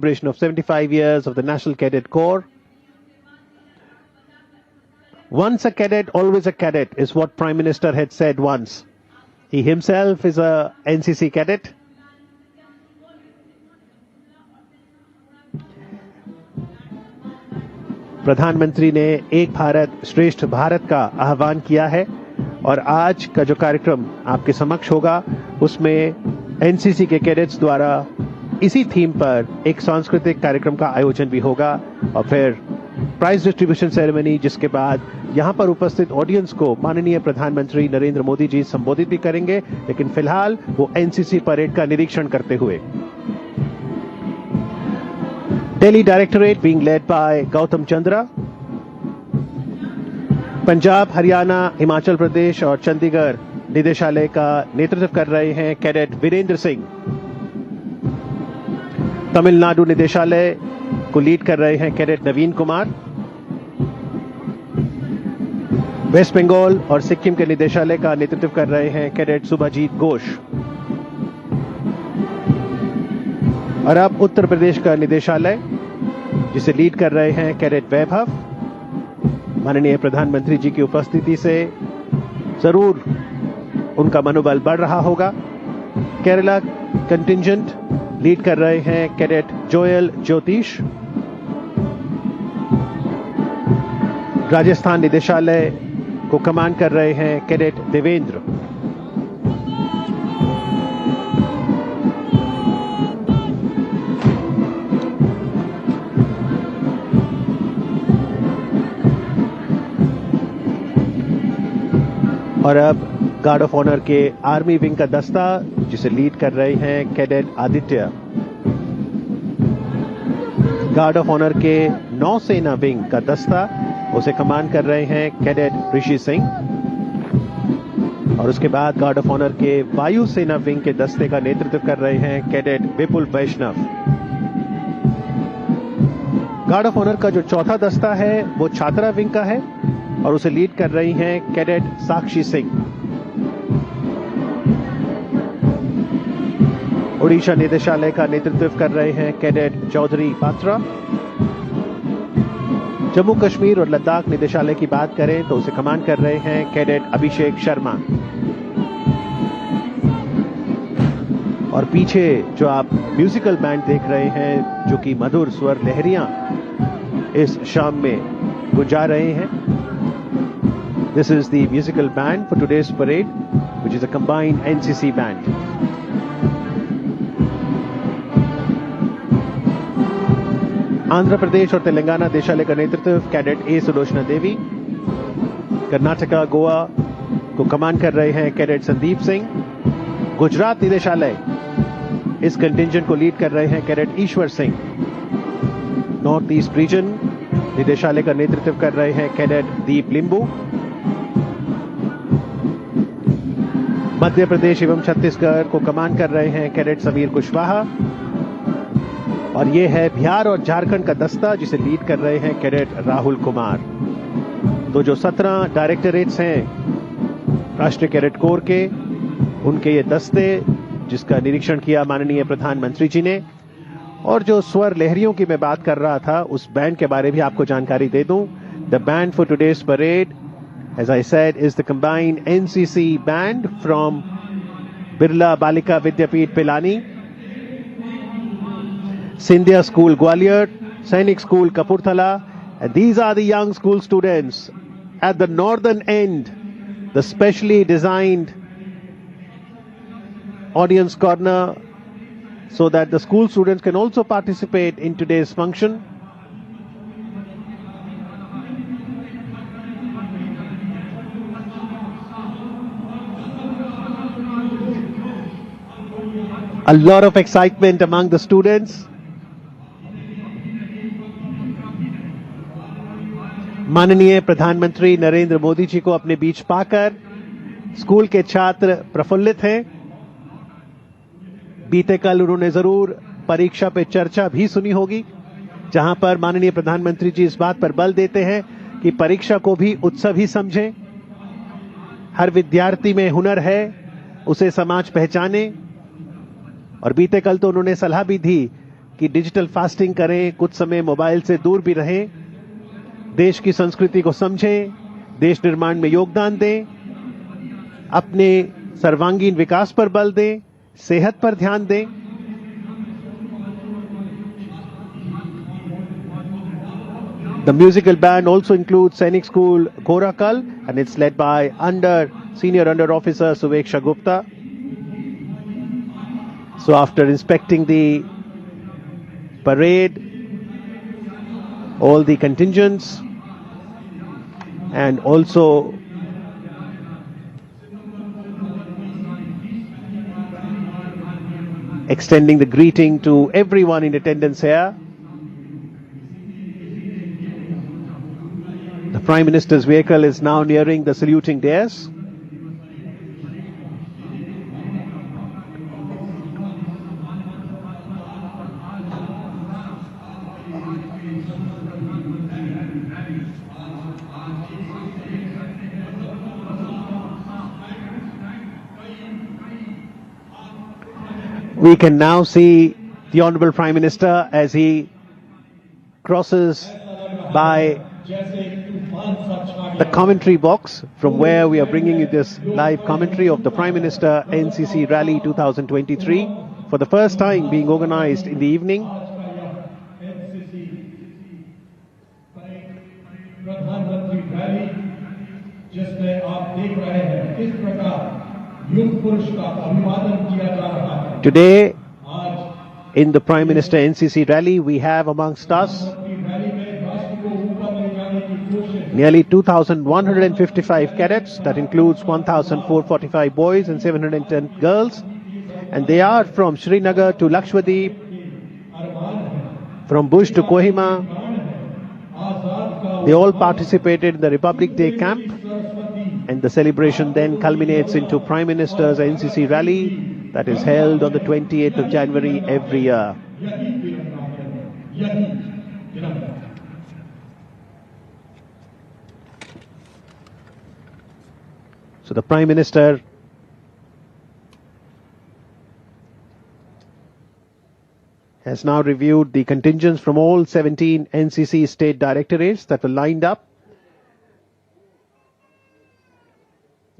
celebration of 75 years of the National Cadet Corps. Once a cadet, always a cadet is what Prime Minister had said once. He himself is a NCC cadet. प्रधानमंत्री ने एक भारत श्रेष्ठ भारत का आह्वान किया है और आज का जो कार्यक्रम आपके समक्ष होगा उसमें एनसीसी के कैडेट्स द्वारा इसी थीम पर एक सांस्कृतिक कार्यक्रम का आयोजन भी होगा और फिर प्राइज डिस्ट्रीब्यूशन सेरेमनी, जिसके बाद यहां पर उपस्थित ऑडियंस को माननीय प्रधानमंत्री नरेंद्र मोदी जी संबोधित भी करेंगे, लेकिन फिलहाल वो एनसीसी परेड का निरीक्षण करते हुए। Delhi directorate being led by Gautam Chandra, Punjab, Haryana, Himachal Pradesh और चंडीगढ़ निदेशालय का नेतृत्व कर रहे हैं कैडेट वीरेंद्र सिंह। तमिलनाडु निदेशालय को लीड कर रहे हैं कैडेट नवीन कुमार। वेस्ट बंगाल और सिक्किम के निदेशालय का नेतृत्व कर रहे हैं कैडेट सुभाजीत घोष। और अब उत्तर प्रदेश का निदेशालय, जिसे लीड कर रहे हैं कैडेट वैभव। माननीय प्रधानमंत्री जी की उपस्थिति से जरूर उनका मनोबल बढ़ रहा होगा। केरला कंटिंजेंट लीड कर रहे हैं कैडेट जोयल ज्योतिष। राजस्थान निदेशालय को कमांड कर रहे हैं कैडेट देवेंद्र। और अब गार्ड ऑफ ऑनर के आर्मी विंग का दस्ता, जिसे लीड कर रहे हैं cadet Aditya. Guard of honour के नौसेना विंग का दस्ता, उसे कमांड कर रहे हैं कैडेट ऋषि सिंह। और उसके बाद गार्ड ऑफ ऑनर के वायुसेना विंग के दस्ते का नेतृत्व कर रहे हैं cadet Vipul Vaishnav. Guard of honour का जो चौथा दस्ता है वो छात्रा विंग का है और उसे लीड कर रही हैं कैडेट साक्षी सिंह। ओडिशा निदेशालय का नेतृत्व कर रहे हैं कैडेट चौधरी पात्रा। जम्मू कश्मीर और लद्दाख निदेशालय की बात करें तो उसे कमांड कर रहे हैं कैडेट अभिषेक शर्मा। और पीछे जो आप म्यूजिकल बैंड देख रहे हैं, जो कि मधुर स्वर लहरियां इस शाम में गुंजा रहे हैं, this is the musical band for today's parade, which is a combined NCC band. Andhra Pradesh और तेलंगाना निदेशालय का नेतृत्व कैडेट ए सुलोचना देवी। कर्नाटका, गोवा को कमांड कर रहे हैं कैडेट संदीप सिंह। गुजरात निदेशालय, इस कंटिंजेंट को लीड कर रहे हैं cadet Ishwar Singh. North east region निदेशालय का नेतृत्व कर रहे हैं कैडेट दीप लिंबू। मध्य प्रदेश एवं छत्तीसगढ़ को कमांड कर रहे हैं कैडेट समीर कुशवाहा। और ये है बिहार और झारखंड का दस्ता, जिसे लीड कर रहे हैं कैडेट राहुल कुमार। तो जो 17 डायरेक्टरेट्स हैं राष्ट्रीय कैडेट कोर के, उनके ये दस्ते, जिसका निरीक्षण किया माननीय प्रधानमंत्री जी ने। और जो स्वर लहरियों की मैं बात कर रहा था, उस बैंड के बारे भी आपको जानकारी दे दूं। The band for today's parade, as I said, is the combined NCC band from Birla Balika Vidyapeeth Pilani, Sindhya School Gwalior, Sainik School Kapurthala, and these are the young school students at the northern end, the specially designed audience corner, so that the school students can also participate in today's function. A lot of excitement among the students. माननीय प्रधानमंत्री नरेंद्र मोदी जी को अपने बीच पाकर school के छात्र प्रफुल्लित हैं। बीते कल उन्होंने जरूर परीक्षा पे चर्चा भी सुनी होगी, जहां पर माननीय प्रधानमंत्री जी इस बात पर बल देते हैं कि परीक्षा को भी उत्सव ही समझें। हर विद्यार्थी में हुनर है, उसे समाज पहचाने। और बीते कल तो उन्होंने सलाह भी दी कि डिजिटल फास्टिंग करें, कुछ समय मोबाइल से दूर भी रहें, देश की संस्कृति को समझें, देश निर्माण में योगदान दें, अपने सर्वांगीण विकास पर बल दें, सेहत पर ध्यान दें। The musical band also includes Sainik School Korakal, and it's led by Senior Under Officer Suveksha Gupta. So after inspecting the parade, all the contingents, and also extending the greeting to everyone in attendance here, the Prime Minister's vehicle is now nearing the saluting dais. We can now see the Honorable Prime Minister as he crosses by the commentary box from where we are bringing you this live commentary of the Prime Minister NCC Rally 2023, for the first time being organized in the evening. Today, in the Prime Minister NCC Rally, we have amongst us nearly 2,155 cadets. That includes 1,445 boys and 710 girls. And they are from Srinagar to Lakshadweep, from Bush to Kohima. They all participated in the Republic Day camp. And the celebration then culminates into Prime Minister's NCC Rally that is held on the 28th of January every year. So the Prime Minister has now reviewed the contingents from all 17 NCC state directorates that were lined up.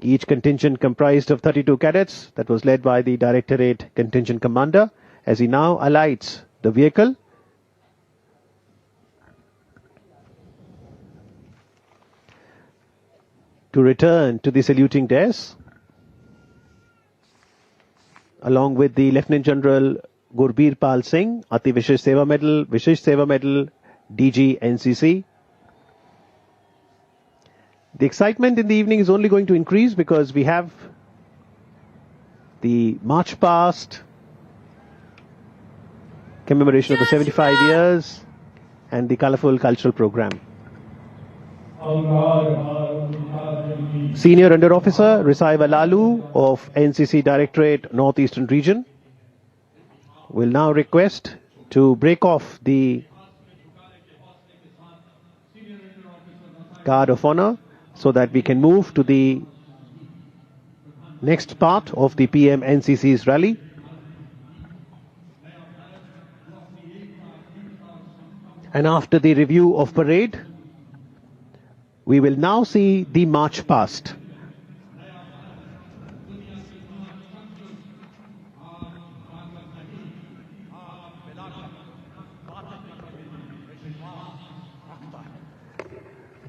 Each contingent comprised of 32 cadets that was led by the Directorate Contingent Commander as he now alights the vehicle. To return to the saluting dais, along with the Lieutenant General Gurbir Pal Singh, Ati Vishesh Seva Medal, DG NCC. The excitement in the evening is only going to increase because we have the March Past, commemoration of the 75 years, and the colourful cultural program. Senior Under Officer Risaiva Lalu of NCC Directorate Northeastern Region will now request to break off the Guard of Honour so that we can move to the next part of the PM NCC's rally. And after the review of parade, we will now see the march past.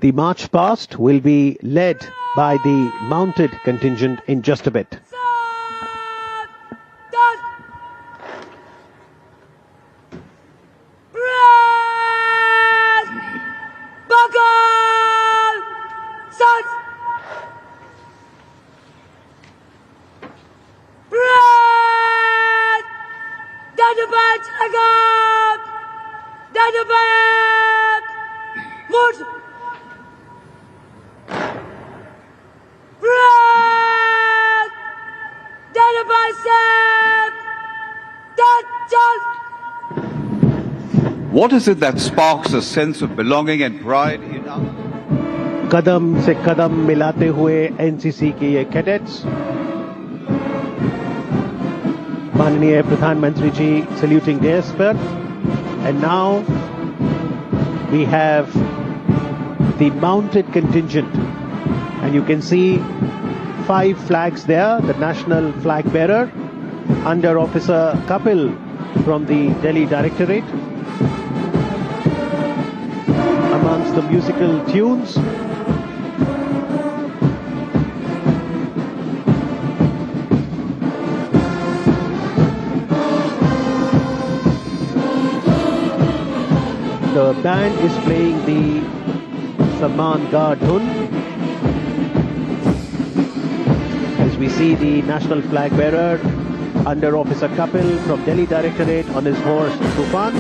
The march past will be led by the mounted contingent in just a bit. What is it that sparks a sense of belonging and pride in us? कदम से कदम मिलाते हुए NCC के ये cadets, माननीय प्रधानमंत्री जी saluting days पर And now we have the mounted contingent, and you can see 5 flags there. The national flag bearer, Under Officer Kapil from the Delhi Directorate. Amongst the musical tunes, the band is playing the Samman Guard Dhun. As we see the national flag bearer, Under Officer Kapil from Delhi Directorate on his horse Tufan.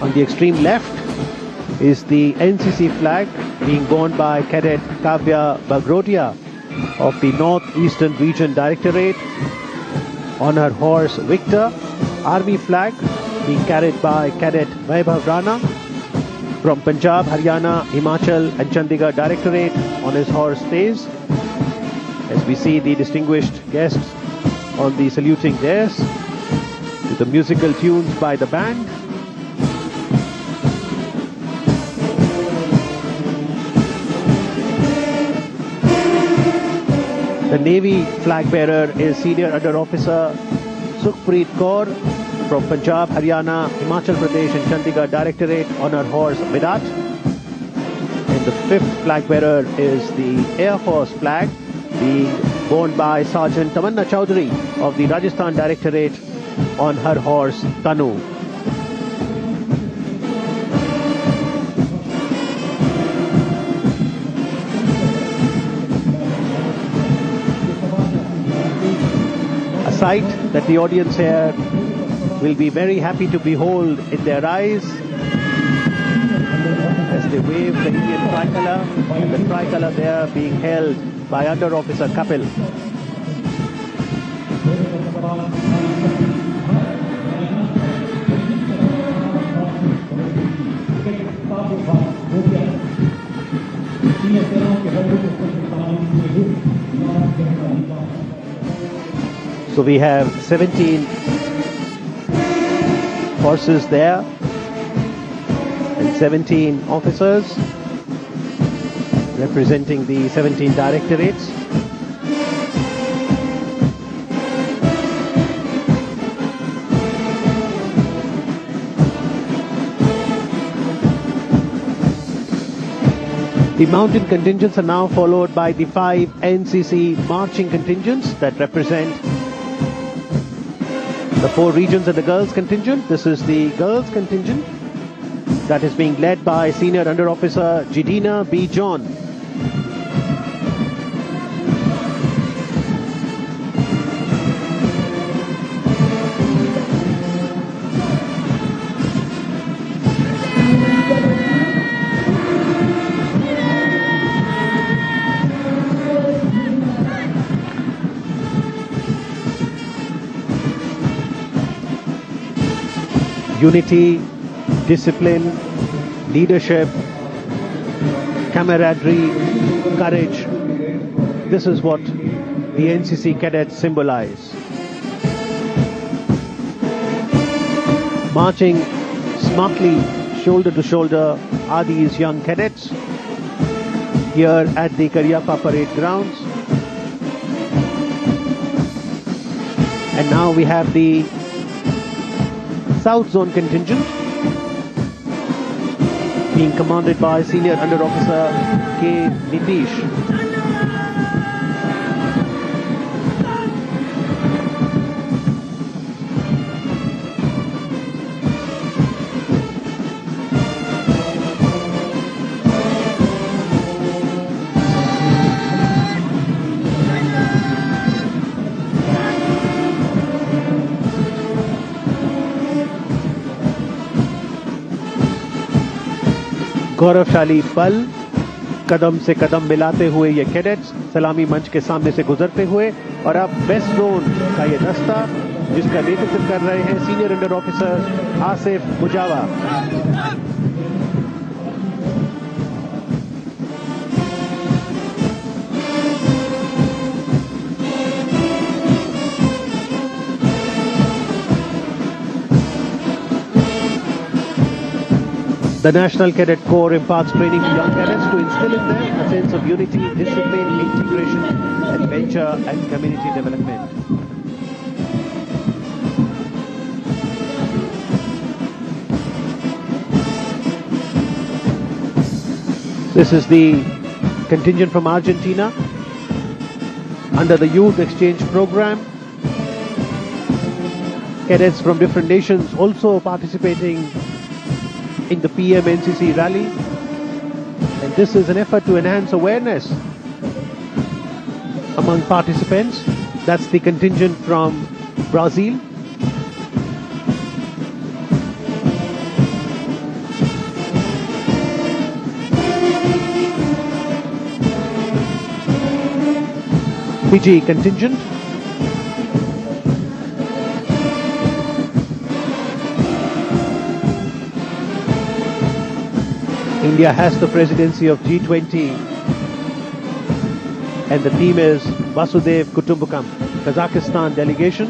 On the extreme left is the NCC flag being borne by Cadet Kavya Bagrotia of the North-Eastern Region Directorate on her horse Victor. Army flag being carried by Cadet Vaibhav Rana from Punjab, Haryana, Himachal and Chandigarh Directorate on his horse Tez. As we see the distinguished guests on the saluting dais to the musical tunes by the band. The Navy flag bearer is Senior Under Officer Sukhpreet Kaur from Punjab, Haryana, Himachal Pradesh and Chandigarh Directorate on her horse Virat. And the 5th flag bearer is the Air Force flag being borne by Sergeant Tamanna Chowdhury of the Rajasthan Directorate on her horse Tanu. A sight that the audience here will be very happy to behold in their eyes as they wave the Indian tricolour, and the tricolour there being held by Under Officer Kapil. So we have 17 horses there and 17 officers representing the 17 directorates. The mounted contingents are now followed by the 5 NCC marching contingents that represent the 4 regions of the girls contingent. This is the girls contingent that is being led by Senior Under Officer Jidina B. John. Unity, discipline, leadership, camaraderie, courage. This is what the NCC cadets symbolize. Marching smartly shoulder to shoulder are these young cadets here at the Cariappa parade grounds. And now we have the South Zone contingent being commanded by Senior Under Officer K. Nitish. गौरवशाली पल, कदम से कदम मिलाते हुए ये cadets सलामी मंच के सामने से गुजरते हुए, और अब वेस्ट जोन का ये दस्ता जिसका नेतृत्व कर रहे हैं senior under officer Asif Mujawa. The National Cadet Corps imparts training to young cadets to instill in them a sense of unity, discipline, integration, adventure, and community development. This is the contingent from Argentina under the Youth Exchange Program. Cadets from different nations also participating in the PM NCC rally, and this is an effort to enhance awareness among participants. That's the contingent from Brazil. Fiji contingent. India has the presidency of G20 and the theme is Vasudev Kutumbakam. Kazakhstan delegation.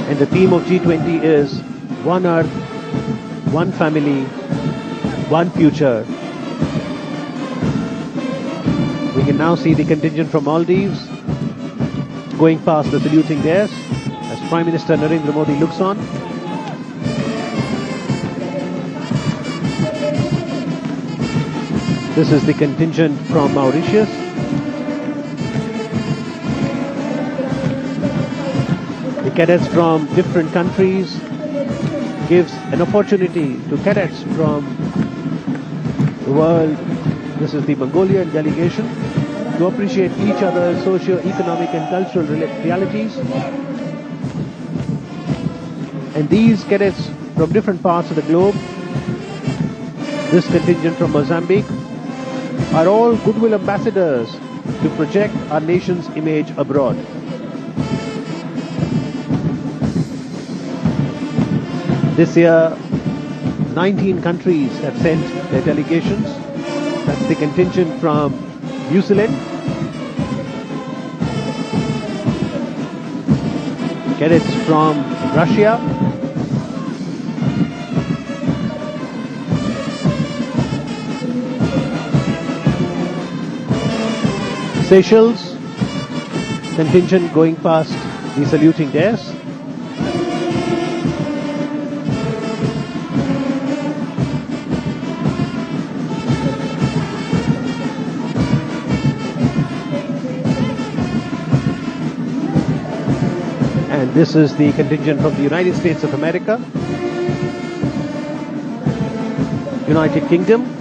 And the theme of G20 is One Earth, One Family, One Future. We can now see the contingent from Maldives going past the saluting desk as Prime Minister Narendra Modi looks on. This is the contingent from Mauritius. The cadets from different countries gives an opportunity to cadets from the world. This is the Mongolian delegation to appreciate each other's socio-economic and cultural realities. And these cadets from different parts of the globe, this contingent from Mozambique, are all goodwill ambassadors to project our nation's image abroad. This year, 19 countries have sent their delegations. That's the contingent from New Zealand. Cadets from Russia. Seychelles, contingent going past the saluting desk. And this is the contingent from the United States of America, United Kingdom.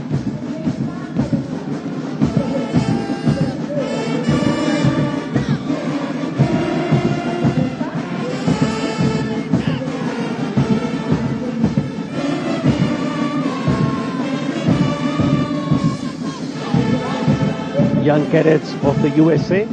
Young cadets of the USA.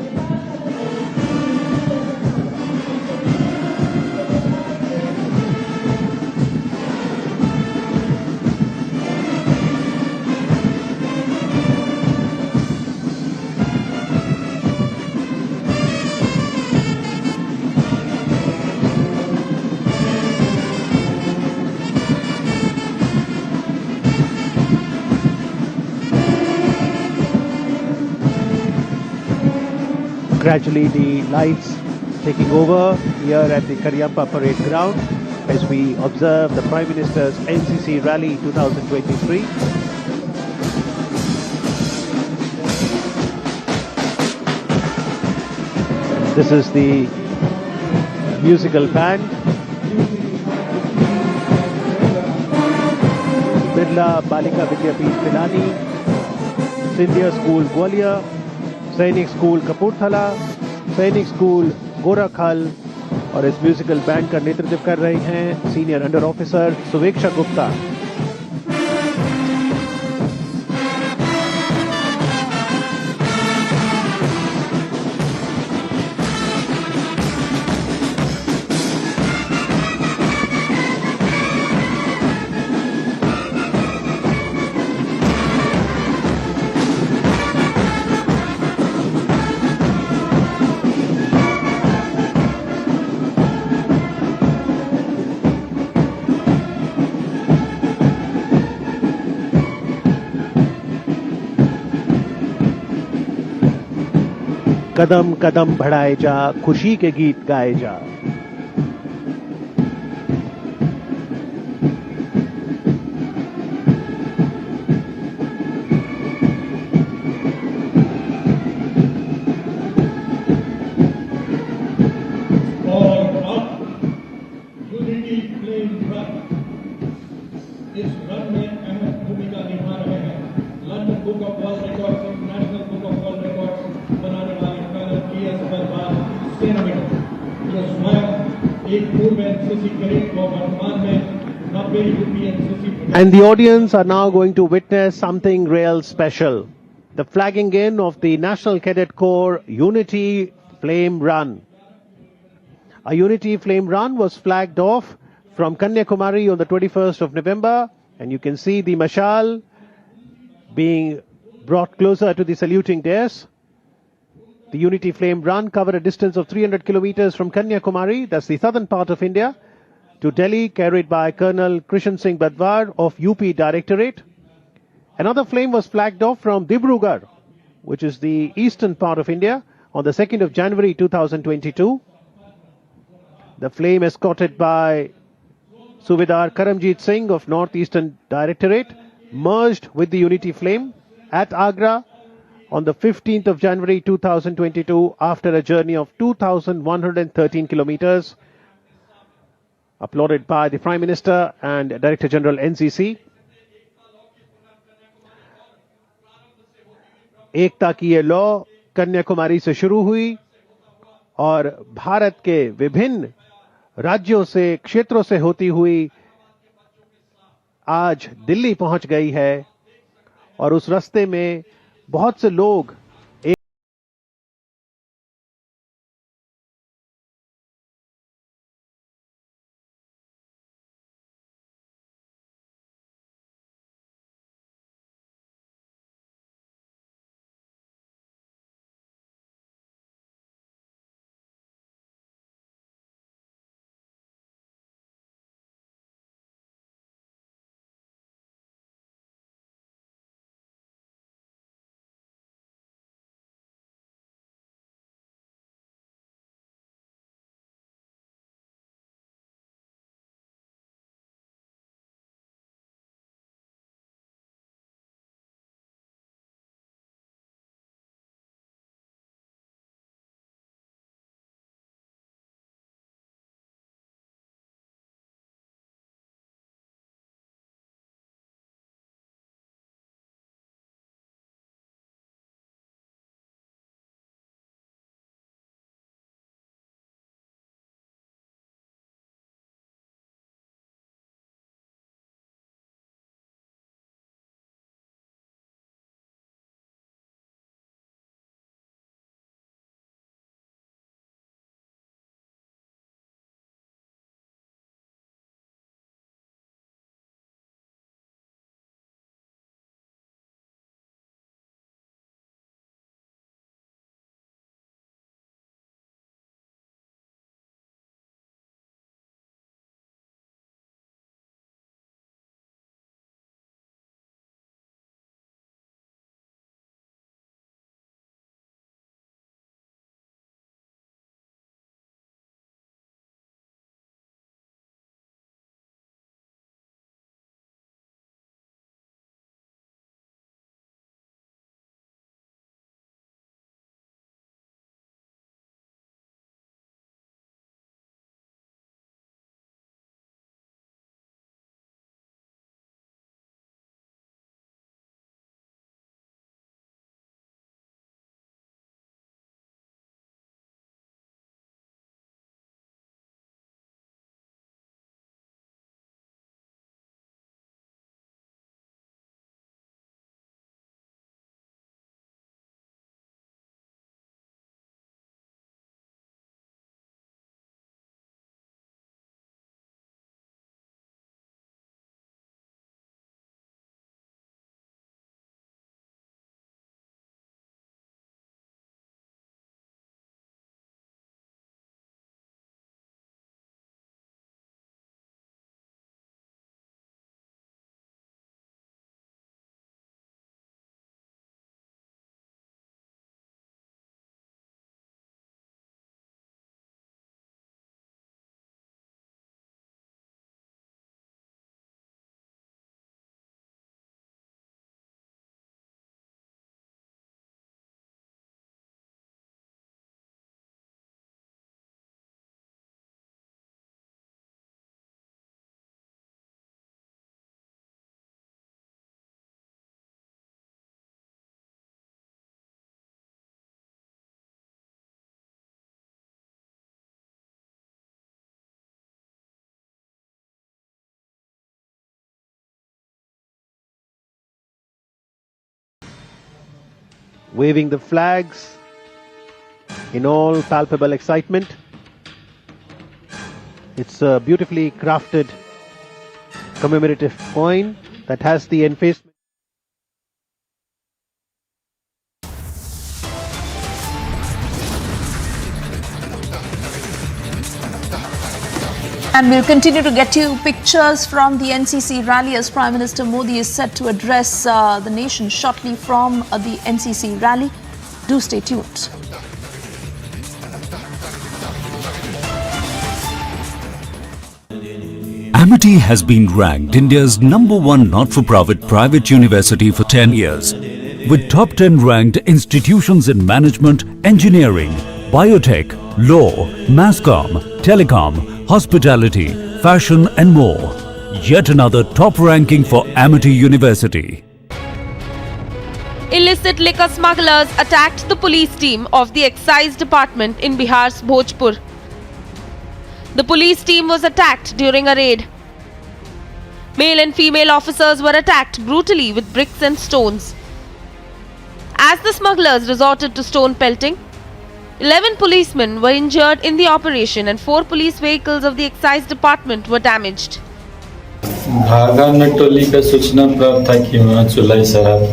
Gradually the lights taking over here at the Cariappa parade ground as we observe the Prime Minister's NCC Rally 2023. This is the musical band. Birla Balika Vidyapeeth Pilani, Sindhya School Gwalior, सैनिक school Kapurthala, सैनिक school गोरखल और इस musical band का नेतृत्व कर रहे हैं senior under officer Suveksha Gupta. कदम कदम बढ़ाए जा, खुशी के गीत गाए जा। और अब यूनिटी फ्लेम रन इस रन में अहम भूमिका निभा रहे हैं London book of world records, international book of world records बनाने वाले कर्नल सेनामेट, जो स्वयं एक पूर्व एनसीसी कैडेट और वर्तमान में 90 UP NCC. And the audience are now going to witness something real special. The flagging in of the National Cadet Corps Unity Flame Run. A Unity Flame Run was flagged off from Kanyakumari on the 21st of November, and you can see the mashal being brought closer to the saluting dais. The Unity Flame Run covered a distance of 300 kilometers from Kanyakumari, that's the southern part of India, to Delhi, carried by Colonel Krishan Singh Badwar of UP Directorate. Another flame was flagged off from Dibrugarh, which is the eastern part of India, on the 2nd of January 2022. The flame, escorted by Subedar Karamjit Singh of Northeastern Directorate, merged with the Unity Flame at Agra on the 15th of January 2022 after a journey of 2,113 kilometers, applauded by the Prime Minister and Director General NCC. एकता की ये लौ कन्याकुमारी से शुरू हुई और भारत के विभिन्न राज्यों से, क्षेत्रों से होती हुई आज दिल्ली पहुंच गई है, और उस रास्ते में बहुत से लोग waving the flags in all palpable excitement. It's a beautifully crafted commemorative coin that has the enfacement. And we'll continue to get you pictures from the NCC rally as Prime Minister Modi is set to address the nation shortly from the NCC rally. Do stay tuned. Amity has been ranked India's #1 not-for-profit private university for 10 years, with top 10 ranked institutions in management, engineering, biotech, law, mass comm, telecom, hospitality, fashion and more. Yet another top ranking for Amity University. Illicit liquor smugglers attacked the police team of the excise department in Bihar's Bhojpur. The police team was attacked during a raid. Male and female officers were attacked brutally with bricks and stones. As the smugglers resorted to stone pelting, 11 policemen were injured in the operation and 4 police vehicles of the excise department were damaged. भागा में टोली का सूचना प्राप्त था कि वहाँ चुलाई शराब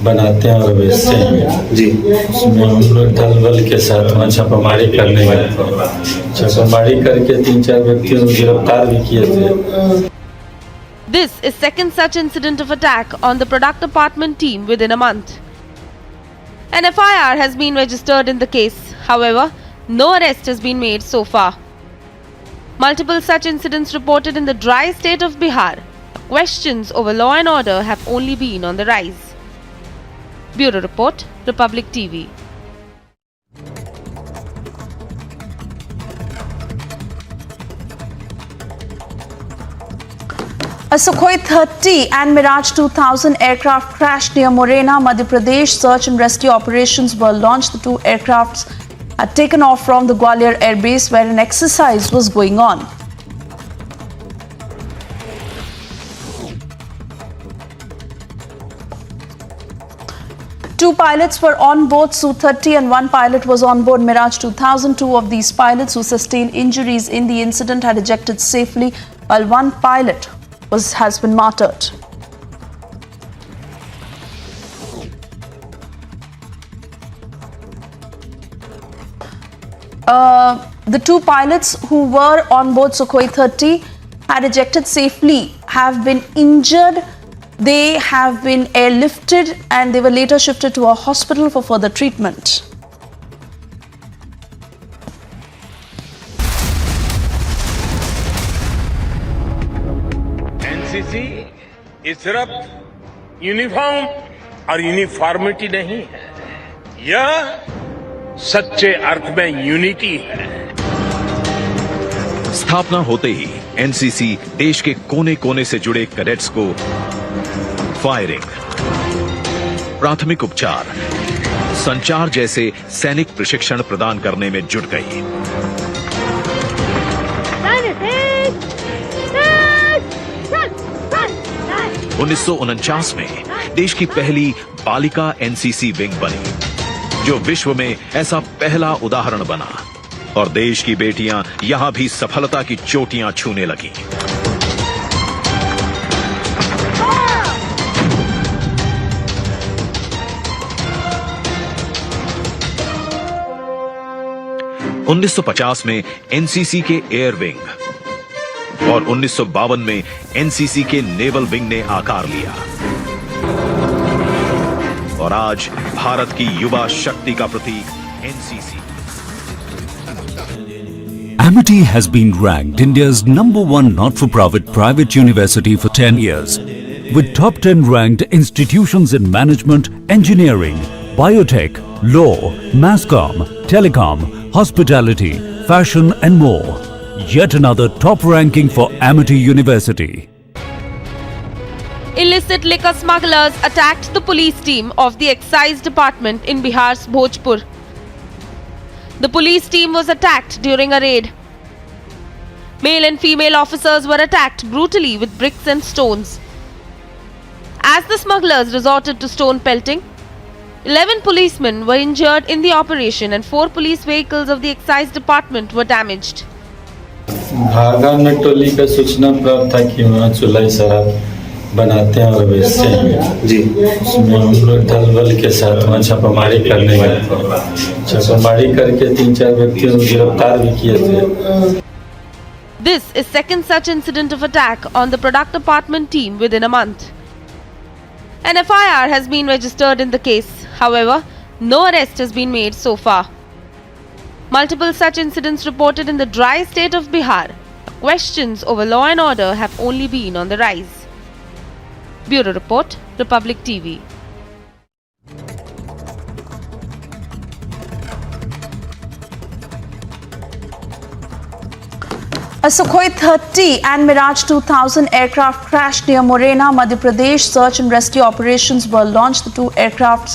बनाते हैं और बेचते हैं जी। उसमें हम लोग दल बल के साथ वहाँ छापामारी करने गए थे। छापामारी करके 3-4 व्यक्तियों को गिरफ्तार भी किए थे। This is second such incident of attack on the product department team within a month. An FIR has been registered in the case. However, no arrest has been made so far. Multiple such incidents reported in the dry state of Bihar. Questions over law and order have only been on the rise. Bureau Report, Republic TV. A Sukhoi 30 and Mirage 2000 aircraft crashed near Morena, Madhya Pradesh. Search and rescue operations were launched. The 2 aircrafts had taken off from the Gwalior Air Base where an exercise was going on. Two pilots were on board Su-30 and 1 pilot was on board Mirage 2000. 2 of these pilots who sustained injuries in the incident had ejected safely, while 1 pilot has been martyred. The 2 pilots who were on board Sukhoi 30 had ejected safely, have been injured. They have been airlifted and they were later shifted to a hospital for further treatment. NCC ये सिर्फ uniform और uniformity नहीं है, यह सच्चे अर्थ में unity है। स्थापना होते ही एनसीसी देश के कोने कोने से जुड़े कैडेट्स को फायरिंग, प्राथमिक उपचार, संचार जैसे सैनिक प्रशिक्षण प्रदान करने में जुट गई। 1949 में देश की पहली बालिका एनसीसी विंग बनी, जो विश्व में ऐसा पहला उदाहरण बना और देश की बेटियां यहां भी सफलता की चोटियां छूने लगीं। उन्नीस 1950 में एनसीसी के एयर विंग और 1952 में एनसीसी के नेवल विंग ने आकार लिया और आज भारत की युवा शक्ति का प्रतीक NCC. Amity has been ranked India's #1 not-for-profit private university for 10 years, with top 10 ranked institutions in management, engineering, biotech, law, mass comm, telecom, hospitality, fashion and more. Yet another top ranking for Amity University. Illicit liquor smugglers attacked the police team of the excise department in Bihar's Bhojpur. The police team was attacked during a raid. Male and female officers were attacked brutally with bricks and stones. As the smugglers resorted to stone pelting, 11 policemen were injured in the operation and 4 police vehicles of the excise department were damaged. भागा नटोली का सूचना प्राप्त था कि वहाँ चुलाई शराब बनाते हैं और बेचते हैं जी। उसमें हम लोग दल बल के साथ वहाँ छापामारी करने गए थे। छापामारी करके 3-4 व्यक्तियों को गिरफ्तार भी किए थे। This is second such incident of attack on the product department team within a month. An FIR has been registered in the case. However, no arrest has been made so far. Multiple such incidents reported in the dry state of Bihar. Questions over law and order have only been on the rise. Bureau Report, Republic TV. A Sukhoi 30 and Mirage 2000 aircraft crashed near Morena, Madhya Pradesh. Search and rescue operations were launched. The two aircrafts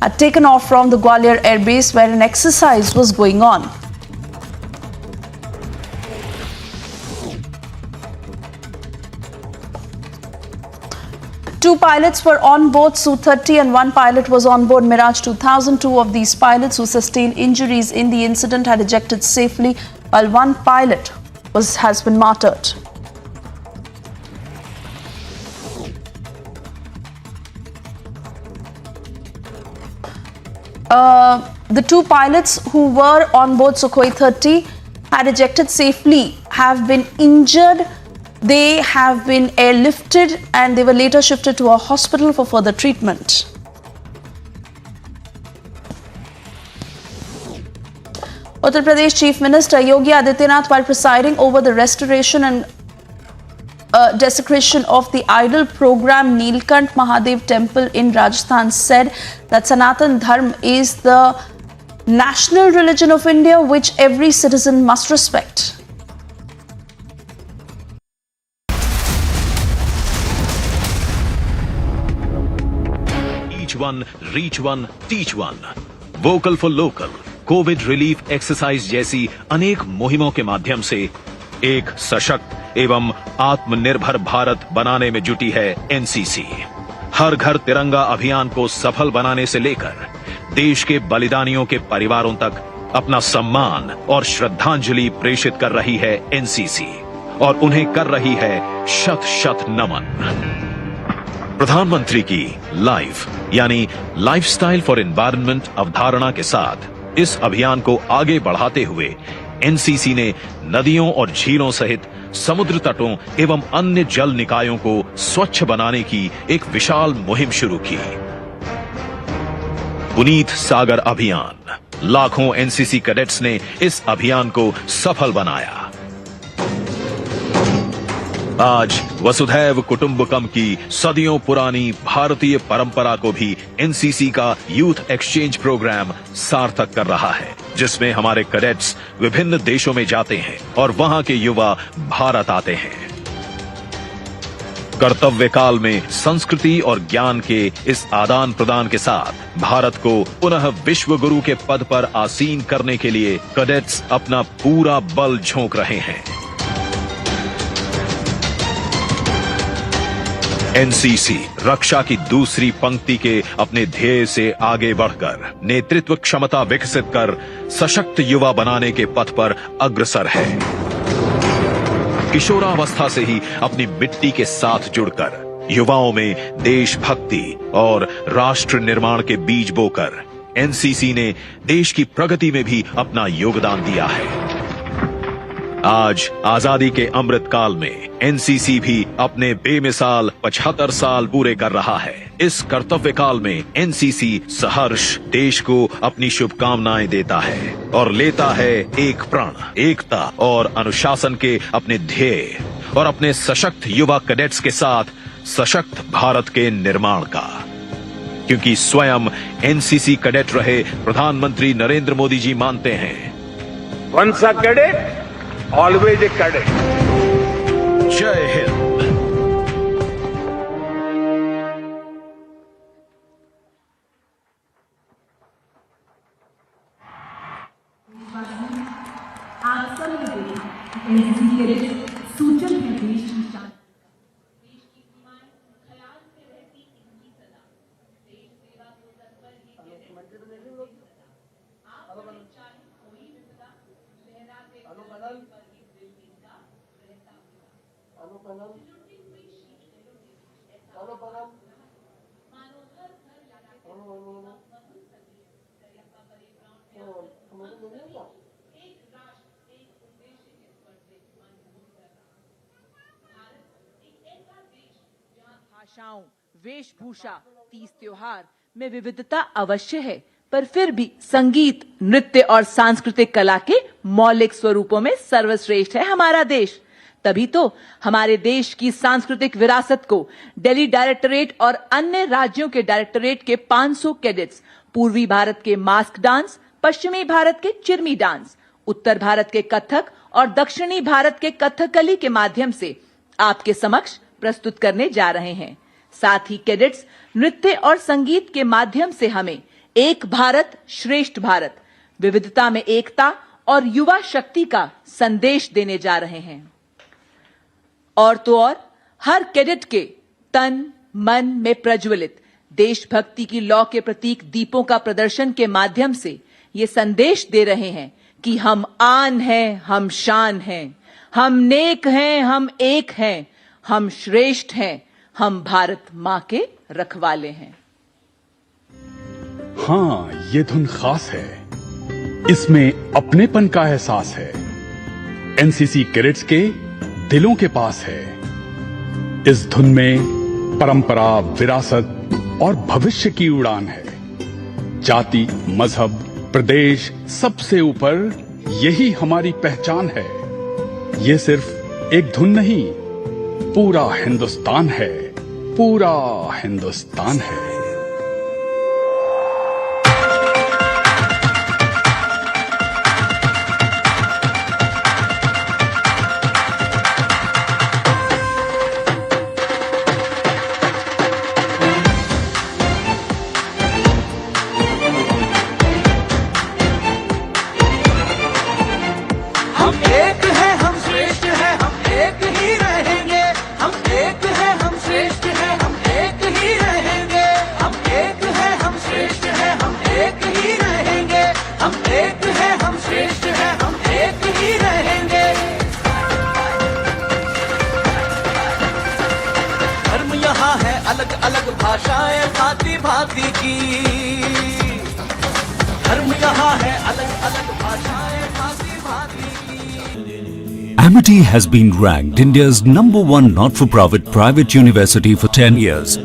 had taken off from the Gwalior Air Base where an exercise was going on. Two pilots were on board Su-30 and one pilot was on board Mirage 2000. Two of these pilots who sustained injuries in the incident had ejected safely, while one pilot has been martyred. The two pilots who were on board Sukhoi 30 had ejected safely, have been injured. They have been airlifted and they were later shifted to a hospital for further treatment. Uttar Pradesh Chief Minister Yogi Adityanath, while presiding over the restoration and desecration of the idol program Neelkant Mahadev Temple in Rajasthan, said that Sanatan Dharma is the national religion of India, which every citizen must respect. Each one, reach one, teach one. Vocal for local. Covid relief exercise जैसी अनेक मुहिमों के माध्यम से एक सशक्त एवं आत्मनिर्भर भारत बनाने में जुटी है एनसीसी। हर घर तिरंगा अभियान को सफल बनाने से लेकर देश के बलिदानियों के परिवारों तक अपना सम्मान और श्रद्धांजलि प्रेषित कर रही है एनसीसी और उन्हें कर रही है शत शत नमन। प्रधानमंत्री की लाइफ यानी लाइफस्टाइल फॉर एनवायरनमेंट अवधारणा के साथ इस अभियान को आगे बढ़ाते हुए एनसीसी ने नदियों और झीलों सहित समुद्र तटों एवं अन्य जल निकायों को स्वच्छ बनाने की एक विशाल मुहिम शुरू की। पुनीत सागर अभियान। लाखों एनसीसी कैडेट्स ने इस अभियान को सफल बनाया। आज वसुधैव कुटुंबकम की सदियों पुरानी भारतीय परंपरा को भी एनसीसी का यूथ एक्सचेंज प्रोग्राम सार्थक कर रहा है, जिसमें हमारे कैडेट्स विभिन्न देशों में जाते हैं और वहां के युवा भारत आते हैं। कर्तव्य काल में संस्कृति और ज्ञान के इस आदान प्रदान के साथ भारत को पुनः विश्व गुरु के पद पर आसीन करने के लिए कैडेट्स अपना पूरा बल झोंक रहे हैं। एनसीसी रक्षा की दूसरी पंक्ति के अपने ध्येय से आगे बढ़कर नेतृत्व क्षमता विकसित कर सशक्त युवा बनाने के पथ पर अग्रसर है। किशोरावस्था से ही अपनी मिट्टी के साथ जुड़कर युवाओं में देशभक्ति और राष्ट्र निर्माण के बीज बोकर एनसीसी ने देश की प्रगति में भी अपना योगदान दिया है। आज आजादी के अमृत काल में एनसीसी भी अपने बेमिसाल 75 साल पूरे कर रहा है। इस कर्तव्य काल में एनसीसी सहर्ष देश को अपनी शुभकामनाएं देता है और लेता है एक प्रण, एकता और अनुशासन के अपने ध्येय और अपने सशक्त युवा कैडेट्स के साथ सशक्त भारत के निर्माण का। क्योंकि स्वयं एनसीसी कैडेट रहे प्रधानमंत्री नरेंद्र मोदी जी मानते हैं, once a cadet always a cadet. जय हिंद। आप सब एनसीसी कैडेट सूचक है देश की शान। देश की सीमाएं ख्याल से रहती इनकी सदा। देश सेवा को तत्पर ये भाषाओं, वेशभूषा, तीज त्योहार में विविधता अवश्य है, पर फिर भी संगीत, नृत्य और सांस्कृतिक कला के मौलिक स्वरूपों में सर्वश्रेष्ठ है हमारा देश। तभी तो हमारे देश की सांस्कृतिक विरासत को दिल्ली डायरेक्टरेट और अन्य राज्यों के डायरेक्टरेट के 500 कैडेट्स पूर्वी भारत के मास्क डांस, पश्चिमी भारत के चिरमी डांस, उत्तर भारत के कथक और दक्षिणी भारत के कथकली के माध्यम से आपके समक्ष प्रस्तुत करने जा रहे हैं। साथ ही कैडेट्स नृत्य और संगीत के माध्यम से हमें एक भारत श्रेष्ठ भारत, विविधता में एकता और युवा शक्ति का संदेश देने जा रहे हैं। और तो और हर कैडेट के तन मन में प्रज्वलित देशभक्ति की लौ के प्रतीक दीपों का प्रदर्शन के माध्यम से ये संदेश दे रहे हैं कि हम आन हैं, हम शान हैं, हम नेक हैं, हम एक हैं, हम श्रेष्ठ हैं, हम भारत मां के रखवाले हैं। हाँ, ये धुन खास है, इसमें अपनेपन का एहसास है। एनसीसी कैडेट्स के दिलों के पास है। इस धुन में परंपरा, विरासत और भविष्य की उड़ान है। जाति, मजहब, प्रदेश सबसे ऊपर यही हमारी पहचान है। ये सिर्फ एक धुन नहीं, पूरा हिंदुस्तान है, पूरा हिंदुस्तान है। अलग अलग भाषाएं भांति भांति की, धर्म यहाँ है अलग अलग भाषाएं भांति भांति की। Amity has been ranked India's #1 not-for-profit private university for 10 years,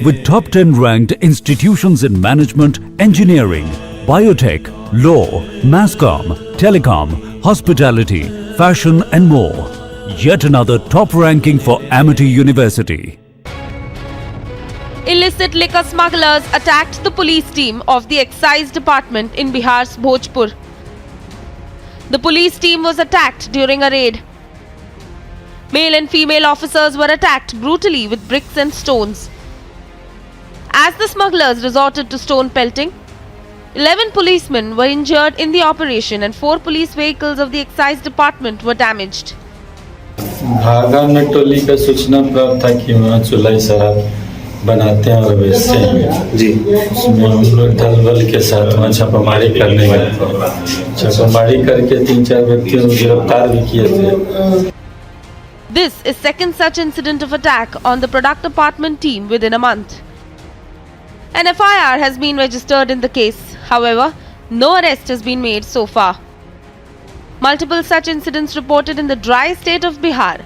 with top 10 ranked institutions in management, engineering, biotech, law, masscom, telecom, hospitality, fashion and more. Yet another top ranking for Amity University. Illicit liquor smugglers attacked the police team of the excise department in Bihar's Bhojpur. The police team was attacked during a raid. Male and female officers were attacked brutally with bricks and stones. As the smugglers resorted to stone pelting, 11 policemen were injured in the operation and 4 police vehicles of the excise department were damaged. भागा टोली का सूचना प्राप्त था कि वहाँ चुलाई शराब बनाते हैं और बेचते हैं जी। उसमें हम लोग दल बल के साथ वहाँ छापामारी करने गए थे। छापामारी करके 3-4 व्यक्तियों को गिरफ्तार भी किए थे। This is second such incident of attack on the product department team within a month. An FIR has been registered in the case. However, no arrest has been made so far. Multiple such incidents reported in the dry state of Bihar.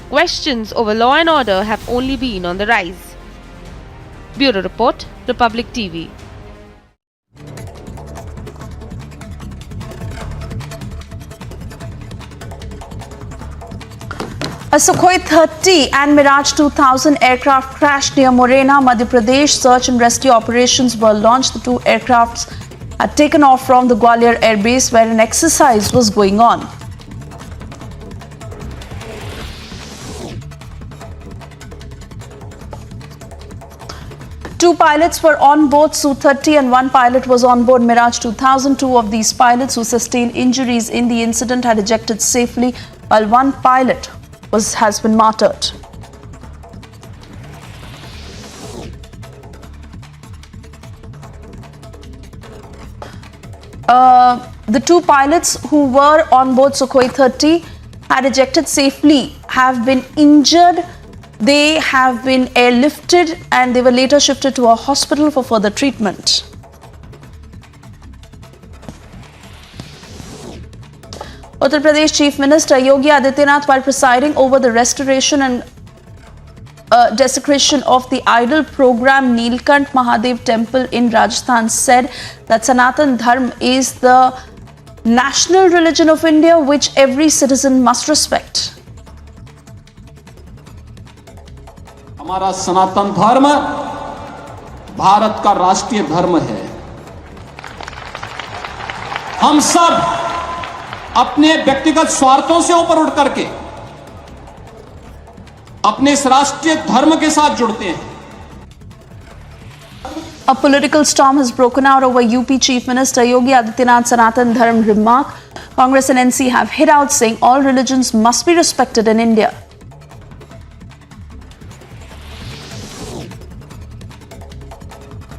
Questions over law and order have only been on the rise. Bureau Report, Republic TV. A Sukhoi 30 and Mirage 2000 aircraft crashed near Morena, Madhya Pradesh. Search and rescue operations were launched. The two aircrafts had taken off from the Gwalior Air Base where an exercise was going on. Two pilots were on board Su-30 and one pilot was on board Mirage 2000. Two of these pilots who sustained injuries in the incident had ejected safely, while one pilot has been martyred. The two pilots who were on board Sukhoi 30 had ejected safely have been injured. They have been airlifted and they were later shifted to a hospital for further treatment. Uttar Pradesh Chief Minister Yogi Adityanath, while presiding over the restoration and desecration of the idol program Neelkant Mahadev Temple in Rajasthan, said that Sanatan Dharma is the national religion of India, which every citizen must respect. हमारा सनातन धर्म भारत का राष्ट्रीय धर्म है। हम सब अपने व्यक्तिगत स्वार्थों से ऊपर उठ करके अपने इस राष्ट्रीय धर्म के साथ जुड़ते हैं। A political storm has broken out over UP Chief Minister Yogi Adityanath's Sanatan Dharma remark. Congress and NCC have hit out saying all religions must be respected in India.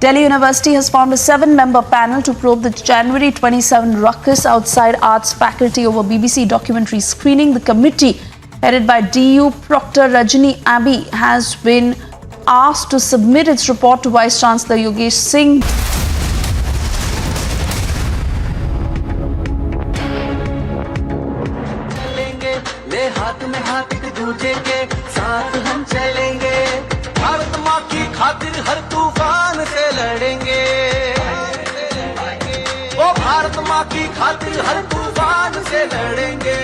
Delhi University has formed a 7-member panel to probe the January 27 ruckus outside Arts faculty over BBC documentary screening. The committee, headed by DU Proctor Rajani Abbey, has been asked to submit its report to Vice Chancellor Yogesh Singh. ले हाथ में हाथ एक दूजे के साथ हम चलेंगे, भारत माँ की खातिर हर तूफान से लड़ेंगे, वो भारत माँ की खातिर हर तूफान से लड़ेंगे।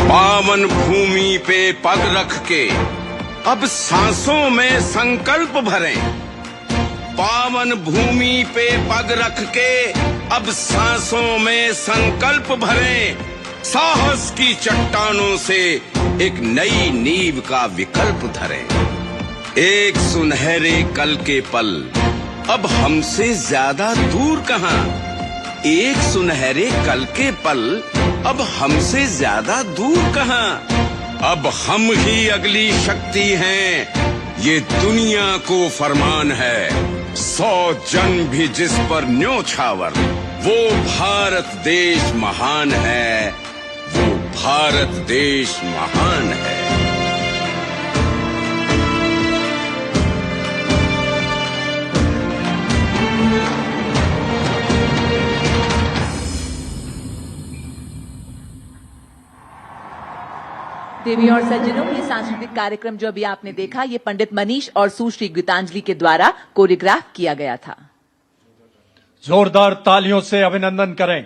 पावन भूमि पे पग रख के अब सांसों में संकल्प भरें, पावन भूमि पे पग रख के अब सांसों में संकल्प भरें, साहस की चट्टानों से एक नई नींव का विकल्प धरें। एक सुनहरे कल के पल अब हमसे ज्यादा दूर कहां, एक सुनहरे कल के पल अब हमसे ज्यादा दूर कहां, अब हम ही अगली शक्ति हैं, ये दुनिया को फरमान है। 100 जन भी जिस पर न्योछावर, वो भारत देश महान है, वो भारत देश महान है। देवी और सज्जनों, ये सांस्कृतिक कार्यक्रम जो अभी आपने देखा, ये पंडित मनीष और सुश्री गीतांजलि के द्वारा कोरियोग्राफ किया गया था। जोरदार तालियों से अभिनंदन करें।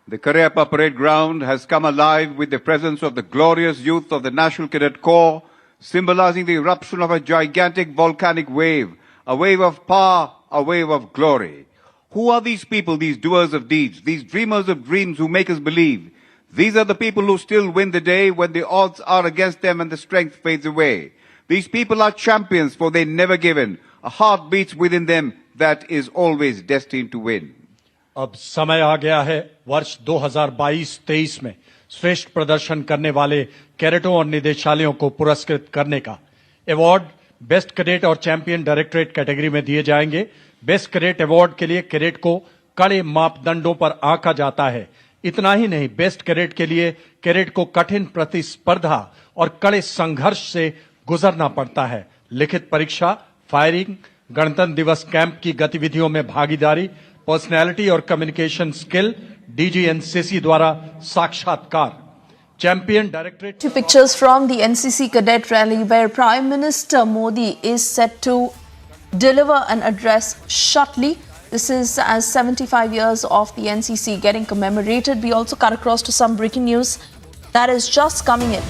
The Cariappa parade ground has come alive with the presence of the glorious youth of the National Cadet Corps, symbolizing the eruption of a gigantic volcanic wave, a wave of power, a wave of glory. Who are these people, these doers of deeds, these dreamers of dreams who make us believe? These are the people who still win the day when the odds are against them and the strength fades away. These people are champions, for they never give in. A heart beats within them that is always destined to win. अब समय आ गया है वर्ष 2022-23 में श्रेष्ठ प्रदर्शन करने वाले कैडेटों और निदेशालयों को पुरस्कृत करने का। अवार्ड बेस्ट कैडेट और चैंपियन डायरेक्टरेट कैटेगरी में दिए जाएंगे। बेस्ट कैडेट अवार्ड के लिए कैडेट को कड़े मापदंडों पर आंका जाता है। इतना ही नहीं, बेस्ट कैडेट के लिए कैडेट को कठिन प्रतिस्पर्धा और कड़े संघर्ष से गुजरना पड़ता है। लिखित परीक्षा, फायरिंग, गणतंत्र दिवस कैंप की गतिविधियों में भागीदारी, पर्सनैलिटी और कम्युनिकेशन स्किल, डीजी एनसीसी द्वारा साक्षात्कार, champion directorate. Two pictures from the NCC cadet rally where Prime Minister Modi is set to deliver an address shortly. This is as 75 years of the NCC getting commemorated. We also cut across to some breaking news that is just coming in.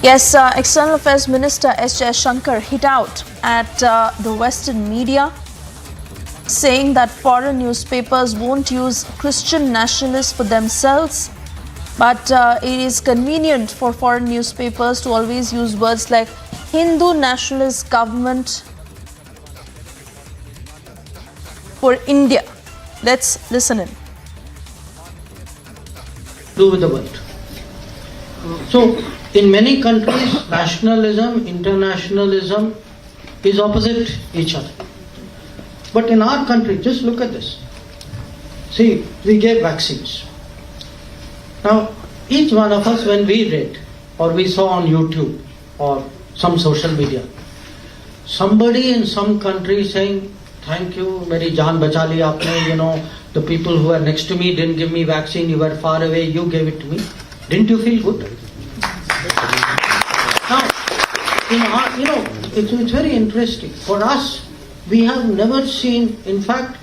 Yes, External Affairs Minister S. Jaishankar hit out at the Western media, saying that foreign newspapers won't use Christian nationalists for themselves, but it is convenient for foreign newspapers to always use words like Hindu nationalist government for India. Let's listen in. Do with the world. So, in many countries, nationalism, internationalism is opposite each other. But in our country, just look at this. See, we gave vaccines. Now, each one of us, when we read or we saw on YouTube or some social media, somebody in some country saying, thank you, meri jaan bacha li aapne, the people who are next to me didn't give me vaccine, you were far away, you gave it to me. Didn't you feel good? Now, it's very interesting. For us, we have never seen, in fact,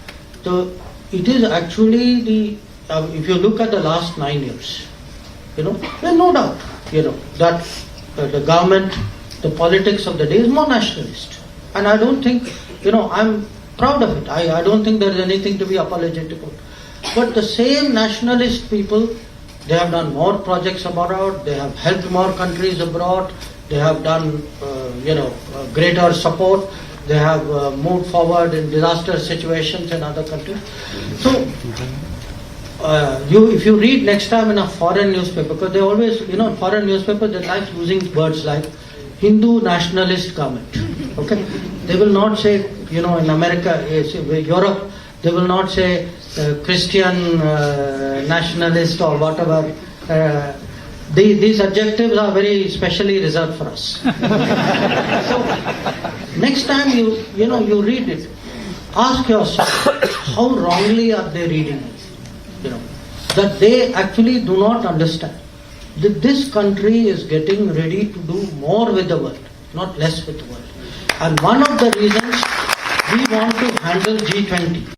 it is actually the, if you look at the last 9 years, there's no doubt, that the government, the politics of the day is more nationalist. And I don't think, I'm proud of it. I don't think there is anything to be apologetic about. But the same nationalist people, they have done more projects abroad, they have helped more countries abroad, they have done, greater support, they have moved forward in disaster situations in other countries. So, if you read next time in a foreign newspaper, because they always, foreign newspapers, they like using words like Hindu nationalist government. Okay? They will not say, in America, Europe, they will not say Christian nationalist or whatever. These adjectives are very specially reserved for us. So, next time you read it, ask yourself, how wrongly are they reading it? That they actually do not understand that this country is getting ready to do more with the world, not less with the world. And one of the reasons we want to handle G20.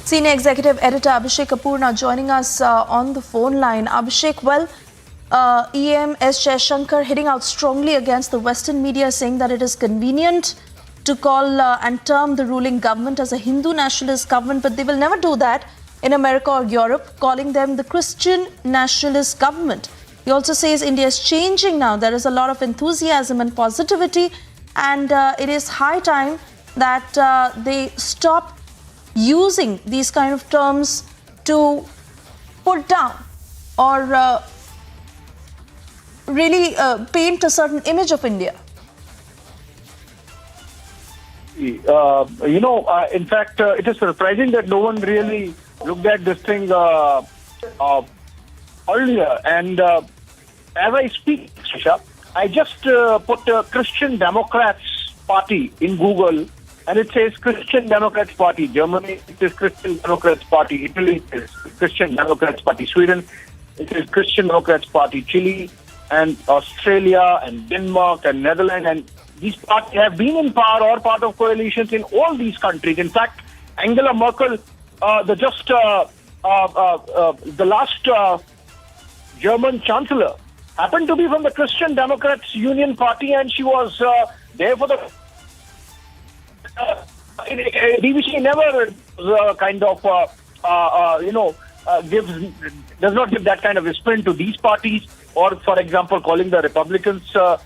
Senior Executive Editor Abhishek Kapoor now joining us on the phone line. Abhishek, EM S. Jaishankar hitting out strongly against the Western media, saying that it is convenient to call and term the ruling government as a Hindu nationalist government, but they will never do that in America or Europe, calling them the Christian nationalist government. He also says India is changing now. There is a lot of enthusiasm and positivity, and it is high time that they stop using these kind of terms to put down or really paint a certain image of India. In fact, it is surprising that no one really looked at this thing earlier. And as I speak, Shisha, I just put Christian Democrats Party in Google, and it says Christian Democrats Party. Germany, it is Christian Democrats Party. Italy, it is Christian Democrats Party. Sweden, it is Christian Democrats Party. Chile and Australia and Denmark and Netherlands, and these parties have been in power or part of coalitions in all these countries. In fact, Angela Merkel, the last German chancellor, happened to be from the Christian Democrats Union Party, and she was there for the BBC never does not give that kind of a spin to these parties, or, for example, calling the Republicans a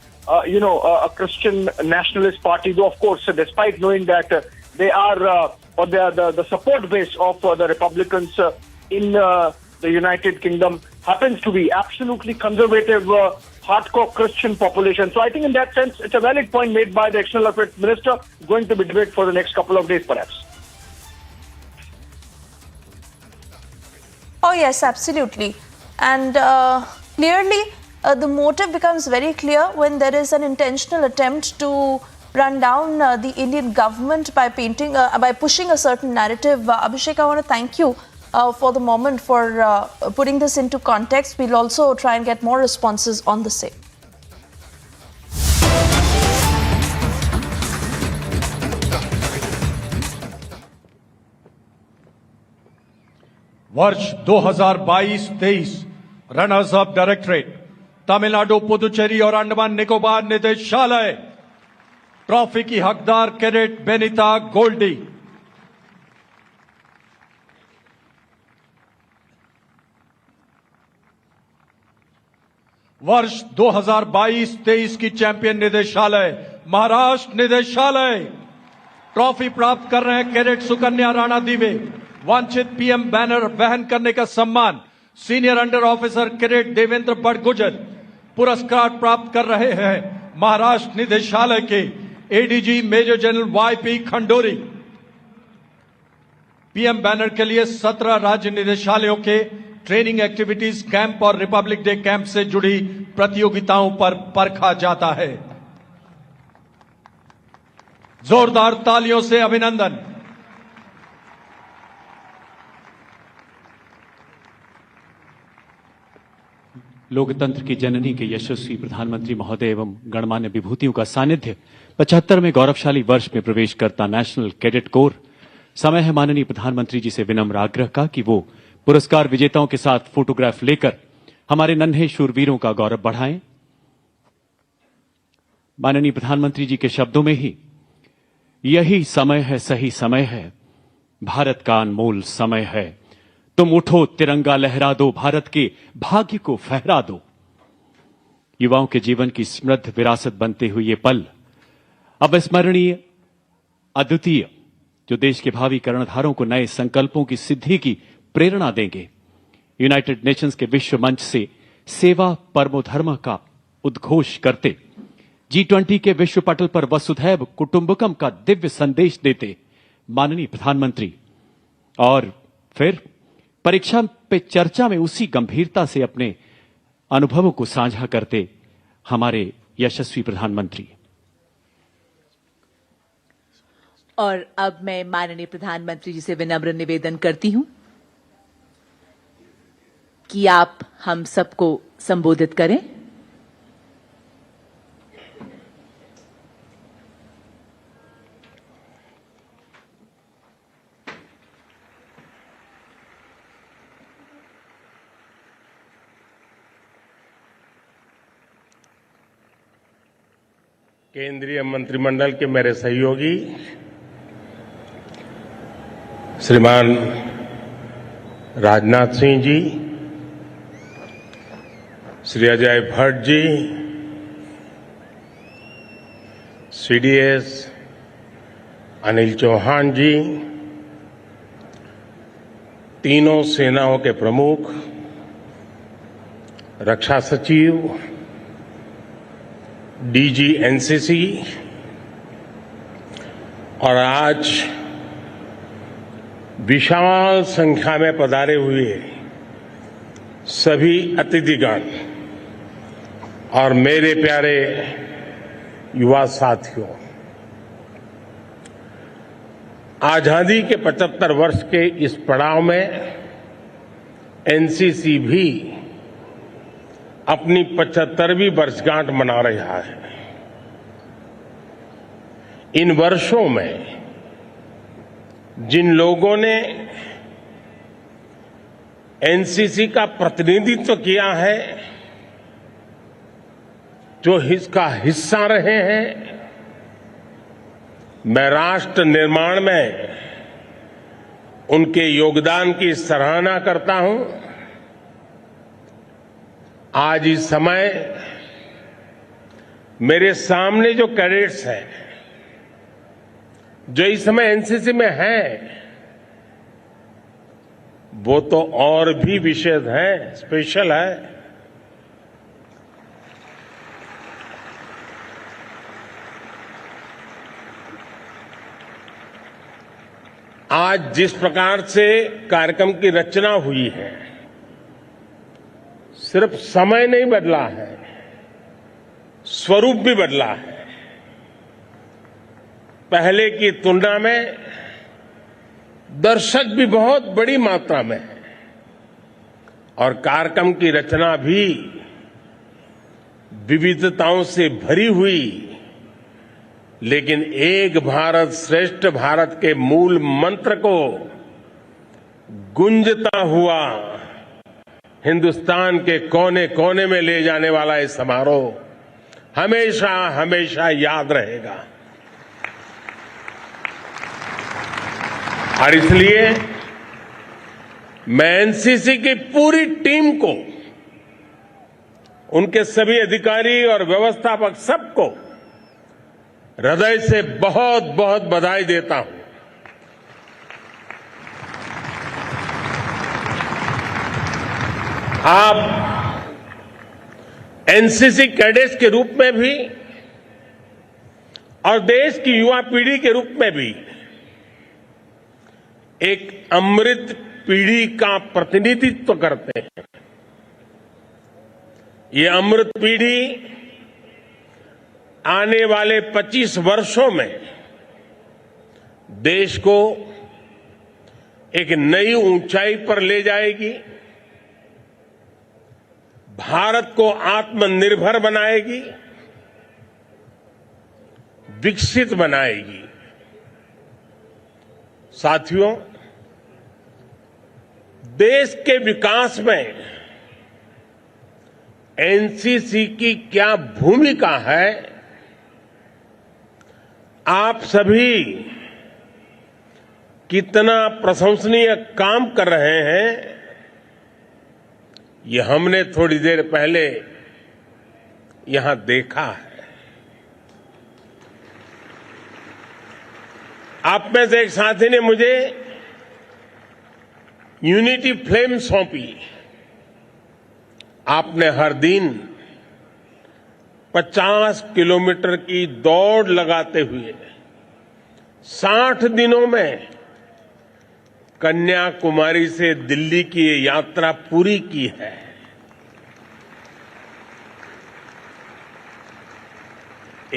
Christian nationalist party, though of course, despite knowing that they are or they are the support base of the Republicans in the United Kingdom happens to be absolutely conservative, hardcore Christian population. So I think in that sense, it's a valid point made by the External Affairs Minister, going to be debated for the next couple of days perhaps. Oh yes, absolutely. And clearly the motive becomes very clear when there is an intentional attempt to run down the Indian government by pushing a certain narrative. Abhishek, I want to thank you for the moment for putting this into context. We'll also try and get more responses on the same. वर्ष 2022-23 runners up directorate Tamil Nadu, Puducherry और अंडमान निकोबार निदेशालय trophy की हकदार cadet Benita Goldy. वर्ष 2022-23 की champion निदेशालय महाराष्ट्र निदेशालय trophy प्राप्त कर रहे हैं कैडेट सुकन्या राणा दिवे। वांछित पीएम बैनर वहन करने का सम्मान senior under officer cadet Devendra Badgujar. पुरस्कार प्राप्त कर रहे हैं महाराष्ट्र निदेशालय के ADG major general YP Khandori. PM banner के लिए 17 राज्य निदेशालयों के ट्रेनिंग एक्टिविटीज कैंप और रिपब्लिक डे कैंप से जुड़ी प्रतियोगिताओं पर परखा जाता है। जोरदार तालियों से अभिनंदन। लोकतंत्र की जननी के यशस्वी प्रधानमंत्री महोदय एवं गणमान्य विभूतियों का सानिध्य 75वें गौरवशाली वर्ष में प्रवेश करता नेशनल कैडेट कोर। समय है माननीय प्रधानमंत्री जी से विनम्र आग्रह का कि वो पुरस्कार विजेताओं के साथ फोटोग्राफ लेकर हमारे नन्हे शूरवीरों का गौरव बढ़ाएं। माननीय प्रधानमंत्री जी के शब्दों में ही यही समय है, सही समय है, भारत का अनमोल समय है। तुम उठो, तिरंगा लहरा दो, भारत के भाग्य को फहरा दो। युवाओं के जीवन की समृद्ध विरासत बनते हुए ये पल अविस्मरणीय, अद्वितीय, जो देश के भावी कर्णधारों को नए संकल्पों की सिद्धि की प्रेरणा देंगे। यूनाइटेड नेशंस के विश्व मंच से सेवा परमो धर्म का उद्घोष करते, G20 के विश्व पटल पर वसुधैव कुटुंबकम का दिव्य संदेश देते माननीय प्रधानमंत्री, और फिर परीक्षा पे चर्चा में उसी गंभीरता से अपने अनुभवों को साझा करते हमारे यशस्वी प्रधानमंत्री। और अब मैं माननीय प्रधानमंत्री जी से विनम्र निवेदन करती हूं कि आप हम सबको संबोधित करें। केंद्रीय मंत्रिमंडल के मेरे सहयोगी श्रीमान राजनाथ सिंह जी, श्री अजय भट्ट जी, सीडीएस अनिल चौहान जी, तीनों सेनाओं के प्रमुख, रक्षा सचिव, डीजी एनसीसी और आज विशाल संख्या में पधारे हुए सभी अतिथिगण और मेरे प्यारे युवा साथियों, आजादी के 75 वर्ष के इस पड़ाव में एनसीसी भी अपनी 75वीं वर्षगांठ मना रहा है। इन वर्षों में जिन लोगों ने एनसीसी का प्रतिनिधित्व किया है, जो इसका हिस्सा रहे हैं, मैं राष्ट्र निर्माण में उनके योगदान की सराहना करता हूं। आज इस समय मेरे सामने जो कैडेट्स हैं, जो इस समय एनसीसी में हैं, वो तो और भी विशेष हैं, स्पेशल है। आज जिस प्रकार से कार्यक्रम की रचना हुई है, सिर्फ समय नहीं बदला है, स्वरूप भी बदला है। पहले की तुलना में दर्शक भी बहुत बड़ी मात्रा में है और कार्यक्रम की रचना भी विविधताओं से भरी हुई, लेकिन एक भारत श्रेष्ठ भारत के मूल मंत्र को गुंजता हुआ हिंदुस्तान के कोने कोने में ले जाने वाला ये समारोह हमेशा हमेशा याद रहेगा। और इसलिए मैं एनसीसी की पूरी टीम को, उनके सभी अधिकारी और व्यवस्थापक सबको हृदय से बहुत बहुत बधाई देता हूं। आप एनसीसी कैडेट्स के रूप में भी और देश की युवा पीढ़ी के रूप में भी एक अमृत पीढ़ी का प्रतिनिधित्व करते हैं। ये अमृत पीढ़ी आने वाले 25 वर्षों में देश को एक नई ऊंचाई पर ले जाएगी, भारत को आत्मनिर्भर बनाएगी, विकसित बनाएगी। साथियों, देश के विकास में एनसीसी की क्या भूमिका है, आप सभी कितना प्रशंसनीय काम कर रहे हैं, ये हमने थोड़ी देर पहले यहां देखा है। आप में से एक साथी ने मुझे यूनिटी फ्लेम सौंपी। आपने हर दिन 50 किलोमीटर की दौड़ लगाते हुए 60 दिनों में कन्याकुमारी से दिल्ली की ये यात्रा पूरी की है।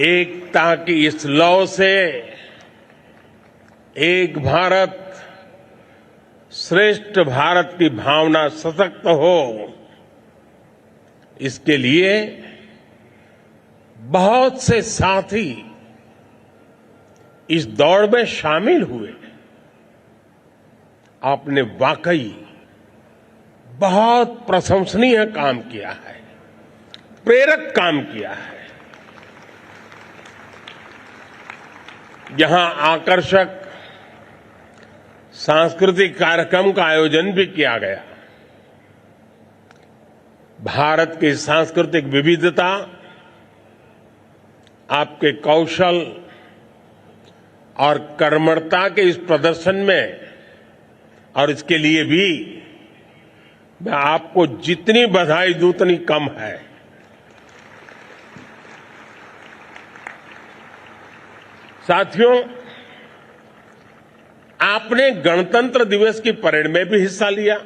एकता की इस लौ से एक भारत श्रेष्ठ भारत की भावना सशक्त हो, इसके लिए बहुत से साथी इस दौड़ में शामिल हुए। आपने वाकई बहुत प्रशंसनीय काम किया है, प्रेरक काम किया है। यहां आकर्षक सांस्कृतिक कार्यक्रम का आयोजन भी किया गया। भारत की सांस्कृतिक विविधता आपके कौशल और कर्मठता के इस प्रदर्शन में, और इसके लिए भी मैं आपको जितनी बधाई दूं उतनी कम है। साथियों, आपने गणतंत्र दिवस की परेड में भी हिस्सा लिया।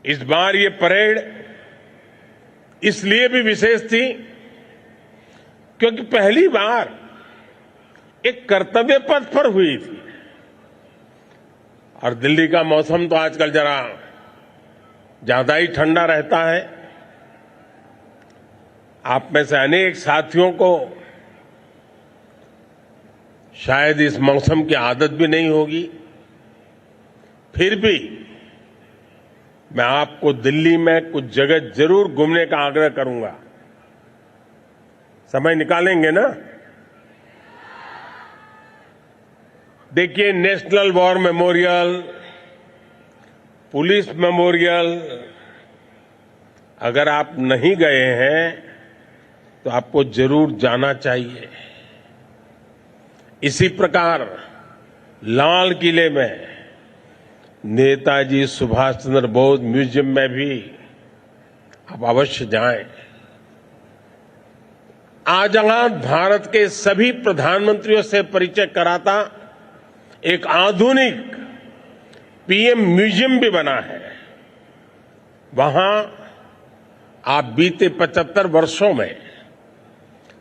इस बार ये परेड इसलिए भी विशेष थी क्योंकि पहली बार एक कर्तव्य पथ पर हुई थी। और दिल्ली का मौसम तो आजकल जरा ज्यादा ही ठंडा रहता है। आप में से अनेक साथियों को शायद इस मौसम की आदत भी नहीं होगी, फिर भी मैं आपको दिल्ली में कुछ जगह जरूर घूमने का आग्रह करूंगा। समय निकालेंगे ना? देखिए, national war memorial, police memorial, अगर आप नहीं गए हैं तो आपको जरूर जाना चाहिए। इसी प्रकार लाल किले में नेताजी सुभाष चंद्र बोस म्यूजियम में भी आप अवश्य जाएं। आजाद भारत के सभी प्रधानमंत्रियों से परिचय कराता एक आधुनिक पीएम म्यूजियम भी बना है। वहां आप बीते 75 वर्षों में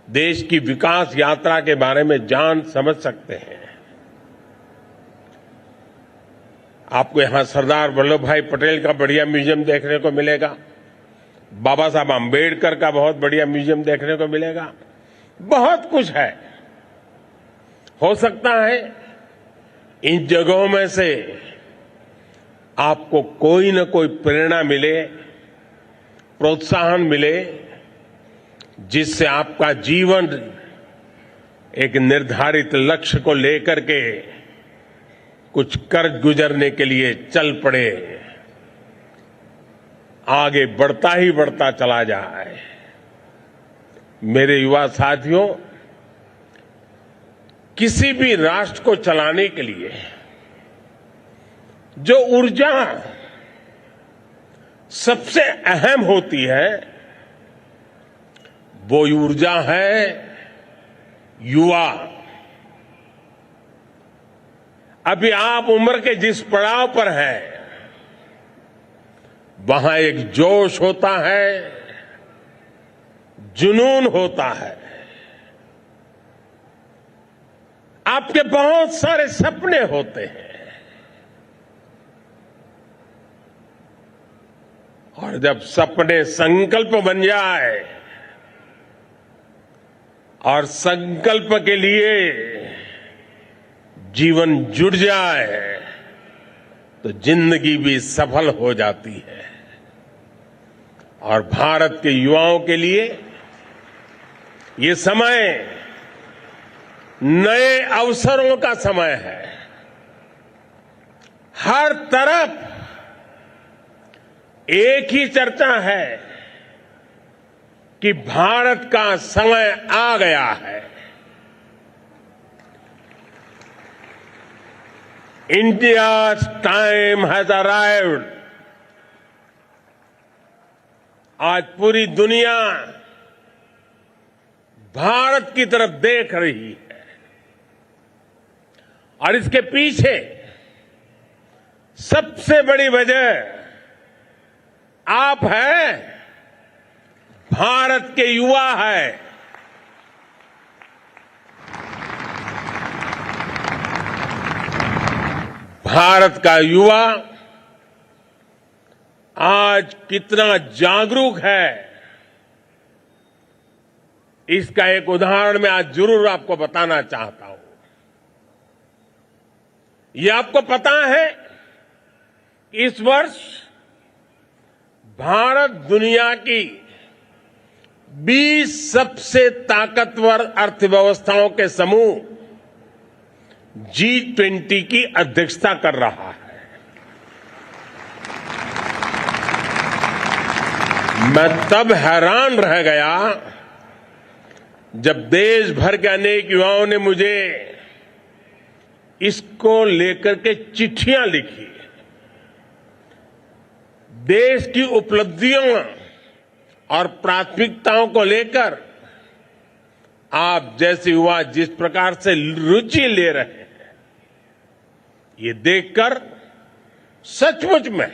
देश की विकास यात्रा के बारे में जान समझ सकते हैं। आपको यहां सरदार वल्लभ भाई पटेल का बढ़िया म्यूजियम देखने को मिलेगा, बाबा साहब आम्बेडकर का बहुत बढ़िया म्यूजियम देखने को मिलेगा। बहुत कुछ है। हो सकता है इन जगहों में से आपको कोई न कोई प्रेरणा मिले, प्रोत्साहन मिले, जिससे आपका जीवन एक निर्धारित लक्ष्य को लेकर के कुछ कर गुजरने के लिए चल पड़े, आगे बढ़ता ही बढ़ता चला जाए। मेरे युवा साथियों, किसी भी राष्ट्र को चलाने के लिए जो ऊर्जा सबसे अहम होती है, वो ऊर्जा है युवा। अभी आप उम्र के जिस पड़ाव पर हैं, वहां एक जोश होता है, जुनून होता है, आपके बहुत सारे सपने होते हैं, और जब सपने संकल्प बन जाए और संकल्प के लिए जीवन जुड़ जाए, तो जिंदगी भी सफल हो जाती है। और भारत के युवाओं के लिए ये समय नए अवसरों का समय है। हर तरफ एक ही चर्चा है कि भारत का समय आ गया है। India's time has arrived. आज पूरी दुनिया भारत की तरफ देख रही है, और इसके पीछे सबसे बड़ी वजह आप हैं, भारत के युवा है। भारत का युवा आज कितना जागरूक है, इसका एक उदाहरण मैं आज जरूर आपको बताना चाहता हूं। ये आपको पता है कि इस वर्ष भारत दुनिया की 20 सबसे ताकतवर अर्थव्यवस्थाओं के समूह G20 की अध्यक्षता कर रहा है। मैं तब हैरान रह गया जब देश भर के अनेक युवाओं ने मुझे इसको लेकर के चिट्ठियां लिखी। देश की उपलब्धियों और प्राथमिकताओं को लेकर आप जैसे युवा जिस प्रकार से रुचि ले रहे हैं, ये देखकर सचमुच में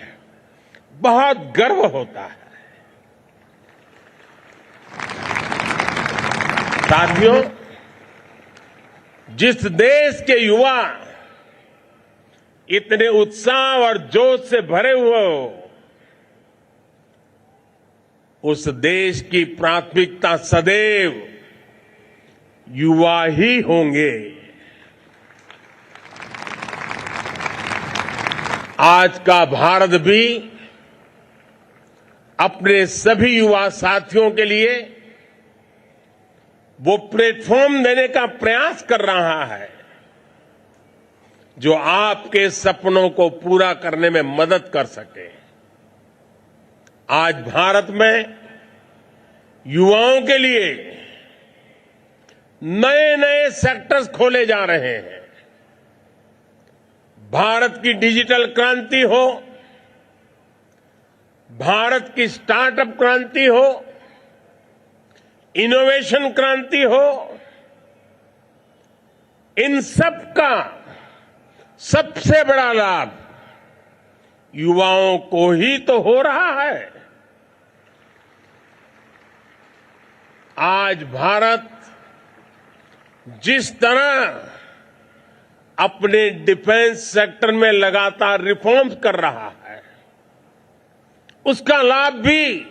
बहुत गर्व होता है। साथियों, जिस देश के युवा इतने उत्साह और जोश से भरे हुए हो, उस देश की प्राथमिकता सदैव युवा ही होंगे। आज का भारत भी अपने सभी युवा साथियों के लिए वो प्लेटफॉर्म देने का प्रयास कर रहा है जो आपके सपनों को पूरा करने में मदद कर सके। आज भारत में युवाओं के लिए नए नए सेक्टर्स खोले जा रहे हैं। भारत की डिजिटल क्रांति हो, भारत की स्टार्टअप क्रांति हो, इनोवेशन क्रांति हो, इन सब का सबसे बड़ा लाभ युवाओं को ही तो हो रहा है। आज भारत जिस तरह अपने डिफेंस सेक्टर में लगातार रिफॉर्म्स कर रहा है, उसका लाभ भी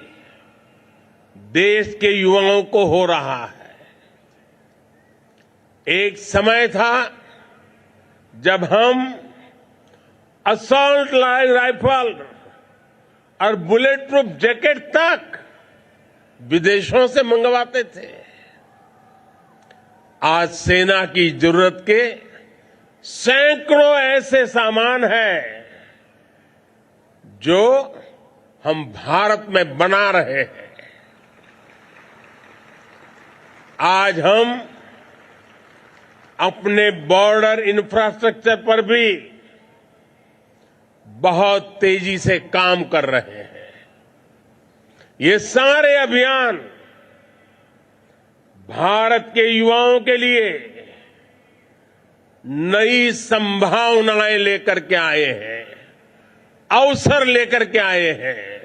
देश के युवाओं को हो रहा है। एक समय था जब हम असॉल्ट राइफल और बुलेट प्रूफ जैकेट तक विदेशों से मंगवाते थे। आज सेना की जरूरत के सैकड़ों ऐसे सामान हैं जो हम भारत में बना रहे हैं। आज हम अपने बॉर्डर इंफ्रास्ट्रक्चर पर भी बहुत तेजी से काम कर रहे हैं। ये सारे अभियान भारत के युवाओं के लिए नई संभावनाएं लेकर के आए हैं, अवसर लेकर के आए हैं।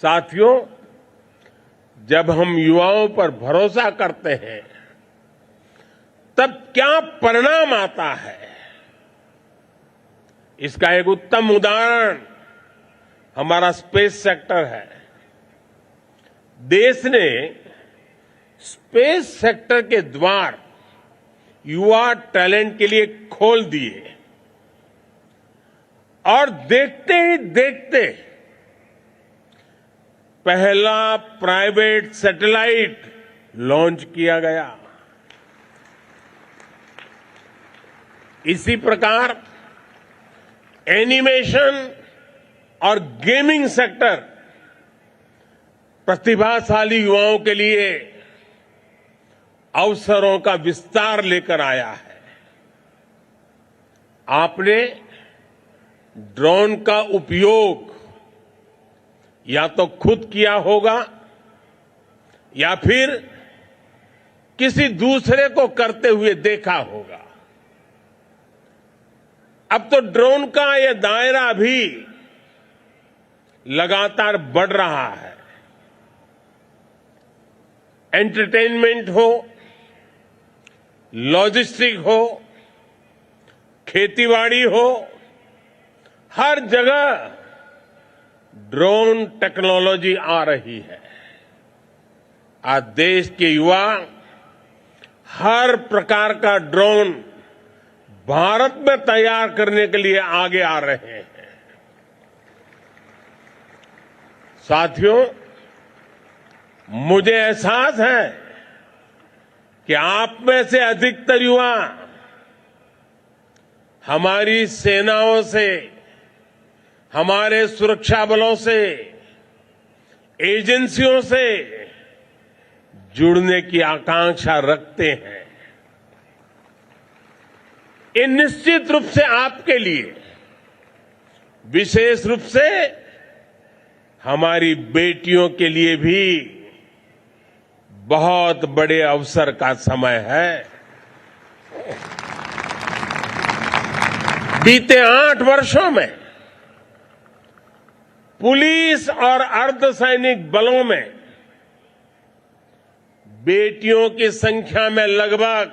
साथियों, जब हम युवाओं पर भरोसा करते हैं तब क्या परिणाम आता है, इसका एक उत्तम उदाहरण हमारा स्पेस सेक्टर है। देश ने स्पेस सेक्टर के द्वार युवा टैलेंट के लिए खोल दिए और देखते ही देखते पहला प्राइवेट सैटेलाइट लॉन्च किया गया। इसी प्रकार एनिमेशन और गेमिंग सेक्टर प्रतिभाशाली युवाओं के लिए अवसरों का विस्तार लेकर आया है। आपने ड्रोन का उपयोग या तो खुद किया होगा या फिर किसी दूसरे को करते हुए देखा होगा। अब तो ड्रोन का यह दायरा भी लगातार बढ़ रहा है। एंटरटेनमेंट हो, लॉजिस्टिक हो, खेतीबाड़ी हो, हर जगह ड्रोन टेक्नोलॉजी आ रही है। आज देश के युवा हर प्रकार का ड्रोन भारत में तैयार करने के लिए आगे आ रहे हैं। साथियों, मुझे एहसास है कि आप में से अधिकतर युवा हमारी सेनाओं से, हमारे सुरक्षा बलों से, एजेंसियों से जुड़ने की आकांक्षा रखते हैं। ये निश्चित रूप से आपके लिए, विशेष रूप से हमारी बेटियों के लिए भी बहुत बड़े अवसर का समय है। बीते 8 वर्षों में पुलिस और अर्धसैनिक बलों में बेटियों की संख्या में लगभग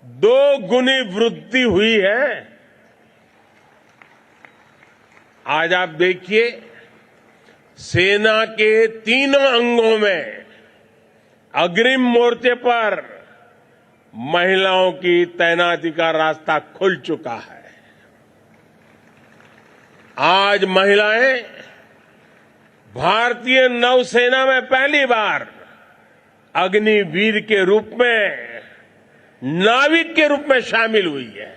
2 गुनी वृद्धि हुई है। आज आप देखिए, सेना के तीनों अंगों में अग्रिम मोर्चे पर महिलाओं की तैनाती का रास्ता खुल चुका है। आज महिलाएं भारतीय नौसेना में पहली बार अग्निवीर के रूप में, नाविक के रूप में शामिल हुई है।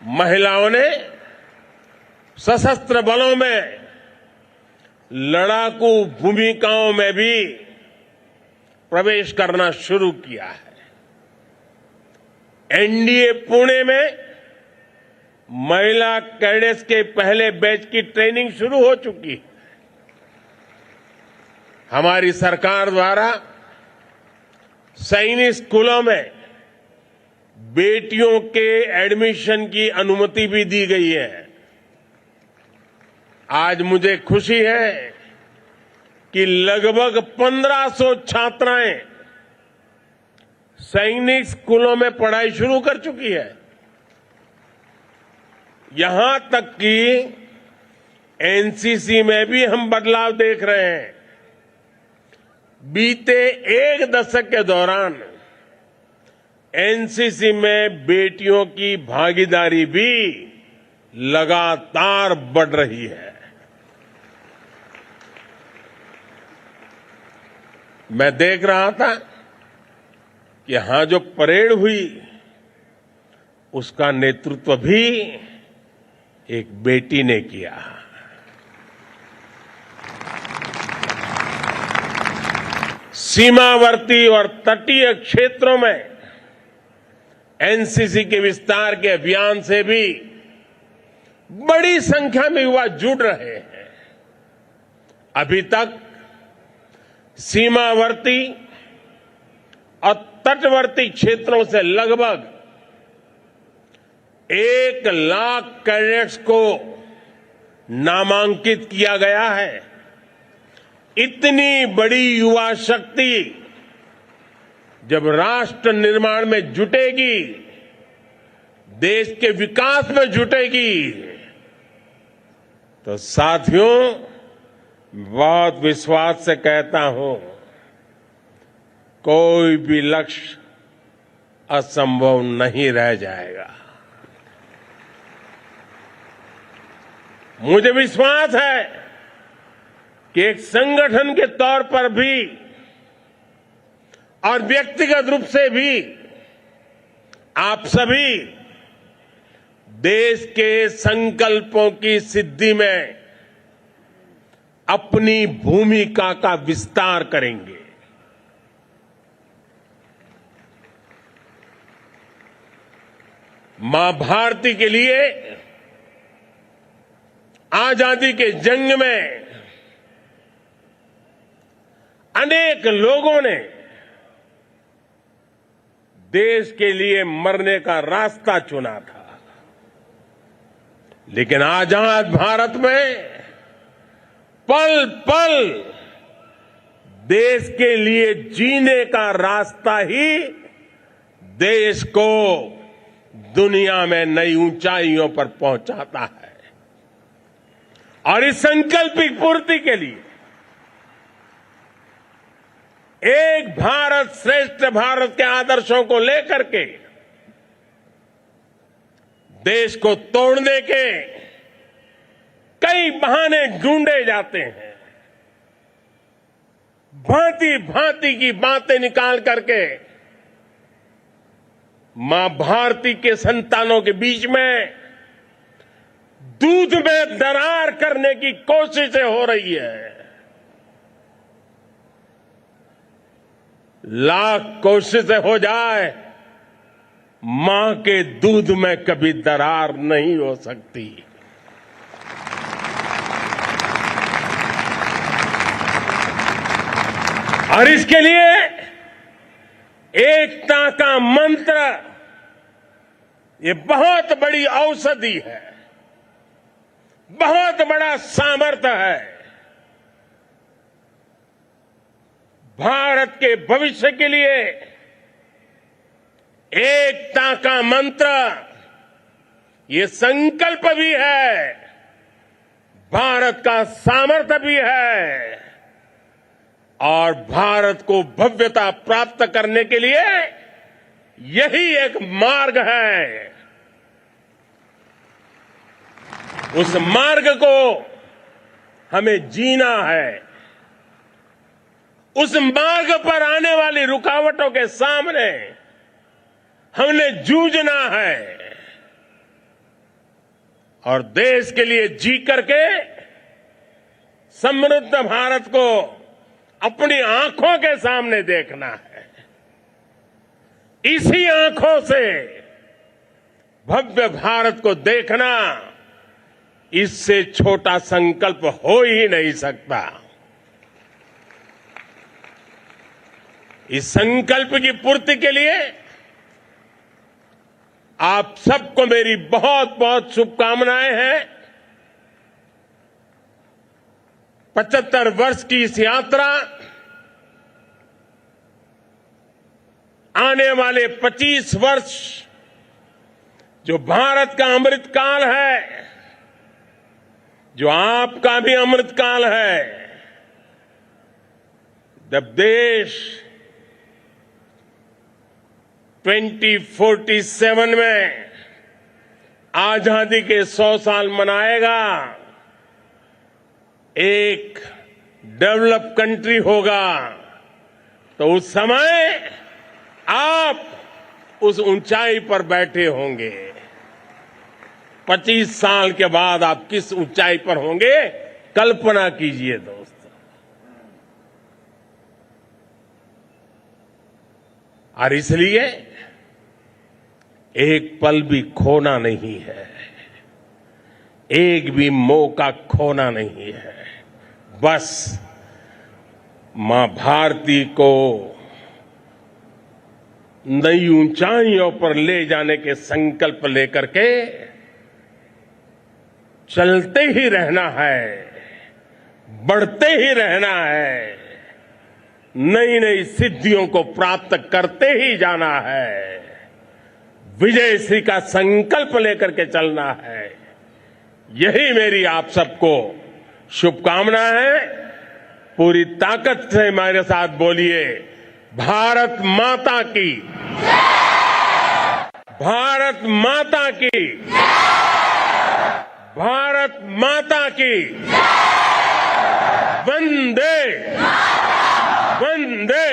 महिलाओं ने सशस्त्र बलों में लड़ाकू भूमिकाओं में भी प्रवेश करना शुरू किया है। एनडीए पुणे में महिला कैडेट्स के पहले बैच की ट्रेनिंग शुरू हो चुकी है। हमारी सरकार द्वारा सैनिक स्कूलों में बेटियों के एडमिशन की अनुमति भी दी गई है। आज मुझे खुशी है कि लगभग 1500 छात्राएं सैनिक स्कूलों में पढ़ाई शुरू कर चुकी है। यहां तक कि एनसीसी में भी हम बदलाव देख रहे हैं। बीते एक दशक के दौरान एनसीसी में बेटियों की भागीदारी भी लगातार बढ़ रही है। मैं देख रहा था कि यहां जो परेड हुई उसका नेतृत्व भी एक बेटी ने किया। सीमावर्ती और तटीय क्षेत्रों में एनसीसी के विस्तार के अभियान से भी बड़ी संख्या में युवा जुड़ रहे हैं। अभी तक सीमावर्ती और तटवर्ती क्षेत्रों से लगभग 1 लाख कैडेट्स को नामांकित किया गया है। इतनी बड़ी युवा शक्ति जब राष्ट्र निर्माण में जुटेगी, देश के विकास में जुटेगी, तो साथियों बहुत विश्वास से कहता हूं, कोई भी लक्ष्य असंभव नहीं रह जाएगा। मुझे विश्वास है कि एक संगठन के तौर पर भी और व्यक्तिगत रूप से भी आप सभी देश के संकल्पों की सिद्धि में अपनी भूमिका का विस्तार करेंगे। मां भारती के लिए आजादी के जंग में अनेक लोगों ने देश के लिए मरने का रास्ता चुना था, लेकिन आजाद भारत में पल पल देश के लिए जीने का रास्ता ही देश को दुनिया में नई ऊंचाइयों पर पहुंचाता है। और इस संकल्प की पूर्ति के लिए एक भारत श्रेष्ठ भारत के आदर्शों को लेकर के देश को तोड़ने के कई बहाने ढूंढे जाते हैं। भांति भांति की बातें निकाल करके मां भारती के संतानों के बीच में दूध में दरार करने की कोशिशें हो रही है। लाख कोशिशें हो जाए, मां के दूध में कभी दरार नहीं हो सकती। और इसके लिए एकता का मंत्र ये बहुत बड़ी औषधि है, बहुत बड़ा सामर्थ्य है। भारत के भविष्य के लिए एकता का मंत्र ये संकल्प भी है, भारत का सामर्थ्य भी है, और भारत को भव्यता प्राप्त करने के लिए यही एक मार्ग है। उस मार्ग को हमें जीना है। उस मार्ग पर आने वाली रुकावटों के सामने हमने जूझना है और देश के लिए जी करके समृद्ध भारत को अपनी आंखों के सामने देखना है। इसी आंखों से भव्य भारत को देखना, इससे छोटा संकल्प हो ही नहीं सकता। इस संकल्प की पूर्ति के लिए आप सबको मेरी बहुत बहुत शुभकामनाएं हैं। 75 वर्ष की इस यात्रा आने वाले 25 वर्ष जो भारत का अमृत काल है, जो आपका भी अमृत काल है, जब देश 2047 में आजादी के 100 साल मनाएगा, एक डेवलप कंट्री होगा, तो उस समय आप उस ऊंचाई पर बैठे होंगे। 25 साल के बाद आप किस ऊंचाई पर होंगे, कल्पना कीजिए दोस्तों। और इसलिए एक पल भी खोना नहीं है, एक भी मौका खोना नहीं है। बस मां भारती को नई ऊंचाइयों पर ले जाने के संकल्प लेकर के चलते ही रहना है, बढ़ते ही रहना है, नई नई सिद्धियों को प्राप्त करते ही जाना है, विजयश्री का संकल्प लेकर के चलना है। यही मेरी आप सबको शुभकामना है। पूरी ताकत से मेरे साथ बोलिए, भारत माता की, भारत माता की, भारत माता की, वंदे वंदे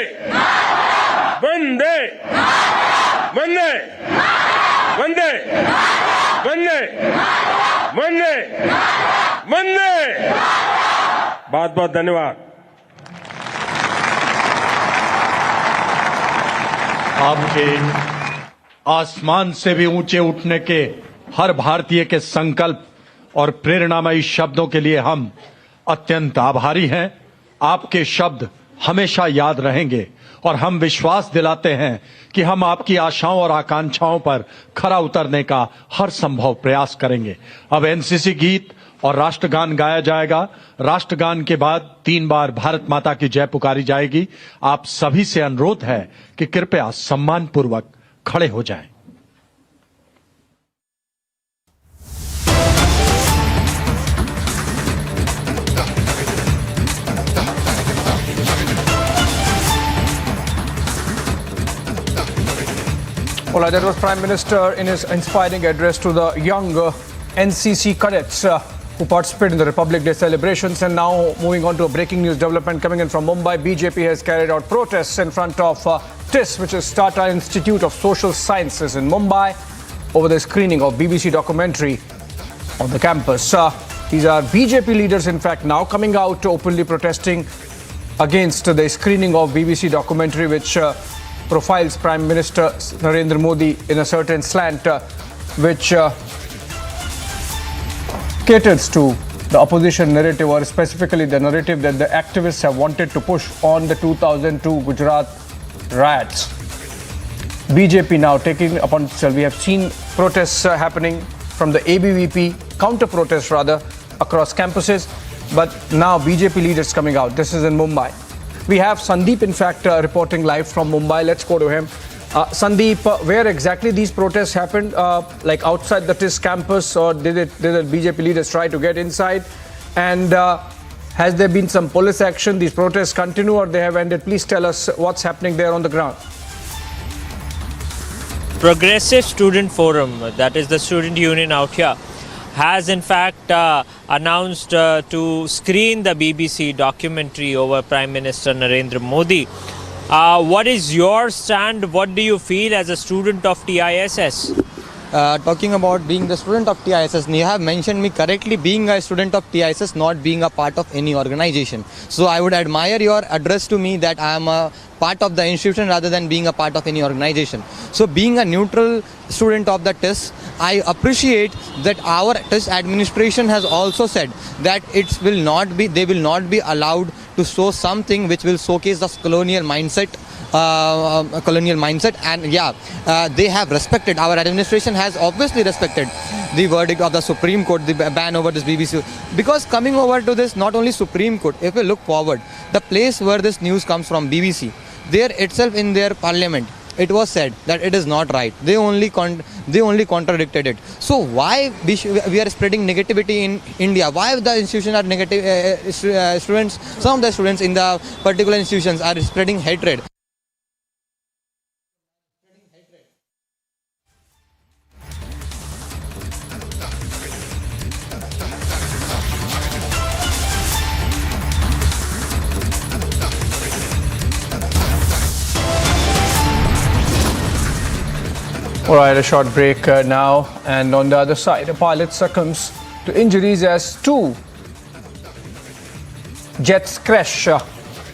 वंदे वंदे वंदे वंदे वंदे वंदे। बहुत बहुत धन्यवाद। आपके आसमान से भी ऊंचे उठने के हर भारतीय के संकल्प और प्रेरणामयी शब्दों के लिए हम अत्यंत आभारी हैं। आपके शब्द हमेशा याद रहेंगे और हम विश्वास दिलाते हैं कि हम आपकी आशाओं और आकांक्षाओं पर खरा उतरने का हर संभव प्रयास करेंगे। अब एनसीसी गीत और राष्ट्रगान गाया जाएगा। राष्ट्रगान के बाद 3 बार भारत माता की जय पुकारी जाएगी। आप सभी से अनुरोध है कि कृपया सम्मानपूर्वक खड़े हो जाएं। Well, that was Prime Minister in his inspiring address to the young NCC cadets who participated in the Republic Day celebrations. And now moving on to a breaking news development coming in from Mumbai. BJP has carried out protests in front of TIS, which is Tata Institute of Social Sciences in Mumbai, over the screening of BBC documentary on the campus. These are BJP leaders, in fact, now coming out openly protesting against the screening of BBC documentary, which profiles Prime Minister Narendra Modi in a certain slant, which caters to the opposition narrative, or specifically the narrative that the activists have wanted to push on the 2002 Gujarat riots. BJP now taking upon itself. We have seen protests happening from the ABVP, counter-protests rather, across campuses, but now BJP leaders coming out. This is in Mumbai. We have Sandeep, in fact, reporting live from Mumbai. Let's go to him. Sandeep, where exactly these protests happened? Like outside the TIS campus, or did the BJP leaders try to get inside? And has there been some police action? These protests continue or they have ended? Please tell us what's happening there on the ground. Progressive Student Forum, that is the student union out here, has in fact announced to screen the BBC documentary over Prime Minister Narendra Modi. What is your stand? What do you feel as a student of TISS? Talking about being the student of TISS, you have mentioned me correctly, being a student of TISS, not being a part of any organization. So I would admire your address to me that I am a part of the institution rather than being a part of any organization. So being a neutral student of the TIS, I appreciate that our TIS administration has also said that they will not be allowed to show something which will showcase the colonial mindset colonial mindset. And yeah, they have respected, our administration has obviously respected the verdict of the Supreme Court, the ban over this BBC. Because coming over to this, not only Supreme Court, if we look forward, the place where this news comes from, BBC, there itself in their parliament, it was said that it is not right. They only contradicted it. So why we are spreading negativity in India? Why the institutions are negative? Students, some of the students in the particular institutions are spreading hatred. All right, a short break now, and on the other side, a pilot succumbs to injuries as two jets crash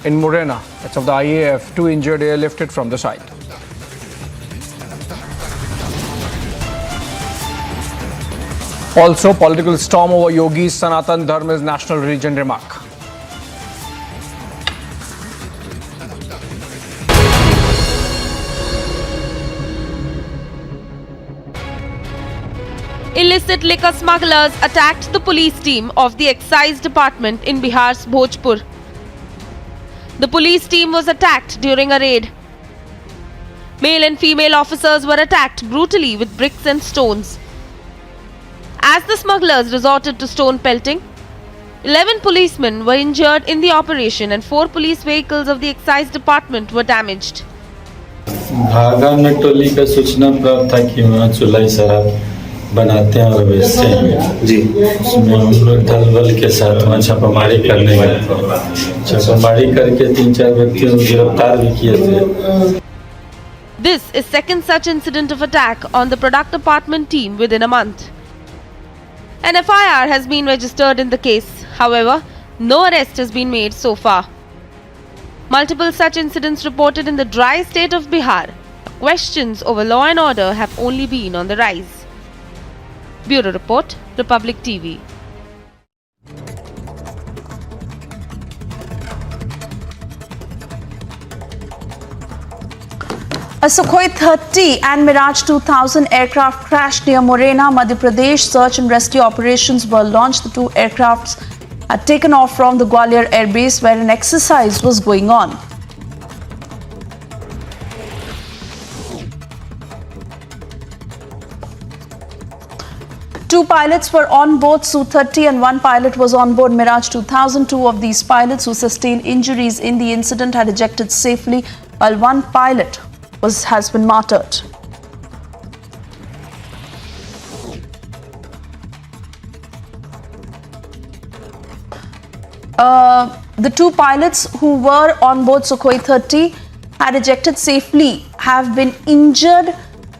in Morena. That's of the IAF. Two injured airlifted from the site. Also, political storm over Yogi's Sanatan Dharma's national religion remark. Illicit liquor smugglers attacked the police team of the excise department in Bihar's Bhojpur. The police team was attacked during a raid. Male and female officers were attacked brutally with bricks and stones. As the smugglers resorted to stone pelting, 11 policemen were injured in the operation and 4 police vehicles of the excise department were damaged. भागा में टोली का सूचना प्राप्त था कि वहाँ चुलाई शराब बनाते हैं और बेचते हैं जी। उसमें हम लोग दल बल के साथ वहाँ छापामारी करने गए। छापामारी करके 3-4 व्यक्तियों को गिरफ्तार भी किए थे। This is second such incident of attack on the product department team within a month. An FIR has been registered in the case. However, no arrest has been made so far. Multiple such incidents reported in the dry state of Bihar. Questions over law and order have only been on the rise. Bureau Report, Republic TV. A Sukhoi 30 and Mirage 2000 aircraft crashed near Morena, Madhya Pradesh. Search and rescue operations were launched. The two aircrafts had taken off from the Gwalior Air Base where an exercise was going on. Two pilots were on board Su-30 and one pilot was on board Mirage 2000. Two of these pilots who sustained injuries in the incident had ejected safely, while one pilot has been martyred. The two pilots who were on board Sukhoi 30 had ejected safely, have been injured.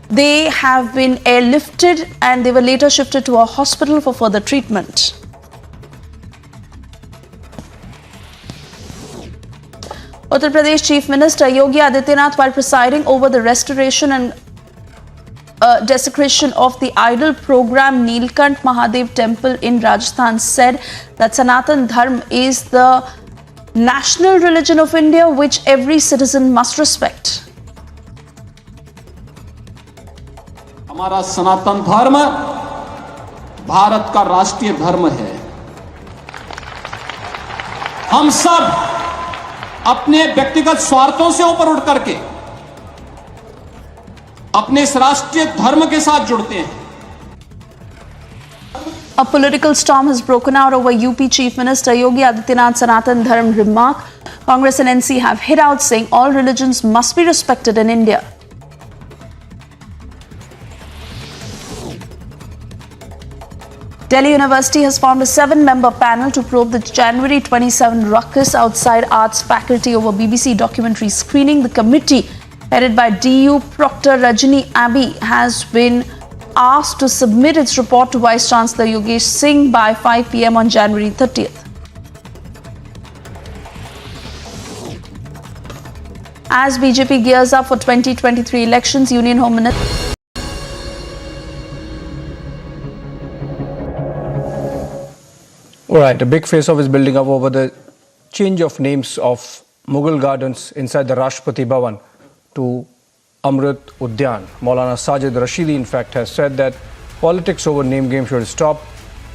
They have been airlifted and they were later shifted to a hospital for further treatment. Uttar Pradesh Chief Minister Yogi Adityanath, while presiding over the restoration and desecration of the idol program Neelkant Mahadev Temple in Rajasthan, said that Sanatan Dharma is the national religion of India which every citizen must respect. हमारा सनातन धर्म भारत का राष्ट्रीय धर्म है। हम सब अपने व्यक्तिगत स्वार्थों से ऊपर उठ करके अपने इस राष्ट्रीय धर्म के साथ जुड़ते हैं। A political storm has broken out over UP Chief Minister Yogi Adityanath's Sanatan Dharma remark. Congress and NCC have hit out saying all religions must be respected in India. Delhi University has formed a 7-member panel to probe the January 27 ruckus outside Arts faculty over BBC documentary screening. The committee, headed by DU Proctor Rajini Abbey, has been asked to submit its report to Vice Chancellor Yogesh Singh by 5 p.m. on January 30th. As BJP gears up for 2023 elections, Union Home Minister All right, a big face-off is building up over the change of names of Mughal Gardens inside the Rashtrapati Bhavan. to Amrit Udyan. Maulana Sajid Rashidi, in fact, has said that politics over name game should stop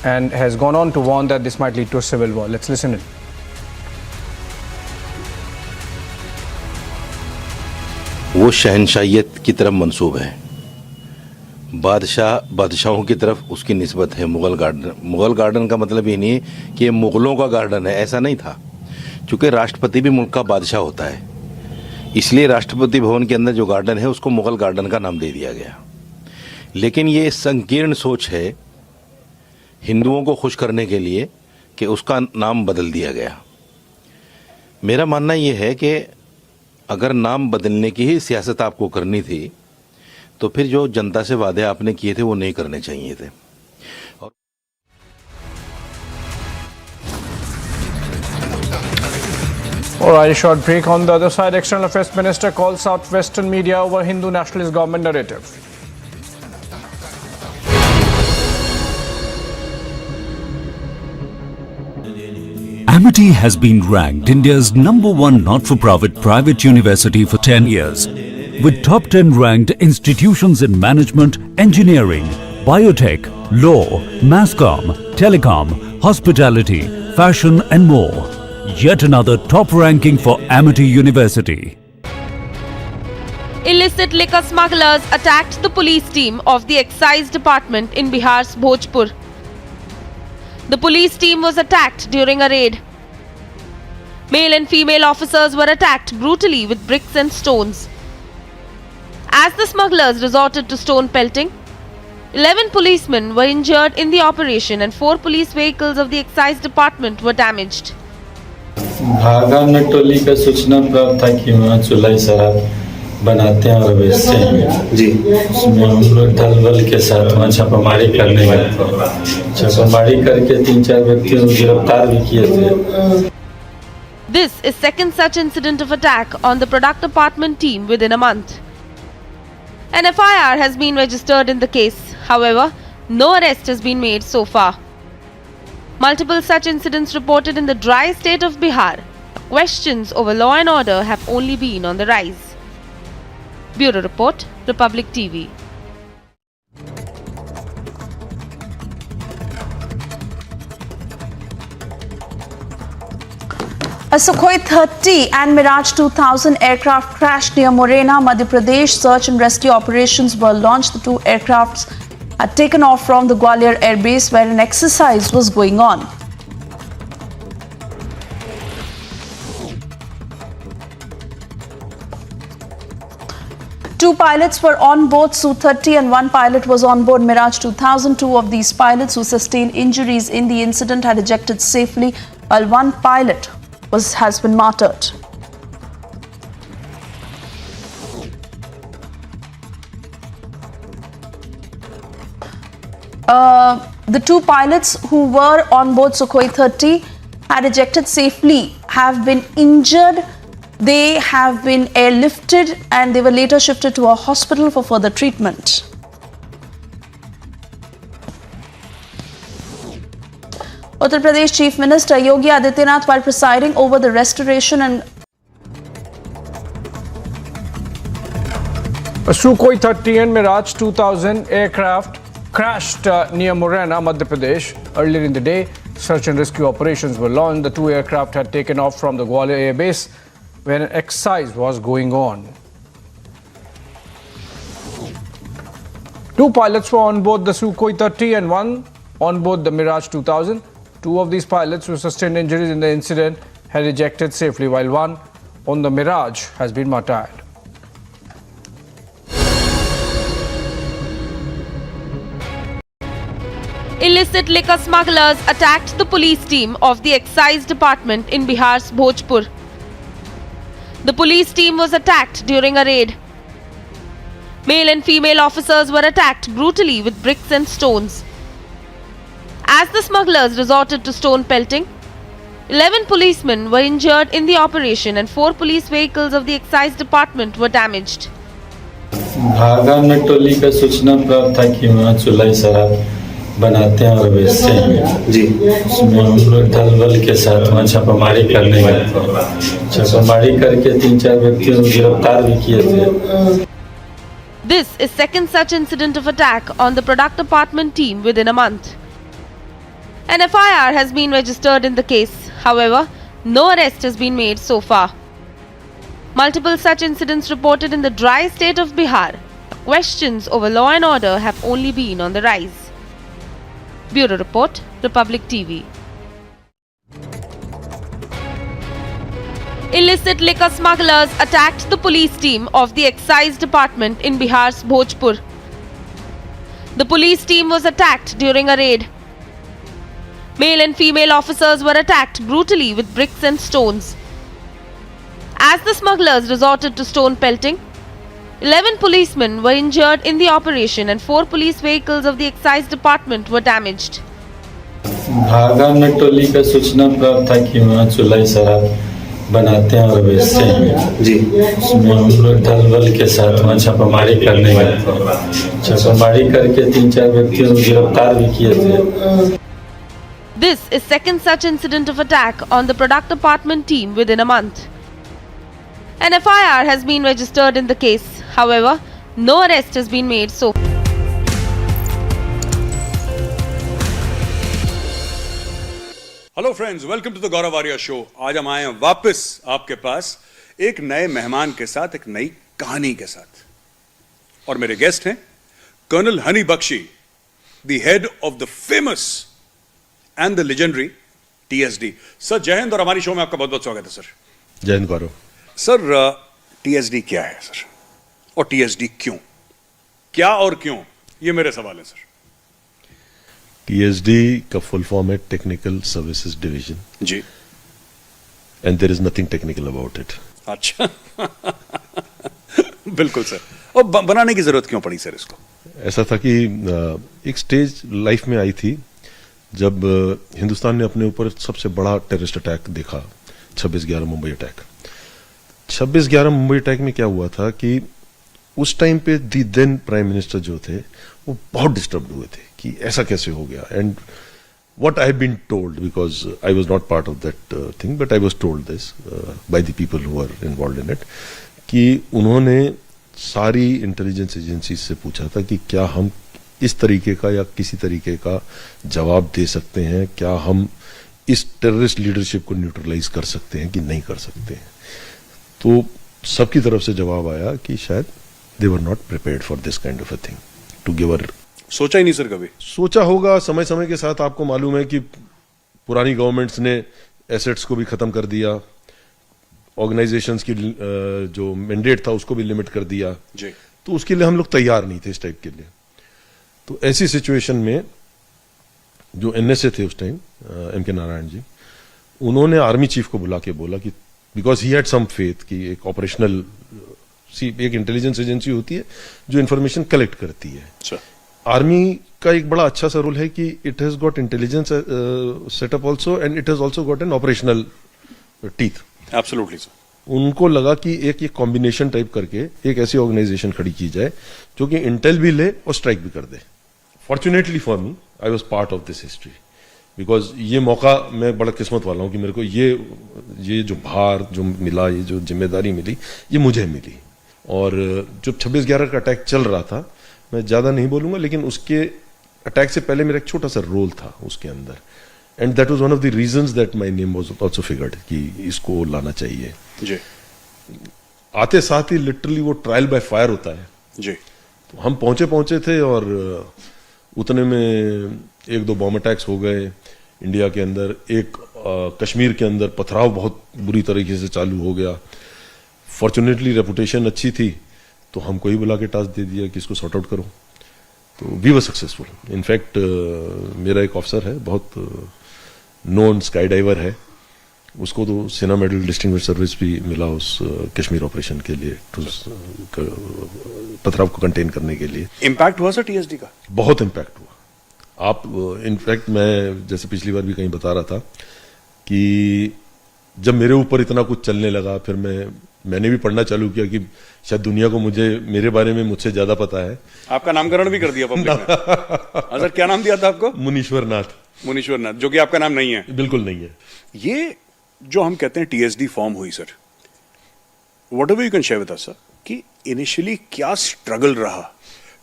and has gone on to warn that this might lead to a civil war. Let's listen in. वो शहनशाहियत की तरफ मंसूब है, बादशाहों की तरफ उसकी निस्बत है। मुगल गार्डन का मतलब ये नहीं है कि ये मुगलों का गार्डन है, ऐसा नहीं था। चूँकि राष्ट्रपति भी मुल्क का बादशाह होता है, इसलिए राष्ट्रपति भवन के अंदर जो गार्डन है उसको मुगल गार्डन का नाम दे दिया गया। लेकिन ये संकीर्ण सोच है हिंदुओं को खुश करने के लिए कि उसका नाम बदल दिया गया। मेरा मानना ये है कि अगर नाम बदलने की ही सियासत आपको करनी थी तो फिर जो जनता से वादे आपने किए थे वो नहीं करने चाहिए थे। All right, a short break. On the other side, External Affairs Minister calls out Western media over Hindu nationalist government narrative. Amity has been ranked India's #1 not-for-profit private university for 10 years, with top 10 ranked institutions in management, engineering, biotech, law, mass comm, telecom, hospitality, fashion and more. Yet another top ranking for Amity University. Illicit liquor smugglers attacked the police team of the excise department in Bihar's Bhojpur. The police team was attacked during a raid. Male and female officers were attacked brutally with bricks and stones. As the smugglers resorted to stone pelting, 11 policemen were injured in the operation and 4 police vehicles of the excise department were damaged. भागा नटोली का सूचना प्राप्त था कि वहाँ चुलाई शराब बनाते हैं और बेचते हैं जी। उसमें हम लोग दल बल के साथ वहाँ छापामारी करने गए थे। छापामारी करके 3-4 व्यक्तियों को गिरफ्तार भी किए थे। This is second such incident of attack on the product department team within a month. An FIR has been registered in the case. However, no arrest has been made so far. Multiple such incidents reported in the dry state of Bihar. Questions over law and order have only been on the rise. Bureau Report, Republic TV. A Sukhoi 30 and Mirage 2000 aircraft crashed near Morena, Madhya Pradesh. Search and rescue operations were launched. The 2 aircrafts had taken off from the Gwalior Air Base where an exercise was going on. Two pilots were on board Su-30 and 1 pilot was on board Mirage 2000. 2 of these pilots who sustained injuries in the incident had ejected safely, while 1 pilot has been martyred. The 2 pilots who were on board Sukhoi 30 had ejected safely have been injured. They have been airlifted and they were later shifted to a hospital for further treatment. Uttar Pradesh Chief Minister Yogi Adityanath, while presiding over the restoration and A Sukhoi 30 and Mirage 2000 aircraft crashed near Morena, Madhya Pradesh. Earlier in the day, search and rescue operations were launched. The 2 aircraft had taken off from the Gwalior Air Base where an exercise was going on. 2 pilots were on board the Sukhoi 30 and 1 on board the Mirage 2000. 2 of these pilots who sustained injuries in the incident had ejected safely, while 1 on the Mirage has been martyred. Illicit liquor smugglers attacked the police team of the excise department in Bihar's Bhojpur. The police team was attacked during a raid. Male and female officers were attacked brutally with bricks and stones. As the smugglers resorted to stone pelting, 11 policemen were injured in the operation and 4 police vehicles of the excise department were damaged. भागा नटोली का सूचना प्राप्त था कि वहाँ चुलाई शराब बनाते हैं और बेचते हैं जी। उसमें हम लोग दल बल के साथ वहाँ छापामारी करने गए थे। छापेमारी करके 3-4 व्यक्तियों को गिरफ्तार भी किए थे। This is second such incident of attack on the product department team within a month. An FIR has been registered in the case. However, no arrest has been made so far. Multiple such incidents reported in the dry state of Bihar. Questions over law and order have only been on the rise. Bureau Report, Republic TV. Illicit liquor smugglers attacked the police team of the excise department in Bihar's Bhojpur. The police team was attacked during a raid. Male and female officers were attacked brutally with bricks and stones. As the smugglers resorted to stone pelting, 11 policemen were injured in the operation and 4 police vehicles of the excise department were damaged. भागा नटोली का सूचना प्राप्त था कि वहाँ चुलाई शराब बनाते हैं और बेचते हैं जी। उसमें हम लोग दल बल के साथ वहाँ छापेमारी करने गए थे। छापेमारी करके 3-4 व्यक्तियों को गिरफ्तार भी किए थे। This is second such incident of attack on the product department team within a month. An FIR has been registered in the case. However, no arrest has been made so far. Hello friends, welcome to the Gaurav Arya show. आज हम आए हैं वापस आपके पास एक नए मेहमान के साथ, एक नई कहानी के साथ। और मेरे गेस्ट हैं colonel Honey Bakshi, the head of the famous and the legendary TSD. Sir जय हिंद और हमारी शो में आपका बहुत बहुत स्वागत है सर। जय हिंद गौरव। सर टीएसडी क्या है सर, और टीएसडी क्यों, क्या और क्यों, ये मेरे सवाल है सर। टीएसडी का फुल फॉर्म है टेक्निकल सर्विसेज डिवीजन जी, and there is nothing technical about it. अच्छा बिल्कुल सर। और बनाने की जरूरत क्यों पड़ी सर इसको? ऐसा था कि एक स्टेज लाइफ में आई थी जब हिंदुस्तान ने अपने ऊपर सबसे बड़ा टेररिस्ट अटैक देखा, 26/11 मुंबई अटैक। 26/11 मुंबई अटैक में क्या हुआ था कि उस टाइम पे दी देन प्राइम मिनिस्टर जो थे वो बहुत डिस्टर्ब हुए थे कि ऐसा कैसे हो गया। And what I have been told, because I was not part of that thing, but I was told this by the people who are involved in it, कि उन्होंने सारी इंटेलिजेंस एजेंसी से पूछा था कि क्या हम इस तरीके का या किसी तरीके का जवाब दे सकते हैं, क्या हम इस टेररिस्ट लीडरशिप को न्यूट्रलाइज कर सकते हैं कि नहीं कर सकते हैं। तो सबकी तरफ से जवाब आया कि शायद they were not prepared for this kind of a thing to give a. सोचा ही नहीं सर कभी? सोचा होगा समय समय के साथ। आपको मालूम है कि पुरानी गवर्नमेंट्स ने एसेट्स को भी खत्म कर दिया, ऑर्गेनाइजेशंस की जो मैंडेट था उसको भी लिमिट कर दिया जी। तो उसके लिए हम लोग तैयार नहीं थे इस टाइप के लिए। तो ऐसी सिचुएशन में जो एनएसए थे उस टाइम, एम.के. नारायण जी, उन्होंने आर्मी चीफ को बुला के बोला कि because he had some faith कि एक ऑपरेशनल एक इंटेलिजेंस एजेंसी होती है जो इंफॉर्मेशन कलेक्ट करती है। आर्मी का एक बड़ा अच्छा सा रोल है कि it has got intelligence setup also and it has also got an operational teeth. Absolutely sir. उनको लगा कि एक कॉम्बिनेशन टाइप करके एक ऐसी ऑर्गेनाइजेशन खड़ी की जाए जो कि इंटेल भी ले और स्ट्राइक भी कर दे। Fortunately for me I was part of this history, because ये मौका मैं बड़ा किस्मत वाला हूं कि मेरे को ये जो भार जो मिला, ये जो जिम्मेदारी मिली, ये मुझे मिली। और जब 26/11 का अटैक चल रहा था, मैं ज्यादा नहीं बोलूंगा, लेकिन उसके अटैक से पहले मेरा एक छोटा सा रोल था उसके अंदर, and that was one of the reasons that my name was also figured कि इसको लाना चाहिए जी। आते साथ ही लिटरली वो ट्रायल बाय फायर होता है जी। तो हम पहुंचे थे और उतने में 1-2 बॉम्ब अटैक्स हो गए इंडिया के अंदर। एक कश्मीर के अंदर पथराव बहुत बुरी तरीके से चालू हो गया। फॉर्चुनेटली रेपुटेशन अच्छी थी तो हमको ही बुला के टास्क दे दिया कि इसको सॉर्ट आउट करो, तो वी वर सक्सेसफुल। इनफैक्ट मेरा एक ऑफिसर है, बहुत नोन स्काई डाइवर है, उसको तो सेना मेडल डिस्टिंग्विश सर्विस भी मिला उस कश्मीर ऑपरेशन के लिए, पथराव को कंटेन करने के लिए। इम्पैक्ट हुआ सर टीएसडी का? बहुत इम्पैक्ट हुआ। आप इनफैक्ट मैं जैसे पिछली बार भी कहीं बता रहा था कि जब मेरे ऊपर इतना कुछ चलने लगा, फिर मैंने भी पढ़ना चालू किया कि शायद दुनिया को मेरे बारे में मुझसे ज्यादा पता है। आपका नामकरण भी कर दिया पब्लिक ने। सर क्या नाम दिया था आपको? मुनीश्वर नाथ। मुनीश्वर नाथ, जो कि आपका नाम नहीं है। बिल्कुल नहीं है। ये जो हम कहते हैं टीएसडी फॉर्म हुई sir, whatever you can share with us sir, कि इनिशियली क्या स्ट्रगल रहा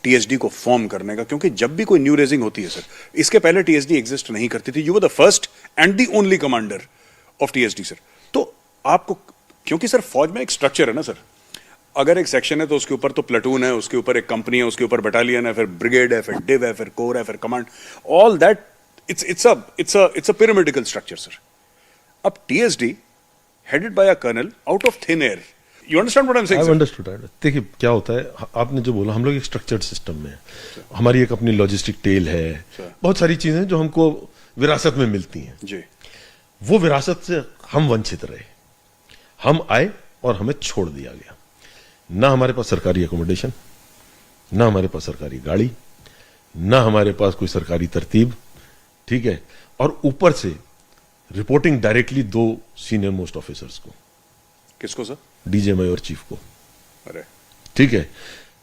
टीएसडी को फॉर्म करने का, क्योंकि जब भी कोई न्यू रेजिंग होती है सर, इसके पहले टीएसडी एग्जिस्ट नहीं करती थी, you were the first and the only commander of TSD sir. तो आपको, क्योंकि सर फौज में एक स्ट्रक्चर है ना सर, अगर एक सेक्शन है तो उसके ऊपर तो प्लेटून है, उसके ऊपर एक कंपनी है, उसके ऊपर बटालियन है, फिर ब्रिगेड है, फिर डिव है, फिर कोर है, फिर command, all that it's a pyramidal structure sir. अब TSD headed by a colonel out of thin air, you understand what I'm saying? I've understood that. देखिए क्या होता है, आपने जो बोला, हम लोग एक स्ट्रक्चर्ड सिस्टम में, हमारी एक अपनी लॉजिस्टिक टेल है, बहुत सारी चीजें जो हमको विरासत में मिलती हैं जी। वो विरासत से हम वंचित रहे, हम आए और हमें छोड़ दिया गया। ना हमारे पास सरकारी एकोमोडेशन, ना हमारे पास सरकारी गाड़ी, ना हमारे पास कोई सरकारी तरतीब, ठीक है, और ऊपर से reporting directly 2 senior most officers को। किसको सर? डीजीएमआई और चीफ को। अरे ठीक है,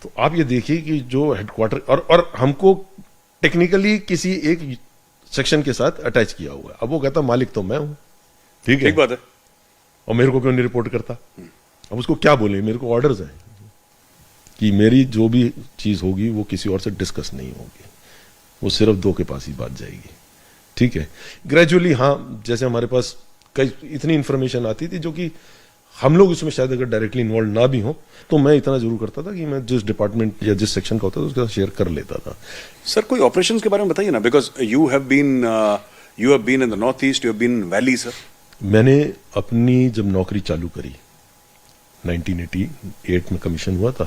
तो आप ये देखिए कि जो हेडक्वार्टर और हमको टेक्निकली किसी एक सेक्शन के साथ अटैच किया हुआ है। अब वो कहता मालिक तो मैं हूं, ठीक है, ठीक बात है, और मेरे को क्यों नहीं रिपोर्ट करता? अब उसको क्या बोले, मेरे को ऑर्डर्स हैं कि मेरी जो भी चीज होगी वो किसी और से डिस्कस नहीं होगी, वो सिर्फ 2 के पास ही बात जाएगी। ठीक है, ग्रेजुअली हाँ, जैसे हमारे पास कई इतनी इंफॉर्मेशन आती थी जो कि हम लोग उसमें शायद अगर डायरेक्टली इन्वॉल्व ना भी हो, तो मैं इतना जरूर करता था कि मैं जिस डिपार्टमेंट या जिस सेक्शन का होता था उसके साथ शेयर कर लेता था। सर कोई ऑपरेशंस के बारे में बताइए ना, because you have been in the north east, you have been valley sir. मैंने अपनी जब नौकरी चालू करी 1988 में कमीशन हुआ था,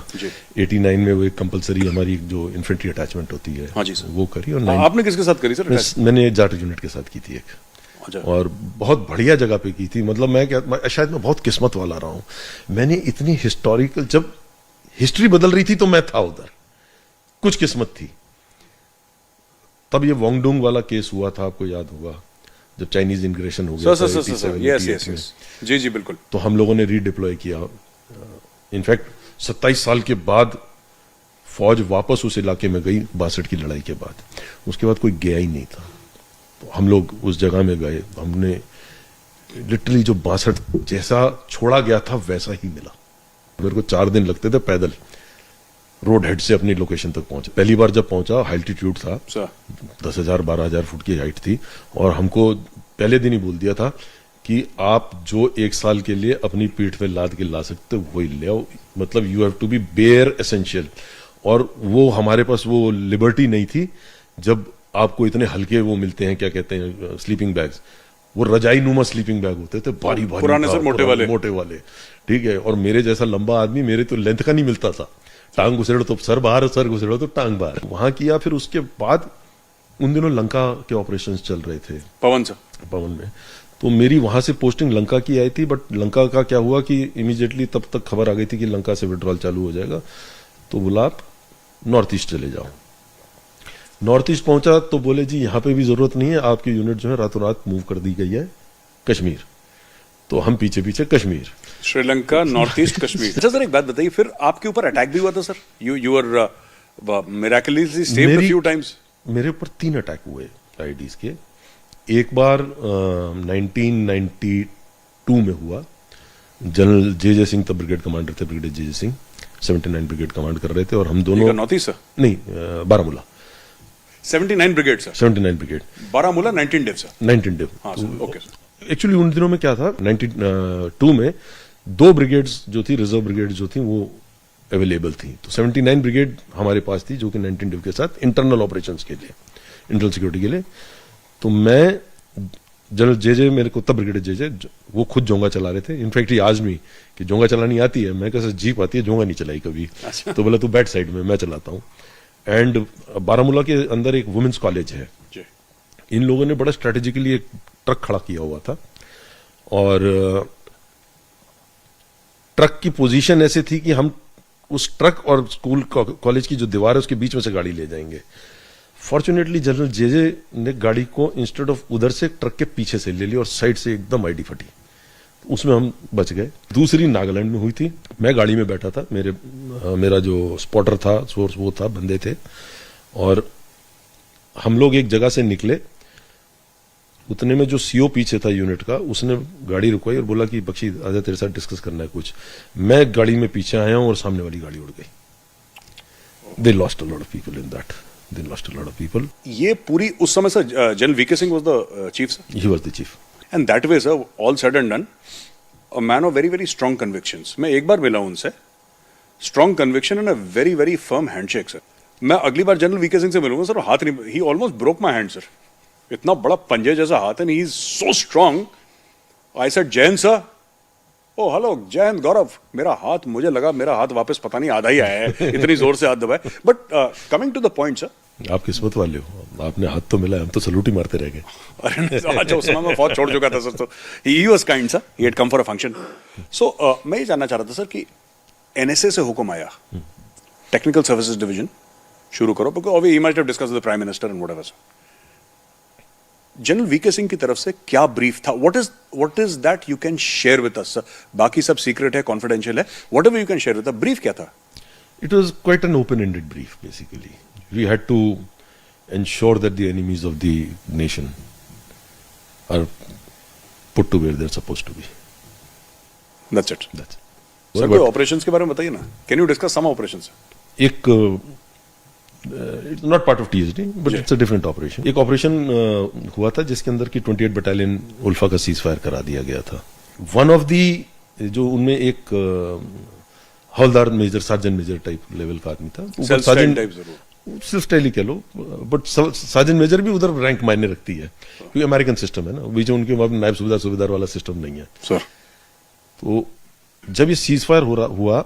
89 में वो एक कंपलसरी हमारी जो इन्फेंट्री अटैचमेंट होती है, हाँ जी सर, वो करी। और आपने किसके साथ करी सर? मैंने जाट यूनिट के साथ की थी एक, और बहुत बढ़िया जगह पे की थी। मतलब मैं शायद मैं बहुत किस्मत वाला रहा हूं। मैंने इतनी हिस्टोरिकल, जब हिस्ट्री बदल रही थी तो मैं था उधर, कुछ किस्मत थी। तब ये वांगडोंग वाला केस हुआ था, आपको याद होगा, जब चाइनीज इमिग्रेशन हो गया सर, यस, जी जी बिल्कुल। तो हम लोगों ने रीडिप्लॉय किया। इनफैक्ट 27 साल के बाद फौज वापस उस इलाके में गई 62 की लड़ाई के बाद। उसके बाद कोई गया ही नहीं था, तो हम लोग उस जगह में गए। हमने लिटरली जो 62 जैसा छोड़ा गया था वैसा ही मिला। मेरे को 4 दिन लगते थे पैदल रोड हेड से अपनी लोकेशन तक पहुंचे। पहली बार जब पहुंचा, हाइल्टीट्यूड था, 10,000-12,000 फुट की हाइट थी, और हमको पहले दिन ही बोल दिया था कि आप जो 1 साल के लिए अपनी पीठ पे लाद के ला सकते हो वही ले आओ, मतलब you have to be bare essential. और वो हमारे पास वो लिबर्टी नहीं थी। जब आपको इतने हल्के वो मिलते हैं, क्या कहते हैं, स्लीपिंग बैग्स, वो रजाई नुमा स्लीपिंग बैग होते थे, भारी भारी पुराने सर, मोटे वाले, ठीक है। और मेरे जैसा लंबा आदमी, मेरे तो लेंथ का नहीं मिलता था, टांग घुसेड़ो तो सर बाहर, सर घुसेड़ो तो टांग बाहर। वहां किया। फिर उसके बाद उन दिनों लंका के ऑपरेशंस चल रहे थे पवन में, तो मेरी वहां से पोस्टिंग लंका की आई थी। बट लंका का क्या हुआ कि इमीडिएटली तब तक खबर आ गई थी कि लंका से विड्रॉल चालू हो जाएगा, तो बोला आप नॉर्थ ईस्ट चले जाओ। नॉर्थ ईस्ट पहुंचा तो बोले जी यहाँ पे भी जरूरत नहीं है, आपकी यूनिट जो है रातों रात मूव कर दी गई है कश्मीर। तो हम पीछे पीछे कश्मीर, श्रीलंका, नॉर्थ ईस्ट, कश्मीर। अच्छा सर एक बात बताइए, फिर आपके ऊपर अटैक भी हुआ था sir? You are miraculously saved a few times. मेरे ऊपर 3 अटैक हुए आईडीज के। एक बार 1992 में हुआ। जनरल जे सिंह तब ब्रिगेड कमांडर थे, ब्रिगेडियर जे सिंह 79 ब्रिगेड कमांड कर रहे थे, और हम दोनों नॉर्थ ईस्ट सर? नहीं, Baramulla 79 brigade sir. 79 brigade, Baramulla 19 div sir. 19 div, हाँ सर, ओके सर। एक्चुअली उन दिनों में क्या था, 92 में 2 ब्रिगेड्स जो थी, रिजर्व ब्रिगेड जो थी, वो अवेलेबल थी। तो 79 ब्रिगेड हमारे पास थी, जो कि 19 डिव के साथ इंटरनल ऑपरेशंस के लिए, इंटरनल सिक्योरिटी के लिए। तो मैं, जनरल जे मेरे को तब ब्रिगेडियर जे वो खुद जोंगा चला रहे थे। इनफैक्ट ये आज भी कि जोंगा चलानी आती है, मैं कैसे जीप आती है, जोंगा नहीं चलाई कभी। तो बोला तू बैठ साइड में, मैं चलाता हूँ। एंड बारामूला के अंदर एक वुमेन्स कॉलेज है। इन लोगों ने बड़ा स्ट्रेटेजिकली एक ट्रक खड़ा किया हुआ था, और ट्रक की पोजीशन ऐसे थी कि हम उस ट्रक और स्कूल कॉलेज की जो दीवार है उसके बीच में से गाड़ी ले जाएंगे। फॉर्चुनेटली जनरल जे ने गाड़ी को इंस्टेड ऑफ उधर से ट्रक के पीछे से ले ली, और साइड से एकदम आईडी फटी, उसमें हम बच गए। दूसरी नागालैंड में हुई थी। मैं गाड़ी में बैठा था, मेरा जो स्पॉटर था, सोर्स वो था, बंदे थे, और हम लोग एक जगह से निकले। उतने में जो सीओ पीछे था यूनिट का, उसने गाड़ी रुकवाई और बोला कि बख्शी आजा तेरे साथ डिस्कस करना है कुछ। मैं गाड़ी में पीछे आया हूं और सामने वाली गाड़ी उड़ गई। They lost a lot of people in that, they lost a lot of people. ये पूरी उस समय sir general VK Singh was the chief sir? He was the chief. And that way sir, all said and done, a man of very very strong convictions. मैं एक बार मिला हूं उनसे, strong conviction and a very very firm handshake sir. मैं अगली बार general VK Singh से मिलूंगा सर, हाथ नहीं, he almost broke my hand sir. इतना बड़ा पंजे जैसा हाथ है, he is so strong. I said Jai Hind sir. O hello जय हिंद गौरव। मेरा हाथ, मुझे लगा मेरा हाथ वापस पता नहीं आधा ही आया है, इतनी जोर से हाथ दबाए। But coming to the point sir, आप किस्मत वाले हो, आपने हाथ तो मिला, हम तो सलूट ही मारते रह गए। अरे अच्छा, उस समय मैं फौज छोड़ चुका था सर, तो he was kind sir, he had come for a function. So मैं ये जानना चाह रहा था सर कि एनएसए से हुक्म आया टेक्निकल सर्विसेज डिवीजन शुरू करो, because he might have discussed with the prime minister and whatever sir. General VK Singh की तरफ से क्या ब्रीफ था? What is that you can share with us sir? बाकी सब सीक्रेट है, कॉन्फिडेंशियल है, whatever you can share with us. Brief क्या था? It was quite an open-ended brief, basically. We had to ensure that the enemies of the nation are put to where they're supposed to be. That's it. That's it. Sir कोई operations के बारे में बताइए ना, can you discuss some operations? एक it's not part of TSD but it's a different operation. एक operation हुआ था जिसके अंदर की 28 बटालियन उल्फा का सीज फायर करा दिया गया था। वन ऑफ दी, जो उनमें एक हवलदार major, sergeant major type level का आदमी था। सिर्फ स्टाइल ही कह लो, बट सार्जेंट मेजर भी उधर रैंक मायने रखती है, क्योंकि अमेरिकन सिस्टम है ना, बीच में उनके नायब सूबेदार वाला सिस्टम नहीं है सर। तो जब ये सीज फायर हुआ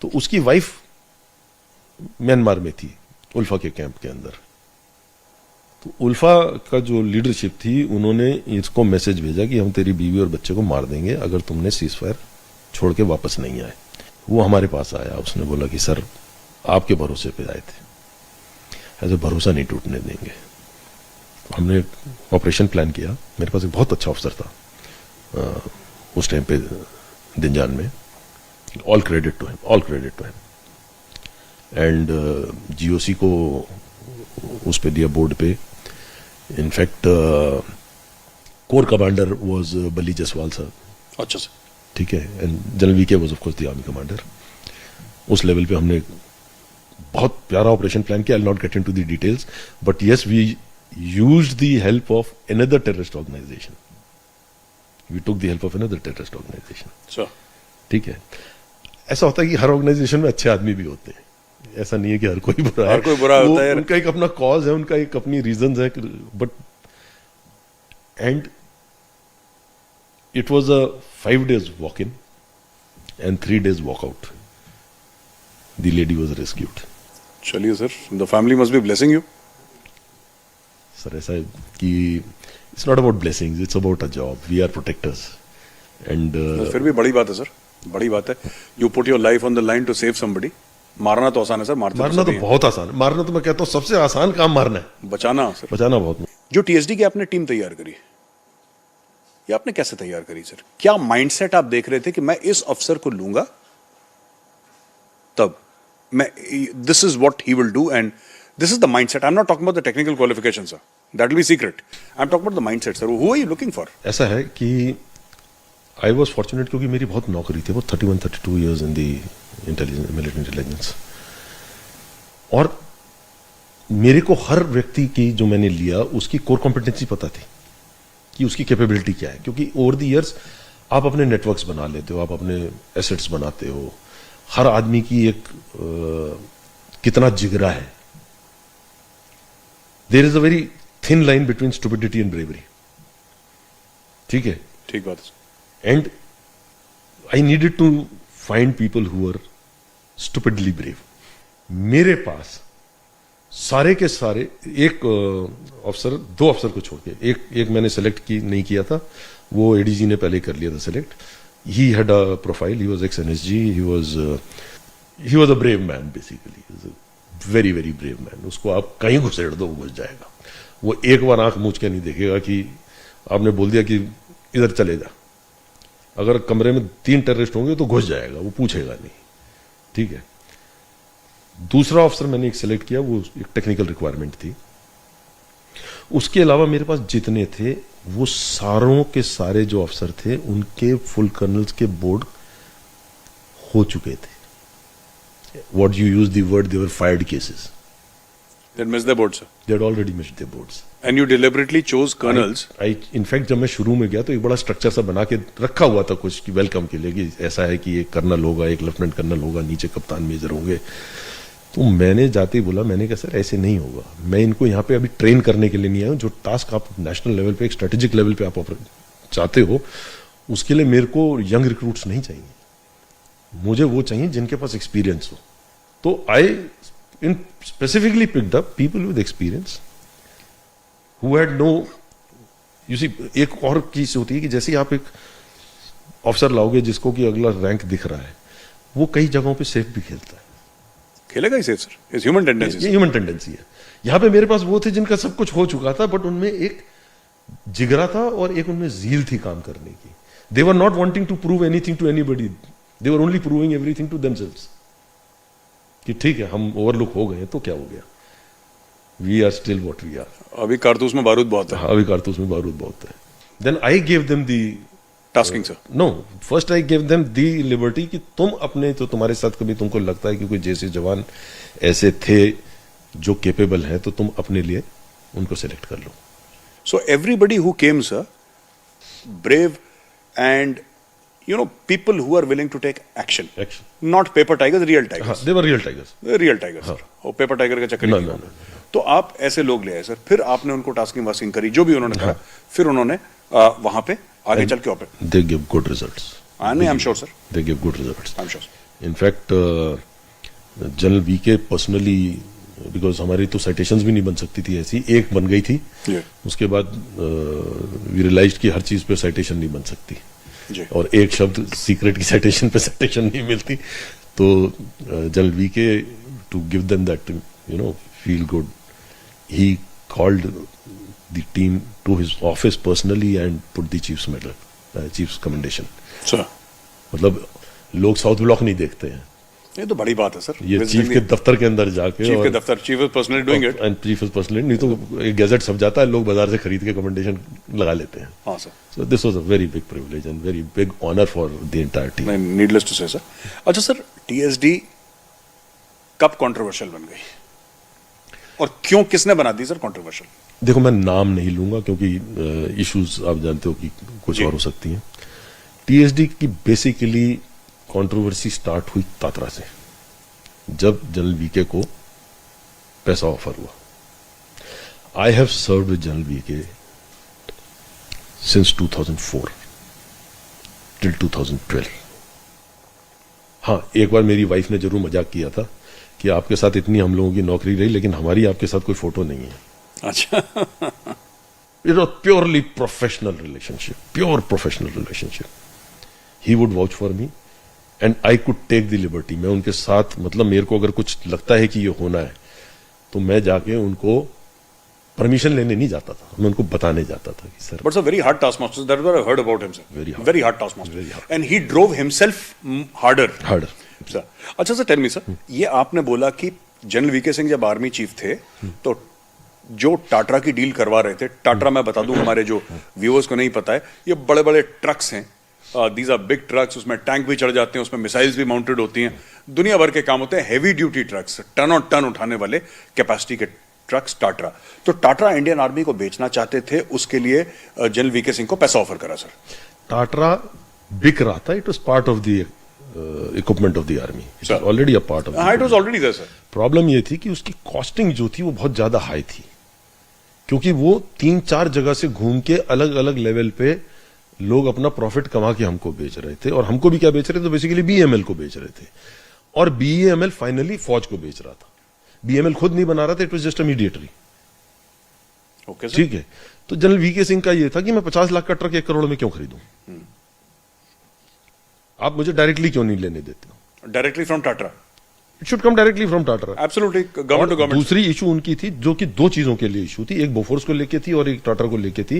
तो उसकी वाइफ म्यांमार में थी, उल्फा के कैंप के अंदर। तो उल्फा का जो लीडरशिप थी, उन्होंने इसको मैसेज भेजा कि हम तेरी बीवी और बच्चे को मार देंगे अगर तुमने सीज फायर छोड़ के वापस नहीं आए। वो हमारे पास आया, उसने बोला कि सर आपके भरोसे पे आए थे, ऐसे भरोसा नहीं टूटने देंगे। हमने ऑपरेशन प्लान किया। मेरे पास एक बहुत अच्छा अफसर था उस टाइम पे दिनजान में, all credit to him, all credit to him. And GOC को उस पे दिया बोर्ड पे। In fact corps commander was Bali Jaswal sir. अच्छा सर, ठीक है। And general VK was of course the army commander. उस लेवल पे हमने बहुत प्यारा ऑपरेशन प्लान किया। I will not get into the details, but yes we used the help of another terrorist organisation. We took the help of another terrorist organisation. Sir ठीक है। ऐसा होता है कि हर ऑर्गेनाइजेशन में अच्छे आदमी भी होते हैं, ऐसा नहीं है कि हर कोई बुरा है। हर कोई बुरा होता है, उनका एक अपना कॉज है, उनका एक अपनी रीजंस है, but and it was a 5 days walk-in and 3 days walk-out. The lady was rescued. चलिए sir, the family must be blessing you. Sir ऐसा है कि it's not about blessings, it's about a job. We are protectors. And फिर भी बड़ी बात है sir, बड़ी बात है। You put your life on the line to save somebody. मारना तो आसान है सर, मारना तो बहुत आसान है। मारना तो मैं कहता हूँ सबसे आसान काम मारना है। बचाना सर, बचाना बहुत। जो टीएसडी की आपने टीम तैयार करी, ये आपने कैसे तैयार करी सर? क्या माइंडसेट आप देख रहे थे कि मैं इस अफसर को लूंगा तब मैं, this is what he will do and this is the mindset. I am not talking about the technical qualification sir, that will be secret. I am talking about the mindset sir. Who are you looking for? ऐसा है कि I was fortunate, क्योंकि मेरी बहुत नौकरी थी, वो 31-32 years in the intelligence, military intelligence. और मेरे को हर व्यक्ति की जो मैंने लिया उसकी कोर कॉम्पिटेंसी पता थी कि उसकी कैपेबिलिटी क्या है, क्योंकि ओवर द इयर्स आप अपने नेटवर्क्स बना लेते हो, आप अपने एसेट्स बनाते हो। हर आदमी की एक कितना जिगरा है। There is a very thin line between stupidity and bravery. ठीक है, ठीक बात है। And I needed to find people who are stupidly brave. मेरे पास सारे के सारे, एक अफसर, 2 अफसर को छोड़ के, एक मैंने सेलेक्ट नहीं किया था, वो एडीजी ने पहले कर लिया था select. He had a profile, he was x NSG, he was a brave man basically, very very brave man. उसको आप कहीं घुसेड़ दो वो घुस जाएगा। वो एक बार आंख मूंछ के नहीं देखेगा कि आपने बोल दिया कि इधर चले जा। अगर कमरे में 3 टेररिस्ट होंगे तो घुस जाएगा, वो पूछेगा नहीं। ठीक है। दूसरा ऑफिसर मैंने एक सेलेक्ट किया, वो एक टेक्निकल रिक्वायरमेंट थी। उसके अलावा मेरे पास जितने थे वो सारों के सारे जो अफसर थे उनके फुल कर्नल्स के बोर्ड हो चुके थे. What you use the word, they were fired cases. They missed their boards, sir. They had already missed their boards. And you deliberately chose colonels. In fact, जब मैं शुरू में गया तो एक बड़ा स्ट्रक्चर सा बना के रखा हुआ था कुछ कि वेलकम के लिए कि ऐसा है कि एक कर्नल होगा, एक लेफ्टिनेंट कर्नल होगा, नीचे कप्तान मेजर होंगे. तो मैंने जाते ही बोला, मैंने कहा सर ऐसे नहीं होगा, मैं इनको यहाँ पे अभी ट्रेन करने के लिए नहीं आया हूँ. जो टास्क आप नेशनल लेवल पे, एक स्ट्रेटेजिक लेवल पे आप चाहते हो, उसके लिए मेरे को यंग रिक्रूट्स नहीं चाहिए, मुझे वो चाहिए जिनके पास एक्सपीरियंस हो. तो आई specifically picked up people with experience who had no, you see, एक और चीज होती है कि जैसे आप एक ऑफिसर लाओगे जिसको कि अगला रैंक दिख रहा है, वो कई जगहों पे सेफ भी खेलता है. खेलेगा ही safe sir, it's human tendency. ये ह्यूमन टेंडेंसी है. यहाँ पे मेरे पास वो थे जिनका सब कुछ हो चुका था, बट उनमें एक जिगरा था और एक उनमें जील थी काम करने की. They were not wanting to prove anything to anybody. They were only proving everything to themselves. कि ठीक है हम ओवरलुक हो गए तो क्या हो गया, we are still what we are. अभी कारतूस में बारूद बहुत है. हाँ, अभी कारतूस में बारूद बहुत है. Then I give them the tasking sir. No, first I give them the liberty कि तुम अपने, तो तुम्हारे साथ कभी तुमको लगता है कि कोई जैसे जवान ऐसे थे जो केपेबल हैं, तो तुम अपने लिए उनको सिलेक्ट कर लो. So everybody who came sir, brave and people who are willing to take action, not paper tigers, real tigers. They were real tigers. Real tigers, sir. और पेपर टाइगर का चक्कर नहीं. तो आप ऐसे लोग ले आए सर, फिर आपने उनको टास्किंग वास्किंग करी, जो भी उन्होंने करा, फिर उन्होंने वहां पे आगे चल के operate. They give good results. I'm sure sir. They give good results. I'm sure. In fact, general VK personally, because हमारी तो साइटेशंस भी नहीं बन सकती थी ऐसी, एक बन गई थी. उसके बाद वी रियलाइज्ड कि हर चीज पे साइटेशन नहीं बन सकती, और एक शब्द सीक्रेट की साइटेशन पे साइटेशन नहीं मिलती. तो general VK, to give them that feel good, he called the team to his office personally and put the chiefs medal, chiefs commendation. मतलब लोग साउथ ब्लॉक नहीं देखते हैं, ये तो बड़ी बात है सर. ये चीफ के दफ्तर के अंदर जाके, चीफ के दफ्तर, chief is personally doing it, and chief is personally, नहीं तो एक गैजेट सब जाता है, लोग बाजार से खरीद के कमेंडेशन लगा लेते हैं. हाँ sir. So this was a very big privilege and very big honour for the entire team. Needless to say sir. अच्छा सर, टीएसडी कब कंट्रोवर्शियल बन गई और क्यों, किसने बना दी सर कंट्रोवर्शियल? देखो, मैं नाम नहीं लूंगा क्योंकि इश्यूज आप जानते हो कि कुछ और हो सकती हैं. टीएसडी की बेसिकली कंट्रोवर्सी स्टार्ट हुई तात्रा से, जब जनरल वीके को पैसा ऑफर हुआ. I have served with general VK since 2004 till 2012. हाँ, एक बार मेरी वाइफ ने जरूर मजाक किया था कि आपके साथ इतनी हम लोगों की नौकरी रही, लेकिन हमारी आपके साथ कोई फोटो नहीं है. अच्छा. It was purely professional relationship, pure professional relationship. He would watch for me and I could take the liberty. मैं उनके साथ, मतलब मेरे को अगर कुछ लगता है कि ये होना है, तो मैं जाके उनको परमिशन लेने नहीं जाता था, मैं उनको बताने जाता था कि sir. But sir, very hard task master, that is what I heard about him sir. Very hard task master, and he drove himself harder sir. अच्छा सर, टेल मी सर, ये आपने बोला कि जनरल वीके सिंह जब army chief थे तो जो टाटा की डील करवा रहे थे, टाटा मैं बता दूं हमारे जो व्यूअर्स को नहीं पता है, ये बड़े बड़े ट्रक्स हैं, दीज आर बिग ट्रक्स, उसमें टैंक भी चढ़ जाते हैं, उसमें मिसाइल्स भी माउंटेड होती हैं, दुनिया भर के काम होते हैं, हेवी ड्यूटी ट्रक्स, टन और टन उठाने वाले कैपेसिटी के ट्रक्स. टाटा, तो टाटा इंडियन आर्मी को बेचना चाहते थे, उसके लिए जनरल वीके सिंह को पैसा ऑफर करा सर. टाटा बिक रहा था, it was part of the equipment of the army, it was already a part of. हाँ, it was already there sir. Problem ये थी कि उसकी कॉस्टिंग जो थी वो बहुत ज्यादा हाई थी, क्योंकि वो 3-4 जगह से घूम के अलग अलग लेवल पे लोग अपना प्रॉफिट कमा के हमको बेच रहे थे. और हमको भी क्या बेच रहे थे, तो बेसिकली बीएमएल को बेच रहे थे, और बीएमएल फाइनली फौज को बेच रहा था. बीएमएल खुद नहीं बना रहा था, it was just a mediatory. Okay, ठीक है. तो जनरल वीके सिंह का ये था कि मैं 50 लाख का ट्रक 1 करोड़ में क्यों खरीदूं, आप मुझे डायरेक्टली क्यों नहीं लेने देते हो? Directly from Tata, it should come directly from Tata. Absolutely, government to government. दूसरी इशू उनकी थी जो कि 2 चीजों के लिए इशू थी, एक बोफोर्स को लेके थी और एक टाटा को लेके थी,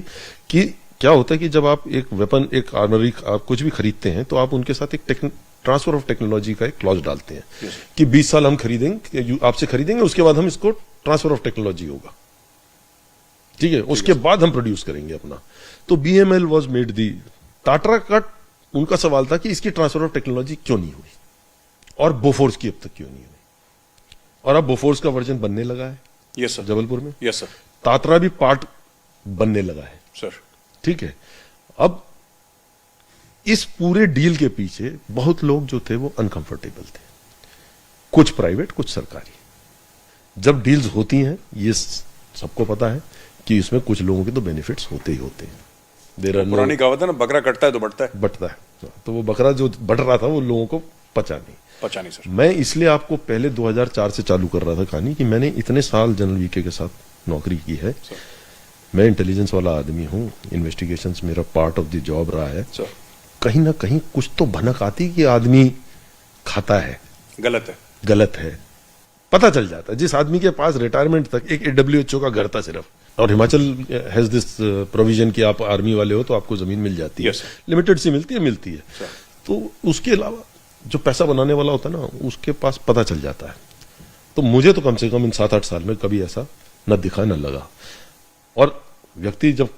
कि क्या होता है कि जब आप एक वेपन, एक आर्मरी, आप कुछ भी खरीदते हैं, तो आप उनके साथ एक ट्रांसफर ऑफ टेक्नोलॉजी का एक क्लॉज डालते हैं कि 20 साल हम खरीदेंगे, आपसे खरीदेंगे, उसके बाद हम इसको ट्रांसफर ऑफ टेक्नोलॉजी होगा. ठीक है, उसके बाद हम प्रोड्यूस करेंगे अपना। तो BML वॉज मेड दी। टाटा का उनका सवाल था कि इसकी ट्रांसफर ऑफ टेक्नोलॉजी क्यों नहीं हुई और बोफोर्स की अब तक क्यों नहीं हुई, और अब बोफोर्स का वर्जन बनने लगा है। Yes sir. जबलपुर में। Yes sir. तात्रा भी पार्ट बनने लगा है सर। ठीक है। अब इस पूरे डील के पीछे बहुत लोग जो थे वो अनकंफर्टेबल थे, कुछ प्राइवेट कुछ सरकारी। जब डील्स होती हैं ये सबको पता है कि इसमें कुछ लोगों के तो बेनिफिट्स होते ही होते हैं। पुरानी कहावत है ना, बकरा कटता है तो बढ़ता है। तो वो बकरा जो बढ़ रहा था वो लोगों को पचा नहीं सर। मैं इसलिए आपको पहले 2004 से चालू कर रहा था कहानी कि मैंने इतने साल जनरल वीके के साथ नौकरी की है। मैं इंटेलिजेंस वाला आदमी हूं, इन्वेस्टिगेशंस मेरा पार्ट ऑफ द जॉब रहा है। कहीं ना कहीं कुछ तो भनक आती कि आदमी खाता है, गलत है, पता चल जाता है। जिस आदमी के पास रिटायरमेंट तक एक AWHO का घर था सिर्फ, और हिमाचल हैज दिस प्रोविजन कि आप आर्मी वाले हो तो आपको जमीन मिल जाती है, लिमिटेड सी मिलती है। तो उसके अलावा जो पैसा बनाने वाला होता है ना, उसके पास पता चल जाता है। तो मुझे तो कम से कम इन 7-8 साल में कभी ऐसा न दिखा न लगा। और व्यक्ति जब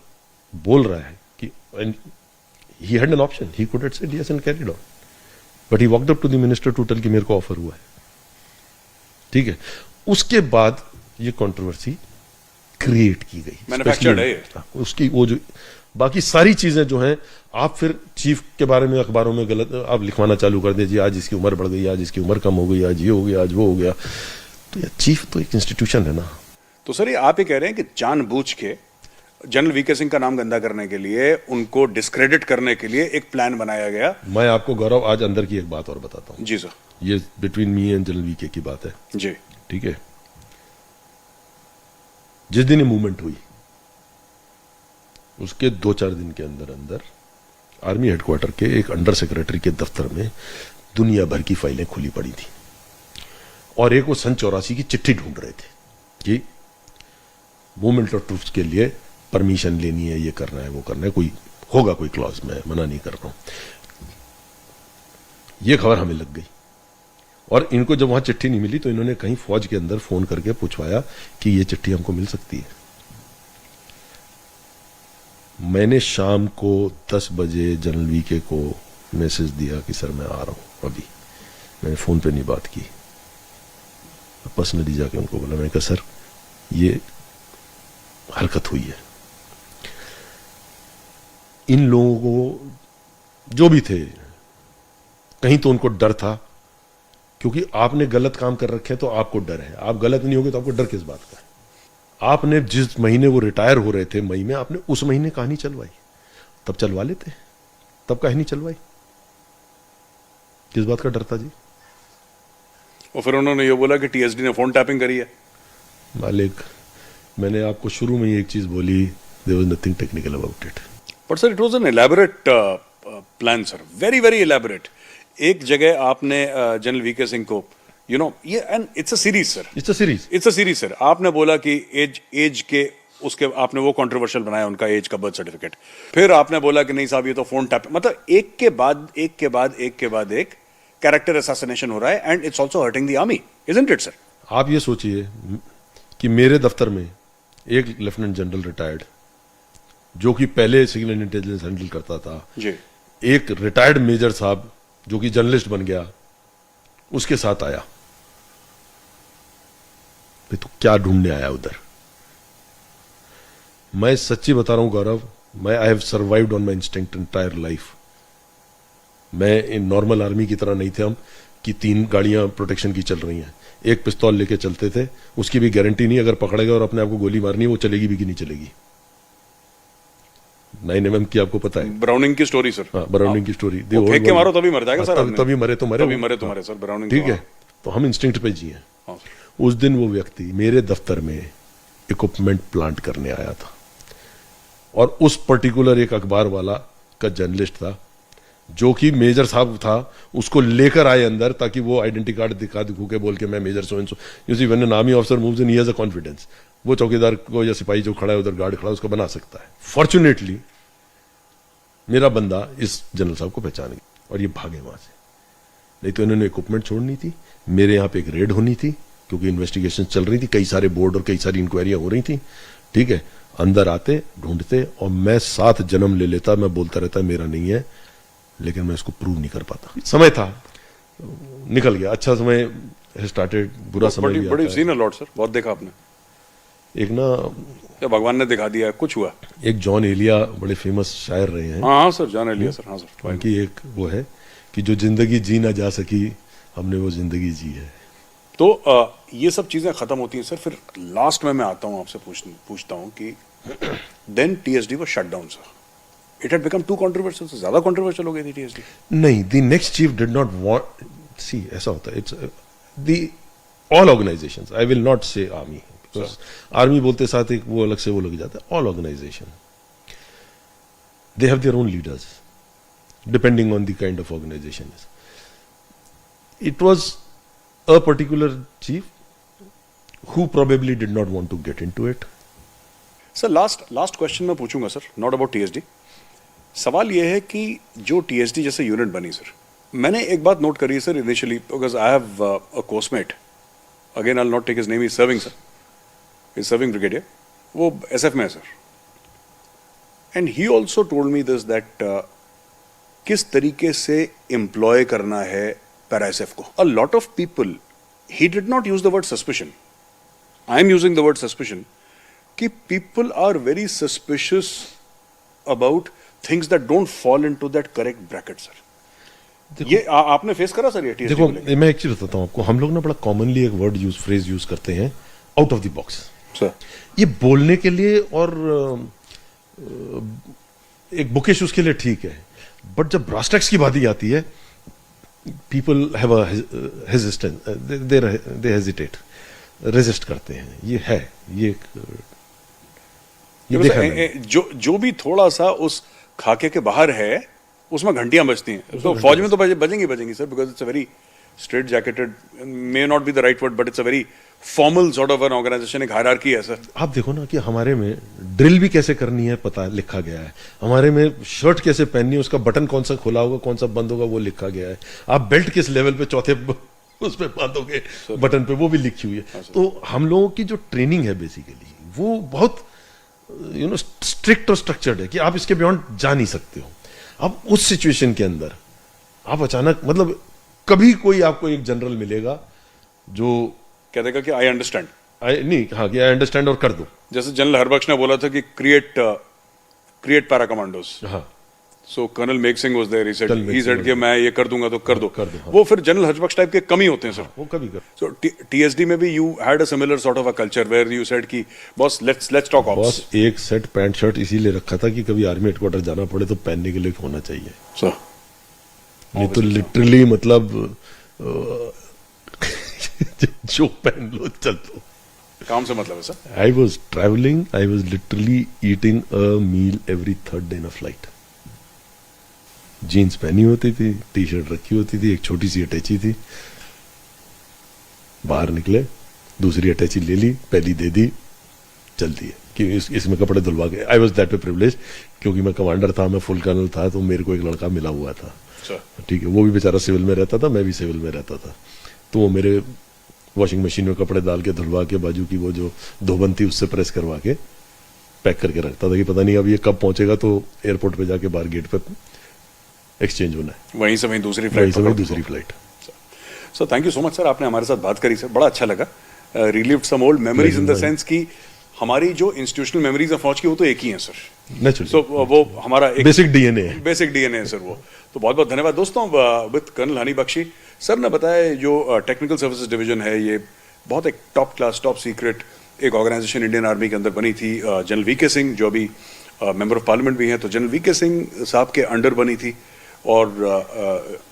बोल रहा है कि he had an option, he could have said yes and carried on, but he walked up to the minister to tell कि मेरे को ऑफर हुआ है, ठीक है। उसके बाद ये कंट्रोवर्सी क्रिएट की गई, मैन्युफैक्चर्ड है उसकी वो जो बाकी सारी चीजें जो हैं, आप फिर चीफ के बारे में अखबारों में गलत आप लिखवाना चालू कर दीजिए, आज इसकी उम्र बढ़ गई, आज इसकी उम्र कम हो गई, आज ये हो गया, आज वो हो गया। तो ये चीफ तो एक इंस्टीट्यूशन है ना। तो सर ये आप ये कह रहे हैं कि जानबूझ के जनरल वीके सिंह का नाम गंदा करने के लिए, उनको डिस्क्रेडिट करने के लिए एक प्लान बनाया गया। मैं आपको गौरव आज अंदर की एक बात और बताता हूँ। जी सर। ये between me and general VK की बात है जी, ठीक है। जिस दिन ये मूवमेंट हुई उसके 2-4 दिन के अंदर अंदर आर्मी हेडक्वार्टर के एक अंडर सेक्रेटरी के दफ्तर में दुनिया भर की फाइलें खुली पड़ी थी, और एक वो सन 84 की चिट्ठी ढूंढ रहे थे कि मूवमेंट ऑफ ट्रूप्स के लिए परमिशन लेनी है, ये करना है, वो करना है, कोई होगा कोई क्लॉज, मैं मना नहीं कर रहा हूं। ये खबर हमें लग गई, और इनको जब वहां चिट्ठी नहीं मिली तो इन्होंने कहीं फौज के अंदर फोन करके पूछवाया कि ये चिट्ठी हमको मिल सकती है। मैंने शाम को 10 बजे जनरल वीके को मैसेज दिया कि सर मैं आ रहा हूं अभी। मैंने फोन पे नहीं बात की, पर्सनली जाके उनको बोला, मैंने कहा सर ये हरकत हुई है। इन लोगों को जो भी थे, कहीं तो उनको डर था, क्योंकि आपने गलत काम कर रखे तो आपको डर है, आप गलत नहीं होगे तो आपको डर किस बात का है। आपने जिस महीने वो रिटायर हो रहे थे मई में, आपने उस महीने कहानी चलवाई, तब चलवा लेते, तब कहानी चलवाई, किस बात का डर था जी। और फिर उन्होंने ये बोला कि TSD ने फोन टैपिंग करी है। मालिक, मैंने आपको शुरू में ही एक चीज बोली, there was nothing technical about it. But sir it was an elaborate plan sir, very very elaborate. एक जगह आपने जनरल वीके सिंह को ये and it's a series sir, it's a series sir. आपने बोला कि एज के उसके आपने वो कंट्रोवर्शियल बनाया उनका एज का बर्थ सर्टिफिकेट, फिर आपने बोला कि नहीं साहब ये तो फोन टैप, मतलब एक के बाद एक कैरेक्टर असैसिनेशन हो रहा है, and it's also hurting the army, isn't it sir. आप ये सोचिए कि मेरे दफ्तर में एक लेफ्टिनेंट जनरल रिटायर्ड, जो कि पहले सिग्नल इंटेलिजेंस हैंडल करता था जी, एक रिटायर्ड मेजर साहब जो कि जर्नलिस्ट बन गया, उसके साथ आया। तो क्या ढूंढने आया उधर। मैं सच्ची बता रहा हूं गौरव, मैं I have survived on my instinct entire life. मैं इन नॉर्मल आर्मी की तरह नहीं थे हम कि 3 गाड़ियां प्रोटेक्शन की चल रही हैं, एक पिस्तौल लेके चलते थे, उसकी भी गारंटी नहीं, अगर पकड़ गए और अपने आप को गोली मारनी है वो चलेगी भी कि नहीं चलेगी। 9mm की आपको पता है, ब्राउनिंग की स्टोरी सर। हाँ, ब्राउनिंग की स्टोरी, फेंक के मारो तभी मर जाएगा सर, तभी मरे तो मरे सर, ब्राउनिंग। ठीक है, तो हम इंस्टिंक्ट पे जिए। उस दिन वो व्यक्ति मेरे दफ्तर में इक्विपमेंट प्लांट करने आया था, और उस पर्टिकुलर एक अखबार वाला का जर्नलिस्ट था जो कि मेजर साहब था, उसको लेकर आए अंदर ताकि वो आइडेंटिटी कार्ड दिखू के बोल के मैं major so and so. You see when an army officer moves in, he has a confidence, वो चौकीदार को या सिपाही जो खड़ा है उधर, गार्ड खड़ा है, उसको बना सकता है। फॉर्चुनेटली मेरा बंदा इस जनरल साहब को पहचान गया और ये भागे वहां से, नहीं तो इन्होंने इक्विपमेंट छोड़नी थी। मेरे यहाँ पे एक रेड होनी थी क्योंकि इन्वेस्टिगेशन चल रही थी, कई सारे बोर्ड और कई सारी इंक्वायरियां हो रही थी। ठीक है, अंदर आते, ढूंढते, और मैं 7 जन्म ले लेता, मैं बोलता रहता मेरा नहीं है, लेकिन मैं इसको प्रूव नहीं कर पाता। समय था, निकल गया। अच्छा समय स्टार्टेड, बुरा समय भी आता है। सीन लॉर्ड सर, बहुत देखा आपने। एक ना, क्या भगवान ने दिखा दिया, कुछ हुआ। एक जॉन एलिया बड़े फेमस शायर रहे हैं। हाँ सर, जॉन एलिया सर, हाँ सर। उनकी एक वो है कि जो जिंदगी जी ना जा सकी, हमने वो जिंदगी जी है। तो ये सब चीजें खत्म होती हैं सर, फिर लास्ट में मैं आता हूँ आपसे पूछता हूँ कि then TSD was shut down sir. It had become too controversial, ज्यादा कंट्रोवर्शियल हो गई थी टीएसडी। नहीं, the next chief did not want, see ऐसा होता है, it's the all organisations, I will not say army, because army बोलते साथ एक वो अलग से वो लग जाता है। All organisation, they have their own leaders depending on the kind of organisation. It was a particular chief who probably did not want to get into it. Sir last question मैं पूछूंगा सर, नॉट अबाउट टीएसडी। सवाल यह है कि जो TSD जैसे unit बनी sir, मैंने एक बात नोट करी है sir initially, because I have a coursemate, again I will not take his name, is serving sir, is serving brigadier, वो एसएफ में है sir, and he also told me this that किस तरीके से एम्प्लॉय करना है पैरा एसएफ को। A lot of people, he did not use the word suspicion. I am using the word suspicion. कि people are very suspicious about things that don't fall into that correct bracket, sir. ये आपने face करा sir ये TSD? देखो, मैं एक चीज बताता हूँ आपको, हम लोग ना बड़ा कॉमनली एक वर्ड फ्रेज यूज करते हैं, out of the box. Sir ये बोलने के लिए और एक बुकिश उसके लिए ठीक है, बट जब ब्रास टैक्स की बात आती है, people have a hesitant, they hesitate, resist करते हैं। ये है, ये देखा मैंने। जो भी थोड़ा सा उस खाके के बाहर है, उसमें घंटियां बजती हैं। तो फौज में तो बजेंगी sir, because it's a very strait jacketed, may not be the right word, but it's a very formal sort of an organisation, एक हायरार्की है सर। आप देखो ना कि हमारे में ड्रिल भी कैसे करनी है पता लिखा गया है, हमारे में शर्ट कैसे पहननी है, उसका बटन कौन सा खुला होगा, कौन सा बंद होगा, वो लिखा गया है। आप बेल्ट किस लेवल पे चौथे उसमें बांधोगे बटन पे, वो भी लिखी हुई है। तो हम लोगों की जो ट्रेनिंग है बेसिकली, वो बहुत स्ट्रिक्ट और स्ट्रक्चर्ड है कि आप इसके बियॉन्ड जा नहीं सकते हो। अब उस सिचुएशन के अंदर आप अचानक, मतलब कभी कोई आपको एक जनरल मिलेगा जो कह देगा कि आई अंडरस्टैंड, नहीं, हाँ, कि आई अंडरस्टैंड और कर दो। जैसे जनरल हरबख्श ने बोला था कि क्रिएट पैरा कमांडोस। हाँ, so colonel Megh Singh was there, he said कि मैं ये कर दूंगा तो कर दो। हाँ। वो फिर जनरल हरबख्श टाइप के कम ही होते हैं सर। वो कभी कर। सो टीएसडी में भी you had a similar sort of a culture where you said कि boss let's talk ops. Boss एक सेट पैंट शर्ट इसीलिए रखा था कि कभी आर्मी हेडक्वार्टर जाना पड़े तो पहनने के लिए होना चाहिए सर, नहीं तो लिटरली मतलब जो पहन लो चल लो, काम से मतलब है sir. I was travelling, I was literally eating a meal every 3rd day in a flight. Jeans पहनी होती थी, टी शर्ट रखी होती थी, एक छोटी सी अटैची थी, बाहर निकले, दूसरी अटैची ले ली, पहली दे दी, चल दिए कि इसमें कपड़े धुलवा के। I was that way privilege, क्योंकि मैं कमांडर था, मैं फुल कर्नल था, तो मेरे को एक लड़का मिला हुआ था, ठीक है, वो भी बेचारा सिविल में रहता था, मैं भी सिविल में रहता था, तो वो मेरे वॉशिंग मशीन में कपड़े डाल के धुलवा के, बाजू की वो जो धोबन थी उससे प्रेस करवा के पैक करके रखता था कि पता नहीं अब ये कब पहुंचेगा, तो एयरपोर्ट पे जाके बाहर गेट पे एक्सचेंज होना है, वहीं से वहीं दूसरी flight. So thank you so much sir, आपने हमारे साथ बात करी सर, बड़ा अच्छा लगा। Relived some old memories in the sense कि हमारी जो इंस्टीट्यूशनल मेमोरीज है फौज की, वो तो एक ही है सर। सो वो हमारा एक बेसिक डीएनए है सर वो। तो बहुत बहुत धन्यवाद दोस्तों। With colonel Honey Bakshi sir ने बताया, जो टेक्निकल सर्विसेज डिवीजन है, ये बहुत एक टॉप क्लास, टॉप सीक्रेट एक ऑर्गेनाइजेशन इंडियन आर्मी के अंदर बनी थी। जनरल वीके सिंह जो अभी मेंबर ऑफ पार्लियामेंट भी हैं, तो जनरल वीके सिंह साहब के अंडर बनी थी, और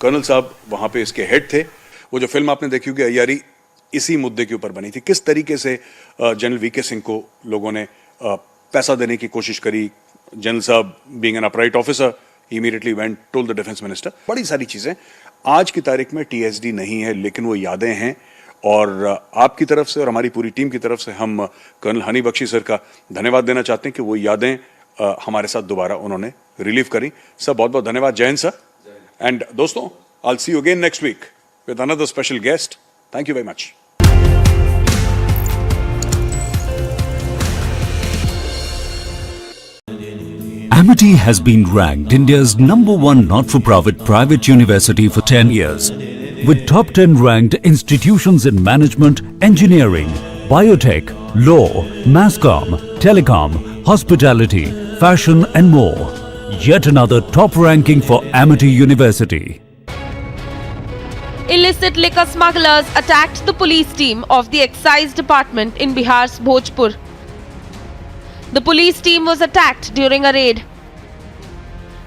कर्नल साहब वहाँ पे इसके हेड थे। वो जो फिल्म आपने देखी होगी अय्यारी, इसी मुद्दे के ऊपर बनी थी, किस तरीके से जनरल वीके सिंह को लोगों ने पैसा देने की कोशिश करी। जनरल साहब being an upright officer, immediately went told the defence minister. बड़ी सारी चीजें आज की तारीख में टीएसडी नहीं है, लेकिन वो यादें हैं, और आपकी तरफ से और हमारी पूरी टीम की तरफ से हम कर्नल हनी बख्शी सर का धन्यवाद देना चाहते हैं कि वो यादें हमारे साथ दोबारा उन्होंने रिलीव करी। सर बहुत बहुत धन्यवाद, जय हिंद सर। एंड दोस्तों, I will see you again next week with another special guest. Thank you very much. Amity has been ranked India's #1 not-for-profit private university for 10 years, with top 10 ranked institutions in management, engineering, biotech, law, masscom, telecom, hospitality, fashion and more. Yet another top ranking for Amity University. Illicit liquor smugglers attacked the police team of the excise department in Bihar's Bhojpur. The police team was attacked during a raid.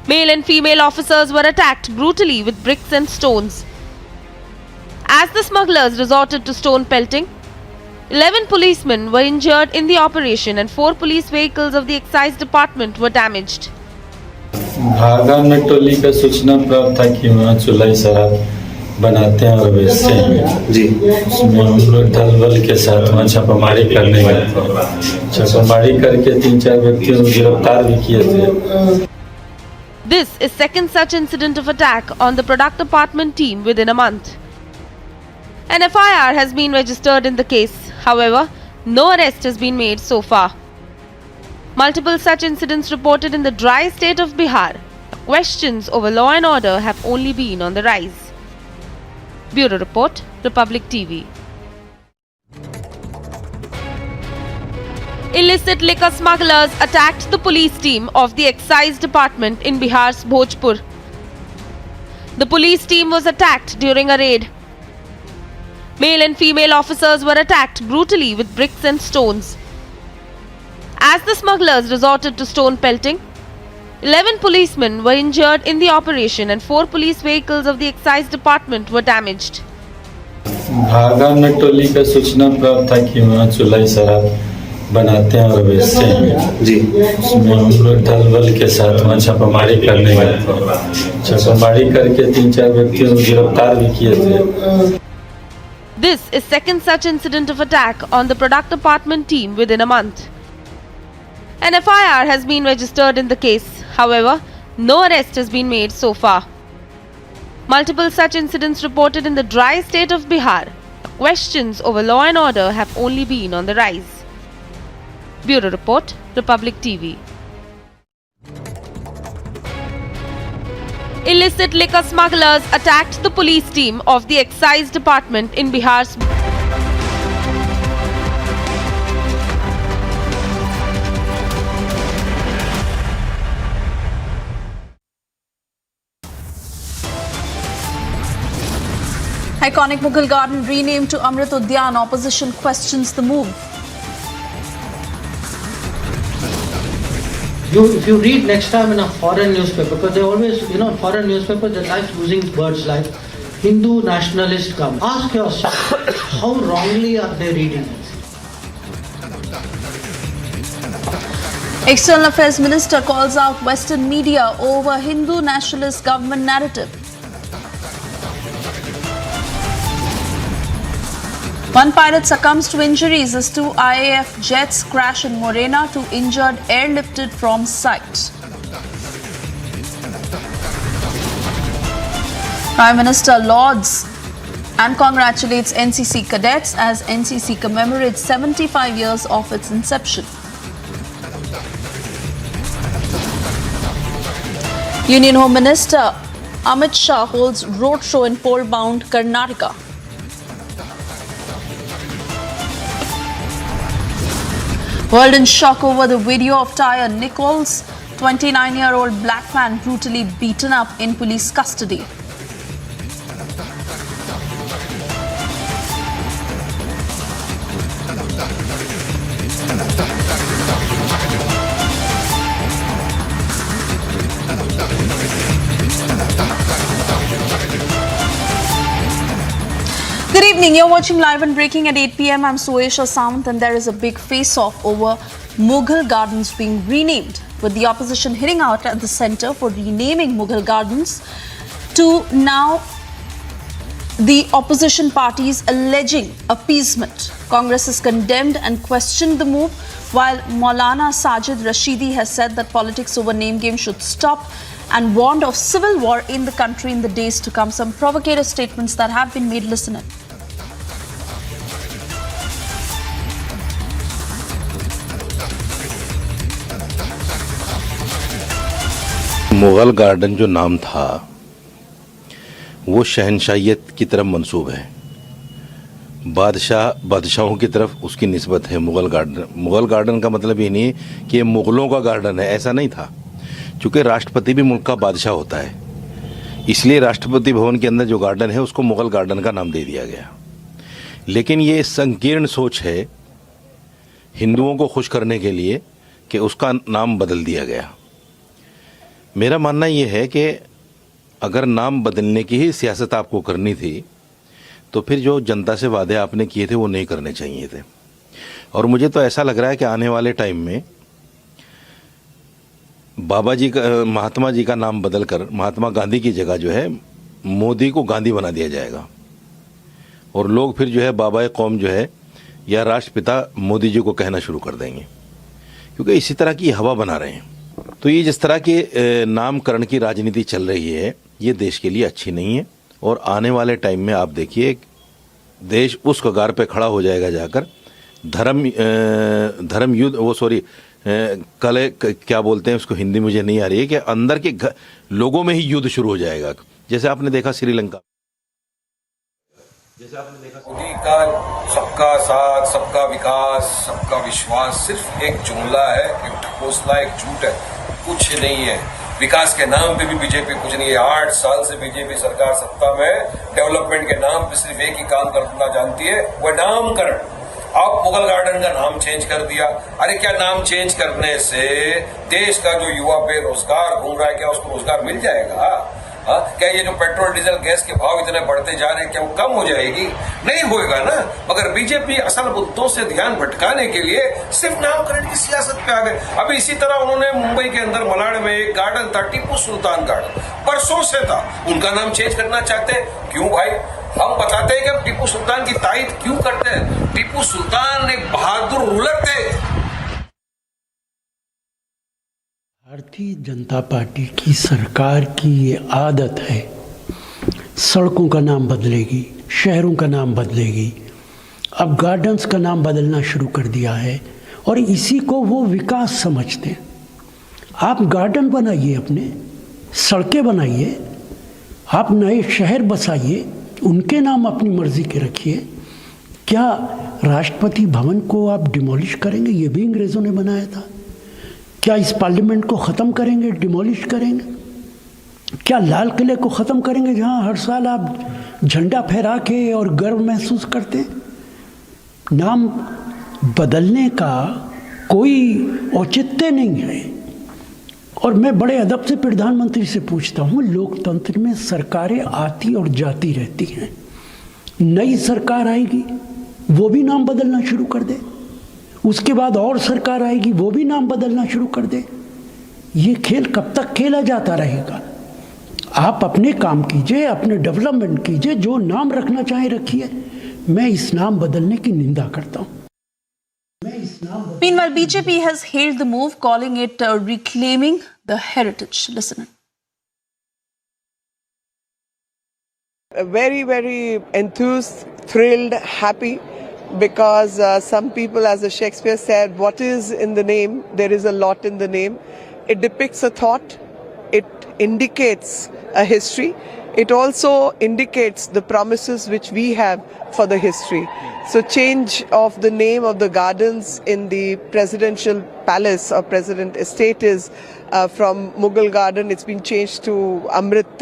Male and female officers were attacked brutally with bricks and stones. As the smugglers resorted to stone pelting, 11 policemen were injured in the operation and 4 police vehicles of the excise department were damaged. भागा में टोली का सूचना प्राप्त था कि वहाँ चुलाई शराब बनाते हैं और बेचते हैं जी। उसमें हम लोग दल बल के साथ वहाँ छापामारी करने गए थे। छापामारी करके 3-4 व्यक्तियों को गिरफ्तार भी किए थे। This is second such incident of attack on the product department team within a month. An FIR has been registered in the case. However, no arrest has been made so far. Multiple such incidents reported in the dry state of Bihar. Questions over law and order have only been on the rise. Bureau Report, Republic TV. Illicit liquor smugglers attacked the police team of the excise department in Bihar's Bhojpur. The police team was attacked during a raid. Male and female officers were attacked brutally with bricks and stones. As the smugglers resorted to stone pelting, 11 policemen were injured in the operation and 4 police vehicles of the excise department were damaged. भागा में टोली का सूचना प्राप्त था कि वहाँ चुलाई शराब बनाते हैं और बेचते हैं जी। उसमें हम लोग दल बल के साथ वहाँ छापामारी करने गए थे। छापामारी करके 3-4 व्यक्तियों को गिरफ्तार भी किए थे। This is second such incident of attack on the product department team within a month. An FIR has been registered in the case. However, no arrest has been made so far. Multiple such incidents reported in the dry state of Bihar. Questions over law and order have only been on the rise. Bureau Report, Republic TV. Illicit liquor smugglers attacked the police team of the excise department in Bihar's Iconic Mughal Garden renamed to Amrit Udyan. Opposition questions the move. If you read next time in a foreign newspaper, because they always, in foreign newspapers, they like using words like Hindu nationalist government. Ask yourself, how wrongly are they reading it? External Affairs Minister calls out Western media over Hindu nationalist government narrative. One pilot succumbs to injuries as 2 IAF jets crash in Morena, 2 injured airlifted from site. Prime Minister lauds and congratulates NCC cadets as NCC commemorates 75 years of its inception. Union Home Minister Amit Shah holds roadshow in pole-bound Karnataka. World in shock over the video of Tyre Nichols, 29-year-old black man brutally beaten up in police custody. Good evening, you're watching Live and Breaking at 8 p.m. I'm Suesha Samant and there is a big face-off over Mughal Gardens being renamed, with the opposition hitting out at the centre for renaming Mughal Gardens to now the opposition parties alleging appeasement. Congress has condemned and questioned the move, while Maulana Sajid Rashidi has said that politics over name game should stop and warned of civil war in the country in the days to come. Some provocative statements that have been made. Listen in. Mughal garden जो नाम था वो शहनशाहियत की तरफ मंसूब है, बादशाहों की तरफ उसकी निस्बत है। मुगल गार्डन का मतलब ये नहीं है कि ये मुगलों का गार्डन है, ऐसा नहीं था। चूँकि राष्ट्रपति भी मुल्क का बादशाह होता है, इसलिए राष्ट्रपति भवन के अंदर जो गार्डन है उसको मुगल गार्डन का नाम दे दिया गया। लेकिन ये संकीर्ण सोच है हिंदुओं को खुश करने के लिए कि उसका नाम बदल दिया गया। मेरा मानना ये है कि अगर नाम बदलने की ही सियासत आपको करनी थी तो फिर जो जनता से वादे आपने किए थे वो नहीं करने चाहिए थे। और मुझे तो ऐसा लग रहा है कि आने वाले टाइम में महात्मा जी का नाम बदलकर महात्मा गांधी की जगह जो है मोदी को गांधी बना दिया जाएगा और लोग फिर जो है बाबा कौम जो है या राष्ट्रपिता मोदी जी को कहना शुरू कर देंगे, क्योंकि इसी तरह की हवा बना रहे हैं। तो ये जिस तरह के नामकरण की राजनीति चल रही है ये देश के लिए अच्छी नहीं है। और आने वाले टाइम में आप देखिए देश उस कगार पे खड़ा हो जाएगा जाकर धर्म युद्ध क्या बोलते हैं उसको, हिंदी मुझे नहीं आ रही है, कि अंदर के लोगों में ही युद्ध शुरू हो जाएगा, जैसे आपने देखा श्रीलंका। मोदी का सबका साथ, सबका विकास, सबका विश्वास सिर्फ एक जुमला है, एक घोषणा, एक झूठ है, कुछ नहीं है। विकास के नाम पे भी बीजेपी कुछ नहीं है। 8 साल से बीजेपी सरकार सत्ता में डेवलपमेंट के नाम पे सिर्फ एक ही काम करना जानती है, वह नामकरण। अब मुगल गार्डन का नाम चेंज कर दिया। अरे क्या नाम चेंज करने से देश का जो युवा बेरोजगार घूम रहा है क्या उसको रोजगार मिल जाएगा? क्या ये जो पेट्रोल डीजल गैस के भाव इतने बढ़ते जा रहे हैं क्या वो कम हो जाएगी? नहीं होएगा ना। मगर बीजेपी असल मुद्दों से ध्यान भटकाने के लिए सिर्फ नामकरण की सियासत पे आ गए। अभी इसी तरह उन्होंने मुंबई के अंदर मलाड में एक गार्डन था, टीपू सुल्तान गार्डन, परसों से था, उनका नाम चेंज करना चाहते हैं। क्यों भाई? हम बताते हैं कि हम टीपू सुल्तान की तारीफ क्यों करते हैं। टीपू सुल्तान एक बहादुर रूलर थे। भारतीय जनता पार्टी की सरकार की ये आदत है, सड़कों का नाम बदलेगी, शहरों का नाम बदलेगी, अब गार्डन्स का नाम बदलना शुरू कर दिया है और इसी को वो विकास समझते हैं। आप गार्डन बनाइए, अपने सड़कें बनाइए, आप नए शहर बसाइए, उनके नाम अपनी मर्जी के रखिए। क्या राष्ट्रपति भवन को आप डिमोलिश करेंगे? ये भी अंग्रेज़ों ने बनाया था। क्या इस पार्लियामेंट को ख़त्म करेंगे, डिमोलिश करेंगे? क्या लाल किले को ख़त्म करेंगे जहां हर साल आप झंडा फहरा के और गर्व महसूस करते हैं? नाम बदलने का कोई औचित्य नहीं है। और मैं बड़े अदब से प्रधानमंत्री से पूछता हूं, लोकतंत्र में सरकारें आती और जाती रहती हैं, नई सरकार आएगी वो भी नाम बदलना शुरू कर दे, उसके बाद और सरकार आएगी वो भी नाम बदलना शुरू कर दे। ये खेल कब तक खेला जाता रहेगा? आप अपने काम कीजिए, अपने डेवलपमेंट कीजिए, जो नाम रखना चाहे रखिए। मैं इस नाम बदलने की निंदा करता हूं। Meanwhile, BJP has hailed the move, calling it reclaiming the heritage. Listen. Very, very enthused, thrilled, happy, because some people, as the Shakespeare said, what is in the name? There is a lot in the name. It depicts a thought. It indicates a history. It also indicates the promises which we have for the history. So change of the name of the gardens in the presidential palace or president estate is from Mughal Garden, it's been changed to Amrit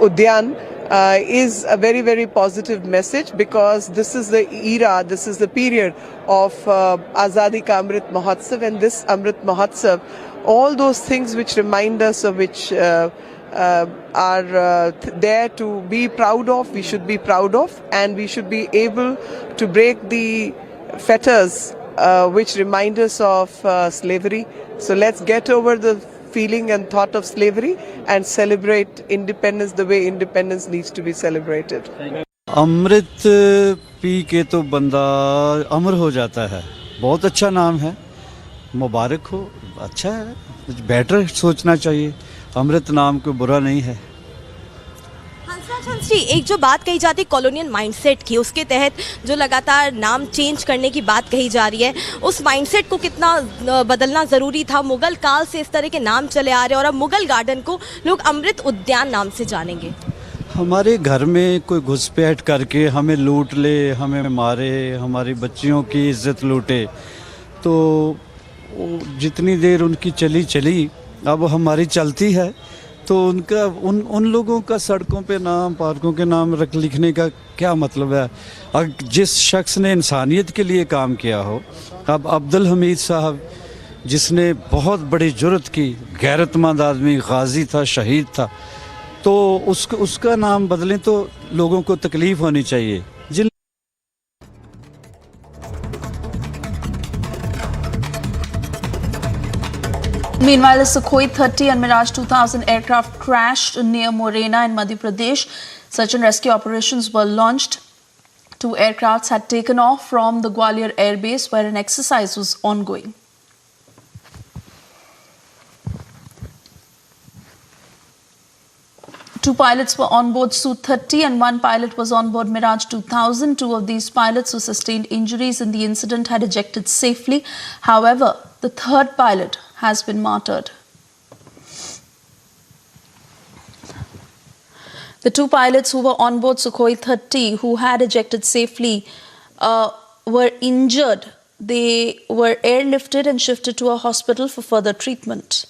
Udyan, is a very, very positive message, because this is the era, this is the period of Azadi Ka Amrit Mahotsav, and this Amrit Mahotsav, all those things which remind us of which are there to be proud of, we should be proud of, and we should be able to break the fetters which remind us of slavery. So let's get over the feeling and thought of slavery and celebrate independence the way independence needs to be celebrated. अमृत पी के तो बंदा अमर हो जाता है। बहुत अच्छा नाम है, मुबारक हो, अच्छा है, बेटर सोचना चाहिए। अमृत नाम कोई बुरा नहीं है। जी, एक जो बात कही जाती है कॉलोनियल माइंडसेट की, उसके तहत जो लगातार नाम चेंज करने की बात कही जा रही है, उस माइंडसेट को कितना बदलना ज़रूरी था? मुगल काल से इस तरह के नाम चले आ रहे हैं और अब मुगल गार्डन को लोग अमृत उद्यान नाम से जानेंगे। हमारे घर में कोई घुसपैठ करके हमें लूट ले, हमें मारे, हमारी बच्चियों की इज्जत लूटे, तो जितनी देर उनकी चली अब हमारी चलती है, तो उनका उन लोगों का सड़कों पे नाम, पार्कों के नाम लिखने का क्या मतलब है? और जिस शख्स ने इंसानियत के लिए काम किया हो, अब अब्दुल हमीद साहब जिसने बहुत बड़ी जुर्रत की, गैरतमंद आदमी, गाजी था, शहीद था, तो उसका नाम बदलें तो लोगों को तकलीफ होनी चाहिए। जिन Meanwhile, the Sukhoi 30 and Mirage 2000 aircraft crashed near Morena in Madhya Pradesh. Search and rescue operations were launched. 2 aircrafts had taken off from the Gwalior Air Base where an exercise was ongoing. Two pilots were on board Su-30 and 1 pilot was on board Mirage 2000. 2 of these pilots who sustained injuries in the incident had ejected safely. However, the 3rd pilot has been martyred. The 2 pilots who were on board Sukhoi 30 who had ejected safely were injured. They were airlifted and shifted to a hospital for further treatment.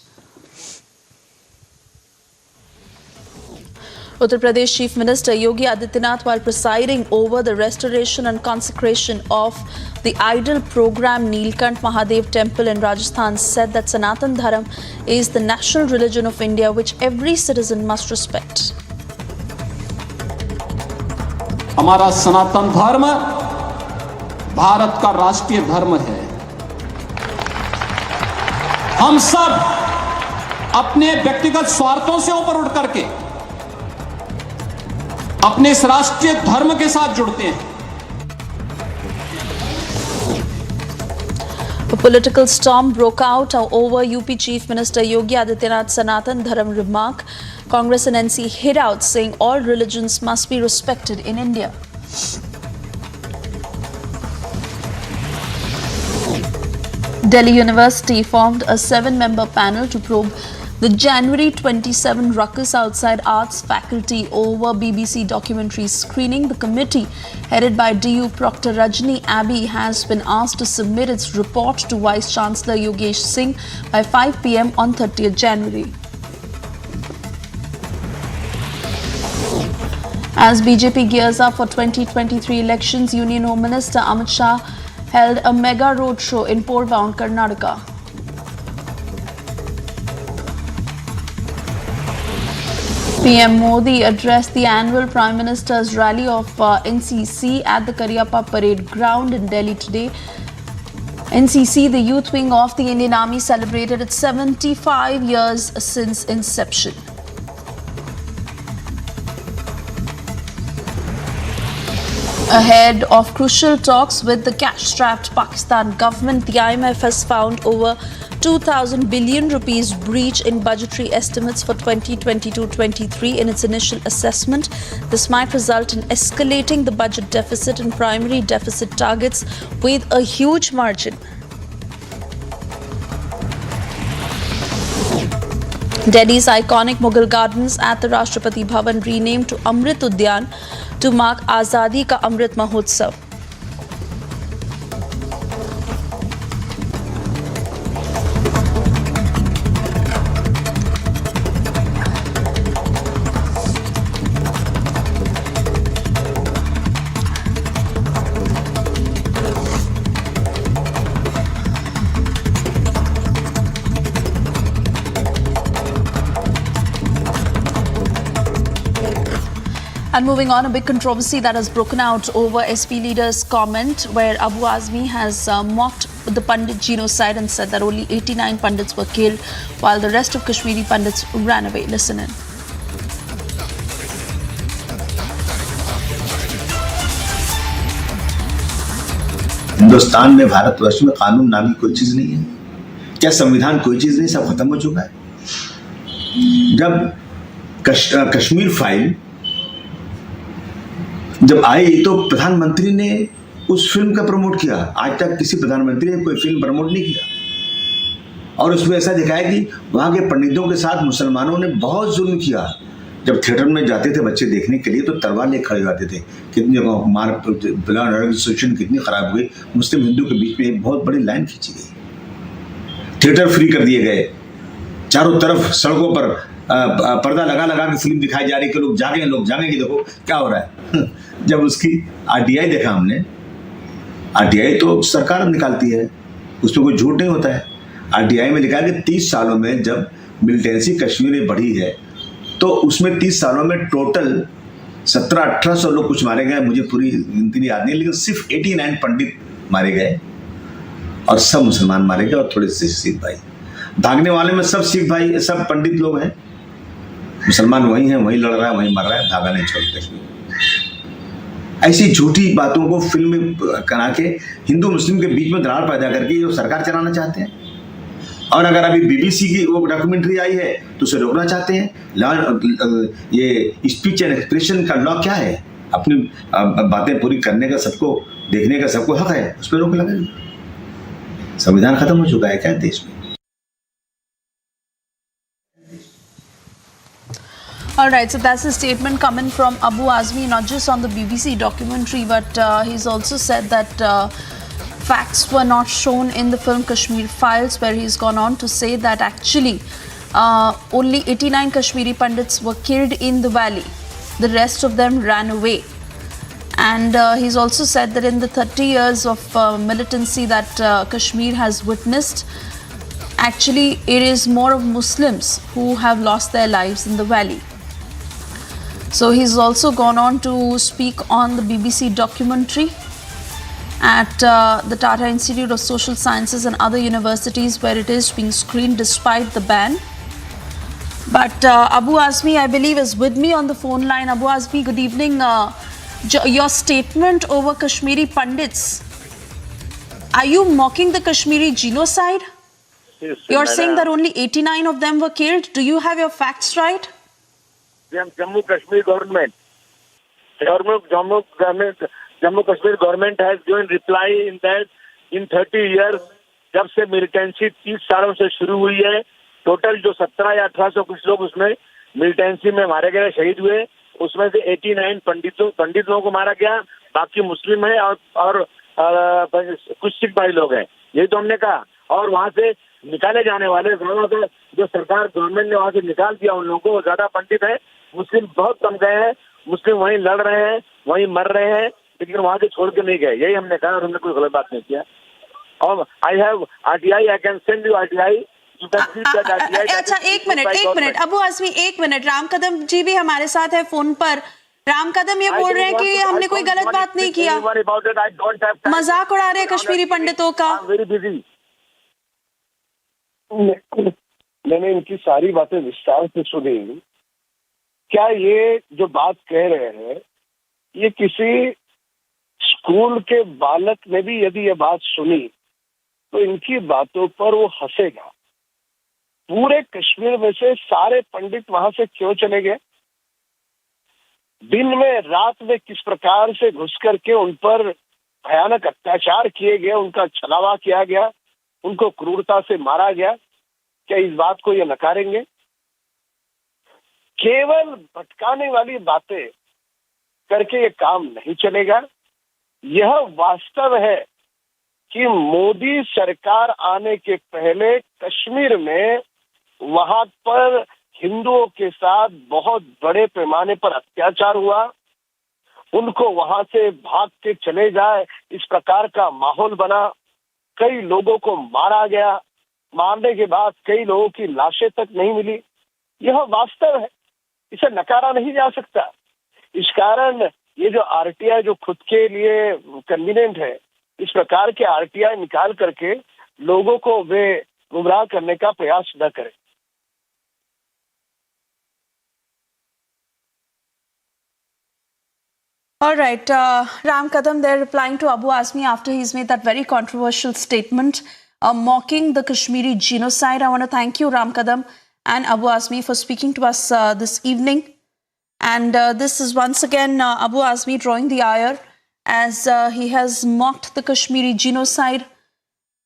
Uttar Pradesh Chief Minister Yogi Adityanath, while presiding over the restoration and consecration of the idol program Neelkant Mahadev Temple in Rajasthan, said that Sanatan Dharam is the national religion of India, which every citizen must respect. हमारा सनातन धर्म भारत का राष्ट्रीय धर्म है। हम सब अपने व्यक्तिगत स्वार्थों से ऊपर उठ करके अपने इस राष्ट्रीय धर्म के साथ जुड़ते हैं। A political storm broke out over UP Chief Minister Yogi Adityanath's Sanatan Dharam remark. Congress and NCC hit out, saying all religions must be respected in India. Delhi University formed a 7-member panel to probe the January 27 ruckus outside arts faculty over BBC documentary screening. The committee, headed by DU Proctor Rajni Abbey, has been asked to submit its report to Vice Chancellor Yogesh Singh by 5 p.m. on 30th January. As BJP gears up for 2023 elections, Union Home Minister Amit Shah held a mega roadshow in Porvoon, Karnataka. PM Modi addressed the annual Prime Minister's rally of NCC at the Cariappa parade ground in Delhi today. NCC, the youth wing of the Indian Army, celebrated its 75 years since inception. Ahead of crucial talks with the cash-strapped Pakistan government, the IMF has found over 2,000 billion rupees breach in budgetary estimates for 2022-23 in its initial assessment. This might result in escalating the budget deficit and primary deficit targets with a huge margin. Delhi's iconic Mughal Gardens at the Rashtrapati Bhavan renamed to Amrit Udyan to mark Azadi Ka Amrit Mahotsav. And moving on, a big controversy that has broken out over SP leader's comment where Abu Azmi has mocked the Pandit genocide and said that only 89 Pandits were killed while the rest of Kashmiri Pandits ran away. Listen in. Hindustan में, भारतवर्ष में कानून नामी कोई चीज नहीं है। क्या संविधान कोई चीज नहीं, सब खत्म हो चुका है। जब कश्मीर फाइल जब आई तो प्रधानमंत्री ने उस फिल्म का प्रमोट किया। आज तक किसी प्रधानमंत्री ने कोई फिल्म प्रमोट नहीं किया। और उसमें ऐसा दिखाया कि वहाँ के पंडितों के साथ मुसलमानों ने बहुत जुल्म किया। जब थिएटर में जाते थे बच्चे देखने के लिए तो तलवार लेकर खड़े जाते थे। कितनी मार सिचुएशन कितनी खराब हुई। मुस्लिम हिंदू के बीच में एक बहुत बड़ी लाइन खींची गई। थिएटर फ्री कर दिए गए। चारों तरफ सड़कों पर पर्दा लगा लगा के फिल्म दिखाई जा रही कि लोग जागेंगे देखो क्या हो रहा है। जब उसकी आरटीआई देखा हमने, आरटीआई तो सरकार निकालती है, उसमें कोई झूठ नहीं होता है। आरटीआई में लिखा है कि 30 सालों में जब मिलिटेंसी कश्मीर में बढ़ी है तो उसमें 30 सालों में टोटल 1700-1800 लोग कुछ मारे गए। मुझे पूरी गिनती याद नहीं, लेकिन सिर्फ 89 पंडित मारे गए और सब मुसलमान मारे गए और थोड़े से सिख भाई। भागने वाले में सब सिख भाई, सब पंडित लोग हैं। मुसलमान वही हैं, वही लड़ रहा है, वही मर रहा है, भागा नहीं छोड़ कश्मीर। ऐसी झूठी बातों को फिल्म में करा के हिंदू मुस्लिम के बीच में दरार पैदा करके जो सरकार चलाना चाहते हैं। और अगर अभी बीबीसी की वो डॉक्यूमेंट्री आई है तो उसे रोकना चाहते हैं। ये स्पीच एंड एक्सप्रेशन का लॉ क्या है? अपनी बातें पूरी करने का सबको देखने का सबको हक है, उस पर रोक लगाएगी। संविधान खत्म हो चुका है क्या देश में? All right, so that's a statement coming from Abu Azmi, not just on the BBC documentary, but he's also said that facts were not shown in the film Kashmir Files, where he's gone on to say that actually only 89 Kashmiri Pandits were killed in the valley. The rest of them ran away. And he's also said that in the 30 years of militancy that Kashmir has witnessed, actually it is more of Muslims who have lost their lives in the valley. So he's also gone on to speak on the BBC documentary at the Tata Institute of Social Sciences and other universities where it is being screened despite the ban. But Abu Azmi, I believe, is with me on the phone line. Abu Azmi, good evening. Your statement over Kashmiri Pandits, are you mocking the Kashmiri genocide? Yes, You're saying that only 89 of them were killed. Do you have your facts right? Jammu Kashmir government, Jammu Kashmir government has given reply in that in 30 years, जब से militancy 30 सालों से शुरू हुई है, total जो 17 या 1800 कुछ लोग उसमें मिलिटेंसी में मारे गए, शहीद हुए, उसमें से 89 पंडितों को मारा गया, बाकी मुस्लिम है और कुछ सिख भाई लोग हैं। यही तो हमने कहा। और वहां से निकाले जाने वाले जो सरकार गवर्नमेंट ने वहां से निकाल दिया उन लोगों को, ज्यादा पंडित है, मुस्लिम बहुत कम गए हैं। मुस्लिम वहीं लड़ रहे हैं, वहीं मर रहे हैं, लेकिन वहां से छोड़ के नहीं गए। यही हमने कहा और हमने कोई गलत बात नहीं किया। और I have RTI, I can send you RTI. अच्छा, एक मिनट अबू आजमी, एक मिनट। राम कदम जी भी हमारे साथ है फोन पर। राम कदम ये बोल रहे हैं कि हमने कोई गलत बात नहीं किया, मजाक उड़ा रहे हैं कश्मीरी पंडितों का। मैंने इनकी सारी बातें विस्तार से सुनी। क्या ये जो बात कह रहे हैं, ये किसी स्कूल के बालक ने भी यदि ये बात सुनी तो इनकी बातों पर वो हंसेगा। पूरे कश्मीर में से सारे पंडित वहां से क्यों चले गए? दिन में रात में किस प्रकार से घुस करके उन पर भयानक अत्याचार किए गए, उनका छलावा किया गया, उनको क्रूरता से मारा गया। क्या इस बात को ये नकारेंगे? केवल भटकाने वाली बातें करके ये काम नहीं चलेगा। यह वास्तव है कि मोदी सरकार आने के पहले कश्मीर में वहां पर हिंदुओं के साथ बहुत बड़े पैमाने पर अत्याचार हुआ, उनको वहां से भाग के चले जाए इस प्रकार का माहौल बना। कई लोगों को मारा गया, मारने के बाद कई लोगों की लाशें तक नहीं मिली। यह वास्तव है, इसे नकारा नहीं जा सकता। इस कारण ये जो आरटीआई जो खुद के लिए कन्वीनियंट है, इस प्रकार के आरटीआई निकाल करके लोगों को वे गुमराह करने का प्रयास न करें। All right, Ram Kadam there replying to Abu Azmi after he's made that very controversial statement mocking the Kashmiri genocide. I want to thank you, Ram Kadam and Abu Azmi, for speaking to us this evening. And this is once again Abu Azmi drawing the ire as he has mocked the Kashmiri genocide,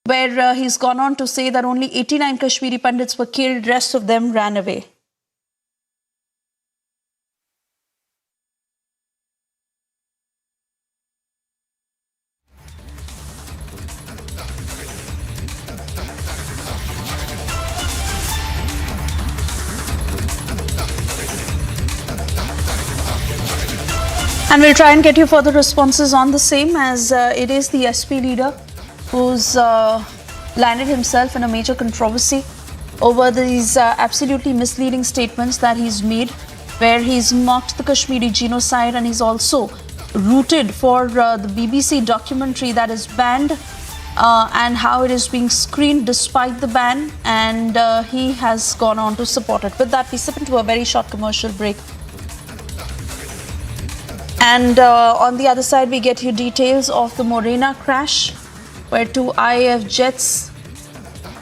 where he's gone on to say that only 89 Kashmiri Pandits were killed, rest of them ran away. And we'll try and get you further responses on the same, as it is the SP leader who's landed himself in a major controversy over these absolutely misleading statements that he's made, where he's mocked the Kashmiri genocide and he's also rooted for the BBC documentary that is banned and how it is being screened despite the ban, and he has gone on to support it. With that, we step into a very short commercial break. And on the other side, we get you details of the Morena crash, where two IAF jets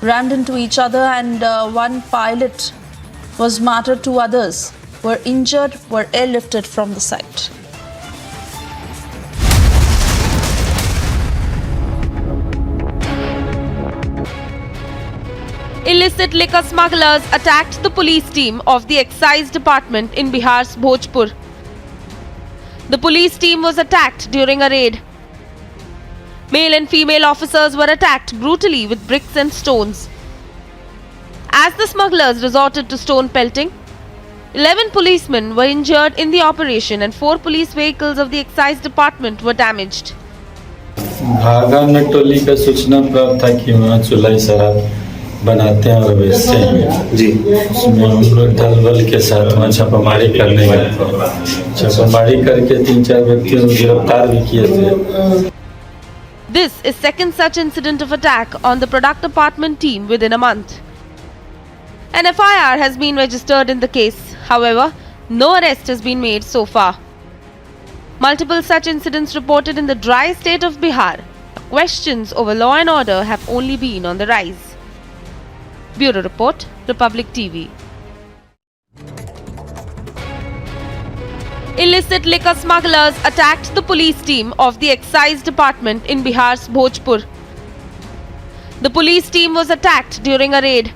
rammed into each other and one pilot was martyred, two others were injured, were airlifted from the site. Illicit liquor smugglers attacked the police team of the excise department in Bihar's Bhojpur. The police team was attacked during a raid. Male and female officers were attacked brutally with bricks and stones. As the smugglers resorted to stone pelting, 11 policemen were injured in the operation and 4 police vehicles of the excise department were damaged. भागा में टोली का सूचना प्राप्त था कि वहाँ चुलाई शराब बनाते हैं और बेचते हैं जी। उसमें हम लोग दल बल के साथ वहाँ छापामारी करने गए थे। छापामारी करके 3-4 व्यक्तियों को गिरफ्तार भी किए थे। This is second such incident of attack on the product department team within a month. An FIR has been registered in the case. However, no arrest has been made so far. Multiple such incidents reported in the dry state of Bihar. Questions over law and order have only been on the rise. Bureau Report, Republic TV. Illicit liquor smugglers attacked the police team of the excise department in Bihar's Bhojpur. The police team was attacked during a raid.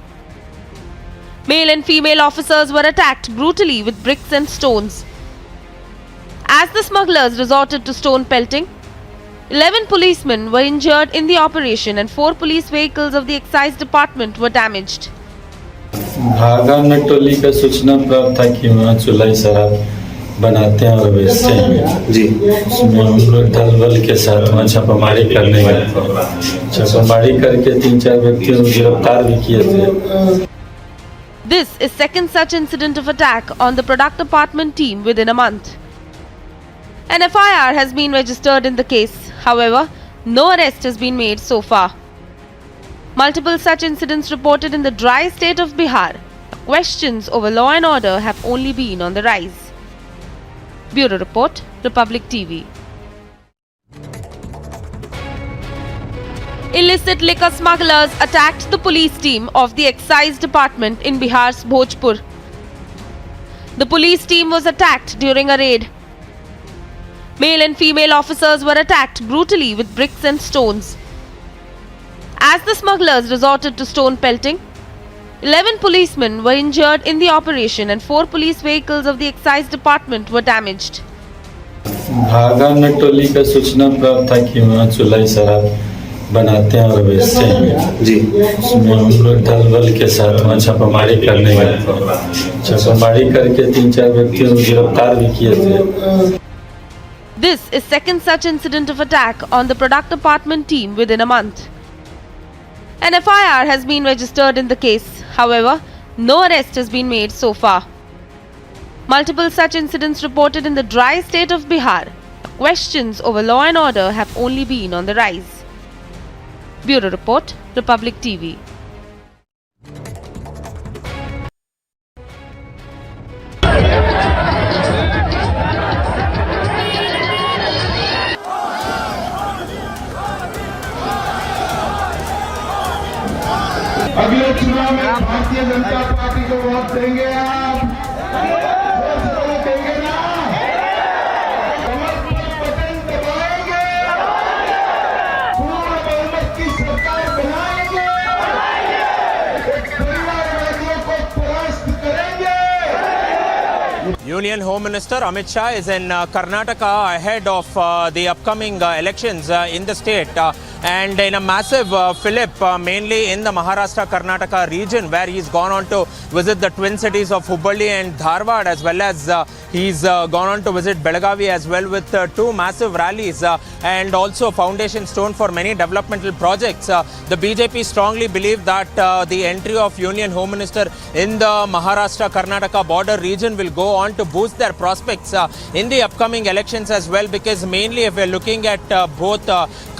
Male and female officers were attacked brutally with bricks and stones. As the smugglers resorted to stone pelting, 11 policemen were injured in the operation and 4 police vehicles of the excise department were damaged. भागा में टोली का सूचना प्राप्त था कि वहाँ चुलाई शराब बनाते हैं और बेचते हैं जी। उसमें हम लोग दल बल के साथ वहाँ छापामारी करने गए थे। छापामारी करके 3-4 व्यक्तियों को गिरफ्तार भी किए थे। This is second such incident of attack on the product department team within a month. An FIR has been registered in the case. However, no arrest has been made so far. Multiple such incidents reported in the dry state of Bihar. Questions over law and order have only been on the rise. Bureau Report, Republic TV. Illicit liquor smugglers attacked the police team of the excise department in Bihar's Bhojpur. The police team was attacked during a raid. Male and female officers were attacked brutally with bricks and stones. As the smugglers resorted to stone pelting, 11 policemen were injured in the operation and 4 police vehicles of the excise department were damaged. भागा में टोली का सूचना प्राप्त था कि वहाँ चुलाई शराब बनाते हैं और बेचते हैं जी। उसमें हम लोग दल बल के साथ वहाँ छापामारी करने गए थे। छापामारी करके 3-4 व्यक्तियों को गिरफ्तार भी किए थे। This is second such incident of attack on the product department team within a month. An FIR has been registered in the case. However, no arrest has been made so far. Multiple such incidents reported in the dry state of Bihar. Questions over law and order have only been on the rise. Bureau Report, Republic TV. अगले चुनाव में Bharatiya Janata party को vote देंगे आप? देंगे ना? Union Home Minister Amit Shah is in Karnataka ahead of the upcoming elections in the state and in a massive fillip mainly in the Maharashtra-Karnataka region, where he's gone on to visit the twin cities of Hubballi and Dharwad, as well as he's gone on to visit Belagavi as well, with two massive rallies and also foundation stone for many developmental projects. The BJP strongly believe that the entry of Union Home Minister in the Maharashtra-Karnataka border region will go on to boost their prospects in the upcoming elections as well, because mainly if we're looking at both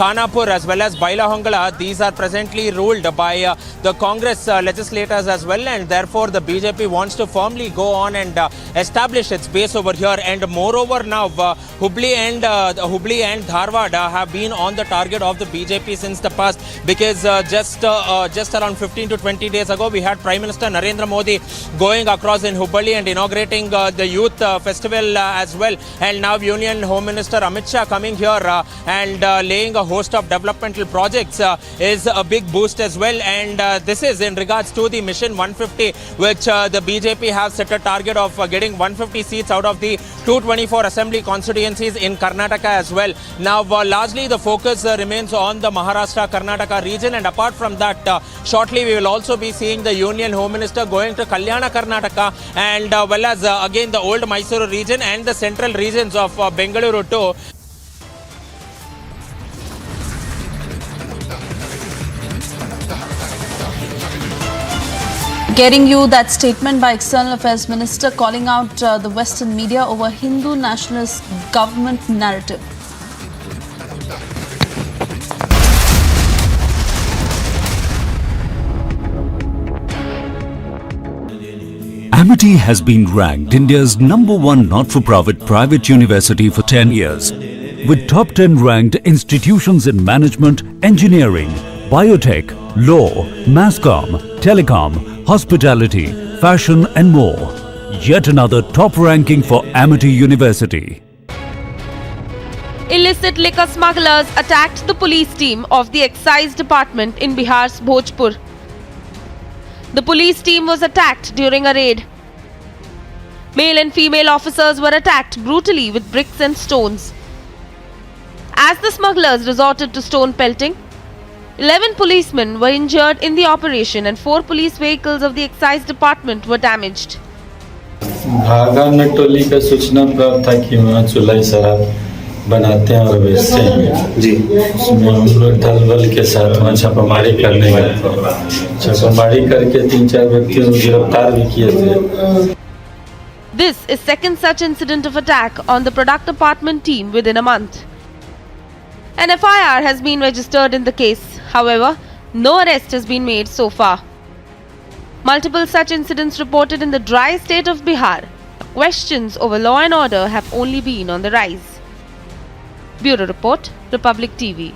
Khanapur as well as Bailahongala, these are presently ruled by the Congress legislators as well, and therefore the BJP wants to firmly go on and establish its base over here. And moreover, now Hubli and Dharwad have been on the target of the BJP since the past, because just around 15 to 20 days ago we had Prime Minister Narendra Modi going across in Hubballi and inaugurating the youth festival as well, and now Union Home Minister Amit Shah coming here and laying a host of developmental projects is a big boost as well. And this is in regards to the Mission 150, which the BJP have set a target of getting 150 seats out of the 224 assembly constituencies in Karnataka as well. Now largely the focus remains on the Maharashtra-Karnataka region, and apart from that, shortly we will also be seeing the Union Home Minister going to Kalyana Karnataka, and well as again the old Mysuru region and the central regions of Bengaluru too. Getting you that statement by External Affairs Minister calling out the Western media over Hindu nationalist government narrative. Amity has been ranked India's #1 not-for-profit private university for 10 years, with top 10 ranked institutions in management, engineering, biotech, law, mass comm, telecom, hospitality, fashion and more. Yet another top ranking for Amity University. Illicit liquor smugglers attacked the police team of the Excise Department in Bihar's Bhojpur. The police team was attacked during a raid. Male and female officers were attacked brutally with bricks and stones. As the smugglers resorted to stone pelting, 11 policemen were injured in the operation and 4 police vehicles of the Excise Department were damaged. भागा नटोली का सूचना प्राप्त था कि वहाँ चुलाई शराब बनाते हैं और बेचते हैं जी। उसमें हम लोग दल बल के साथ वहाँ छापामारी करने गए थे। छापामारी करके 3-4 व्यक्तियों को गिरफ्तार भी किए थे। This is second such incident of attack on the product department team within a month. An FIR has been registered in the case. However, no arrest has been made so far. Multiple such incidents reported in the dry state of Bihar. Questions over law and order have only been on the rise. Bureau Report, Republic TV.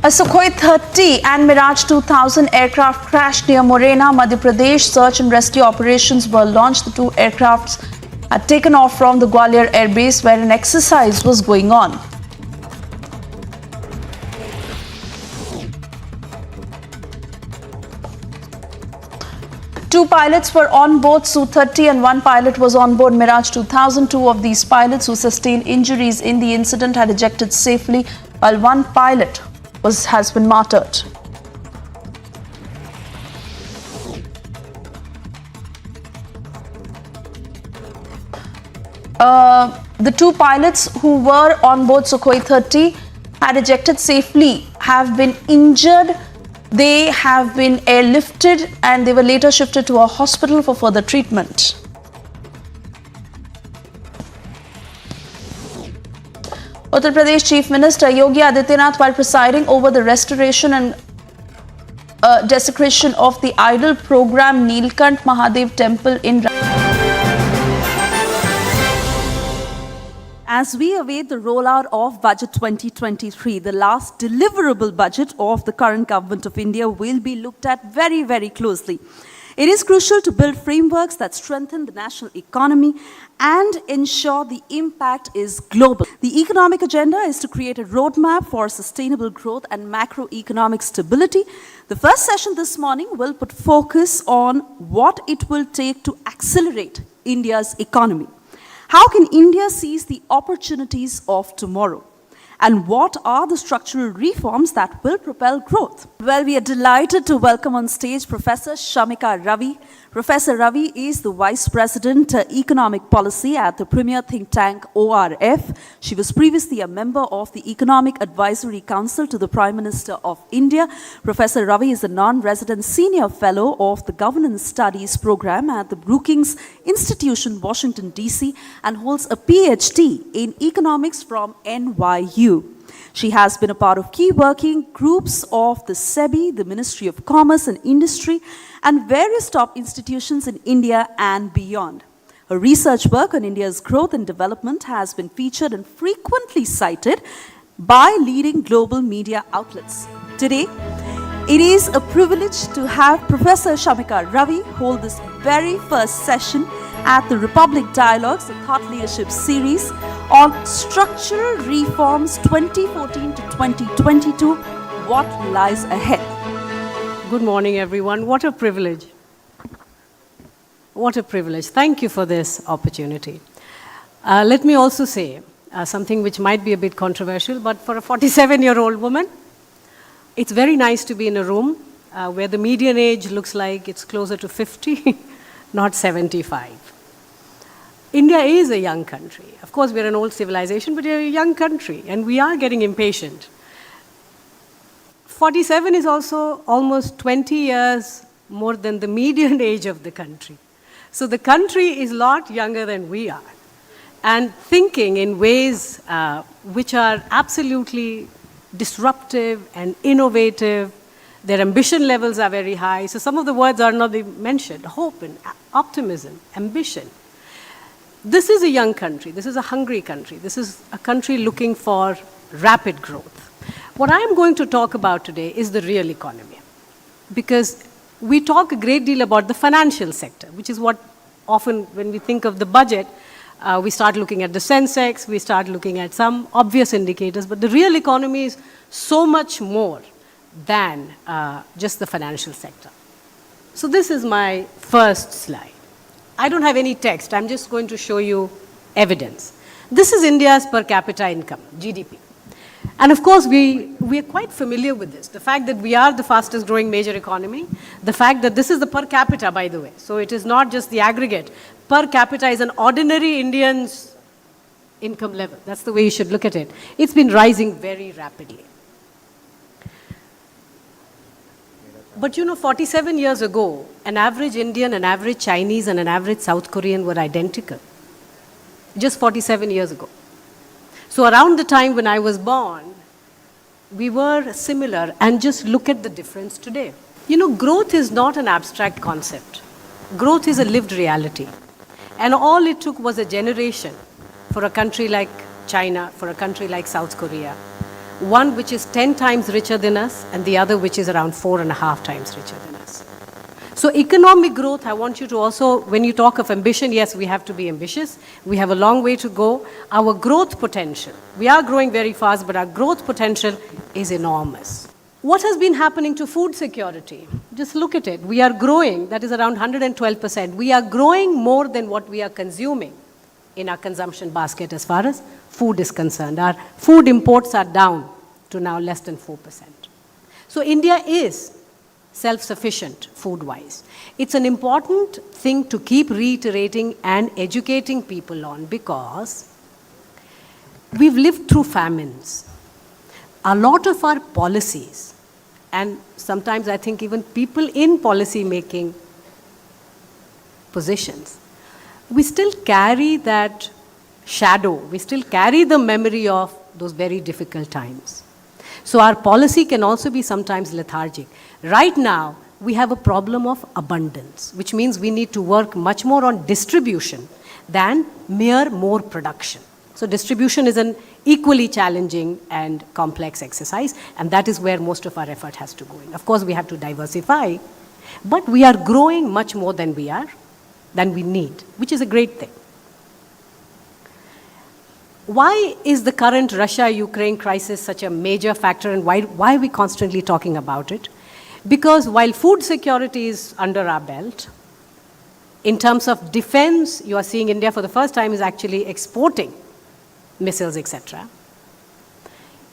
A Sukhoi 30 and Mirage 2000 aircraft crashed near Morena, Madhya Pradesh. Search and rescue operations were launched. The 2 aircrafts had taken off from the Gwalior Air Base, where an exercise was going on. Two pilots were on board Su-30 and 1 pilot was on board Mirage 2000. 2 of these pilots who sustained injuries in the incident had ejected safely, while 1 pilot has been martyred. The 2 pilots who were on board Sukhoi 30 had ejected safely, have been injured. They have been airlifted and they were later shifted to a hospital for further treatment. Uttar Pradesh Chief Minister Yogi Adityanath, while presiding over the restoration and desecration of the idol program Nilkant Mahadev Temple in As we await the rollout of Budget 2023, the last deliverable budget of the current government of India will be looked at very, very closely. It is crucial to build frameworks that strengthen the national economy and ensure the impact is global. The economic agenda is to create a roadmap for sustainable growth and macroeconomic stability. The first session this morning will put focus on what it will take to accelerate India's economy. How can India seize the opportunities of tomorrow? And what are the structural reforms that will propel growth? Well, we are delighted to welcome on stage Professor Shamika Ravi. Professor Ravi is the Vice President, Economic Policy at the premier think tank ORF. She was previously a member of the Economic Advisory Council to the Prime Minister of India. Professor Ravi is a non-resident senior fellow of the Governance Studies program at the Brookings Institution, Washington, D.C., and holds a PhD in economics from NYU. She has been a part of key working groups of the SEBI, the Ministry of Commerce and Industry, and various top institutions in India and beyond. Her research work on India's growth and development has been featured and frequently cited by leading global media outlets. Today, it is a privilege to have Professor Shamika Ravi hold this very first session at the Republic Dialogues, the Thought Leadership Series on Structural Reforms 2014 to 2022, What Lies Ahead. Good morning, everyone. What a privilege. What a privilege. Thank you for this opportunity. Let me also say something which might be a bit controversial, but for a 47-year-old woman, it's very nice to be in a room where the median age looks like it's closer to 50, not 75. India is a young country. Of course, we're an old civilization, but we're a young country, and we are getting impatient. 47 is also almost 20 years more than the median age of the country. So the country is a lot younger than we are, and thinking in ways which are absolutely disruptive and innovative. Their ambition levels are very high. So some of the words are not mentioned: hope and optimism, ambition. This is a young country. This is a hungry country. This is a country looking for rapid growth. What I am going to talk about today is the real economy, because we talk a great deal about the financial sector, which is what often when we think of the budget, we start looking at the Sensex, we start looking at some obvious indicators, but the real economy is so much more than just the financial sector. So this is my first slide. I don't have any text. I'm just going to show you evidence. This is India's per capita income, GDP. And of course, we are quite familiar with this. The fact that we are the fastest growing major economy, the fact that this is the per capita, by the way. So it is not just the aggregate. Per capita is an ordinary Indian's income level. That's the way you should look at it. It's been rising very rapidly. But 47 years ago, an average Indian, an average Chinese, and an average South Korean were identical. Just 47 years ago. So around the time when I was born, we were similar, and just look at the difference today. Growth is not an abstract concept. Growth is a lived reality. And all it took was a generation for a country like China, for a country like South Korea. One which is 10 times richer than us, and the other which is around 4.5 times richer than us. So economic growth, I want you to also, when you talk of ambition, yes, we have to be ambitious. We have a long way to go. Our growth potential, we are growing very fast, but our growth potential is enormous. What has been happening to food security? Just look at it. We are growing, that is around 112%. We are growing more than what we are consuming in our consumption basket as far as food is concerned. Our food imports are down to now less than 4%. So India is self-sufficient food-wise. It's an important thing to keep reiterating and educating people on, because we've lived through famines. A lot of our policies, and sometimes I think even people in policy-making positions, we still carry that shadow. We still carry the memory of those very difficult times. So our policy can also be sometimes lethargic. Right now, we have a problem of abundance, which means we need to work much more on distribution than more production. So distribution is an equally challenging and complex exercise, and that is where most of our effort has to go in. Of course, we have to diversify, But we are growing much more than we need, which is a great thing. Why is the current Russia-Ukraine crisis such a major factor, and why are we constantly talking about it? Because while food security is under our belt, in terms of defense, you are seeing India for the first time is actually exporting missiles, etc.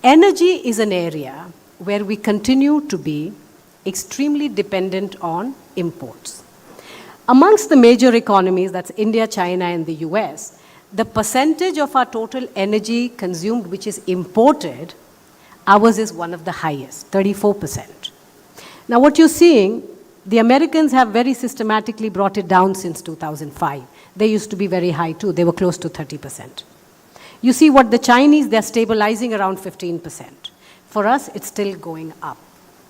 Energy is an area where we continue to be extremely dependent on imports. Amongst the major economies, that's India, China, and the US, the percentage of our total energy consumed which is imported, ours is one of the highest, 34%. Now what you're seeing, the Americans have very systematically brought it down since 2005. They used to be very high too. They were close to 30%. You see what the Chinese, they're stabilizing around 15%. For us, it's still going up,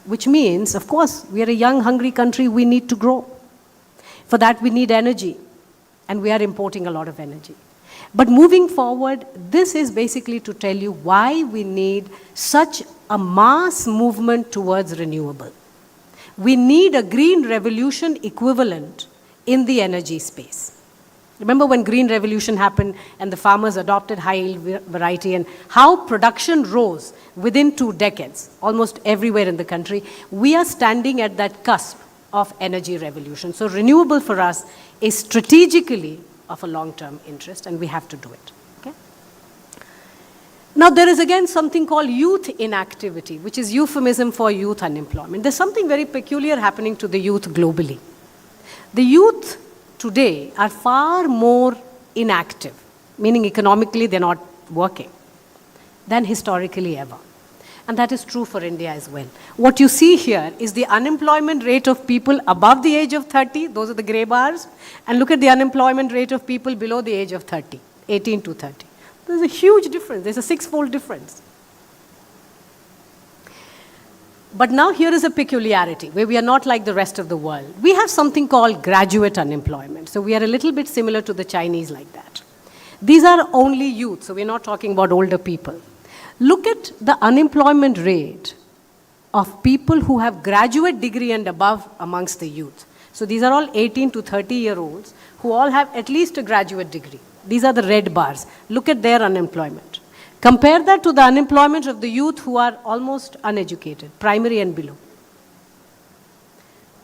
which means, of course, we are a young, hungry country. We need to grow. For that, we need energy, and we are importing a lot of energy. But moving forward, this is basically to tell you why we need such a mass movement towards renewable. We need a green revolution equivalent in the energy space. Remember when green revolution happened and the farmers adopted high yield variety and how production rose within 2 decades, almost everywhere in the country. We are standing at that cusp of energy revolution. So renewable for us is strategically of a long-term interest, and we have to do it. Okay? Now there is again something called youth inactivity, which is euphemism for youth unemployment. There's something very peculiar happening to the youth globally. The youth today are far more inactive, meaning economically they're not working, than historically ever. And that is true for India as well. What you see here is the unemployment rate of people above the age of 30, those are the gray bars, and look at the unemployment rate of people below the age of 30, 18 to 30. There's a huge difference, there's a 6-fold difference. But now here is a peculiarity where we are not like the rest of the world. We have something called graduate unemployment. So we are a little bit similar to the Chinese like that. These are only youth, so we're not talking about older people. Look at the unemployment rate of people who have graduate degree and above amongst the youth. So these are all 18 to 30-year-olds who all have at least a graduate degree. These are the red bars. Look at their unemployment. Compare that to the unemployment of the youth who are almost uneducated, primary and below.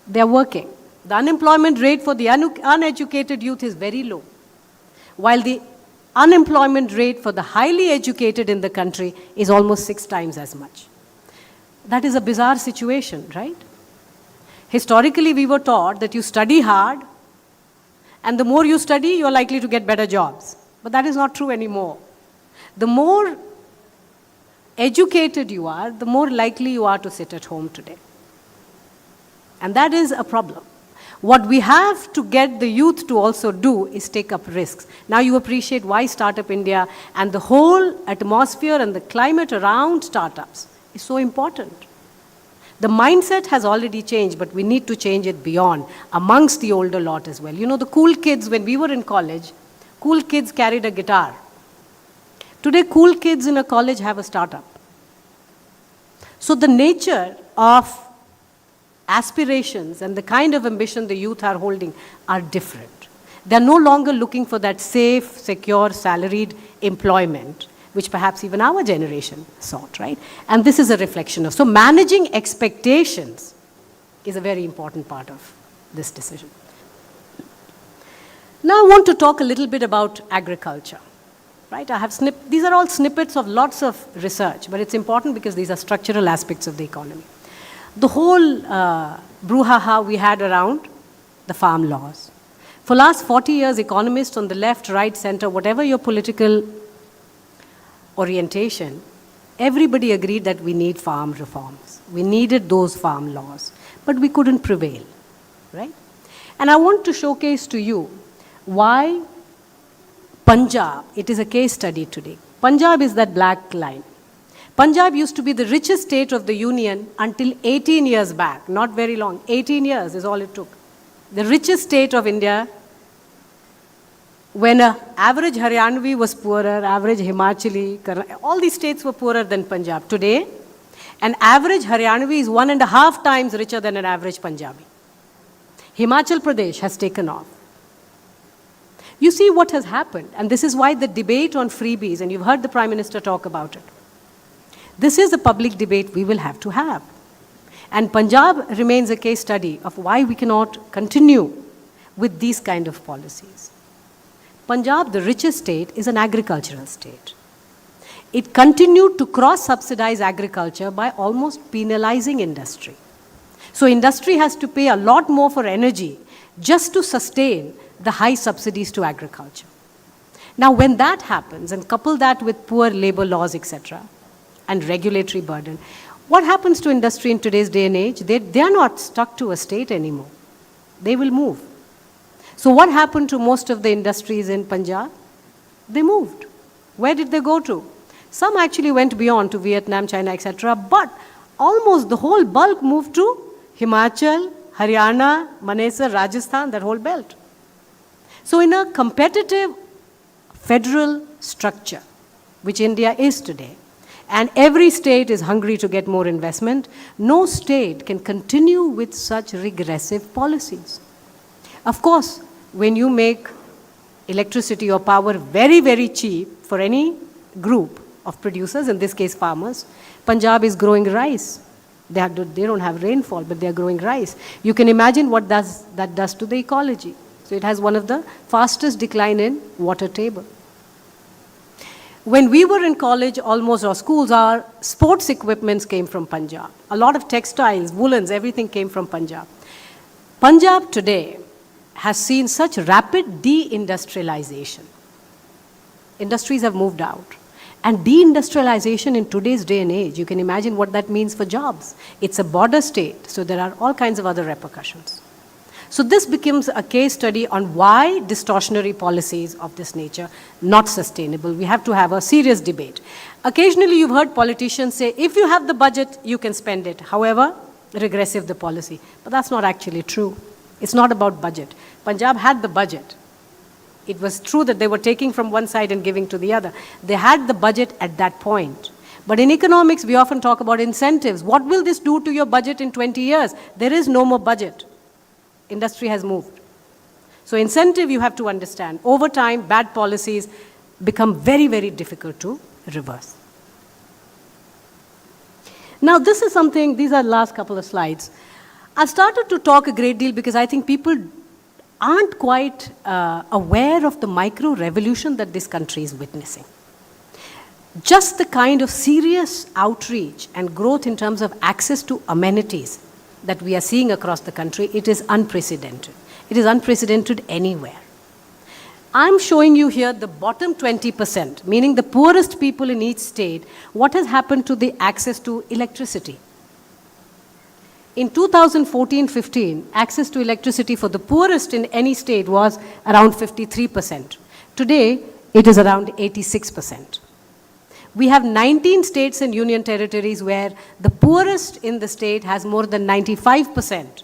They are working. The unemployment rate for the uneducated youth is very low, while the unemployment rate for the highly educated in the country is almost 6 times as much. That is a bizarre situation, right? Historically, we were taught that you study hard, and the more you study, you're likely to get better jobs. But that is not true anymore. The more educated you are, the more likely you are to sit at home today. And that is a problem. What we have to get the youth to also do is take up risks. Now you appreciate why Startup India and the whole atmosphere and the climate around startups is so important. The mindset has already changed, but we need to change it beyond, amongst the older lot as well. You know, the cool kids, when we were in college, cool kids carried a guitar. Today, cool kids in a college have a startup. So the nature of aspirations and the kind of ambition the youth are holding are different. They're no longer looking for that safe, secure, salaried employment, which perhaps even our generation sought, right? And this is a reflection of. So managing expectations is a very important part of this decision. Now I want to talk a little bit about agriculture. Right? I have these are all snippets of lots of research, but it's important because these are structural aspects of the economy. The whole brouhaha we had around the farm laws. For last 40 years, economists on the left, right, center, whatever your political orientation, everybody agreed that we need farm reforms. We needed those farm laws, but we couldn't prevail, right? And I want to showcase to you why Punjab, it is a case study today. Punjab is that black line. Punjab used to be the richest state of the Union until 18 years back, not very long. 18 years is all it took. The richest state of India, when an average Haryanvi was poorer, average Himachali, all these states were poorer than Punjab. Today, an average Haryanvi is 1.5 times richer than an average Punjabi. Himachal Pradesh has taken off. You see what has happened, and this is why the debate on freebies, and you've heard the Prime Minister talk about it. This is a public debate we will have to have. And Punjab remains a case study of why we cannot continue with these kind of policies. Punjab, the richest state, is an agricultural state. It continued to cross-subsidize agriculture by almost penalizing industry. So industry has to pay a lot more for energy just to sustain the high subsidies to agriculture. Now when that happens, and couple that with poor labor laws, etc., and regulatory burden, what happens to industry in today's day and age? They are not stuck to a state anymore. They will move. So what happened to most of the industries in Punjab? They moved. Where did they go to? Some actually went beyond to Vietnam, China, etc., but almost the whole bulk moved to Himachal, Haryana, Manesar, Rajasthan, that whole belt. So in a competitive federal structure, which India is today, and every state is hungry to get more investment, no state can continue with such regressive policies. Of course, when you make electricity or power very, very cheap for any group of producers, in this case farmers, Punjab is growing rice. They don't have rainfall, but they are growing rice. You can imagine what that does to the ecology. So it has one of the fastest decline in water table. When we were in college, almost our schools, our sports equipments came from Punjab. A lot of textiles, woolens, everything came from Punjab. Punjab today has seen such rapid deindustrialization. Industries have moved out. And deindustrialization in today's day and age, you can imagine what that means for jobs. It's a border state, so there are all kinds of other repercussions. So this becomes a case study on why distortionary policies of this nature not sustainable. We have to have a serious debate. Occasionally you've heard politicians say, if you have the budget, you can spend it. However regressive the policy. But that's not actually true. It's not about budget. Punjab had the budget. It was true that they were taking from one side and giving to the other. They had the budget at that point. But in economics, we often talk about incentives. What will this do to your budget in 20 years? There is no more budget. Industry has moved. So incentive, you have to understand. Over time, bad policies become very, very difficult to reverse. Now, this is something, these are the last couple of slides. I've started to talk a great deal because I think people aren't quite aware of the micro-revolution that this country is witnessing. Just the kind of serious outreach and growth in terms of access to amenities that we are seeing across the country, it is unprecedented. It is unprecedented anywhere. I'm showing you here the bottom 20%, meaning the poorest people in each state, what has happened to the access to electricity. In 2014-15, access to electricity for the poorest in any state was around 53%. Today, it is around 86%. We have 19 states and union territories where the poorest in the state has more than 95%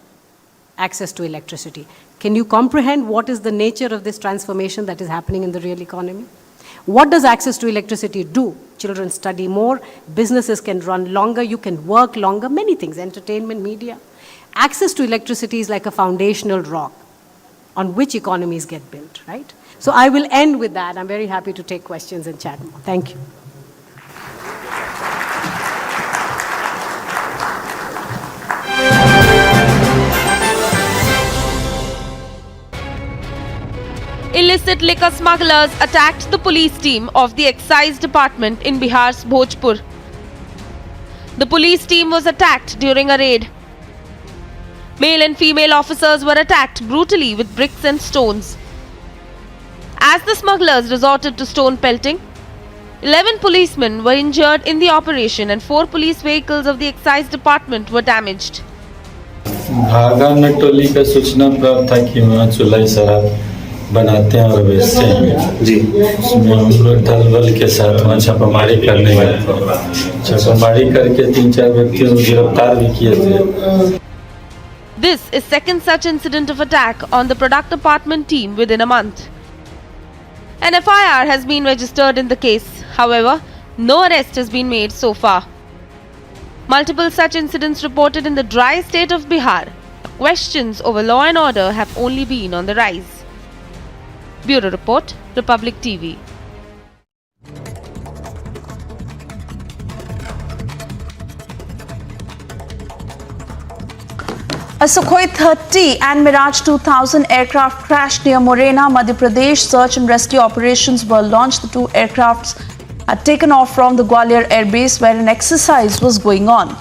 access to electricity. Can you comprehend what is the nature of this transformation that is happening in the real economy? What does access to electricity do? Children study more, businesses can run longer, you can work longer, many things, entertainment, media. Access to electricity is like a foundational rock on which economies get built, right? So I will end with that. I'm very happy to take questions and chat more. Thank you. Illicit liquor smugglers attacked the police team of the excise department in Bihar's Bhojpur. The police team was attacked during a raid. Male and female officers were attacked brutally with bricks and stones. As the smugglers resorted to stone pelting, 11 policemen were injured in the operation and 4 police vehicles of the excise department were damaged. भागा नटोली का सूचना प्राप्त था कि वहाँ चुलाई शराब बनाते हैं और बेचते हैं जी। उसमें हम लोग दल बल के साथ वहाँ छापामारी करने गए। छापामारी करके 3-4 व्यक्तियों को गिरफ्तार भी किए थे। This is second such incident of attack on the product department team within a month. An FIR has been registered in the case. However, no arrest has been made so far. Multiple such incidents reported in the dry state of Bihar questions over law and order have only been on the rise. Bureau Report, Republic TV. A Sukhoi 30 and Mirage 2000 aircraft crashed near Morena, Madhya Pradesh. Search and rescue operations were launched. The two aircrafts had taken off from the Gwalior Air Base where an exercise was going on.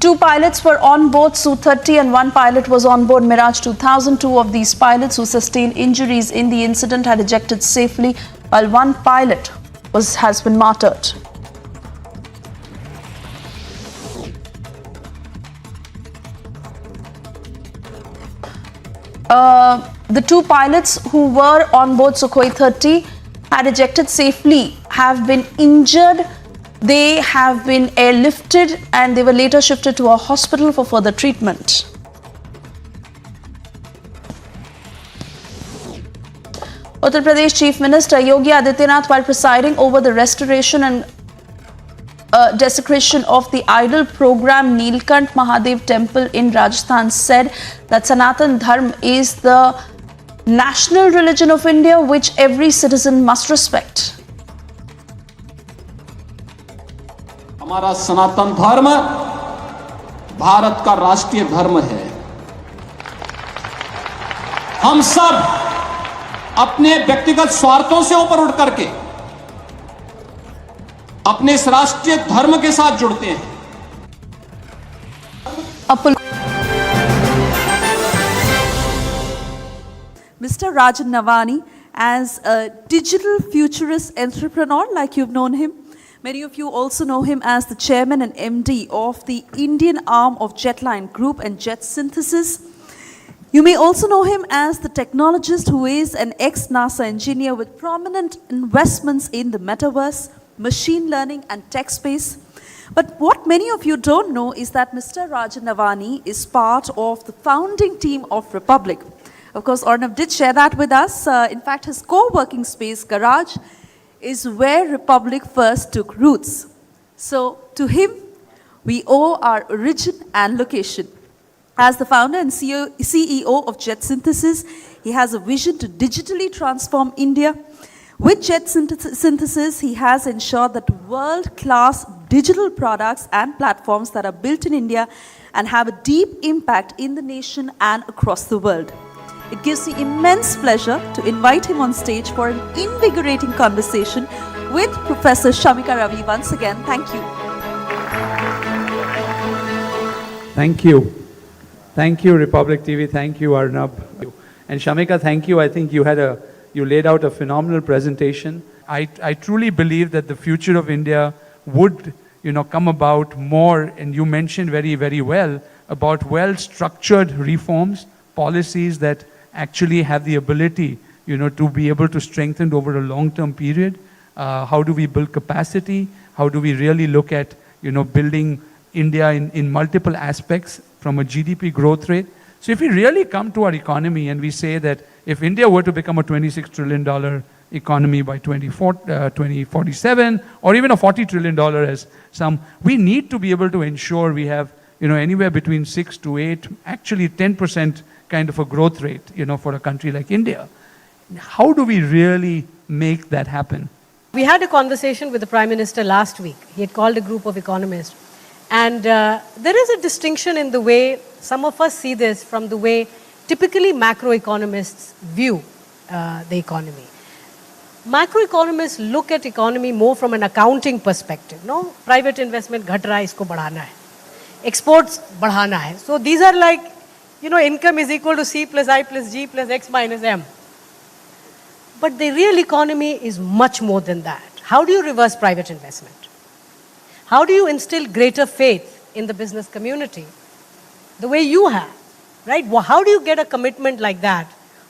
Two pilots were on board Su-30 and one pilot was on board Mirage 2000. Two of these pilots who sustained injuries in the incident had ejected safely, while one pilot has been martyred. The two pilots who were on board Sukhoi 30 had ejected safely, have been injured. They have been airlifted and they were later shifted to a hospital for further treatment. Uttar Pradesh Chief Minister Yogi Adityanath, while presiding over the restoration and desecration of the idol program Neelkant Mahadev Temple in Rajasthan, said that Sanatan Dharma is the national religion of India, which every citizen must respect. हमारा सनातन धर्म भारत का राष्ट्रीय धर्म है। हम सब अपने व्यक्तिगत स्वार्थों से ऊपर उठ करके अपने इस राष्ट्रीय धर्म के साथ जुड़ते हैं। Mr. Rajan Navani, as a digital futurist entrepreneur like you've known him, many of you also know him as the chairman and MD of the Indian arm of Jetline Group and Jet Synthesis. You may also know him as the technologist who is an ex-NASA engineer with prominent investments in the metaverse, machine learning and tech space. But what many of you don't know is that Mr. Rajan Navani is part of the founding team of Republic. Of course, Arnav did share that with us. In fact, his co-working space, Garage, is where Republic first took roots. So, to him, we owe our origin and location. As the founder and CEO of Jet Synthesis, he has a vision to digitally transform India. With Jet Synthesis, he has ensured that world-class digital products and platforms that are built in India and have a deep impact in the nation and across the world. It gives me immense pleasure to invite him on stage for an invigorating conversation with Professor Shamika Ravi. Once again, thank you. Thank you. Thank you, Republic TV. Thank you, Arnab. And Shamika, thank you. I think you laid out a phenomenal presentation. I truly believe that the future of India would, come about more, and you mentioned very, very well about well-structured reforms, policies that actually have the ability, to be able to strengthen over a long-term period. How do we build capacity? How do we really look at, building India in multiple aspects from a GDP growth rate? So if we really come to our economy and we say that if India were to become a $26 trillion economy by 2047, or even a $40 trillion as some, we need to be able to ensure we have, anywhere between 6 to 8, actually 10% kind of a growth rate, for a country like India. How do we really make that happen? We had a conversation with the Prime Minister last week. He had called a group of economists. And there is a distinction in the way some of us see this from the way typically macroeconomists view the economy. Macroeconomists look at economy more from an accounting perspective. No, private investment घट रहा है, इसको बढ़ाना है. Exports बढ़ाना है. So these are like, income is equal to C plus I plus G plus X minus M. But the real economy is much more than that. How do you reverse private investment? How do you instill greater faith in the business community the way you have, right? How do you get a commitment like that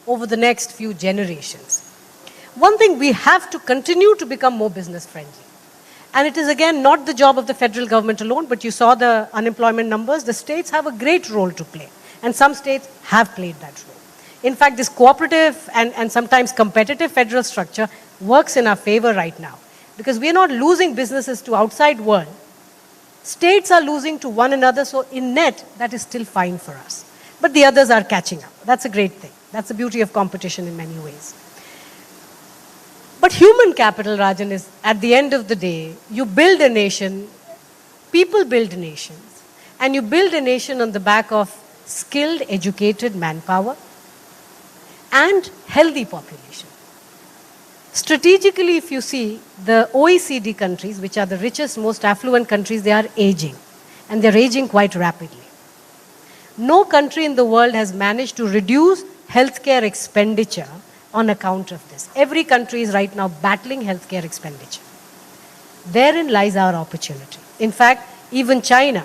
over the next few generations? One thing, we have to continue to become more business friendly. And it is again not the job of the federal government alone, but you saw the unemployment numbers. The states have a great role to play. And some states have played that role. In fact, this cooperative and sometimes competitive federal structure works in our favor right now. because we are not losing businesses to outside world. States are losing to one another, so in net, that is still fine for us. But the others are catching up. That's a great thing. That's the beauty of competition in many ways. But human capital, Rajan, is at the end of the day, you build a nation, people build nations, and you build a nation on the back of skilled, educated manpower and healthy population. Strategically, if you see, the OECD countries, which are the richest, most affluent countries, they are aging, and they're aging quite rapidly. No country in the world has managed to reduce healthcare expenditure on account of this. Every country is right now battling healthcare expenditure. Therein lies our opportunity. In fact, even China,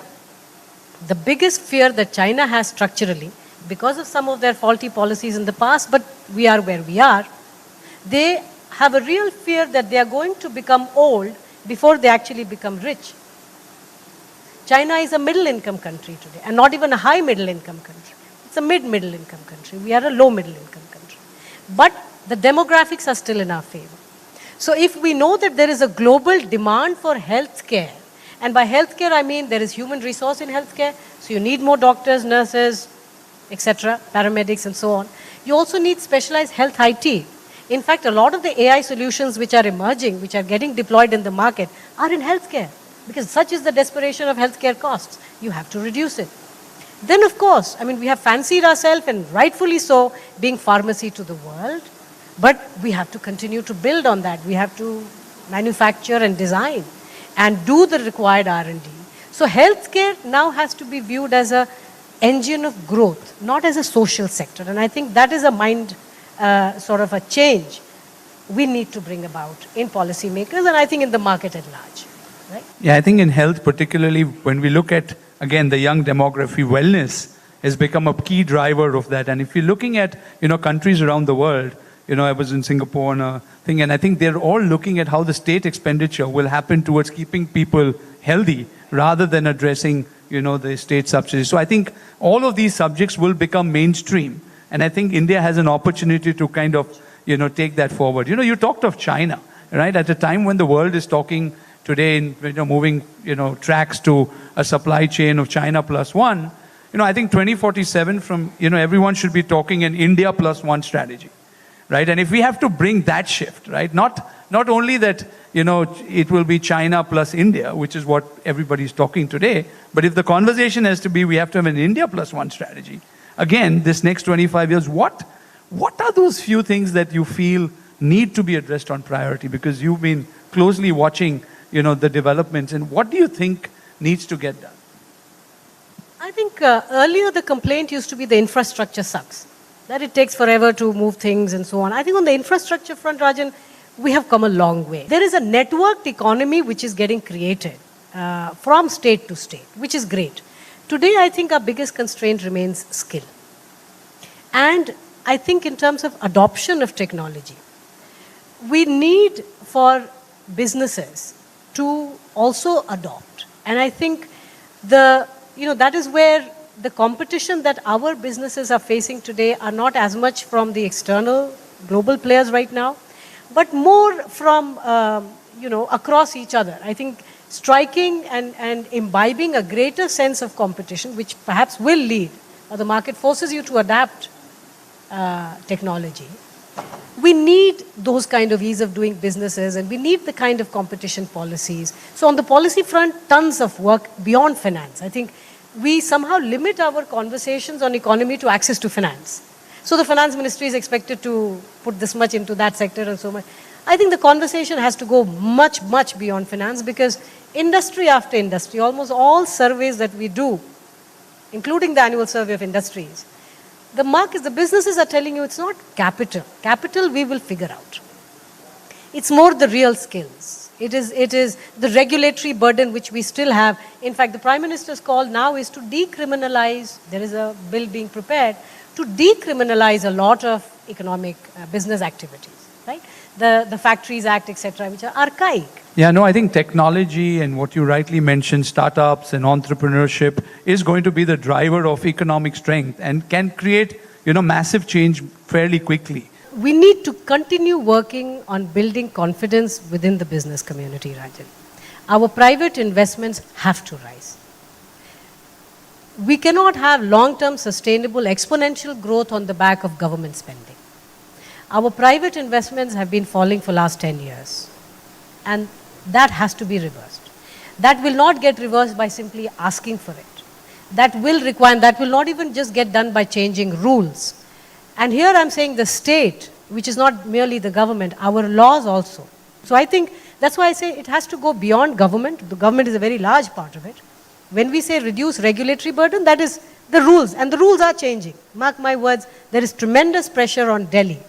the biggest fear that China has structurally, because of some of their faulty policies in the past, but we are where we are, they have a real fear that they are going to become old before they actually become rich. China is a middle income country today, and not even a high middle income country. It's a mid-middle income country. We are a low middle income country. But the demographics are still in our favor. So if we know that there is a global demand for healthcare, and by healthcare I mean there is human resource in healthcare, so you need more doctors, nurses, etc., paramedics and so on. You also need specialized health IT. In fact, a lot of the AI solutions which are emerging, which are getting deployed in the market, are in healthcare, because such is the desperation of healthcare costs. You have to reduce it. Then of course, I mean, we have fancied ourselves, and rightfully so, being pharmacy to the world, but we have to continue to build on that. We have to manufacture and design and do the required R&D. So healthcare now has to be viewed as an engine of growth, not as a social sector. And I think that is a mind sort of a change we need to bring about in policymakers, and I think in the market at large. Right? Yeah, I think in health, particularly when we look at, again, the young demography, wellness has become a key driver of that. And if you're looking at, countries around the world, I was in Singapore on a thing, and I think they're all looking at how the state expenditure will happen towards keeping people healthy rather than addressing, the state subsidies. So I think all of these subjects will become mainstream. And I think India has an opportunity to kind of, take that forward. You talked of China, right? At a time when the world is talking today in moving tracks to a supply chain of China plus one, I think 2047 from everyone should be talking an India plus one strategy, right? And if we have to bring that shift, right, not only that it will be China plus India, which is what everybody's talking today, but if the conversation has to be we have to have an India plus one strategy, again, this next 25 years, what are those few things that you feel need to be addressed on priority? Because you've been closely watching the developments, and what do you think needs to get done? I think earlier the complaint used to be the infrastructure sucks, that it takes forever to move things and so on. I think on the infrastructure front, Rajan, we have come a long way. There is a networked economy which is getting created from state to state, which is great. Today, I think our biggest constraint remains skill. And I think in terms of adoption of technology, we need for businesses to also adopt. And I think that is where the competition that our businesses are facing today are not as much from the external global players right now, but more from, across each other. I think striking and imbibing a greater sense of competition, which perhaps will lead, or the market forces you to adapt technology. We need those kind of ease of doing businesses, and we need the kind of competition policies. So on the policy front, tons of work beyond finance. I think we somehow limit our conversations on economy to access to finance. So the finance ministry is expected to put this much into that sector and so much. I think the conversation has to go much, much beyond finance, because industry after industry, almost all surveys that we do, including the annual survey of industries, the markets, the businesses are telling you it's not capital. Capital we will figure out. It's more the real skills. It is the regulatory burden which we still have. In fact, the Prime Minister's call now is to decriminalize, there is a bill being prepared, to decriminalize a lot of economic business activities, right? The Factories Act, etc., which are archaic. Yeah, no, I think technology and what you rightly mentioned, startups and entrepreneurship is going to be the driver of economic strength and can create, massive change fairly quickly. we need to continue working on building confidence within the business community, Rajan. Our private investments have to rise. We cannot have long-term sustainable exponential growth on the back of government spending. Our private investments have been falling for the last 10 years, and that has to be reversed. That will not get reversed by simply asking for it. That will require, that will not even just get done by changing rules. And here I'm saying the state, which is not merely the government, our laws also. So I think that's why I say it has to go beyond government. The government is a very large part of it. When we say reduce regulatory burden, that is the rules, and the rules are changing. Mark my words, there is tremendous pressure on Delhi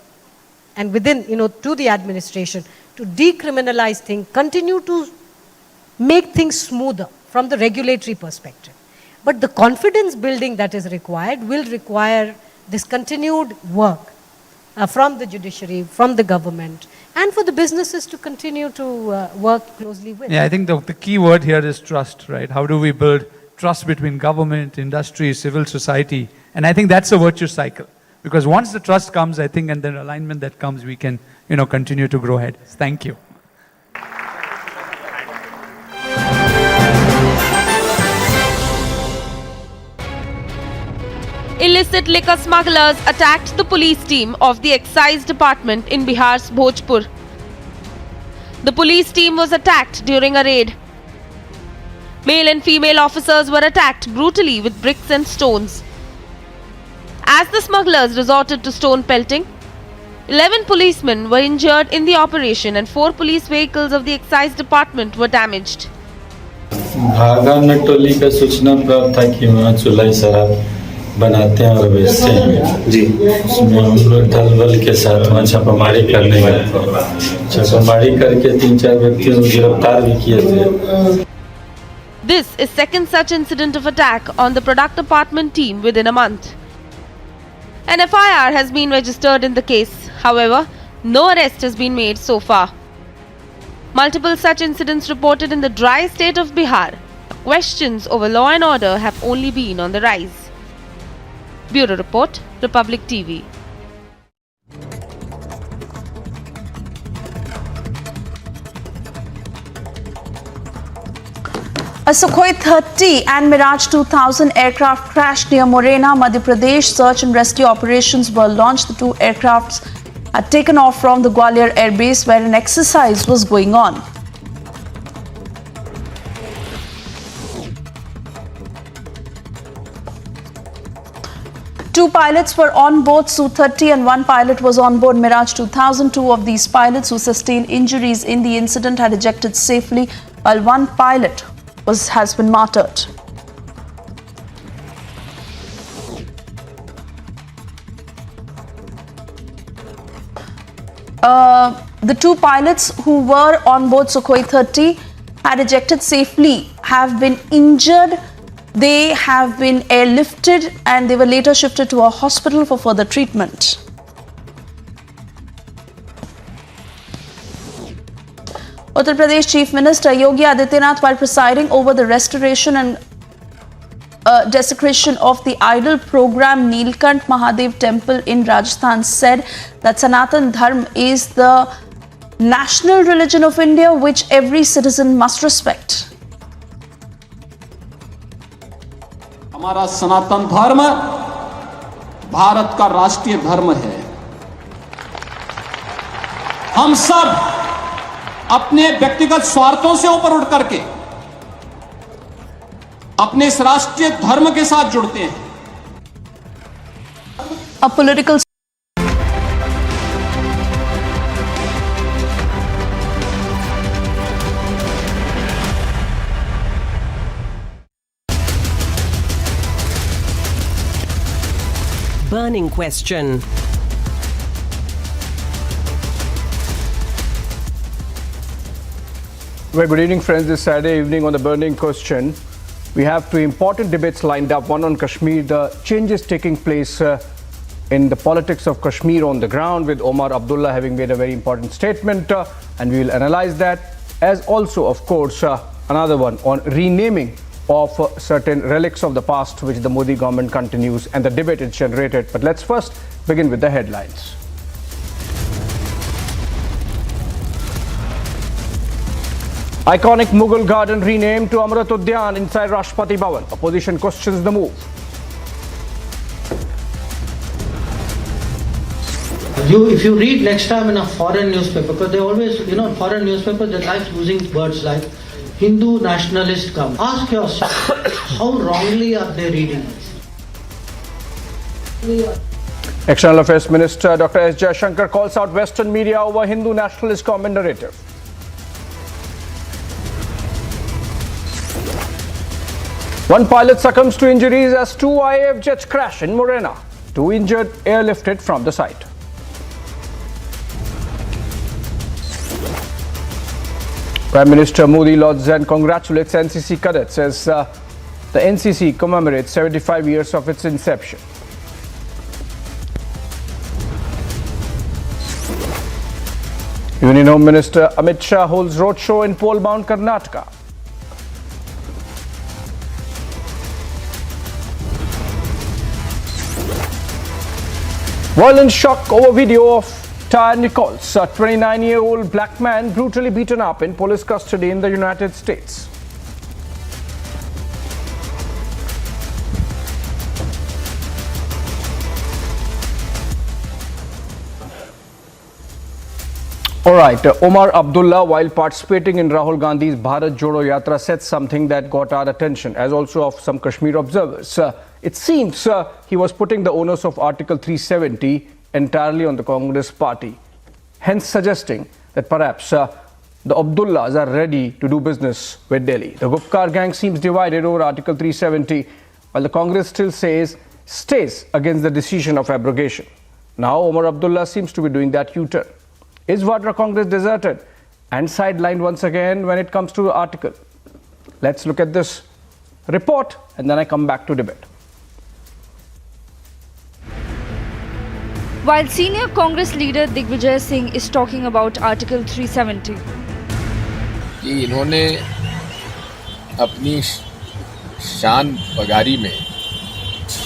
and within, to the administration to decriminalize things, continue to make things smoother from the regulatory perspective. But the confidence building that is required will require this continued work from the judiciary, from the government, and for the businesses to continue to work closely with. Yeah, I think the key word here is trust, right? How do we build trust between government, industry, civil society? And I think that's a virtuous cycle. Because once the trust comes, I think, and the alignment that comes, we can, continue to grow ahead. Thank you. Illicit liquor smugglers attacked the police team of the excise department in Bihar's Bhojpur. The police team was attacked during a raid. Male and female officers were attacked brutally with bricks and stones. As the smugglers resorted to stone pelting, 11 policemen were injured in the operation and 4 police vehicles of the excise department were damaged. भागा में टोली का सूचना प्राप्त था कि वहाँ चुलाई शराब बनाते हैं और बेचते हैं जी। उसमें हम लोग दल बल के साथ वहाँ छापामारी करने गए थे। छापामारी करके 3-4 व्यक्तियों को गिरफ्तार भी किए थे। This is second such incident of attack on the product department team within a month. An FIR has been registered in the case. However, no arrest has been made so far. Multiple such incidents reported in the dry state of Bihar. Questions over law and order have only been on the rise. Bureau Report, Republic TV. A Sukhoi 30 and Mirage 2000 aircraft crashed near Morena, Madhya Pradesh. Search and rescue operations were launched. The 2 aircrafts had taken off from the Gwalior Air Base where an exercise was going on. Two pilots were on board Su-30 and 1 pilot was on board Mirage 2000. 2 of these pilots who sustained injuries in the incident had ejected safely, while 1 pilot has been martyred. The 2 pilots who were on board Sukhoi 30 had ejected safely, have been injured. They have been airlifted and they were later shifted to a hospital for further treatment. Uttar Pradesh Chief Minister Yogi Adityanath, while presiding over the restoration and desecration of the idol program Neelkant Mahadev Temple in Rajasthan, said that Sanatan Dharma is the national religion of India, which every citizen must respect. हमारा सनातन धर्म भारत का राष्ट्रीय धर्म है। हम सब अपने व्यक्तिगत स्वार्थों से ऊपर उठ करके अपने इस राष्ट्रीय धर्म के साथ जुड़ते हैं। A political burning question. Well, good evening, friends. This Saturday evening on the burning question, we have 2 important debates lined up. One on Kashmir, the changes taking place in the politics of Kashmir on the ground, with Omar Abdullah having made a very important statement, and we will analyze that. As also, of course, another one on renaming of certain relics of the past, which the Modi government continues, and the debate is generated. But let's first begin with the headlines. Iconic Mughal garden renamed to Amrit Udyan inside Rashtrapati Bhavan. Opposition questions the move. If you read next time in a foreign newspaper, because they always, foreign newspaper, they like using words like Hindu nationalist come. Ask yourself, how wrongly are they reading it? External Affairs Minister Dr. S. Jaishankar calls out Western media over Hindu nationalist comment narrative. One pilot succumbs to injuries as two IAF jets crash in Morena. Two injured airlifted from the site. Prime Minister Modi lauds and congratulates NCC cadets as the NCC commemorates 75 years of its inception. Union Home Minister Amit Shah holds roadshow in pole-bound Karnataka. Violent shock over video of Tyre Nichols, a 29-year-old black man brutally beaten up in police custody in the United States. Alright, Omar Abdullah, while participating in Rahul Gandhi's Bharat Jodo Yatra, said something that got our attention, as also of some Kashmir observers. It seems he was putting the onus of Article 370 entirely on the Congress party, hence suggesting that perhaps the Abdullahs are ready to do business with Delhi. The Gupkar gang seems divided over Article 370, while the Congress still stays against the decision of abrogation. Now Omar Abdullah seems to be doing that U-turn. Is Vadra Congress deserted and sidelined once again when it comes to the article? Let's look at this report and then I come back to debate. While senior Congress leader Digvijay Singh is talking about Article 370, कि इन्होंने अपनी शान बगारी में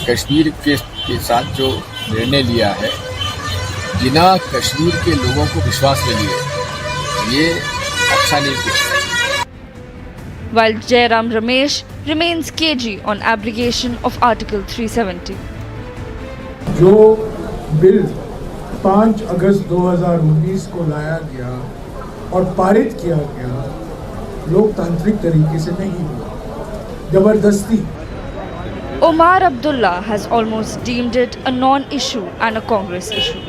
कश्मीर के साथ जो निर्णय लिया है, बिना कश्मीर के लोगों को विश्वास में लिए, ये अच्छा नहीं किया. while Jairam Ramesh remains cagey on abrogation of Article 370. जो बिल 5 अगस्त 2019 को लाया गया और पारित किया गया, लोकतांत्रिक तरीके से नहीं हुआ, जबरदस्ती. Omar Abdullah has almost deemed it a non-issue and a Congress issue.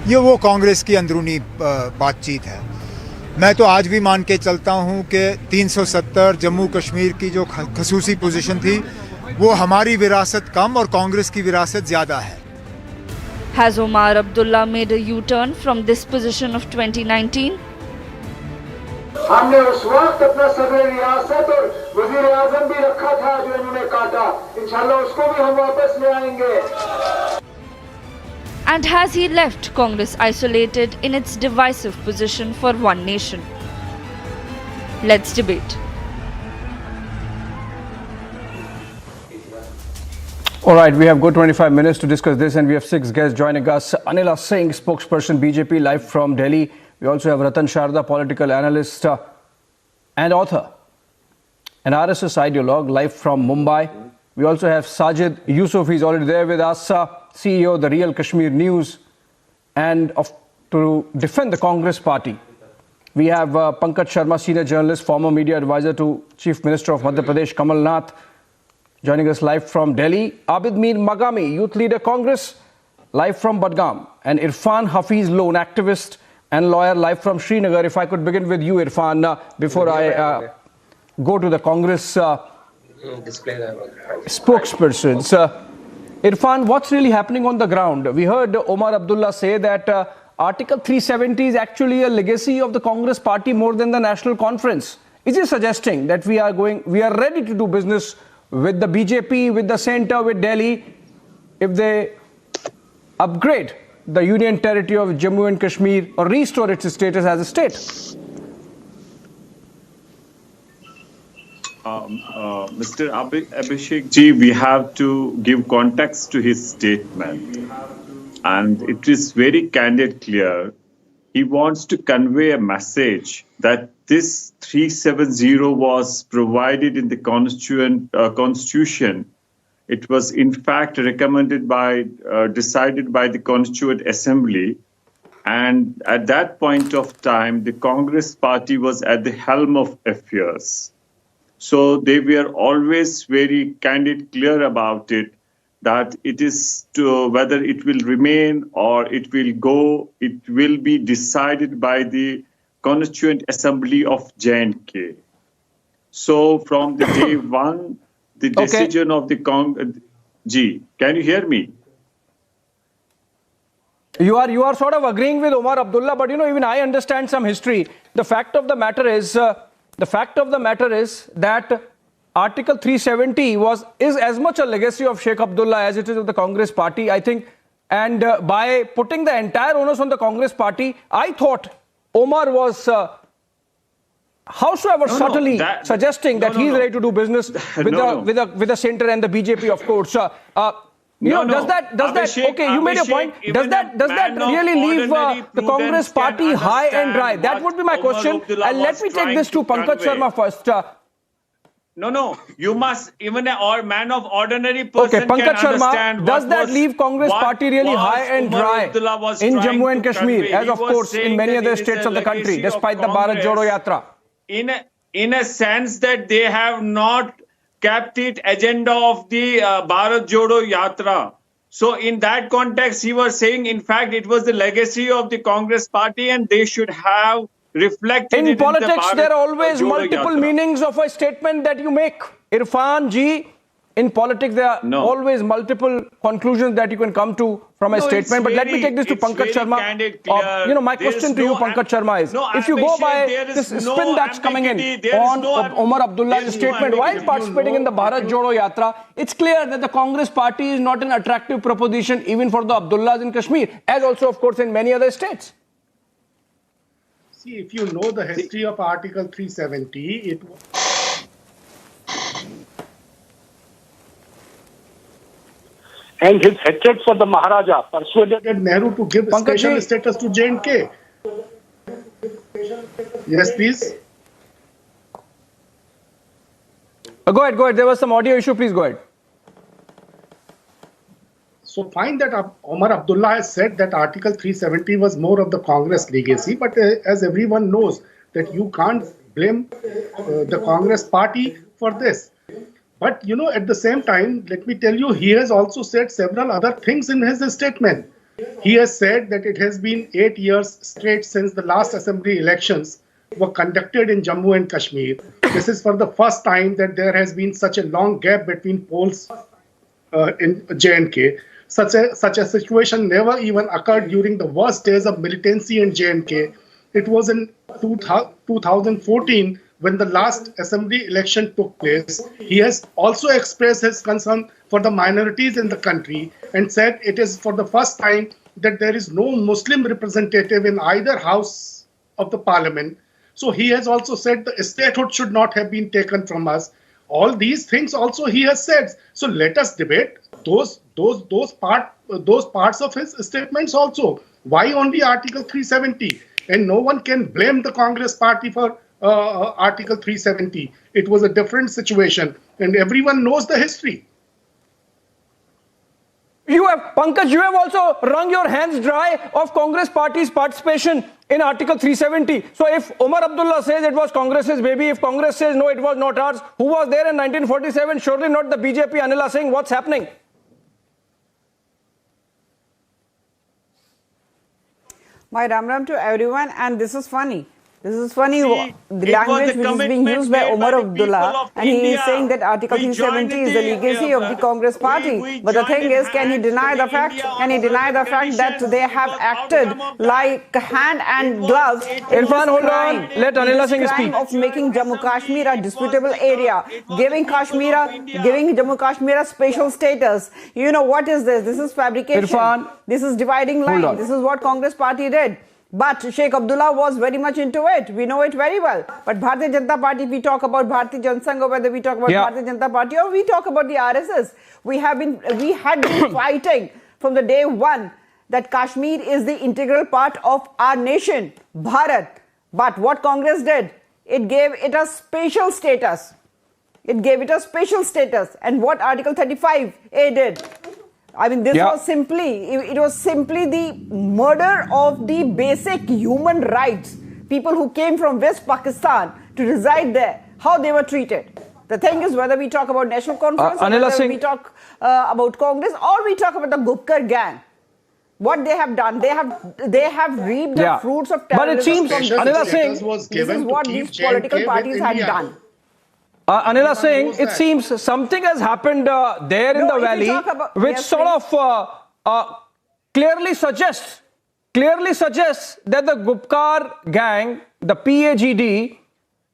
ये वो कांग्रेस की अंदरूनी बातचीत है. मैं तो आज भी मान के चलता हूँ कि 370 जम्मू कश्मीर की जो खसूसी पोजीशन थी, वो हमारी विरासत कम और कांग्रेस की विरासत ज़्यादा है. Has Omar Abdullah made a U-turn from this position of 2019? हमने उस वक्त अपना सदर रियासत और वजीर आजम भी रखा था जो इन्होंने काटा. इंशाल्लाह उसको भी हम वापस ले आएंगे. And has he left Congress isolated in its divisive position for one nation? Let's debate. Alright, we have got 25 minutes to discuss this and we have 6 guests joining us. Anila Singh, spokesperson BJP, live from Delhi. We also have Ratan Sharda, political analyst and author, an RSS ideologue, live from Mumbai. We also have Sajid Yusuf, he's already there with us, CEO of the Real Kashmir News, and to defend the Congress party. We have Pankaj Sharma, senior journalist, former media advisor to Chief Minister of Madhya Pradesh, Kamal Nath, joining us live from Delhi. Abid Mir Magami, youth leader Congress, live from Budgam, and Irfan Hafiz, lone activist and lawyer, live from Srinagar. If I could begin with you, Irfan, before I go to the Congress spokespersons. Irfan, what's really happening on the ground? We heard Omar Abdullah say that Article 370 is actually a legacy of the Congress party more than the National Conference. Is he suggesting that we are ready to do business with the BJP, with the centre, with Delhi, if they upgrade the union territory of Jammu and Kashmir or restore its status as a state? Mr. Abhishek ji, we have to give context to his statement. And it is very candid, clear. He wants to convey a message that this 370 was provided in the constitution. It was in fact decided by the Constituent Assembly. And at that point of time, the Congress party was at the helm of affairs. So they were always very candid, clear about it, that it is whether it will remain or it will go, it will be decided by the Constituent Assembly of J&K. So from the day one, the decision of the can you hear me? You are sort of agreeing with Omar Abdullah, but even I understand some history. The fact of the matter is that Article 370 is as much a legacy of Sheikh Abdullah as it is of the Congress party, I think. And by putting the entire onus on the Congress party, I thought Omar was howsoever subtly suggesting that he's ready to do business with the centre and the BJP, of course. Does that okay, you made your point. Does that really leave the Congress party high and dry? That would be my question. And let me take this to Pankaj Sharma first. No, you must, even a man of ordinary person Pankaj Sharma, does that leave Congress party really high and dry in Jammu and Kashmir, as of course in many other states of the country, despite the Bharat Jodo Yatra? In a sense that they have not kept it agenda of the Bharat Jodo Yatra. So in that context, he was saying, in fact, it was the legacy of the Congress party and they should have reflected in politics. There are always multiple meanings of a statement that you make. Irfan ji, in politics there are always multiple conclusions that you can come to from a statement. But let me take this to Pankaj Sharma. My question to you, Pankaj Sharma, is if you go by this spin that's coming in on Omar Abdullah's statement while participating in the Bharat Jodo Yatra, it's clear that the Congress party is not an attractive proposition even for the Abdullahs in Kashmir, as also of course in many other states. See, if you know the history of Article 370, it was... And his hatred for the Maharaja persuaded Nehru to give special status to J&K. Yes, please. Go ahead. There was some audio issue. Please go ahead. So find that Omar Abdullah has said that Article 370 was more of the Congress legacy, but as everyone knows that you can't blame the Congress party for this. But at the same time, let me tell you, he has also said several other things in his statement. He has said that it has been 8 years straight since the last assembly elections were conducted in Jammu and Kashmir. This is for the first time that there has been such a long gap between polls in J&K. Such a situation never even occurred during the worst days of militancy in J&K. It was in 2014 when the last assembly election took place. He has also expressed his concern for the minorities in the country and said it is for the first time that there is no Muslim representative in either house of the parliament. So he has also said the statehood should not have been taken from us. All these things also he has said. So let us debate those parts of his statements also. Why only Article 370? And no one can blame the Congress party for Article 370. It was a different situation, and everyone knows the history. Pankaj, you have also wrung your hands dry of Congress party's participation in Article 370. So if Omar Abdullah says it was Congress's baby, if Congress says no, it was not ours, who was there in 1947? Surely not the BJP. Anila Singh, what's happening? My Ram to everyone, and this is funny. The language which is being used by Omar Abdullah, and he is saying that Article 370 is the legacy of the Congress party. But the thing is, can he deny the fact? Can he deny the fact that they have acted like hand and glove in Irfan, hold on. Let Anila Singh speak. Of making Jammu Kashmir a disputable area, giving Jammu Kashmir a special status. You know what is this? This is fabrication. Irfan, this is dividing line. This is what Congress party did. But Sheikh Abdullah was very much into it. We know it very well. But Bharatiya Janata Party, we talk about Bharatiya Janata, whether we talk about Bharatiya Janata Party or we talk about the RSS. We had been fighting from the day one that Kashmir is the integral part of our nation, Bharat. But what Congress did, it gave it a special status. It gave it a special status. And what Article 35A did? I mean, this was simply, it was simply the murder of the basic human rights. People who came from West Pakistan to reside there, how they were treated. The thing is, whether we talk about National Conference, or whether we talk about Congress, or we talk about the Gupkar gang, what they have done, they have reaped the fruits of terrorism. But it seems, Anila Singh, this is what these political parties had done. Anila Singh, it seems something has happened there in the valley, which sort of clearly suggests that the Gupkar gang, the PAGD,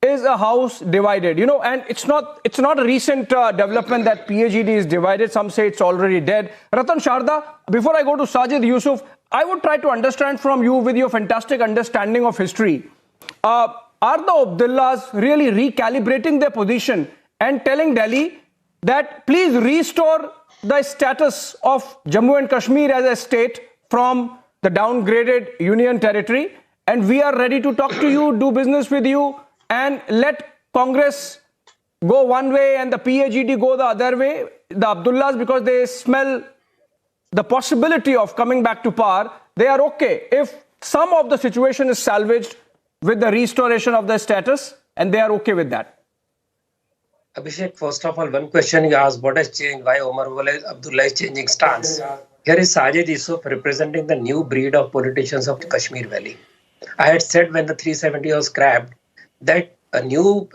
is a house divided. You know, and it's not a recent development that PAGD is divided. Some say it's already dead. Ratan Sharda, before I go to Sajid Yusuf, I would try to understand from you, with your fantastic understanding of history, are the Abdullahs really recalibrating their position and telling Delhi that please restore the status of Jammu and Kashmir as a state from the downgraded Union territory, and we are ready to talk to you, do business with you, and let Congress go one way and the PAGD go the other way? The Abdullahs, because they smell the possibility of coming back to power, they are okay if some of the situation is salvaged with the restoration of the status, and they are okay with that. Abhishek, first of all, one question you asked, what has changed? Why Omar Abdullah is changing stance? Here is Sajid Yusuf representing the new breed of politicians of the Kashmir Valley. I had said when the 370 was scrapped that a new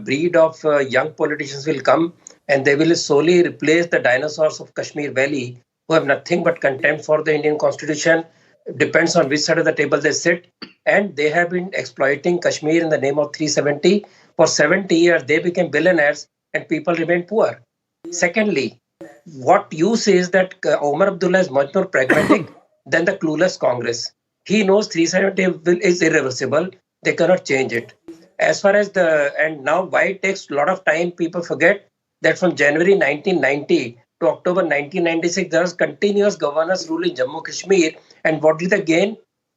breed of young politicians will come, and they will solely replace the dinosaurs of Kashmir Valley who have nothing but contempt for the Indian Constitution. Depends on which side of the table they sit, and they have been exploiting Kashmir in the name of 370. For 70 years, they became billionaires and people remain poor. Secondly, what you say is that Omar Abdullah is much more pragmatic than the clueless Congress. He knows 370 is irreversible. They cannot change it. As far as and now why it takes a lot of time, people forget that from January 1990 to October 1996, there was continuous governors rule in Jammu Kashmir. And what did they gain?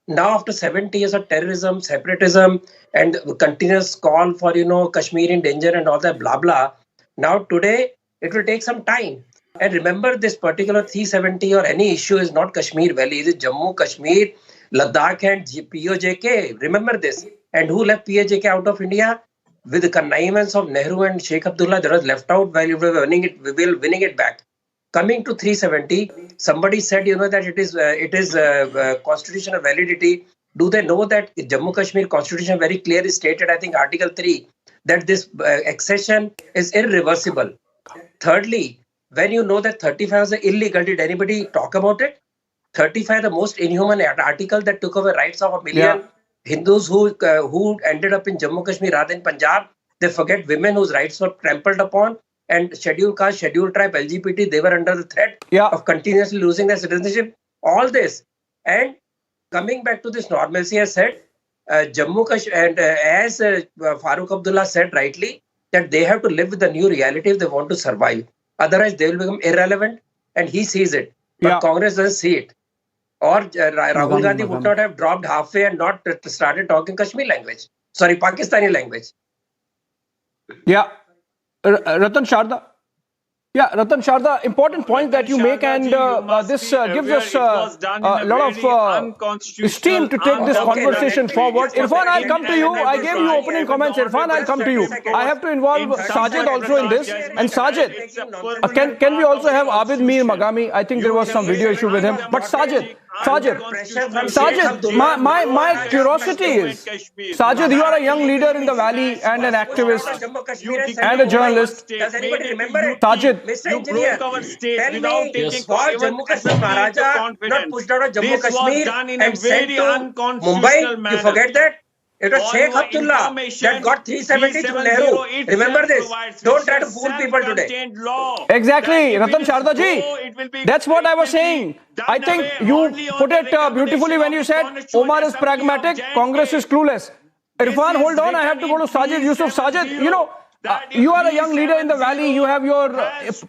Now, after 70 years of terrorism, separatism, and continuous call for, Kashmir in danger and all that blah, blah, now today, it will take some time. And remember, this particular 370 or any issue is not Kashmir Valley. It is Jammu, Kashmir, Ladakh and POJK. Remember this. And who left POJK out of India? With the connivance of Nehru and Sheikh Abdullah, that was left out while we were winning it back. Coming to 370, somebody said, that it is constitutional validity. Do they know that Jammu Kashmir Constitution very clearly stated, I think Article 3, that this accession is irreversible. Thirdly, when you know that 35 was illegal, did anybody talk about it? 35, the most inhuman article that took away rights of a million Hindus who ended up in Jammu Kashmir rather than Punjab. They forget women whose rights were trampled upon. And scheduled caste, scheduled tribe, LGBT, they were under the threat of continuously losing their citizenship. All this. And coming back to this normalcy, as said, Jammu Kashmir, and as Farooq Abdullah said rightly, that they have to live with the new reality if they want to survive. Otherwise, they will become irrelevant, and he sees it. But Congress doesn't see it. Or Rahul Gandhi would not have dropped halfway and not started talking Kashmir language. Sorry, Pakistani language. Yeah. Ratan Sharda. Yeah, Ratan Sharda, important point that you make, and this gives us a lot of steam to take this conversation forward. Irfan, I'll come to you. I gave you opening comments. Irfan, I'll come to you. I have to involve Sajid also in this. And Sajid, can we also have Abid Mir Magami? I think there was some video issue with him. But Sajid, my curiosity is, Sajid, you are a young leader in the valley and an activist and a journalist. Does anybody remember it? Sajid, Mr. Engineer, tell me why Jammu Kashmir Maharaja not pushed out of Jammu Kashmir and sent to Mumbai? You forget that? It was Sheikh Abdullah that got 370 to Nehru. Remember this. Don't try to fool people today. Exactly, Ratan Sharda ji. That's what I was saying. I think you put it beautifully when you said Omar is pragmatic, Congress is clueless. Irfan, hold on. I have to go to Sajid Yusuf. Sajid, you are a young leader in the valley. You have your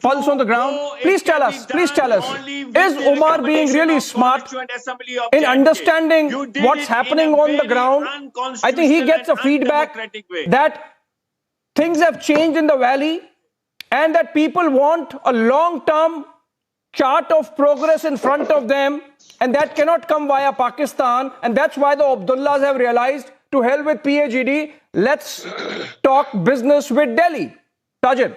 pulse on the ground. Please tell us. Is Omar being really smart in understanding what's happening on the ground? I think he gets a feedback that things have changed in the valley and that people want a long-term chart of progress in front of them, and that cannot come via Pakistan, and that's why the Abdullahs have realized, to hell with PAGD, let's talk business with Delhi. Sajid.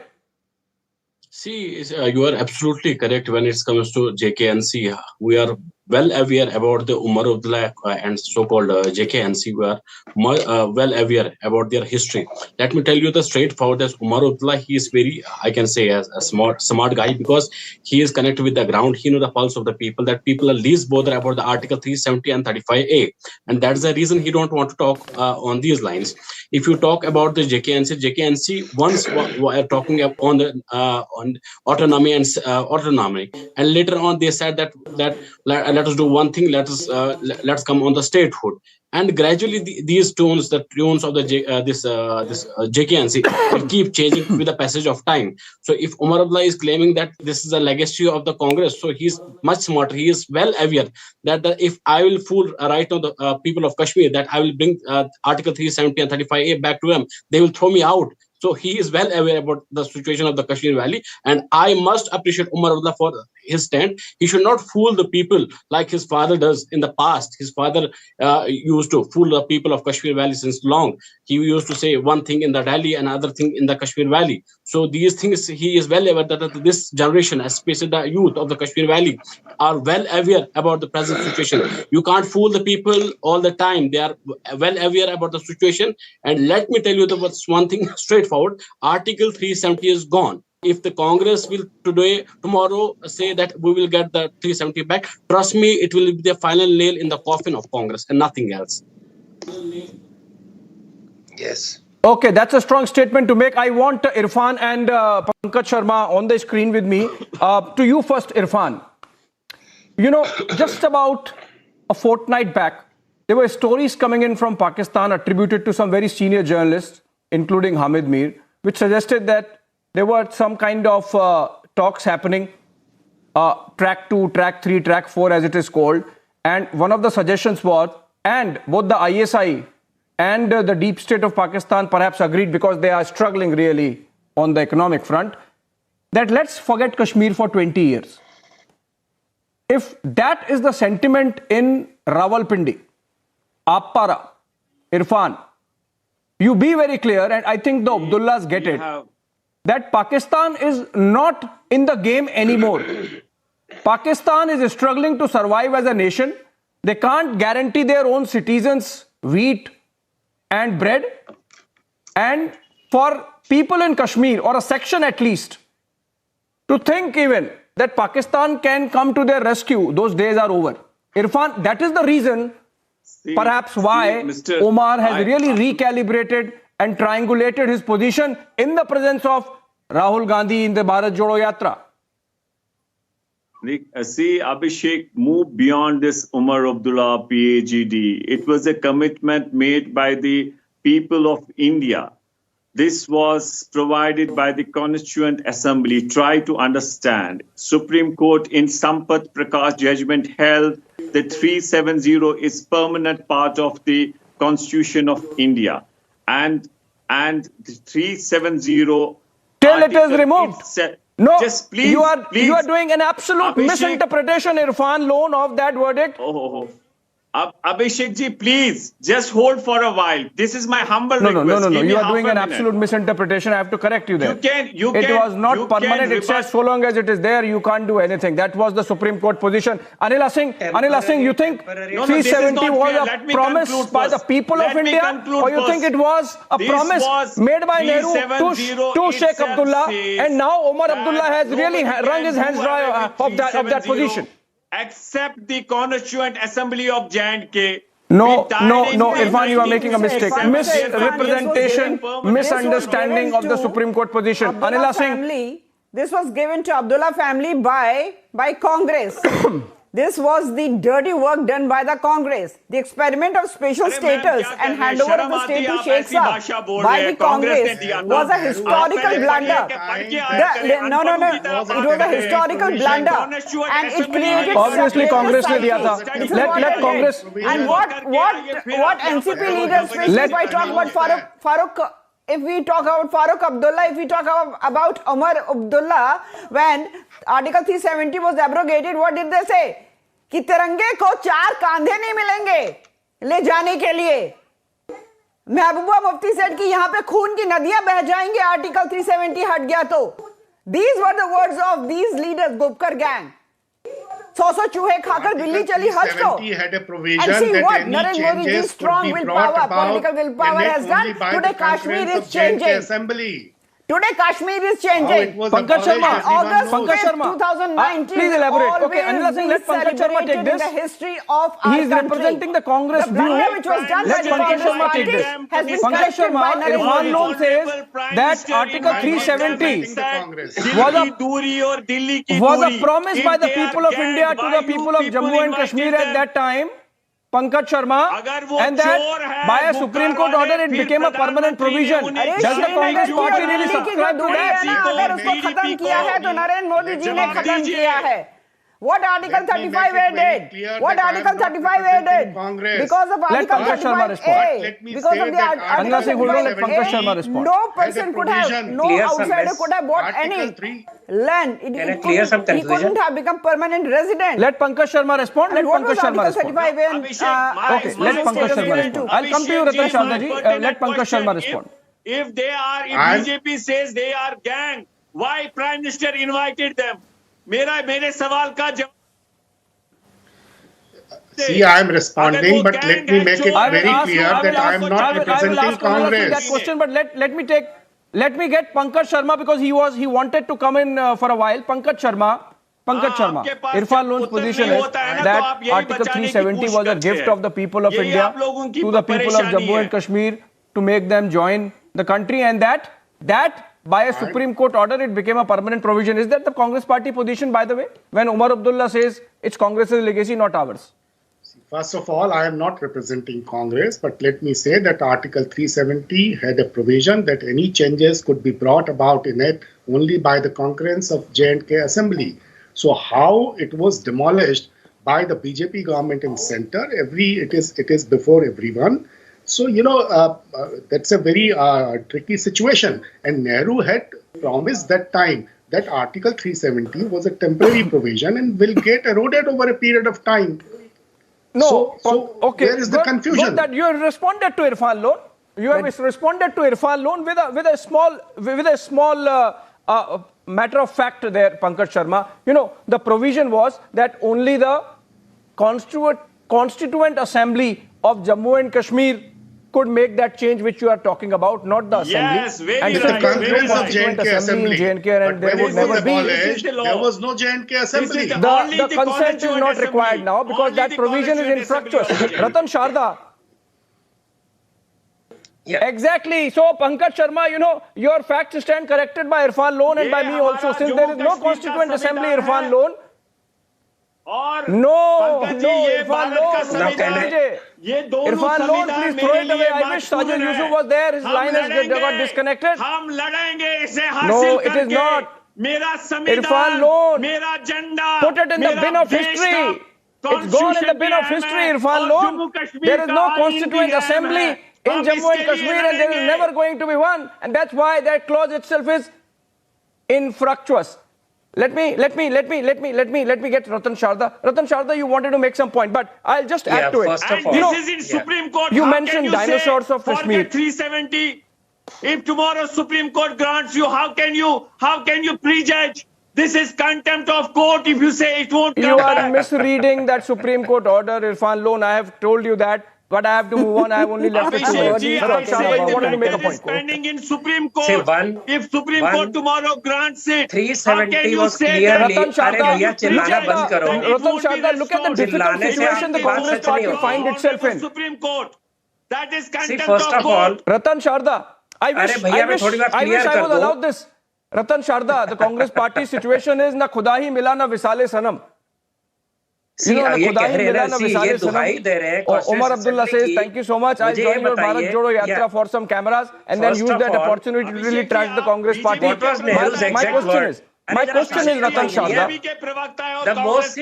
See, you are absolutely correct when it comes to JKNC. We are well aware about the Umar Abdullah and so-called JKNC. We are well aware about their history. Let me tell you the straightforward as Umar Abdullah, he is very, I can say, as a smart guy, because he is connected with the ground. He knows the pulse of the people, that people are least bothered about the Article 370 and 35A. And that's the reason he don't want to talk on these lines. If you talk about the JKNC once were talking on the on autonomy, and later on they said that let us do one thing, let's come on the statehood. And gradually these tones, the tunes of the JKNC will keep changing with the passage of time. So if Umar Abdullah is claiming that this is a legacy of the Congress, so he's much smarter. He is well aware that if I will fool right now the people of Kashmir, that I will bring Article 370 and 35A back to them, they will throw me out. So he is well aware about the situation of the Kashmir Valley, and I must appreciate Umar Abdullah for his stand. He should not fool the people like his father does in the past. His father used to fool the people of Kashmir Valley since long. He used to say one thing in the Delhi and another thing in the Kashmir Valley. So these things, he is well aware that this generation, especially the youth of the Kashmir Valley, are well aware about the present situation. You can't fool the people all the time. They are well aware about the situation. And let me tell you one thing straightforward. Article 370 is gone. If the Congress will tomorrow say that we will get the 370 back, trust me, it will be the final nail in the coffin of Congress and nothing else. Yes. Okay, that's a strong statement to make. I want Irfan and Pankaj Sharma on the screen with me. To you first, Irfan. You know, just about a fortnight back, there were stories coming in from Pakistan attributed to some very senior journalists, including Hamid Mir, which suggested that there were some kind of talks happening, track 2, track 3, track 4 as it is called. And one of the suggestions was, and both the ISI and the deep state of Pakistan perhaps agreed, because they are struggling really on the economic front, that let's forget Kashmir for 20 years. If that is the sentiment in Rawalpindi, Appara, Irfan, you be very clear, and I think the Abdullahs get it, that Pakistan is not in the game anymore. Pakistan is struggling to survive as a nation. They can't guarantee their own citizens wheat and bread. And for people in Kashmir, or a section at least, to think even that Pakistan can come to their rescue, those days are over. Irfan, that is the reason perhaps why Omar has really recalibrated and triangulated his position in the presence of Rahul Gandhi in the Bharat Jodo Yatra. See, Abhishek, move beyond this Umar Abdullah PAGD. It was a commitment made by the people of India. This was provided by the Constituent Assembly. Try to understand. Supreme Court in Sampath Prakash judgment held that 370 is permanent part of the Constitution of India. And the 370 till it is removed. No, just please, you are doing an absolute Abhishek, misinterpretation, Irfan Lone, of that verdict. Abhishek ji, please just hold for a while. This is my humble request. No. You are doing an absolute misinterpretation. I have to correct you there. It was not permanent. It says so long as it is there, you can't do anything. That was the Supreme Court position. Anila Singh, you think 370 was a promise by the people of India, or you think it was a promise made by Nehru to Sheikh Abdullah, and now Omar Abdullah has really wrung his hands dry of that position? Accept the Constituent Assembly of J&K. No, Irfan, you are making a mistake. Misrepresentation, misunderstanding of the Supreme Court position. Anila Singh. This was given to Abdullah family by Congress. This was the dirty work done by the Congress. The experiment of special status and handover of the state to Sheikh Sahab by the Congress was a historical blunder. No. It was a historical blunder, and it created. Obviously, Congress ne diya tha. Let Congress. And what NCP leaders faced. If I talk about Farooq. If we talk about Farooq Abdullah, if we talk about Omar Abdullah, when Article 370 was abrogated, what did they say? कि तिरंगे को 4 कांधे नहीं मिलेंगे ले जाने के लिए. महबूबा मुफ्ती सेठ कि यहाँ पे खून की नदियां बह जाएंगे आर्टिकल 370 हट गया तो. These were the words of these leaders, Gupkar gang. 100 चूहे खाकर बिल्ली चली हज को. And see what Narendra Modi's strong willpower, political willpower has done. Today Kashmir is changing. Today Kashmir is changing. Pankaj Sharma, August 5th, 2019. Please elaborate. Okay, Anila Singh, let Pankaj Sharma take this. In the history of our He is representing the Congress view. Which was done Let Pankaj Sharma take this. Pankaj Sharma, Irfan Lone says that Article 370 was a promise by the people of India to the people of Jammu and Kashmir at that time. Pankaj Sharma, and that by a Supreme Court order it became a permanent provision. Does the Congress party really subscribe to that? अगर उसको खत्म किया है तो नरेंद्र मोदी जी ने खत्म किया है. What Article 35A did? What Article 35A did? Because of Article 35A. Because of the Article 35A. No person could have, no outsider could have bought any land. He couldn't have become permanent resident. Let Pankaj Sharma respond. Let Pankaj Sharma respond. Okay, let Pankaj Sharma respond. I'll come to you, Ratan Sharda ji. Let Pankaj Sharma respond. If BJP says they are gang, why Prime Minister invited them? मेरे सवाल का जवाब. See, I am responding, but let me make it very clear that I am not representing Congress. That question, but let me get Pankaj Sharma because he wanted to come in for a while. Pankaj Sharma, Irfan Lone's position is that Article 370 was a gift of the people of India to the people of Jammu and Kashmir to make them join the country, and that by a Supreme Court order it became a permanent provision. Is that the Congress party position, by the way, when Omar Abdullah says it's Congress's legacy, not ours? First of all, I am not representing Congress, but let me say that Article 370 had a provision that any changes could be brought about in it only by the concurrence of J&K Assembly. So how it was demolished by the BJP government in center, it is before everyone. So, that's a very tricky situation. And Nehru had promised that time that Article 370 was a temporary provision and will get eroded over a period of time. No, okay. Where is the confusion? Good that you have responded to Irfan Lone. You have responded to Irfan Lone with a small matter of fact there, Pankaj Sharma. The provision was that only the Constituent Assembly of Jammu and Kashmir could make that change which you are talking about, not the assembly. Yes, very and right. The J&K Assembly. And there would never be. There was no J&K Assembly. The consent is not required now because that provision is infructuous. Ratan Sharda. Yeah. Exactly. So, Pankaj Sharma, your facts stand corrected by Irfan Lone and by me also. Since there is no Constituent Assembly, Irfan Lone. No, Irfan Lone, please throw it away. I wish Sajid Yusuf was there. His line has got disconnected. No, it is not. Irfan Lone, put it in the bin of history. It's gone in the bin of history, Irfan Lone. There is no Constituent Assembly in Jammu and Kashmir, and there is never going to be one. And that's why that clause itself is infructuous. Let me get Ratan Sharda. Ratan Sharda, you wanted to make some point, but I'll just add to it. First of all, this is in Supreme Court. You mentioned dinosaurs of Kashmir. Forget 370. If tomorrow Supreme Court grants you, how can you prejudge? This is contempt of court if you say it won't come You back. are misreading that Supreme Court order, Irfan Lone. I have told you that. But I have to move on. I have only left with 2 words. I wanted to make a point. Pending in Supreme Court. See, If Supreme Court tomorrow grants it, 370 was clearly. Ratan Sharda, look at the difficult situation the Congress party find itself in. Supreme Court. That is contempt See, first of all, Ratan Sharda, I wish I was allowed this. Ratan Sharda, the Congress party situation is na khuda hi mila na visale sanam. You know, Khudai Milana Visale Sanam. Omar Abdullah says, thank you so much. I'll join your Bharat Jodo Yatra for some cameras and then use that opportunity to really trash the Congress party. My question is, Ratan Sharda. The most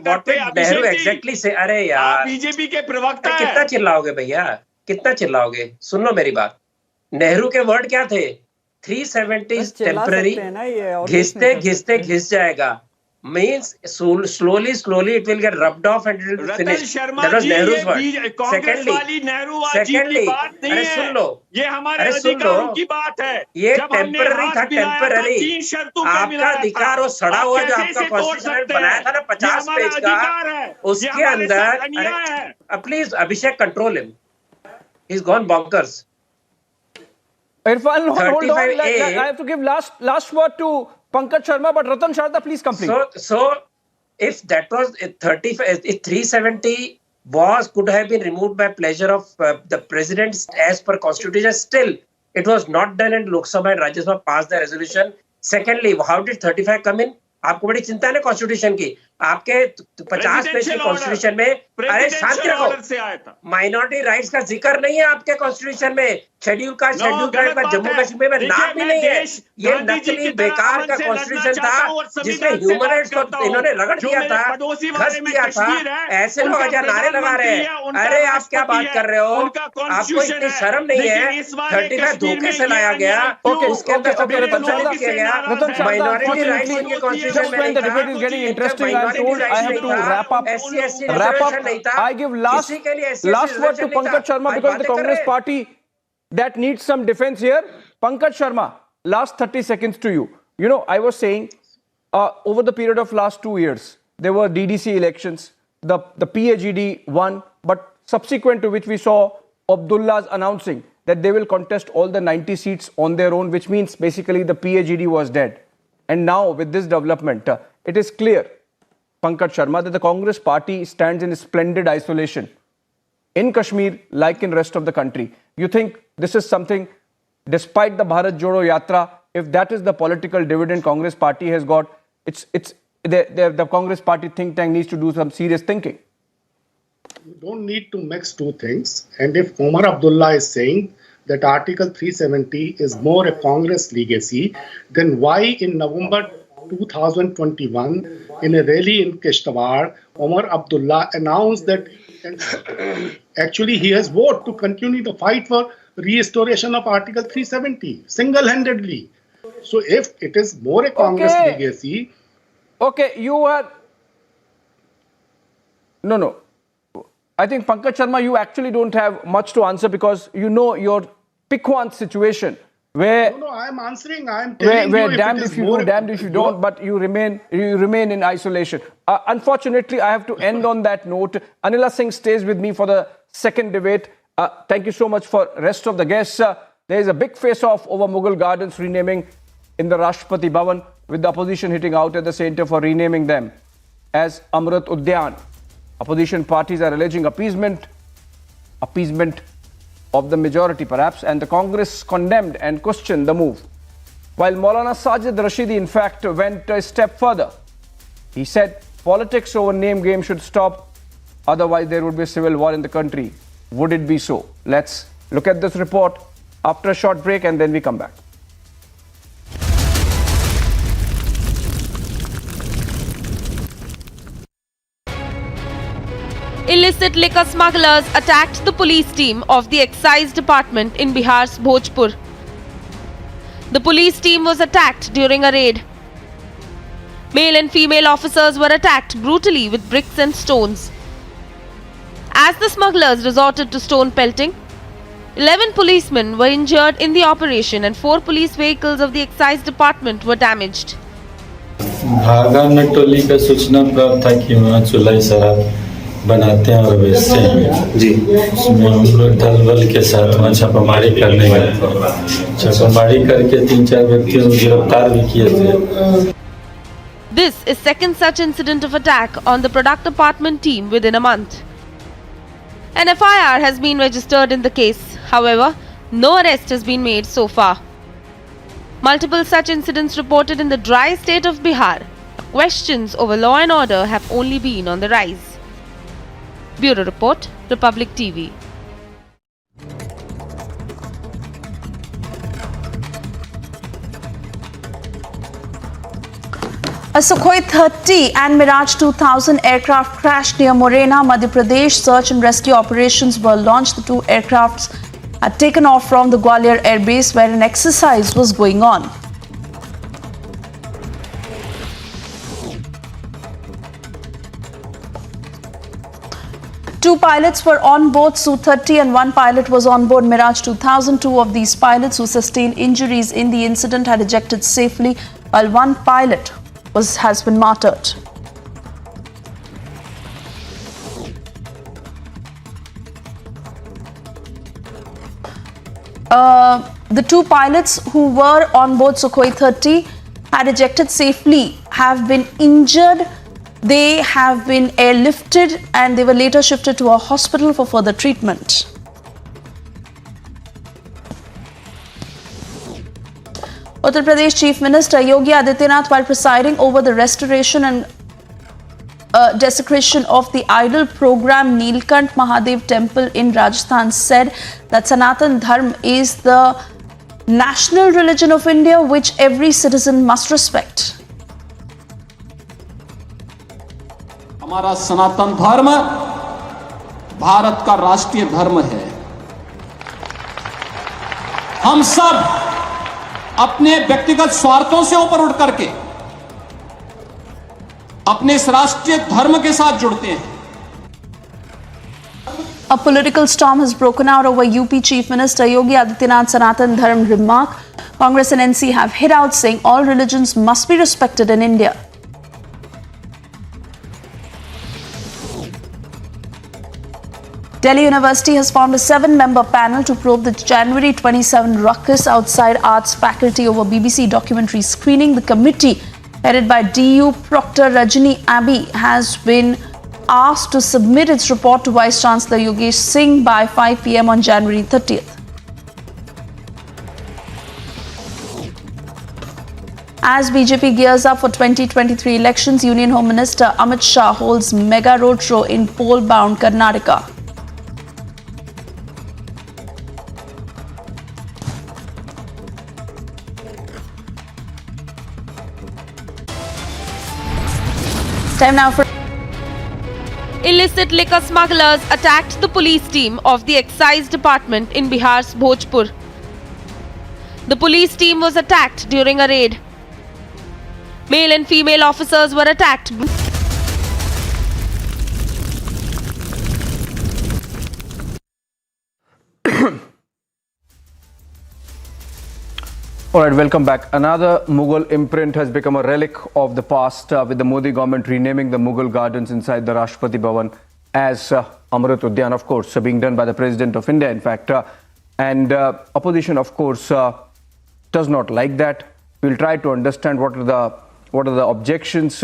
what did Nehru exactly say? अरे यार BJP के प्रवक्ता कितना चिल्लाओगे भैया, कितना चिल्लाओगे? सुन लो मेरी बात. नेहरू के वर्ड क्या थे? 370 टेम्पररी, घिसते घिसते घिस जाएगा. Means slowly it will get rubbed off and it will finish. That was Nehru's word. Secondly, अरे सुन लो, ये हमारे अधिकारों की बात है. ये टेम्पररी था, टेम्पररी. आपका अधिकार वो सड़ा हुआ जो आपका कॉन्स्टिट्यूशन बनाया था ना 50 पेज का, उसके अंदर please Abhishek control him. He's gone bonkers. Irfan, hold on. I have to give last word to Pankaj Sharma, but Ratan Sharda, please complete. So if that was 370 could have been removed by pleasure of the president as per constitution, still it was not done and Lok Sabha and Rajya Sabha passed the resolution. Secondly, how did 35 come in? आपको बड़ी चिंता है ना constitution की. आपके 50 page की constitution में अरे शांति रखो. माइनॉरिटी राइट्स का जिक्र नहीं है आपके कॉन्स्टिट्यूशन में. शेड्यूल का जम्मू कश्मीर में नाम भी नहीं है. ये नकली बेकार का कॉन्स्टिट्यूशन था जिसमें ह्यूमन राइट्स को इन्होंने रगड़ दिया था, घस दिया था. ऐसे लोग अजय नारे लगा रहे हैं. अरे आप क्या बात कर रहे हो? आपको इतनी शर्म नहीं है? 35 धोखे से लाया गया, उसके अंदर किया गया. माइनॉरिटी राइट्स के constitution. Just when the debate is getting interesting, I'm told I have to wrap up. I give last word to Pankaj Sharma because the Congress party that needs some defense here. Pankaj Sharma, last 30 seconds to you. You know, I was saying over the period of last 2 years, there were DDC elections. The PAGD won, but subsequent to which we saw Abdullah's announcing that they will contest all the 90 seats on their own, which means basically the PAGD was dead. And now with this development, it is clear, Pankaj Sharma, that the Congress party stands in splendid isolation in Kashmir like in rest of the country. You think this is something, despite the Bharat Jodo Yatra, if that is the political dividend Congress party has got, the Congress party think tank needs to do some serious thinking. You don't need to mix two things. And if Omar Abdullah is saying that Article 370 is more a Congress legacy, then why in November 2021, in a rally in Kishtwar, Omar Abdullah announced that actually he has voted to continue the fight for restoration of Article 370 single-handedly. So if it is more a Congress legacy... Okay, you are... No. I think, Pankaj Sharma, you actually don't have much to answer because you know your Pikwant situation where... No, I am answering. I am telling where you damned if you do, damned if you don't, but you remain in isolation. Unfortunately, I have to end on that note. Anila Singh stays with me for the second debate. Thank you so much for rest of the guests. There is a big face-off over Mughal Gardens renaming in the Rashtrapati Bhavan, with the opposition hitting out at the centre for renaming them as Amrit Udyan. Opposition parties are alleging appeasement of the majority perhaps, and the Congress condemned and questioned the move. While Maulana Sajid Rashidi in fact went a step further. He said politics over name game should stop, otherwise there would be a civil war in the country. Would it be so? Let's look at this report after a short break and then we come back. Illicit liquor smugglers attacked the police team of the excise department in Bihar's Bhojpur. The police team was attacked during a raid. Male and female officers were attacked brutally with bricks and stones. As the smugglers resorted to stone pelting, 11 policemen were injured in the operation and 4 police vehicles of the excise department were damaged. भागा नटोली का सूचना प्राप्त था कि वहाँ चुलाई शराब बनाते हैं और बेचते हैं जी. उसमें हम लोग दल बल के साथ वहाँ छापामारी करने गए. छापामारी करके 3-4 व्यक्तियों को गिरफ्तार भी किए थे. This is second such incident of attack on the product department team within a month. An FIR has been registered in the case. However, no arrest has been made so far. Multiple such incidents reported in the dry state of Bihar questions over law and order have only been on the rise. Bureau Report, Republic TV. A Sukhoi 30 and Mirage 2000 aircraft crashed near Morena, Madhya Pradesh. Search and rescue operations were launched. The two aircrafts had taken off from the Gwalior Air Base where an exercise was going on. Two pilots were on board Su-30 and one pilot was on board Mirage 2000. Two of these pilots who sustained injuries in the incident had ejected safely, while one pilot has been martyred. The two pilots who were on board Sukhoi 30 had ejected safely have been injured. They have been airlifted and they were later shifted to a hospital for further treatment. Uttar Pradesh Chief Minister Yogi Adityanath, while presiding over the restoration and desecration of the idol program Neelkant Mahadev Temple in Rajasthan, said that Sanatan Dharma is the national religion of India, which every citizen must respect. हमारा सनातन धर्म भारत का राष्ट्रीय धर्म है। हम सब अपने व्यक्तिगत स्वार्थों से ऊपर उठ करके अपने इस राष्ट्रीय धर्म के साथ जुड़ते हैं। A political storm has broken out over UP Chief Minister Yogi Adityanath's Sanatan Dharma remark. Congress and NCC have hit out saying all religions must be respected in India. Delhi University has formed a 7-member panel to probe the January 27 ruckus outside Arts faculty over BBC documentary screening. The committee, headed by DU Proctor Rajani Abbey, has been asked to submit its report to Vice Chancellor Yogesh Singh by 5 p.m. on January 30th. As BJP gears up for 2023 elections, Union Home Minister Amit Shah holds mega road show in poll-bound Karnataka. Time now for Illicit liquor smugglers attacked the police team of the excise department in Bihar's Bhojpur. The police team was attacked during a raid. Male and female officers were attacked. All right, welcome back. Another Mughal imprint has become a relic of the past, with the Modi government renaming the Mughal Gardens inside the Rashtrapati Bhavan as Amrit Udyan, of course, being done by the President of India, in fact. And opposition, of course, does not like that. We'll try to understand what are the objections.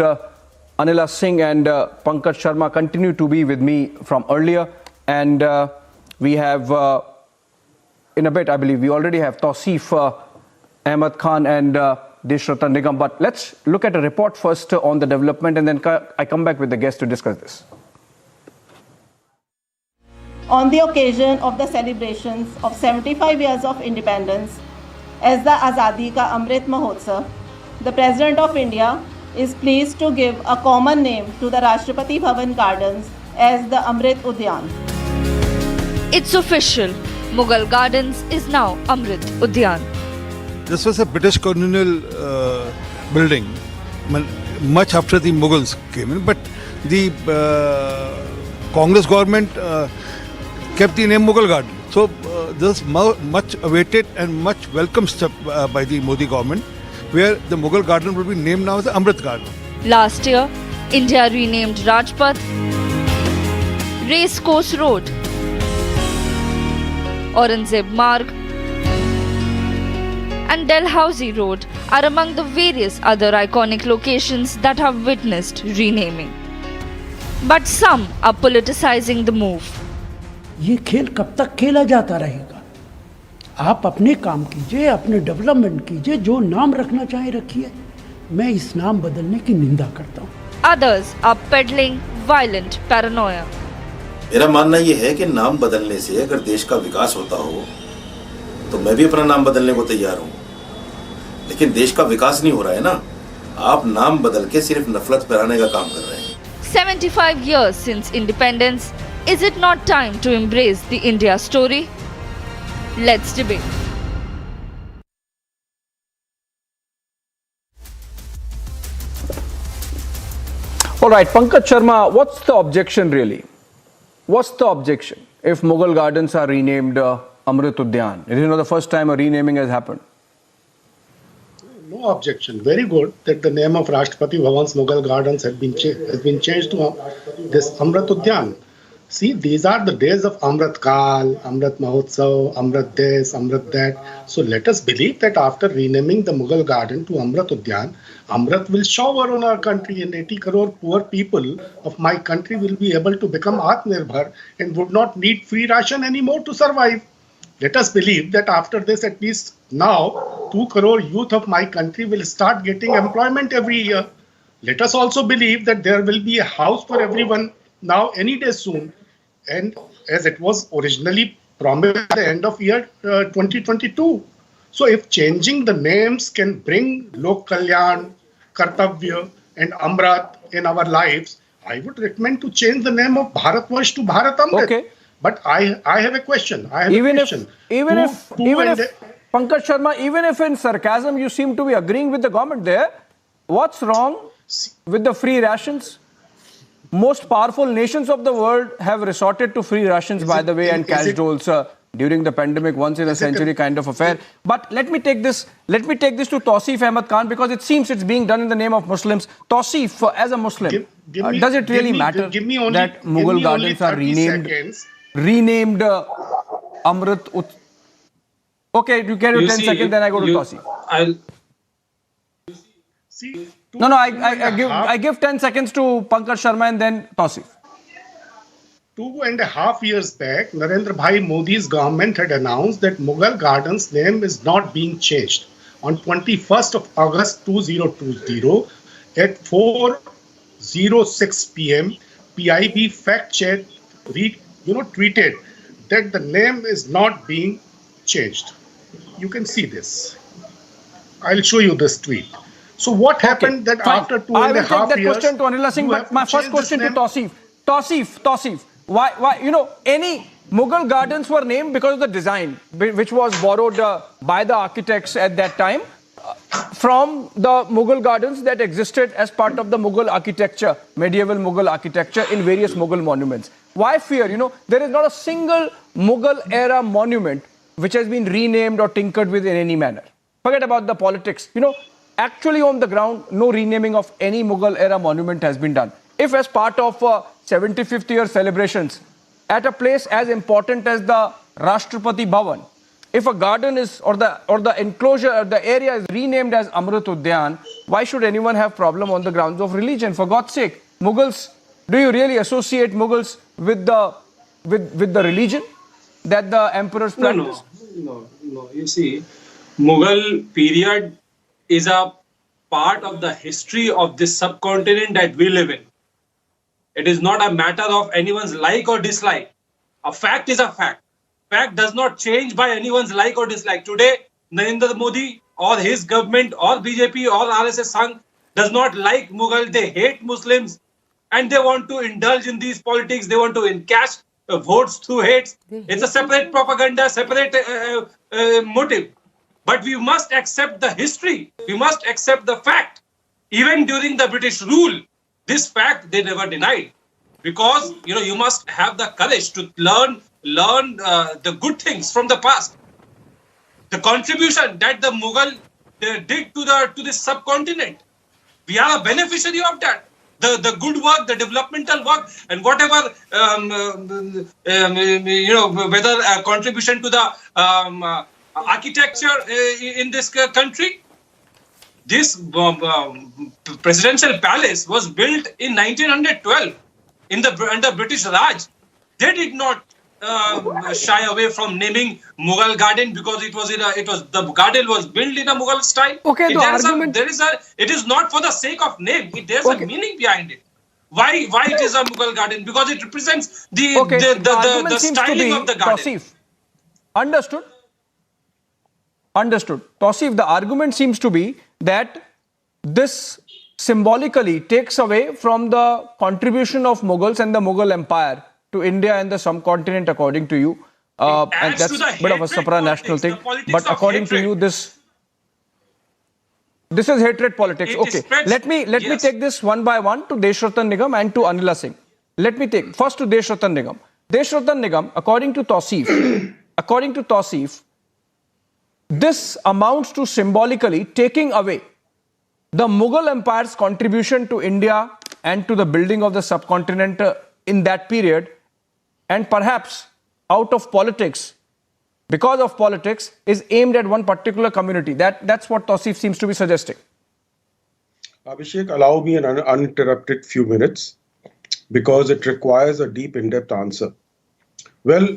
Anila Singh and Pankaj Sharma continue to be with me from earlier. And we have, in a bit, I believe, we already have Tausif Ahmed Khan and Deshrata Nigam. But let's look at a report first on the development, and then I come back with the guest to discuss this. On the occasion of the celebrations of 75 years of independence as the Azadi Ka Amrit Mahotsav, the President of India is pleased to give a common name to the Rashtrapati Bhavan Gardens as the Amrit Udyan. It's official. Mughal Gardens is now Amrit Udyan. This was a British colonial building much after the Mughals came in, but the Congress government kept the name Mughal Garden. So this is much awaited and much welcome step by the Modi government, where the Mughal Garden will be named now as the Amrit Garden. Last year, India renamed Rajpath, Race Course Road, Aurangzeb Marg, and Dalhousie Road are among the various other iconic locations that have witnessed renaming. But some are politicizing the move. ये खेल कब तक खेला जाता रहेगा? आप अपने काम कीजिए, अपने डेवलपमेंट कीजिए, जो नाम रखना चाहे रखिए, मैं इस नाम बदलने की निंदा करता हूँ। Others are peddling violent paranoia. मेरा मानना यह है कि नाम बदलने से अगर देश का विकास होता हो तो मैं भी अपना नाम बदलने को तैयार हूँ, लेकिन देश का विकास नहीं हो रहा है ना। आप नाम बदल के सिर्फ नफरत फैलाने का काम कर रहे हैं। 75 years since independence, is it not time to embrace the India story? Let's debate. All right, Pankaj Sharma, what's the objection really? What's the objection if Mughal Gardens are renamed Amrit Udyan? It is not the first time a renaming has happened. No objection. Very good that the name of Rashtrapati Bhavan's Mughal Gardens has been changed to this Amrit Udyan. See, these are the days of Amrit Kal, Amrit Mahotsav, Amrit this, Amrit that. So let us believe that after renaming the Mughal Garden to Amrit Udyan, Amrit will shower on our country and 80 crore poor people of my country will be able to become Atmanirbhar and would not need free ration anymore to survive. Let us believe that after this, at least now, 2 crore youth of my country will start getting employment every year. Let us also believe that there will be a house for everyone now any day soon. And as it was originally promised at the end of year 2022. So if changing the names can bring Lok Kalyan, Kartavya and Amrit in our lives, I would recommend to change the name of Bharatvarsh to Bharat Amrit. Okay. But I have a question. Even if Pankaj Sharma, even if in sarcasm you seem to be agreeing with the government there, what's wrong with the free rations? Most powerful nations of the world have resorted to free rations, by the way, and cash doles during the pandemic, once in a century kind of affair. But let me take this to Tausif Ahmed Khan, because it seems it's being done in the name of Muslims. Tausif, as a Muslim, does it really matter that Mughal Gardens are renamed Amrit? Okay, you get your 10 seconds, then I go to Tausif. No, I give 10 seconds to Pankaj Sharma and then Tausif. 2.5 years back, Narendra Bhai Modi's government had announced that Mughal Gardens name is not being changed. On 21st of August 2020 at 4:06 p.m., PIB fact check tweeted that the name is not being changed. You can see this. I'll show you this tweet. So what happened that after 2.5 years... I will take that question to Anila Singh, but my first question to Tausif. Tausif, why, any Mughal gardens were named because of the design, which was borrowed by the architects at that time from the Mughal gardens that existed as part of the Mughal architecture, medieval Mughal architecture in various Mughal monuments. Why fear? There is not a single Mughal era monument which has been renamed or tinkered with in any manner. Forget about the politics. Actually on the ground, no renaming of any Mughal era monument has been done. If as part of 75th year celebrations at a place as important as the Rashtrapati Bhavan, if a garden is or the enclosure, the area is renamed as Amrit Udyan, why should anyone have problem on the grounds of religion? For God's sake, Mughals, do you really associate Mughals with the religion that the emperors practiced? No. You see, Mughal period is a part of the history of this subcontinent that we live in. It is not a matter of anyone's like or dislike. A fact is a fact. Fact does not change by anyone's like or dislike. Today, Narendra Modi or his government or BJP or RSS Sangh does not like Mughal. They hate Muslims and they want to indulge in these politics. They want to encash votes through hates. It's a separate propaganda, separate motive. But we must accept the history. We must accept the fact. Even during the British rule, this fact they never denied. Because, you must have the courage to learn the good things from the past. The contribution that the Mughal did to this subcontinent. We are a beneficiary of that. The good work, the developmental work, and whatever, whether a contribution to the architecture in this country. This presidential palace was built in 1912 under British Raj. They did not shy away from naming Mughal garden because the garden was built in a Mughal style. Okay, it is not for the sake of name. There's a meaning behind it. Why it is a Mughal garden? Because it represents the styling of the garden. Tausif. Understood. Tausif, the argument seems to be that this symbolically takes away from the contribution of Mughals and the Mughal Empire to India and the subcontinent, according to you. And that's a bit of a supranational thing. But according to you, this is hatred politics. Okay, let me take this one by one to Deshratan Nigam and to Anila Singh. Let me take first to Deshratan Nigam. Deshratan Nigam, according to Tausif, this amounts to symbolically taking away the Mughal Empire's contribution to India and to the building of the subcontinent in that period, and perhaps out of politics, because of politics, is aimed at one particular community. That's what Tausif seems to be suggesting. Abhishek, allow me an uninterrupted few minutes because it requires a deep, in-depth answer. Well,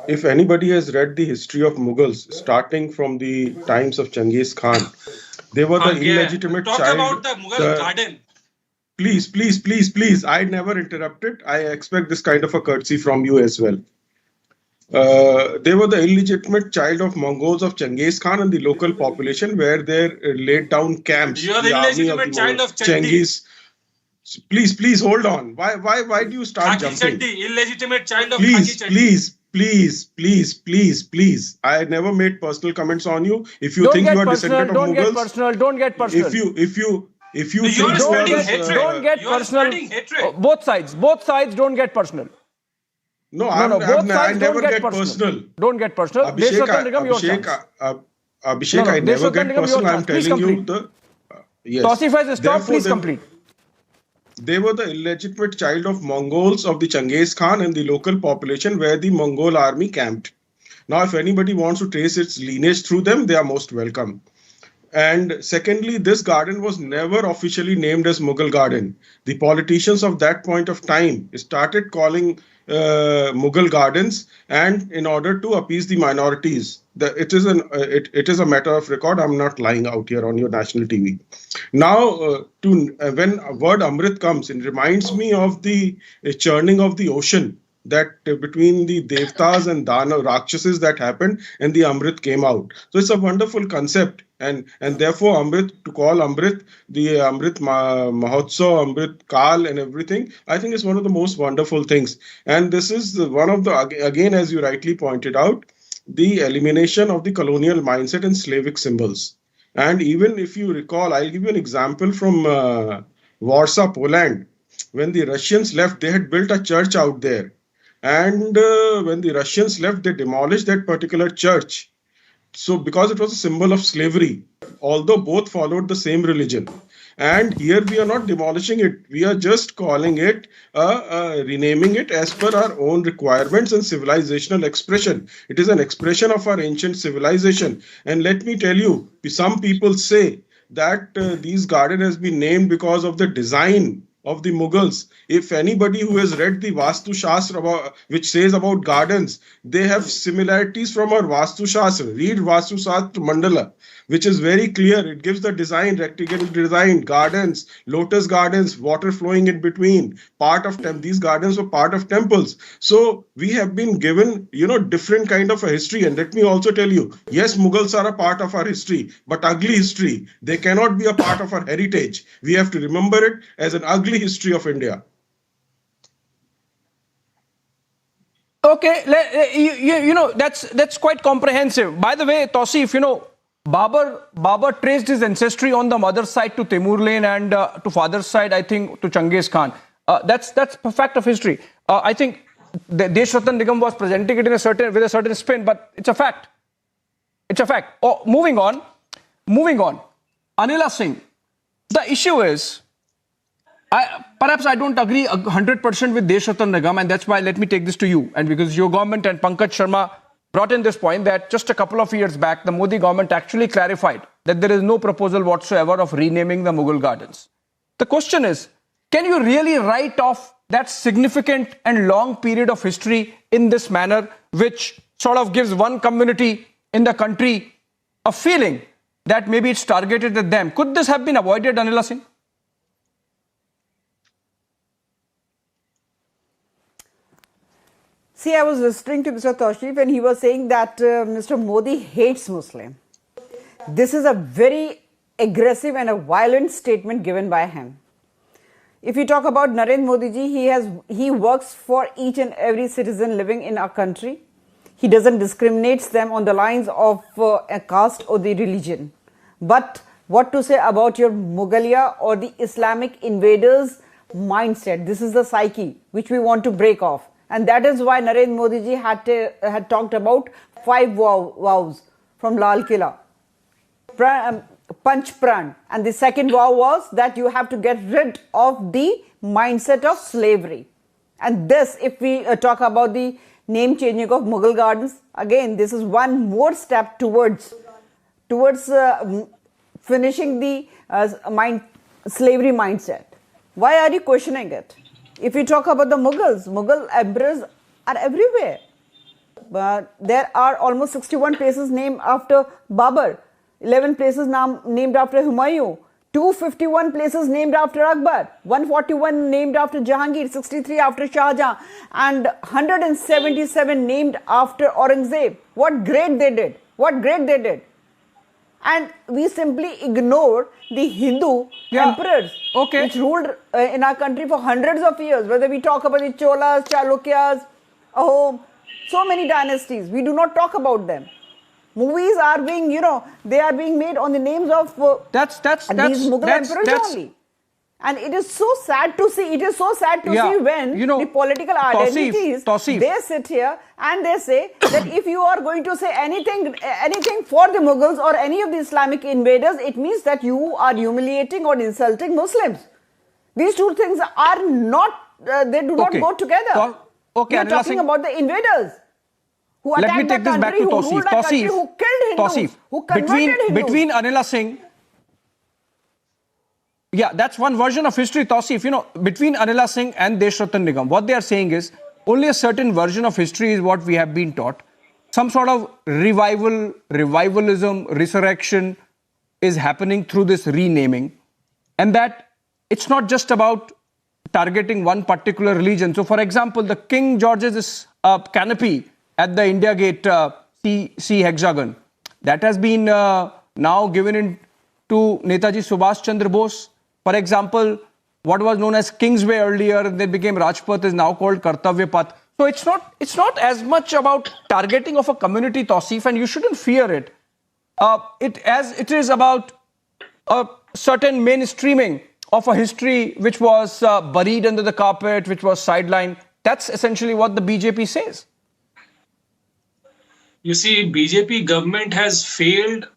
if anybody has read the history of Mughals, starting from the times of Genghis Khan, they were the illegitimate child. Talk about the Mughal garden. Please. I never interrupted. I expect this kind of a courtesy from you as well. They were the illegitimate child of Mongols of Genghis Khan and the local population where they laid down camps. You are the illegitimate child of Genghis. Please hold on. Why do you start jumping? Illegitimate child of Please. I never made personal comments on you. If you think you are descendant of Mughals, don't get personal. If you think don't get personal. Both sides don't get personal. No, I never get personal. Don't get personal. Abhishek, I never get personal. I'm telling you the. Yes. Tausif has stopped. Please complete. They were the illegitimate child of Mongols of the Genghis Khan and the local population where the Mongol army camped. Now, if anybody wants to trace its lineage through them, they are most welcome. And secondly, this garden was never officially named as Mughal Garden. The politicians of that point of time started calling Mughal Gardens, and in order to appease the minorities. It is a matter of record. I'm not lying out here on your national TV. Now, when word Amrit comes, it reminds me of the churning of the ocean that between the Devtas and Dana Rakshasas that happened, and the Amrit came out. So it's a wonderful concept, and therefore Amrit, to call Amrit the Amrit Mahotsav, Amrit Kal and everything, I think is one of the most wonderful things. And this is one of the, again, as you rightly pointed out, the elimination of the colonial mindset and Slavic symbols. And even if you recall, I'll give you an example from Warsaw, Poland. When the Russians left, they had built a church out there. And when the Russians left, they demolished that particular church. So because it was a symbol of slavery, although both followed the same religion. And here we are not demolishing it. We are just calling it, renaming it as per our own requirements and civilizational expression. It is an expression of our ancient civilization. And let me tell you, some people say that these garden has been named because of the design of the Mughals. If anybody who has read the Vastu Shastra, which says about gardens, they have similarities from our Vastu Shastra. Read Vastu Shastra Mandala, which is very clear. It gives the design, rectangular design, gardens, lotus gardens, water flowing in between. These gardens were part of temples. So we have been given, different kind of a history. And let me also tell you, yes, Mughals are a part of our history, but ugly history. They cannot be a part of our heritage. We have to remember it as an ugly history of India. Okay, that's quite comprehensive. By the way, Tausif, Babur traced his ancestry on the mother's side to Timurlen and to father's side, I think, to Genghis Khan. That's a fact of history. I think Deshratan Nigam was presenting it with a certain spin, but it's a fact. It's a fact. Oh, moving on. Anila Singh, the issue is, perhaps I don't agree 100% with Deshratan Nigam, and that's why let me take this to you. And because your government and Pankaj Sharma brought in this point that just a couple of years back, the Modi government actually clarified that there is no proposal whatsoever of renaming the Mughal Gardens. The question is, can you really write off that significant and long period of history in this manner, which sort of gives one community in the country a feeling that maybe it's targeted at them. Could this have been avoided, Anila Singh? See, I was listening to Mr. Taushif and he was saying that Mr. Modi hates Muslim. This is a very aggressive and a violent statement given by him. If you talk about Narendra Modi ji, he works for each and every citizen living in our country. He doesn't discriminate them on the lines of a caste or the religion. But what to say about your Mughaliya or the Islamic invaders mindset? This is the psyche which we want to break off. And that is why Narendra Modi ji had talked about 5 vows from Lal Killa. Panch Pran. And the second vow was that you have to get rid of the mindset of slavery. And this, if we talk about the name changing of Mughal Gardens, again, this is one more step towards finishing the slavery mindset. Why are you questioning it? If you talk about the Mughals, Mughal emperors are everywhere. But there are almost 61 places named after Babur, 11 places named after Humayun, 251 places named after Akbar, 141 named after Jahangir, 63 after Shah Jahan, and 177 named after Aurangzeb. What great they did! What great they did! And we simply ignore the Hindu emperors which ruled in our country for hundreds of years. Whether we talk about the Cholas, Chalukyas, Ahom, so many dynasties, we do not talk about them. Movies are being, they are being made on the names of these Mughal emperors only. And it is so sad to see. It is so sad to see when the political identities, they sit here and they say that if you are going to say anything for the Mughals or any of the Islamic invaders, it means that you are humiliating or insulting Muslims. These two things are not, they do not go together. We are talking about the invaders who attacked the country, who ruled the country, who killed Hindus, who converted Hindus. Between Anila Singh, that's one version of history, Tausif. Between Anila Singh and Deshratan Nigam, what they are saying is only a certain version of history is what we have been taught. Some sort of revivalism, resurrection is happening through this renaming. And that it's not just about targeting one particular religion. So, for example, the King George's canopy at the India Gate C hexagon, that has been now given in to Netaji Subhash Chandra Bose. For example, what was known as Kingsway earlier, then became Rajpath, is now called Kartavya Path. So it's not as much about targeting of a community, Tausif, and you shouldn't fear it. It is about a certain mainstreaming of a history which was buried under the carpet, which was sidelined. That's essentially what the BJP says. You see, BJP government has failed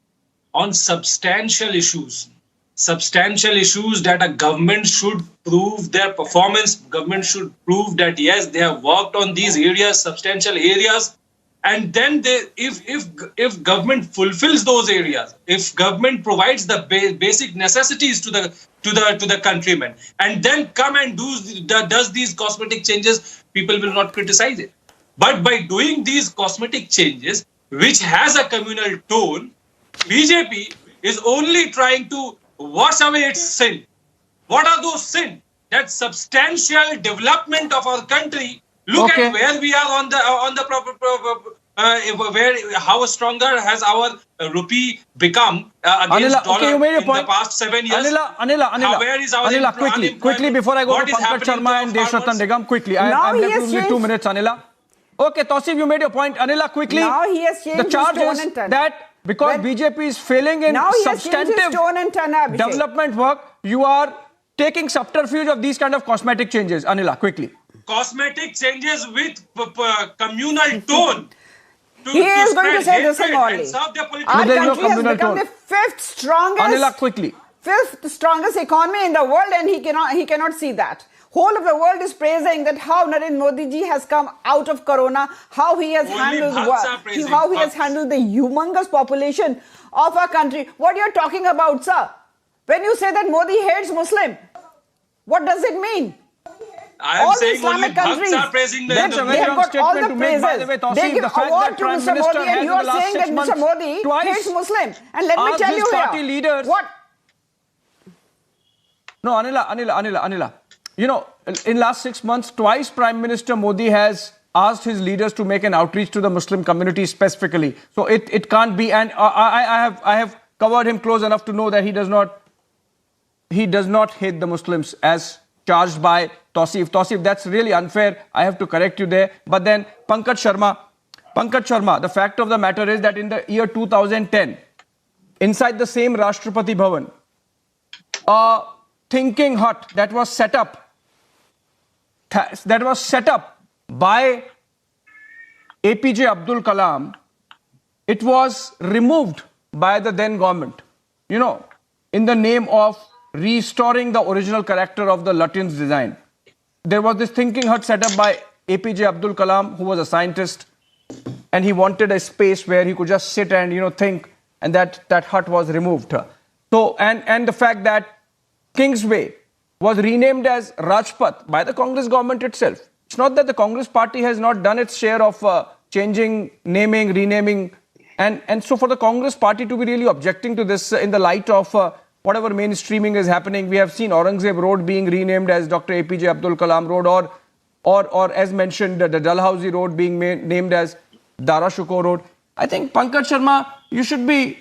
on substantial issues that a government should prove their performance. Government should prove that yes, they have worked on these areas, substantial areas, and then if government fulfills those areas, if government provides the basic necessities to the countrymen, and then come and does these cosmetic changes, people will not criticize it. But by doing these cosmetic changes, which has a communal tone, BJP is only trying to wash away its sin. What are those sins? That substantial development of our country. Look at where we are on the how stronger has our rupee become against dollar in the past 7 years. Anila, where is our quickly before I go to Pankaj Sharma and Deshratan Nigam, quickly. I'm left with only 2 minutes, Anila. Okay, Tausif, you made your point. Anila, quickly. Now he has changed the charge is that because BJP is failing in substantive development work, you are taking subterfuge of these kind of cosmetic changes. Anila, quickly. Cosmetic changes with communal tone. He is going to say this thing only. Our country has become the fifth strongest economy in the world, and he cannot see that. Whole of the world is praising that how Narendra Modi ji has come out of Corona, how he has handled the humongous population of our country. What you are talking about, sir? When you say that Modi hates Muslim, what does it mean? I am all the saying only Islamic countries, Bhakts are praising they have Narendra very got wrong all statement the to make, by the praises. way, Tausif. They give The fact award that to Prime Mr. Minister Modi, has and in you the are last saying 6 that Mr. months Modi twice hates Muslim. And let me asked tell his you party here, leaders. what? No, Anila. You know, in last 6 months, twice Prime Minister Modi has asked his leaders to make an outreach to the Muslim community specifically. So it can't be. And I have covered him close enough to know that he does not hate the Muslims as charged by Tausif. Tausif, that's really unfair. I have to correct you there. But then Pankaj Sharma, the fact of the matter is that in the year 2010, inside the same Rashtrapati Bhavan, a thinking hut that was set up by APJ Abdul Kalam, it was removed by the then government, you know, in the name of restoring the original character of the Lutyens' design. There was this thinking hut set up by APJ Abdul Kalam, who was a scientist, and he wanted a space where he could just sit and, you know, think, and that hut was removed. So, and the fact that Kingsway was renamed as Rajpath by the Congress government itself. It's not that the Congress party has not done its share of changing, naming, renaming. And so for the Congress party to be really objecting to this in the light of whatever mainstreaming is happening, we have seen Aurangzeb Road being renamed as Dr. APJ Abdul Kalam Road, or as mentioned, the Dalhousie Road being named as Dara Shikoh Road. I think Pankaj Sharma, you should be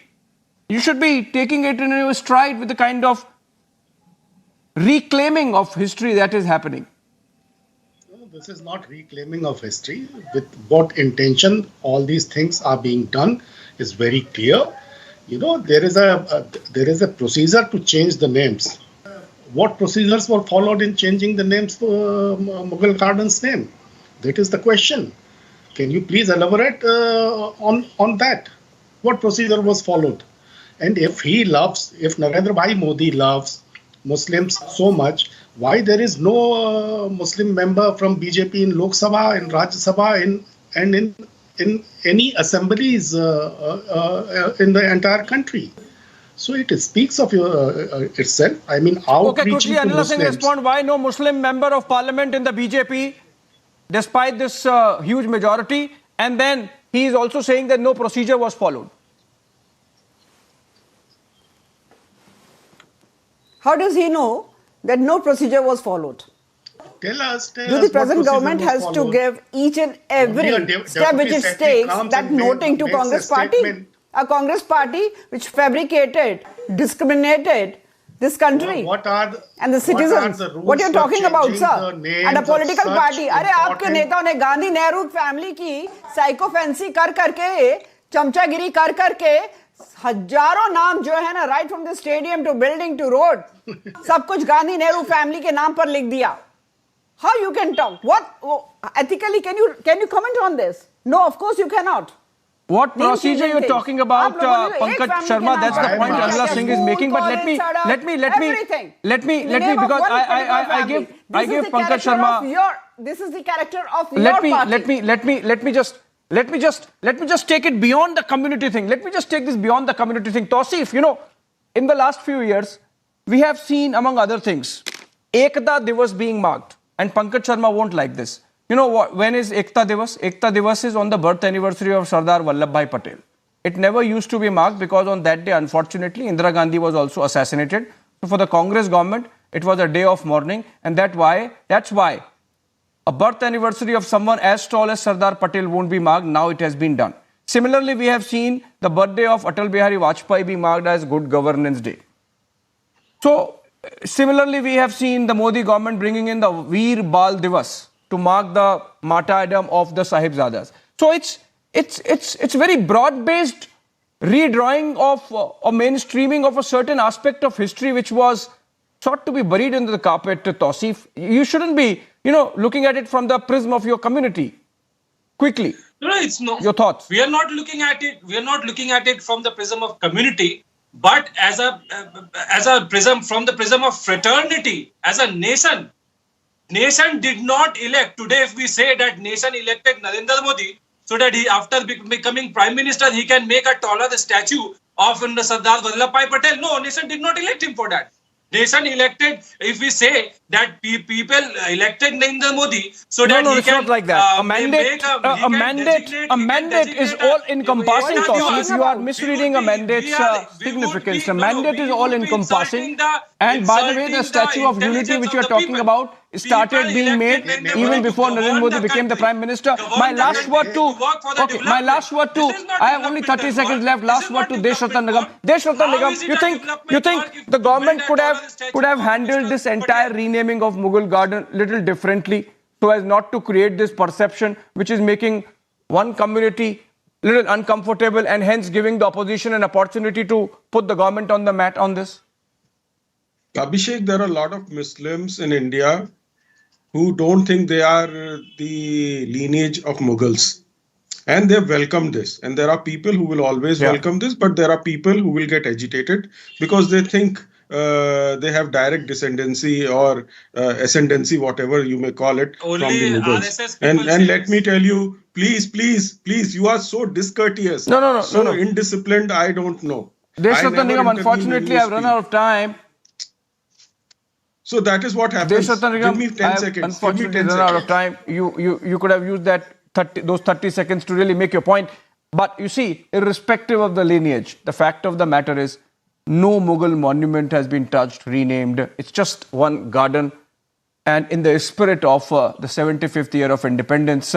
taking it in your stride with the kind of reclaiming of history that is happening. No, this is not reclaiming of history. With what intention all these things are being done is very clear. You know, there is a procedure to change the names. What procedures were followed in changing the names for Mughal Gardens name? That is the question. Can you please elaborate on that? What procedure was followed? And if Narendra Bhai Modi loves Muslims so much, why there is no Muslim member from BJP in Lok Sabha, in Rajya Sabha, and in any assemblies in the entire country? So it speaks of itself. I mean, outreaching to Anila Singh, Muslims. respond. Why no Muslim member of parliament in the BJP, despite this huge majority? And then he is also saying that no procedure was followed. How does he know that no procedure was followed? Tell us Do the present government has to give each and every step which it takes that noting to Congress party? A Congress party which fabricated, discriminated this country and the citizens. What you're talking about, sir? And a political party. अरे आपके नेताओं ने Gandhi Nehru family की sycophancy कर करके, चमचागिरी कर करके, हजारों नाम जो है ना, right from the stadium to building to road, सब कुछ गांधी नेहरू फैमिली के नाम पर लिख दिया. How you can talk? What ethically can you comment on this? No, of course you cannot. What procedure you're talking about, Pankaj Sharma? That's the point Anila Singh is making. But let me, because I give Pankaj Sharma. This is the character of your party. Let me just take it beyond the community thing. Let me just take this beyond the community thing. Tausif, you know, in the last few years, we have seen, among other things, Ekta Divas being marked. And Pankaj Sharma won't like this. You know what? When is Ekta Divas? Ekta Divas is on the birth anniversary of Sardar Vallabhbhai Patel. It never used to be marked because on that day, unfortunately, Indira Gandhi was also assassinated. So for the Congress government, it was a day of mourning, and that's why a birth anniversary of someone as tall as Sardar Patel won't be marked. Now it has been done. Similarly, we have seen the birthday of Atal Bihari Vajpayee be marked as Good Governance Day. So similarly, we have seen the Modi government bringing in the Veer Bal Divas to mark the martyrdom of the Sahibzadas. So it's very broad-based redrawing of or mainstreaming of a certain aspect of history which was sought to be buried under the carpet. Tausif, you shouldn't be, you know, looking at it from the prism of your community. Quickly. No, it's not. Your thoughts. We are not looking at it. We are not looking at it from the prism of community, but as a prism, from the prism of fraternity. As a nation did not elect. Today, if we say that nation elected Narendra Modi, so that he, after becoming Prime Minister, he can make a taller statue of Sardar Vallabhbhai Patel. No, nation did not elect him for that. Nation elected, if we say that people elected Narendra Modi, so that no, he it's can not like that. A make mandate is all encompassing. If you are misreading a mandate's significance, a mandate is all encompassing. And by the way, the Statue of Unity which you are talking about started being made even before Narendra Modi became the Prime Minister. My last word to I have only 30 seconds left. Last word to Deshratan Nigam. Deshratan Nigam, you think the government could have handled this entire renaming of Mughal Garden little differently so as not to create this perception which is making one community little uncomfortable and hence giving the opposition an opportunity to put the government on the mat on this? Abhishek, there are a lot of Muslims in India who don't think they are the lineage of Mughals. And they've welcomed this. And there are people who will always welcome this, but there are people who will get agitated because they think they have direct descendancy or ascendancy, whatever you may call it, Only from the Mughals. And let me tell you, please, you are so discourteous. So indisciplined, I don't know. Deshratan Nigam, unfortunately, I've run out of time. So that is what happens. Give me 10 seconds. Unfortunately, run out of time. You could have used those 30 seconds to really make your point. But you see, irrespective of the lineage, the fact of the matter is no Mughal monument has been touched, renamed. It's just one garden. And in the spirit of the 75th year of independence,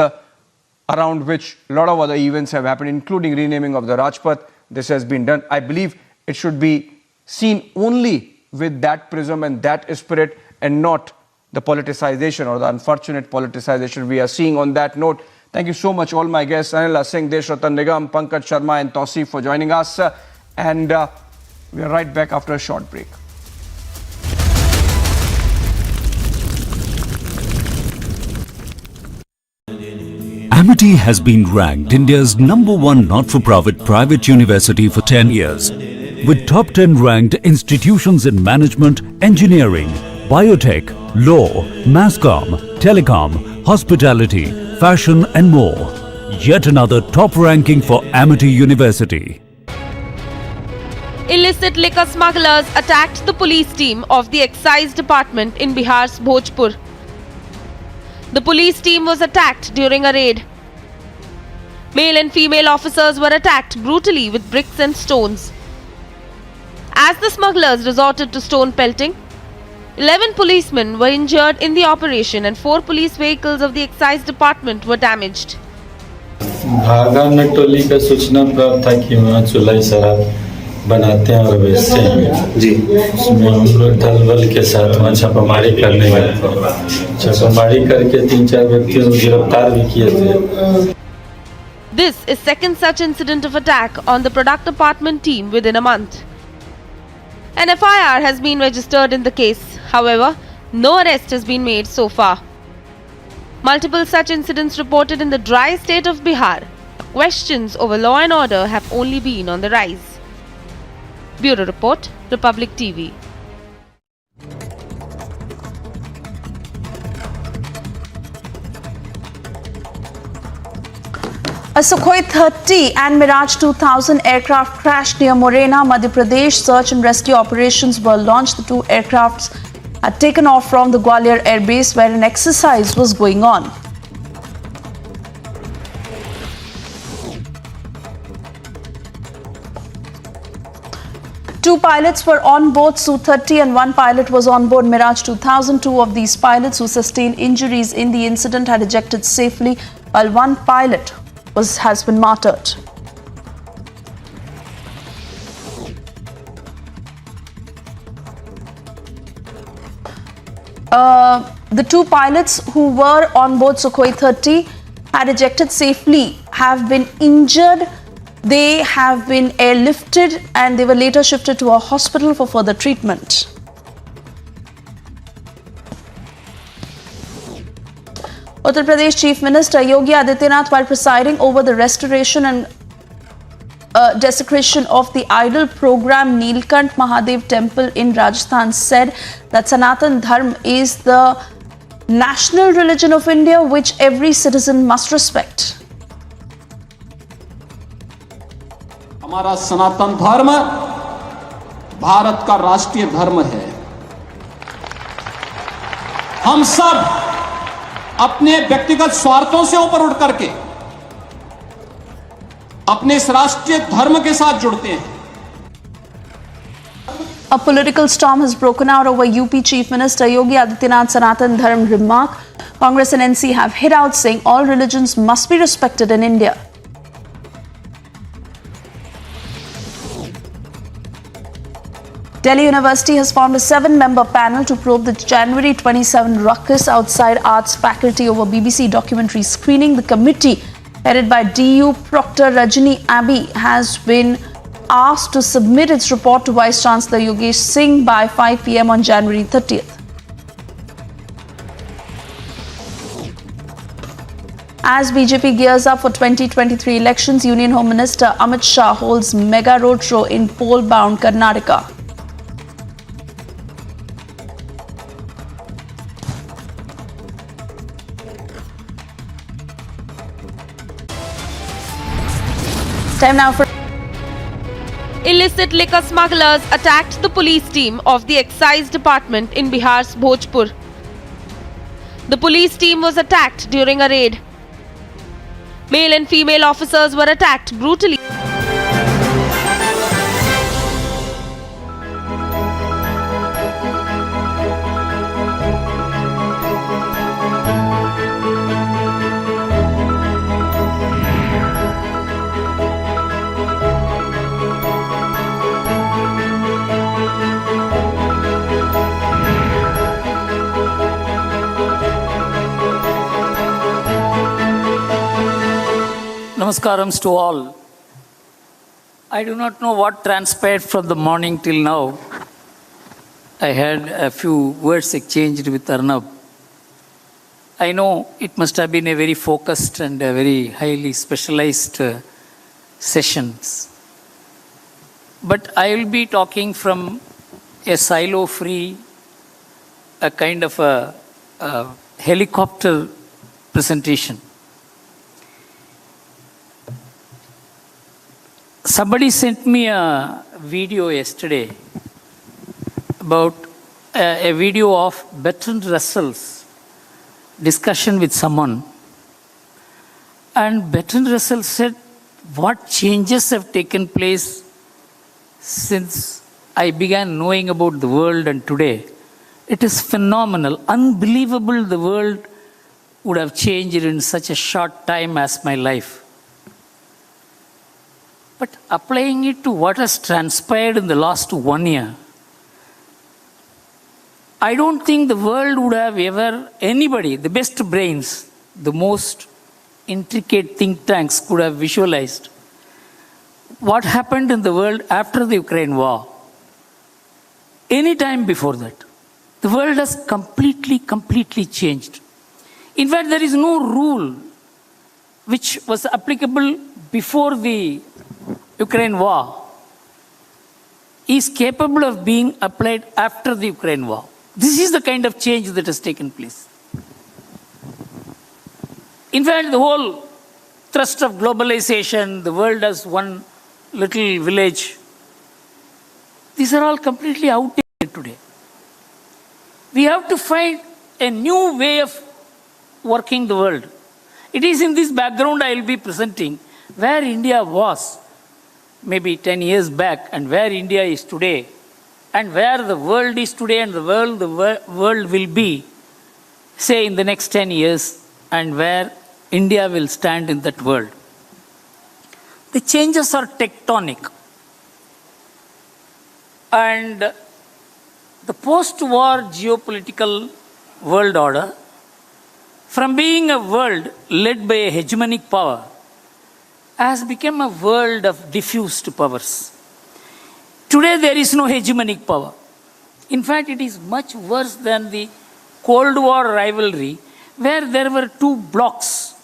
around which a lot of other events have happened, including renaming of the Rajpath, this has been done. I believe it should be seen only with that prism and that spirit and not the politicization or the unfortunate politicization we are seeing on that note. Thank you so much, all my guests, Anila Singh, Deshratan Nigam, Pankaj Sharma and Tausif for joining us. And we are right back after a short break. Amity has been ranked India's #1 not-for-profit private university for 10 years. With top 10 ranked institutions in management, engineering, biotech, law, mass comm, telecom, hospitality, fashion and more. Yet another top ranking for Amity University. Illicit liquor smugglers attacked the police team of the excise department in Bihar's Bhojpur. The police team was attacked during a raid. Male and female officers were attacked brutally with bricks and stones. As the smugglers resorted to stone pelting, 11 policemen were injured in the operation and 4 police vehicles of the excise department were damaged. भागा नटोली का सूचना प्राप्त था कि वहाँ चुलाई शराब बनाते हैं और बेचते हैं जी। उसमें हम लोग दलबल के साथ वहाँ छापामारी करने गए थे। छापामारी करके 3-4 व्यक्तियों को गिरफ्तार भी किए थे। This is second such incident of attack on the product department team within a month. An FIR has been registered in the case. However, no arrest has been made so far. Multiple such incidents reported in the dry state of Bihar. Questions over law and order have only been on the rise. Bureau Report, Republic TV. A Sukhoi 30 and Mirage 2000 aircraft crashed near Morena, Madhya Pradesh. Search and rescue operations were launched. The 2 aircrafts had taken off from the Gwalior Air Base where an exercise was going on. Two pilots were on board Su-30 and 1 pilot was on board Mirage 2000. 2 of these pilots who sustained injuries in the incident had ejected safely, while 1 pilot has been martyred. The 2 pilots who were on board Sukhoi 30 had ejected safely have been injured. They have been airlifted and they were later shifted to a hospital for further treatment. Uttar Pradesh Chief Minister Yogi Adityanath, while presiding over the restoration and desecration of the idol program Neelkant Mahadev Temple in Rajasthan, said that Sanatan Dharma is the national religion of India, which every citizen must respect. हमारा सनातन धर्म भारत का राष्ट्रीय धर्म है। हम सब अपने व्यक्तिगत स्वार्थों से ऊपर उठ करके अपने इस राष्ट्रीय धर्म के साथ जुड़ते हैं. A political storm has broken out over UP Chief Minister Yogi Adityanath's Sanatan Dharm remark. Congress and NCC have hit out saying all religions must be respected in India. Delhi University has formed a 7-member panel to probe the January 27 ruckus outside Arts faculty over BBC documentary screening. The committee, headed by DU Proctor Rajani Abbey, has been asked to submit its report to Vice Chancellor Yogesh Singh by 5 p.m. on January 30th. As BJP gears up for 2023 elections, Union Home Minister Amit Shah holds mega roadshow in poll-bound Karnataka. Time now for... Illicit liquor smugglers attacked the police team of the excise department in Bihar's Bhojpur. The police team was attacked during a raid. Male and female officers were attacked brutally. Namaskarams to all. I do not know what transpired from the morning till now. I had a few words exchanged with Arnab. I know it must have been a very focused and a very highly specialized sessions. But I will be talking from a silo-free, a kind of a helicopter presentation. Somebody sent me a video yesterday about a video of Bertrand Russell's discussion with someone. And Bertrand Russell said, what changes have taken place since I began knowing about the world and today? It is phenomenal, unbelievable the world would have changed in such a short time as my life. But applying it to what has transpired in the last 1 year, I don't think the world would have ever, anybody, the best brains, the most intricate think tanks could have visualized what happened in the world after the Ukraine war. Any time before that, the world has completely changed. In fact, there is no rule which was applicable before the Ukraine war is capable of being applied after the Ukraine war. This is the kind of change that has taken place. In fact, the whole thrust of globalization, the world as one little village, these are all completely outdated today. We have to find a new way of working the world. It is in this background I will be presenting where India was maybe 10 years back and where India is today and where the world is today and the world will be, say, in the next 10 years and where India will stand in that world. The changes are tectonic. And the post-war geopolitical world order, from being a world led by a hegemonic power, has become a world of diffused powers. Today there is no hegemonic power. In fact, it is much worse than the Cold War rivalry where there were two blocks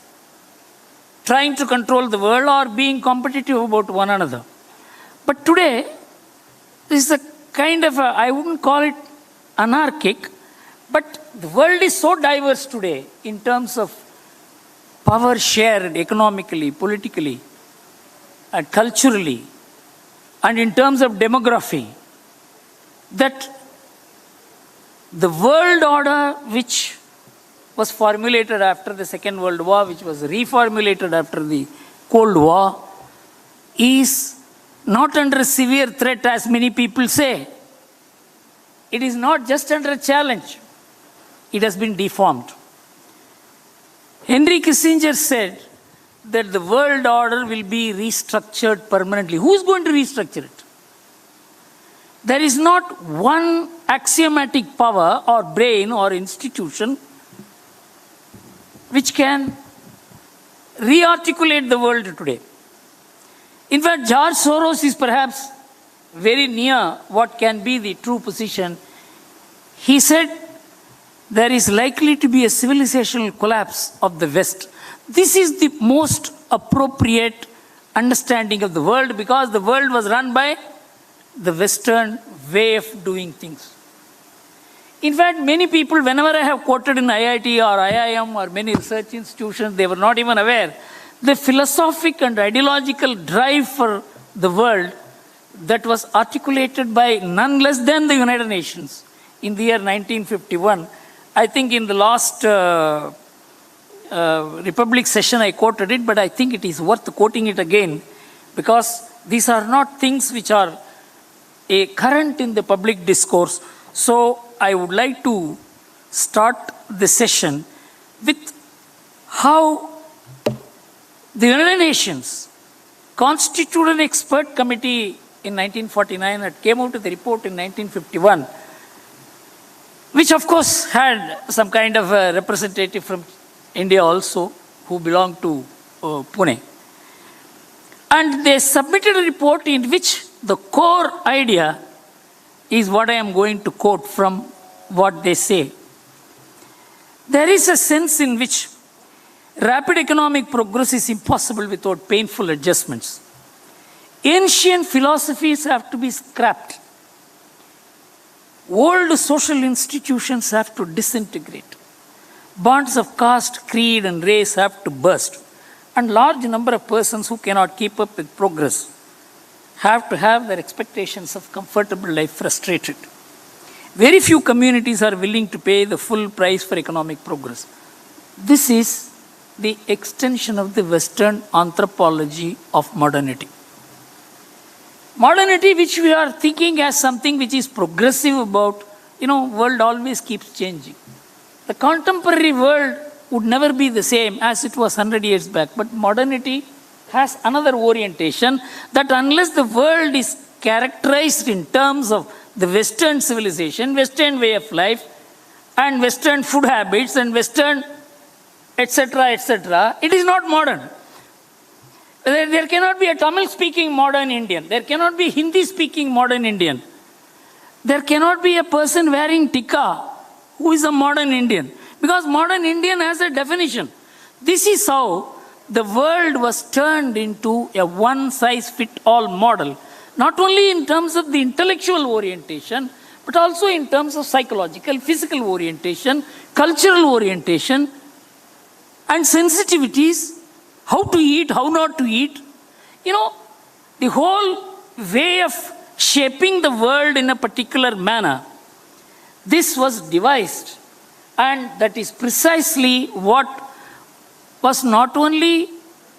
trying to control the world or being competitive about one another. But today, this is a kind of I wouldn't call it anarchic, but the world is so diverse today in terms of power shared economically, politically, and culturally, and in terms of demography, that the world order which was formulated after the Second World War, which was reformulated after the Cold War, is not under severe threat as many people say. It is not just under a challenge. It has been deformed. Henry Kissinger said that the world order will be restructured permanently. Who is going to restructure it? There is not one axiomatic power or brain or institution which can rearticulate the world today. In fact, George Soros is perhaps very near what can be the true position. He said there is likely to be a civilizational collapse of the West. This is the most appropriate understanding of the world because the world was run by the Western way of doing things. In fact, many people, whenever I have quoted in IIT or IIM or many research institutions, they were not even aware the philosophic and ideological drive for the world that was articulated by none less than the United Nations in the year 1951. I think in the last Republic session I quoted it, but I think it is worth quoting it again because these are not things which are current in the public discourse. So I would like to start the session with how the United Nations constituted an expert committee in 1949 and came out with a report in 1951, which of course had some kind of a representative from India also who belonged to Pune. And they submitted a report in which the core idea is what I am going to quote from what they say. There is a sense in which rapid economic progress is impossible without painful adjustments. Ancient philosophies have to be scrapped. Old social institutions have to disintegrate. Bonds of caste, creed, and race have to burst. And large number of persons who cannot keep up with progress have to have their expectations of comfortable life frustrated. Very few communities are willing to pay the full price for economic progress. This is the extension of the Western anthropology of modernity. Modernity, which we are thinking as something which is progressive about, world always keeps changing. The contemporary world would never be the same as it was 100 years back, but modernity has another orientation that unless the world is characterized in terms of the Western civilization, Western way of life, and Western food habits, and Western etc., it is not modern. There cannot be a Tamil-speaking modern Indian. There cannot be Hindi-speaking modern Indian. There cannot be a person wearing tikka who is a modern Indian. Because modern Indian has a definition. This is how the world was turned into a one-size-fit-all model. Not only in terms of the intellectual orientation, but also in terms of psychological, physical orientation, cultural orientation, and sensitivities, how to eat, how not to eat. The whole way of shaping the world in a particular manner, this was devised. And that is precisely what was not only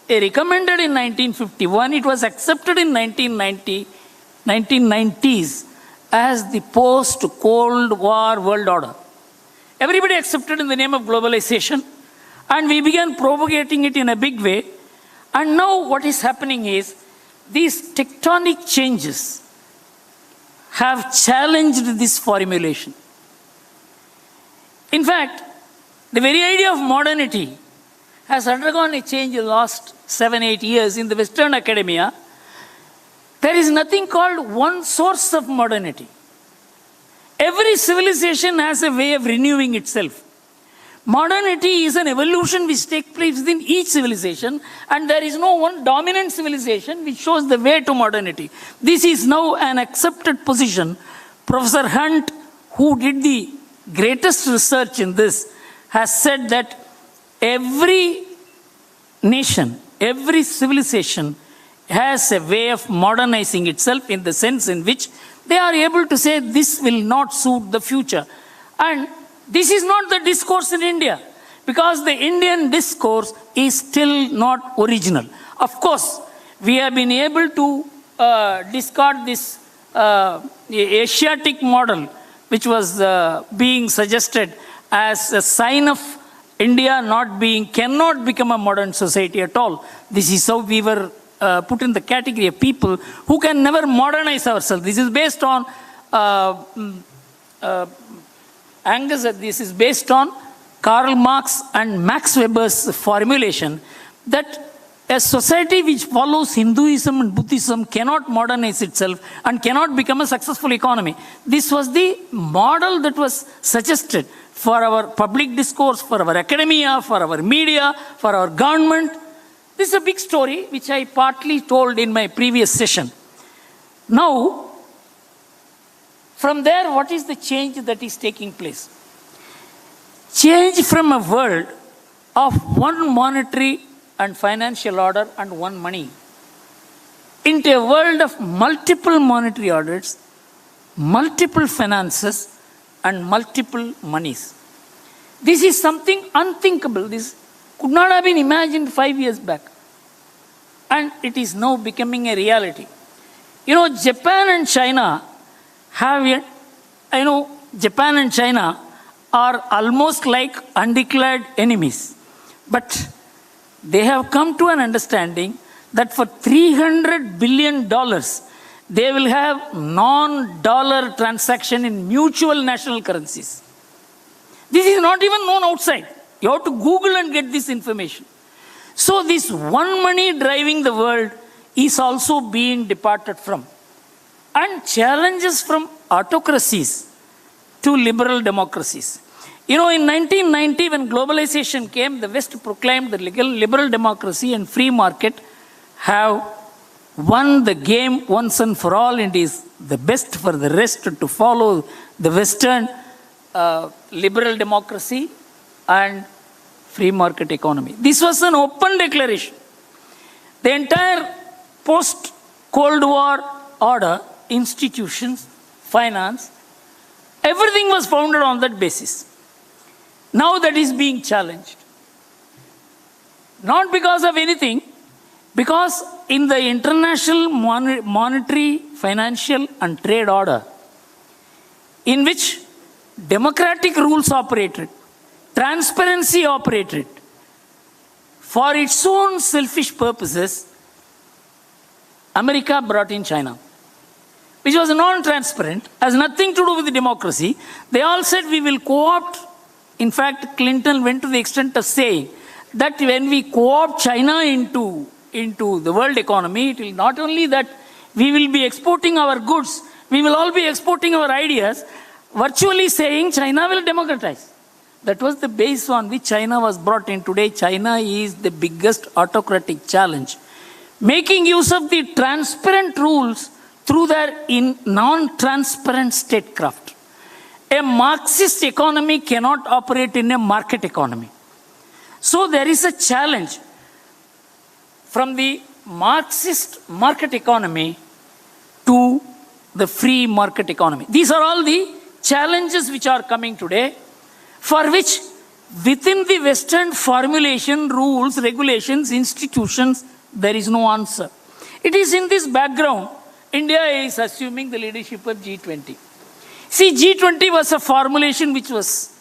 recommended in 1951, it was accepted in 1990s as the post-Cold War world order. Everybody accepted in the name of globalization. And we began propagating it in a big way. And now what is happening is these tectonic changes have challenged this formulation. In fact, the very idea of modernity has undergone a change in the last 7-8 years in the Western academia. There is nothing called one source of modernity. Every civilization has a way of renewing itself. Modernity is an evolution which takes place within each civilization, and there is no one dominant civilization which shows the way to modernity. This is now an accepted position. Professor Hunt, who did the greatest research in this, has said that every nation, every civilization has a way of modernizing itself in the sense in which they are able to say this will not suit the future. And this is not the discourse in India, because the Indian discourse is still not original. Of course, we have been able to discard this Asiatic model, which was being suggested as a sign of India cannot become a modern society at all. This is how we were put in the category of people who can never modernize ourselves. This is based on this is based on Karl Marx and Max Weber's formulation that a society which follows Hinduism and Buddhism cannot modernize itself and cannot become a successful economy. This was the model that was suggested for our public discourse, for our academia, for our media, for our government. This is a big story which I partly told in my previous session. Now, from there, what is the change that is taking place? Change from a world of one monetary and financial order and one money into a world of multiple monetary orders, multiple finances, and multiple monies. This is something unthinkable. This could not have been imagined 5 years back. And it is now becoming a reality. Japan and China Japan and China are almost like undeclared enemies. But they have come to an understanding that for $300 billion, they will have non-dollar transaction in mutual national currencies. This is not even known outside. You have to Google and get this information. So this one money driving the world is also being departed from. And challenges from autocracies to liberal democracies. In 1990, when globalization came, the West proclaimed that liberal democracy and free market have won the game once and for all, and is the best for the rest to follow the Western liberal democracy and free market economy. This was an open declaration. The entire post-Cold War order, institutions, finance, everything was founded on that basis. Now that is being challenged. Not because of anything, because in the international monetary, financial and trade order, in which democratic rules operated, transparency operated, for its own selfish purposes, America brought in China, which was non-transparent, has nothing to do with the democracy. They all said we will co-opt. In fact, Clinton went to the extent of saying that when we co-opt China into the world economy, it will not only that we will be exporting our goods, we will all be exporting our ideas, virtually saying China will democratize. That was the base on which China was brought in. Today, China is the biggest autocratic challenge. Making use of the transparent rules through their non-transparent statecraft. A Marxist economy cannot operate in a market economy. So there is a challenge from the Marxist market economy to the free market economy. These are all the challenges which are coming today, for which within the Western formulation, rules, regulations, institutions, there is no answer. It is in this background, India is assuming the leadership of G20. See, G20 was a formulation which was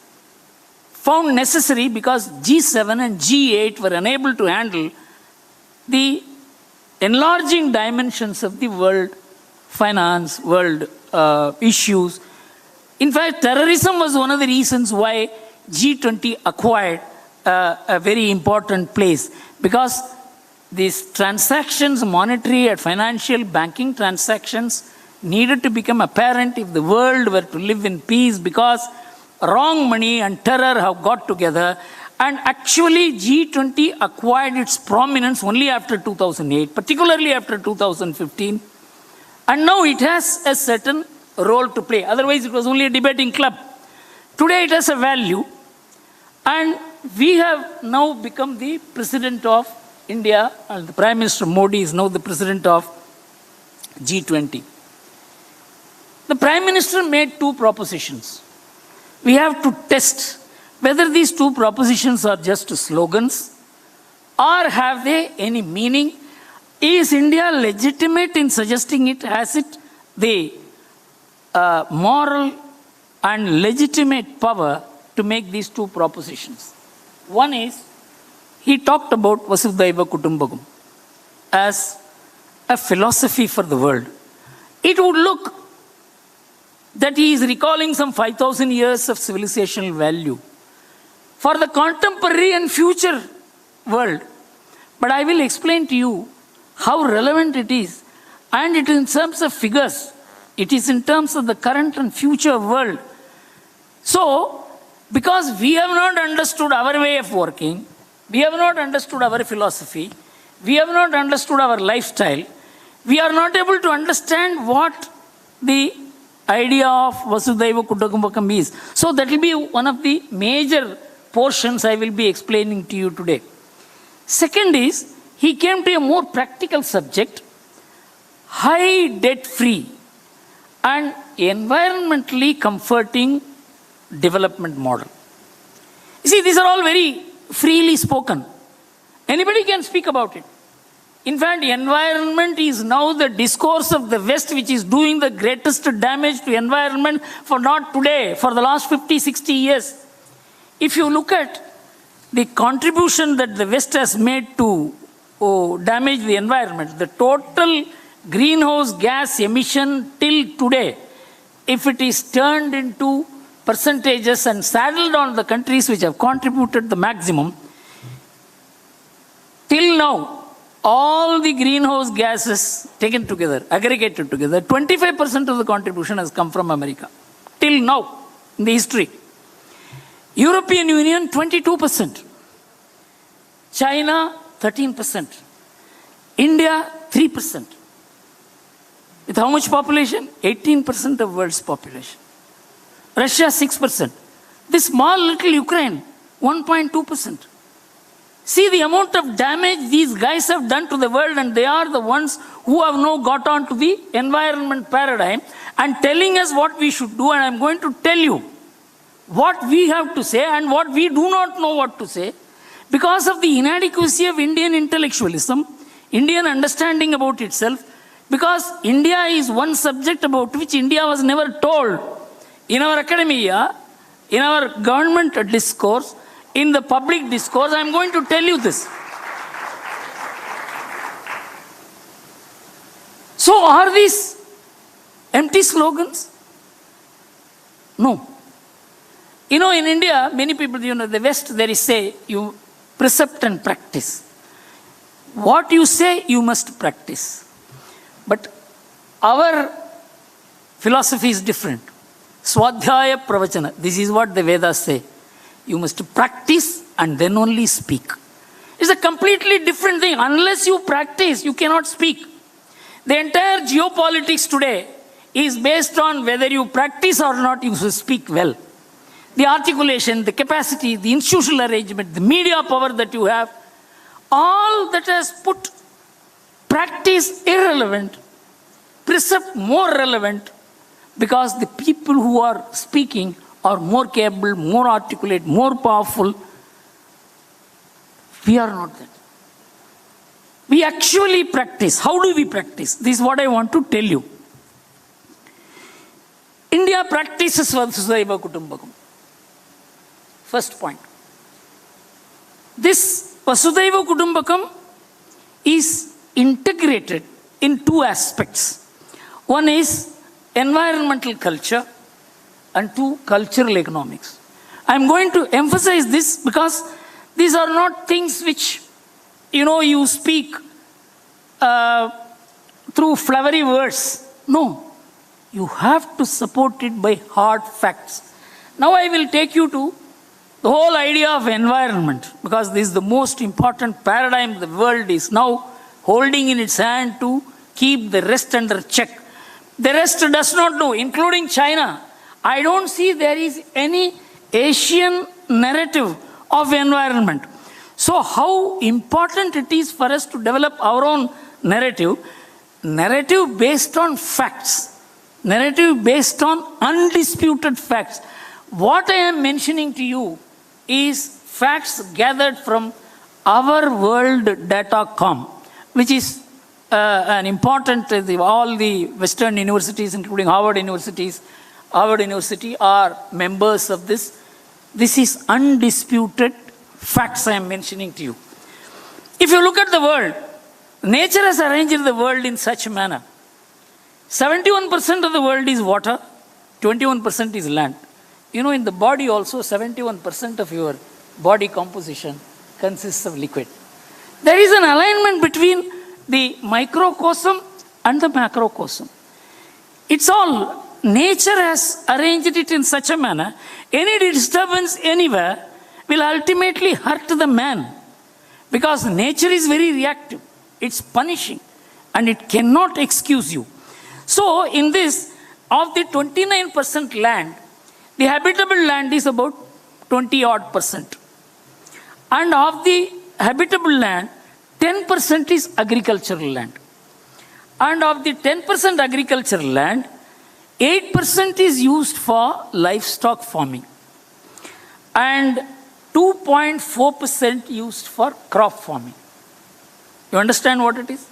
found necessary because G7 and G8 were unable to handle the enlarging dimensions of the world finance, world issues. In fact, terrorism was one of the reasons why G20 acquired a very important place, because these transactions, monetary and financial banking transactions, needed to become apparent if the world were to live in peace, because wrong money and terror have got together. And actually G20 acquired its prominence only after 2008, particularly after 2015. And now it has a certain role to play. Otherwise it was only a debating club. Today it has a value. And we have now become the president of India, and the Prime Minister Modi is now the president of G20. The Prime Minister made two propositions. we have to test whether these two propositions are just slogans or have they any meaning. Is India legitimate in suggesting it? Has it the moral and legitimate power to make these two propositions? One is, he talked about Vasudhaiva Kutumbakam as a philosophy for the world. It would look that he is recalling some 5,000 years of civilizational value for the contemporary and future world. But I will explain to you how relevant it is. And it is in terms of figures. It is in terms of the current and future world. So, because we have not understood our way of working, we have not understood our philosophy, we have not understood our lifestyle, we are not able to understand what the idea of Vasudhaiva Kutumbakam is. So that will be one of the major portions I will be explaining to you today. Second is, he came to a more practical subject, high debt-free and environmentally comforting development model. You see, these are all very freely spoken. Anybody can speak about it. In fact, environment is now the discourse of the West, which is doing the greatest damage to environment for not today, for the last 50, 60 years. If you look at the contribution that the West has made to damage the environment, the total greenhouse gas emission till today, if it is turned into percentages and saddled on the countries which have contributed the maximum, till now, all the greenhouse gases taken together, aggregated together, 25% of the contribution has come from America. Till now, in the history. European Union, 22%. China, 13%. India, 3%. With how much population? 18% of world's population. Russia, 6%. This small little Ukraine, 1.2%. See the amount of damage these guys have done to the world, and they are the ones who have now got on to the environment paradigm and telling us what we should do. And I'm going to tell you what we have to say and what we do not know what to say because of the inadequacy of Indian intellectualism, Indian understanding about itself, because India is one subject about which India was never told. In our academia, in our government discourse, in the public discourse, I am going to tell you this. So are these empty slogans? No. You know, in India, many people, the West, there is say, you precept and practice. What you say, you must practice. But our philosophy is different. Swadhyaya pravachana. This is what the Vedas say. You must practice and then only speak. It's a completely different thing. Unless you practice, you cannot speak. The entire geopolitics today is based on whether you practice or not, you speak well. The articulation, the capacity, the institutional arrangement, the media power that you have, all that has put practice irrelevant, precept more relevant, because the people who are speaking are more capable, more articulate, more powerful. We are not that. We actually practice. How do we practice? This is what I want to tell you. India practices Vasudhaiva Kutumbakam. First point. This Vasudhaiva Kutumbakam is integrated in two aspects. One is environmental culture and two, cultural economics. I'm going to emphasize this because these are not things which, you speak through flowery words. No, you have to support it by hard facts. Now I will take you to the whole idea of environment, because this is the most important paradigm the world is now holding in its hand to keep the rest under check. The rest does not know, including China. I don't see there is any Asian narrative of environment. So how important it is for us to develop our own narrative based on facts, narrative based on undisputed facts. What I am mentioning to you is facts gathered from ourworlddata.com, which is an important, all the Western universities, including Harvard University, are members of this. This is undisputed facts I am mentioning to you. If you look at the world, nature has arranged the world in such a manner. 71% of the world is water, 21% is land. You know, in the body also, 71% of your body composition consists of liquid. There is an alignment between the microcosm and the macrocosm. It's all, nature has arranged it in such a manner, any disturbance anywhere will ultimately hurt the man. Because nature is very reactive. It's punishing. And it cannot excuse you. So, in this, of the 29% land, the habitable land is about 20-odd%. And of the habitable land, 10% is agricultural land. And of the 10% agricultural land, 8% is used for livestock farming. And 2.4% used for crop farming. You understand what it is?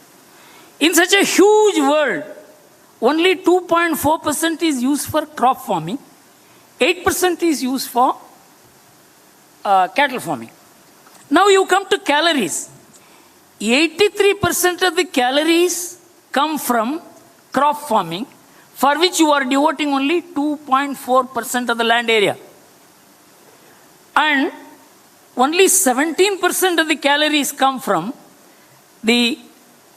In such a huge world, only 2.4% is used for crop farming, 8% is used for cattle farming. Now you come to calories. 83% of the calories come from crop farming, for which you are devoting only 2.4% of the land area. And only 17% of the calories come from the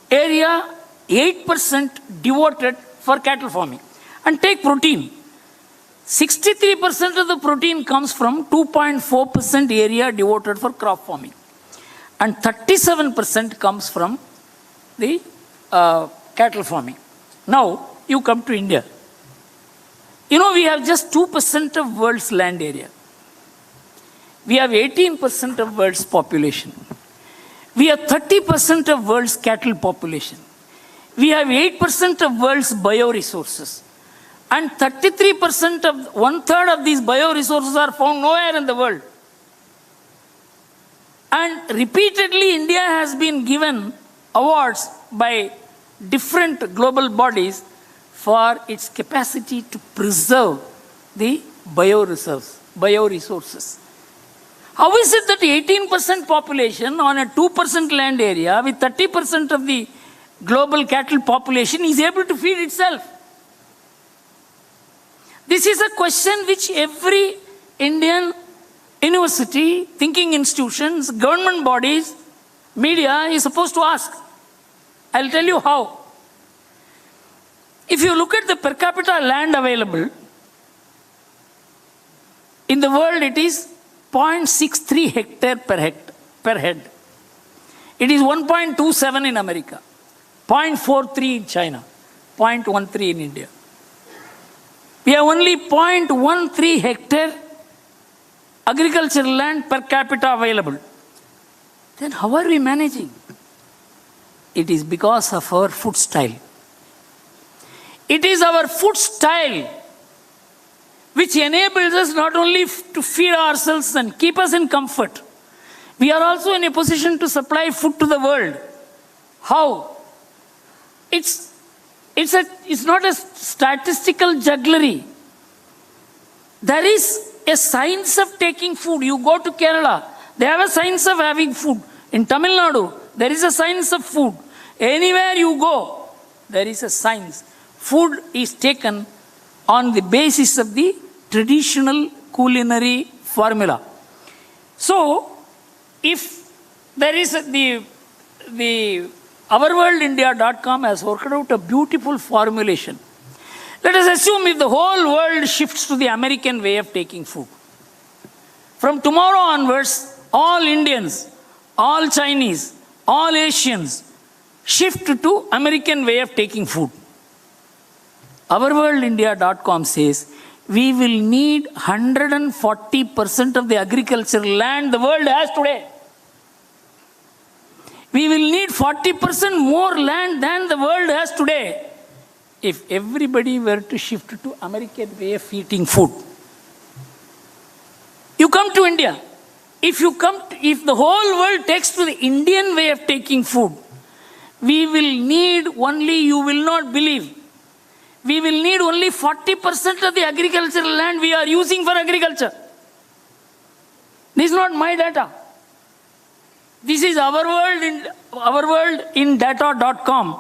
area 8% devoted for cattle farming. And take protein. 63% of the protein comes from 2.4% area devoted for crop farming. And 37% comes from the cattle farming. Now, you come to India. You know, we have just 2% of world's land area. We have 18% of world's population. We have 30% of world's cattle population. We have 8% of world's bioresources. And 33% of, 1/3 of these bioresources are found nowhere in the world. And repeatedly, India has been given awards by different global bodies for its capacity to preserve the bioresources. How is it that 18% population on a 2% land area with 30% of the global cattle population is able to feed itself? This is a question which every Indian university, thinking institutions, government bodies, media is supposed to ask. I'll tell you how. If you look at the per capita land available, in the world it is 0.63 hectare per head. It is 1.27 in America, 0.43 in China, 0.13 in India. We have only 0.13 hectare agricultural land per capita available. Then how are we managing? It is because of our food style. It is our food style which enables us not only to feed ourselves and keep us in comfort, we are also in a position to supply food to the world. How? It's not a statistical jugglery. There is a science of taking food. You go to Kerala, they have a science of having food. In Tamil Nadu, there is a science of food. Anywhere you go, there is a science. Food is taken on the basis of the traditional culinary formula. So, if there is the ourworldindia.com has worked out a beautiful formulation. Let us assume if the whole world shifts to the American way of taking food. From tomorrow onwards, all Indians, all Chinese, all Asians shift to American way of taking food. Ourworldindia.com says we will need 140% of the agricultural land the world has today. We will need 40% more land than the world has today if everybody were to shift to American way of eating food. You come to India. If the whole world takes to the Indian way of taking food, we will need only, you will not believe, we will need only 40% of the agricultural land we are using for agriculture. This is not my data. This is our world in data.com,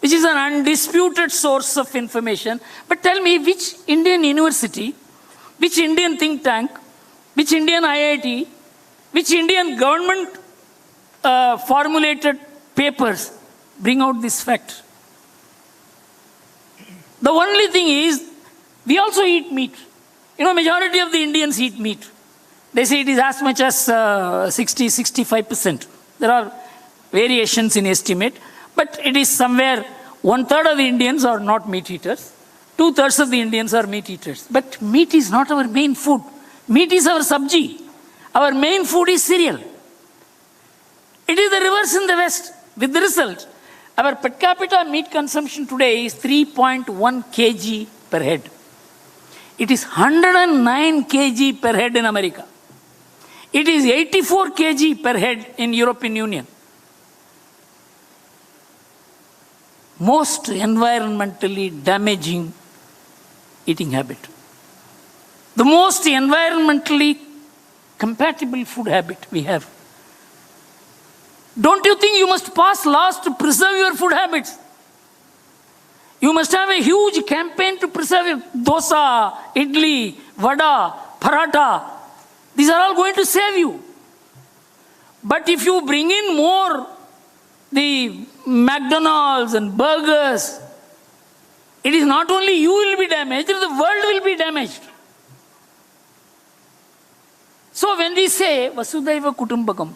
which is an undisputed source of information. But tell me, which Indian university, which Indian think tank, which Indian IIT, which Indian government formulated papers bring out this fact? The only thing is, we also eat meat. You know, majority of the Indians eat meat. They say it is as much as 60-65%. There are variations in estimate, but it is somewhere 1/3 of the Indians are not meat eaters. 2/3 of the Indians are meat eaters. But meat is not our main food. Meat is our sabji. Our main food is cereal. It is the reverse in the West, with the result, our per capita meat consumption today is 3.1 kg per head. It is 109 kg per head in America. It is 84 kg per head in European Union. Most environmentally damaging eating habit. The most environmentally compatible food habit we have. Don't you think you must pass laws to preserve your food habits? You must have a huge campaign to preserve it. Dosa, idli, vada, paratha. These are all going to save you. But if you bring in more the McDonald's and burgers, it is not only you will be damaged, the world will be damaged. So when we say Vasudhaiva Kutumbakam,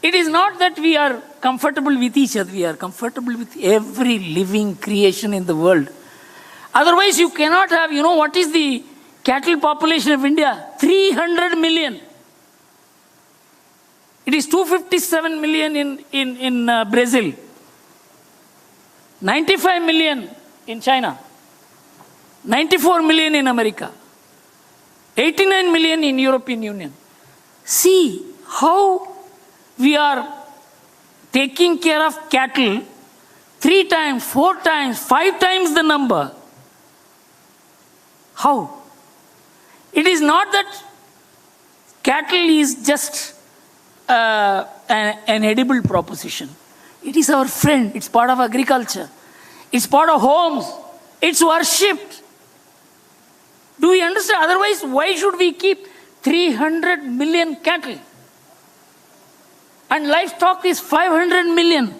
it is not that we are comfortable with each other, we are comfortable with every living creation in the world. Otherwise you cannot have, you know what is the cattle population of India? 300 million. It is 257 million in Brazil, 95 million in China, 94 million in America, 89 million in European Union. See how we are taking care of cattle 3 times, 4 times, 5 times the number. How? It is not that cattle is just an edible proposition. It is our friend. It's part of agriculture. It's part of homes. It's worshipped. Do we understand? Otherwise, why should we keep 300 million cattle? And livestock is 500 million.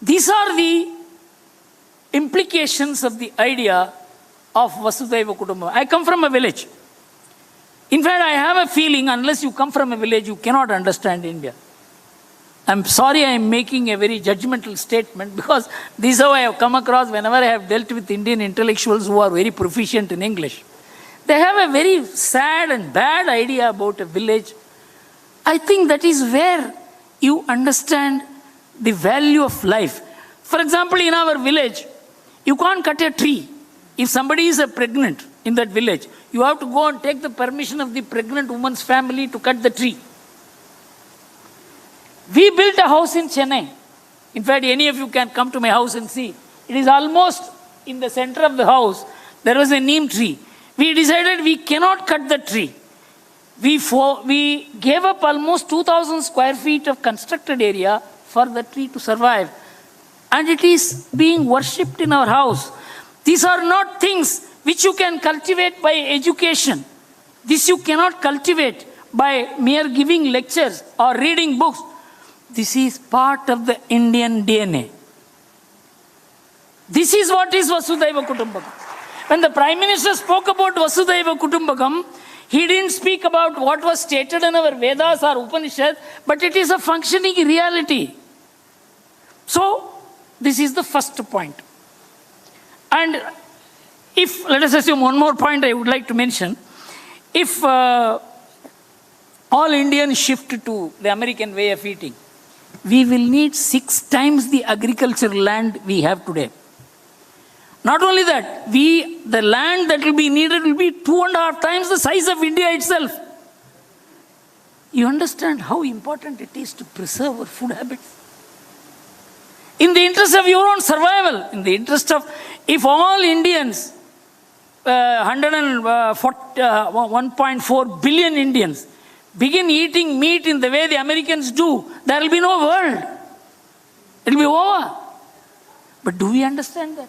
These are the implications of the idea of Vasudhaiva Kutumbakam. I come from a village. In fact, I have a feeling unless you come from a village, you cannot understand India. I'm sorry I am making a very judgmental statement because this is how I have come across whenever I have dealt with Indian intellectuals who are very proficient in English. They have a very sad and bad idea about a village. I think that is where you understand the value of life. For example, in our village, you can't cut a tree. If somebody is pregnant in that village, you have to go and take the permission of the pregnant woman's family to cut the tree. We built a house in Chennai. In fact, any of you can come to my house and see. It is almost in the center of the house. There was a neem tree. We decided we cannot cut the tree. We gave up almost 2,000 square feet of constructed area for the tree to survive. And it is being worshipped in our house. These are not things which you can cultivate by education. This you cannot cultivate by mere giving lectures or reading books. This is part of the Indian DNA. This is what is Vasudhaiva Kutumbakam. When the Prime Minister spoke about Vasudhaiva Kutumbakam, he didn't speak about what was stated in our Vedas or Upanishads, but it is a functioning reality. So, this is the first point. And if, let us assume one more point I would like to mention, if all Indians shift to the American way of eating, we will need 6 times the agricultural land we have today. Not only that, the land that will be needed will be 2.5 times the size of India itself. You understand how important it is to preserve our food habits? In the interest of your own survival, in the interest of, if all Indians, 1.4 billion Indians, begin eating meat in the way the Americans do, there will be no world. It will be over. But do we understand that?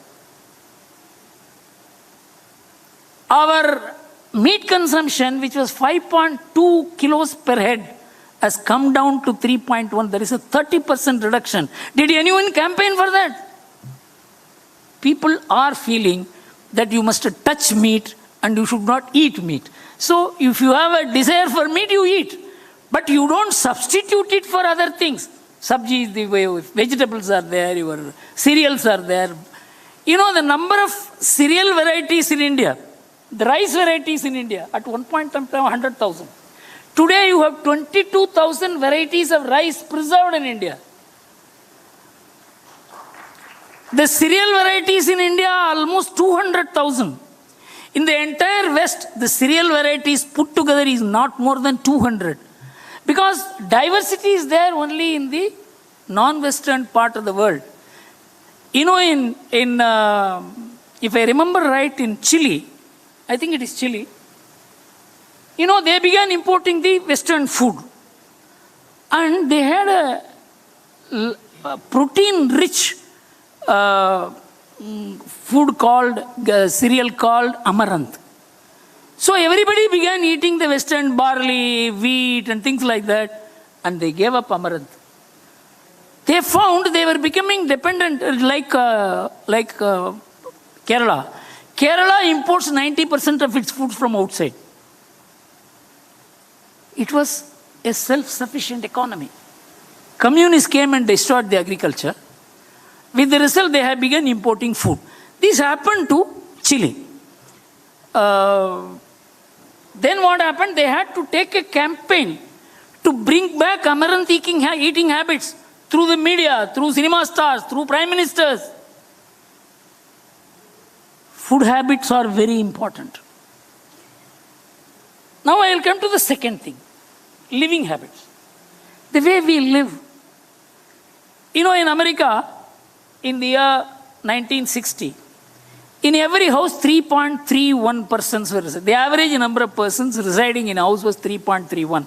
Our meat consumption, which was 5.2 kilos per head, has come down to 3.1. There is a 30% reduction. Did anyone campaign for that? People are feeling that you must touch meat and you should not eat meat. So if you have a desire for meat, you eat. But you don't substitute it for other things. Sabji is the way, vegetables are there, your cereals are there. You know the number of cereal varieties in India, the rice varieties in India, at one point in time 100,000. Today you have 22,000 varieties of rice preserved in India. The cereal varieties in India are almost 200,000. In the entire West, the cereal varieties put together is not more than 200. Because diversity is there only in the non-Western part of the world. You know, if I remember right, in Chile, I think it is Chile, you know, they began importing the Western food. And they had a protein-rich food called, cereal called amaranth. So everybody began eating the Western barley, wheat and things like that, and they gave up amaranth. They found they were becoming dependent, like Kerala. Kerala imports 90% of its food from outside. It was a self-sufficient economy. Communists came and destroyed the agriculture. With the result, they have begun importing food. This happened to Chile. Then what happened? They had to take a campaign to bring back amaranth eating habits through the media, through cinema stars, through prime ministers. Food habits are very important. Now I will come to the second thing, living habits. The way we live. You know, in America, in the year 1960, in every house, 3.31 persons were residing. The average number of persons residing in a house was 3.31.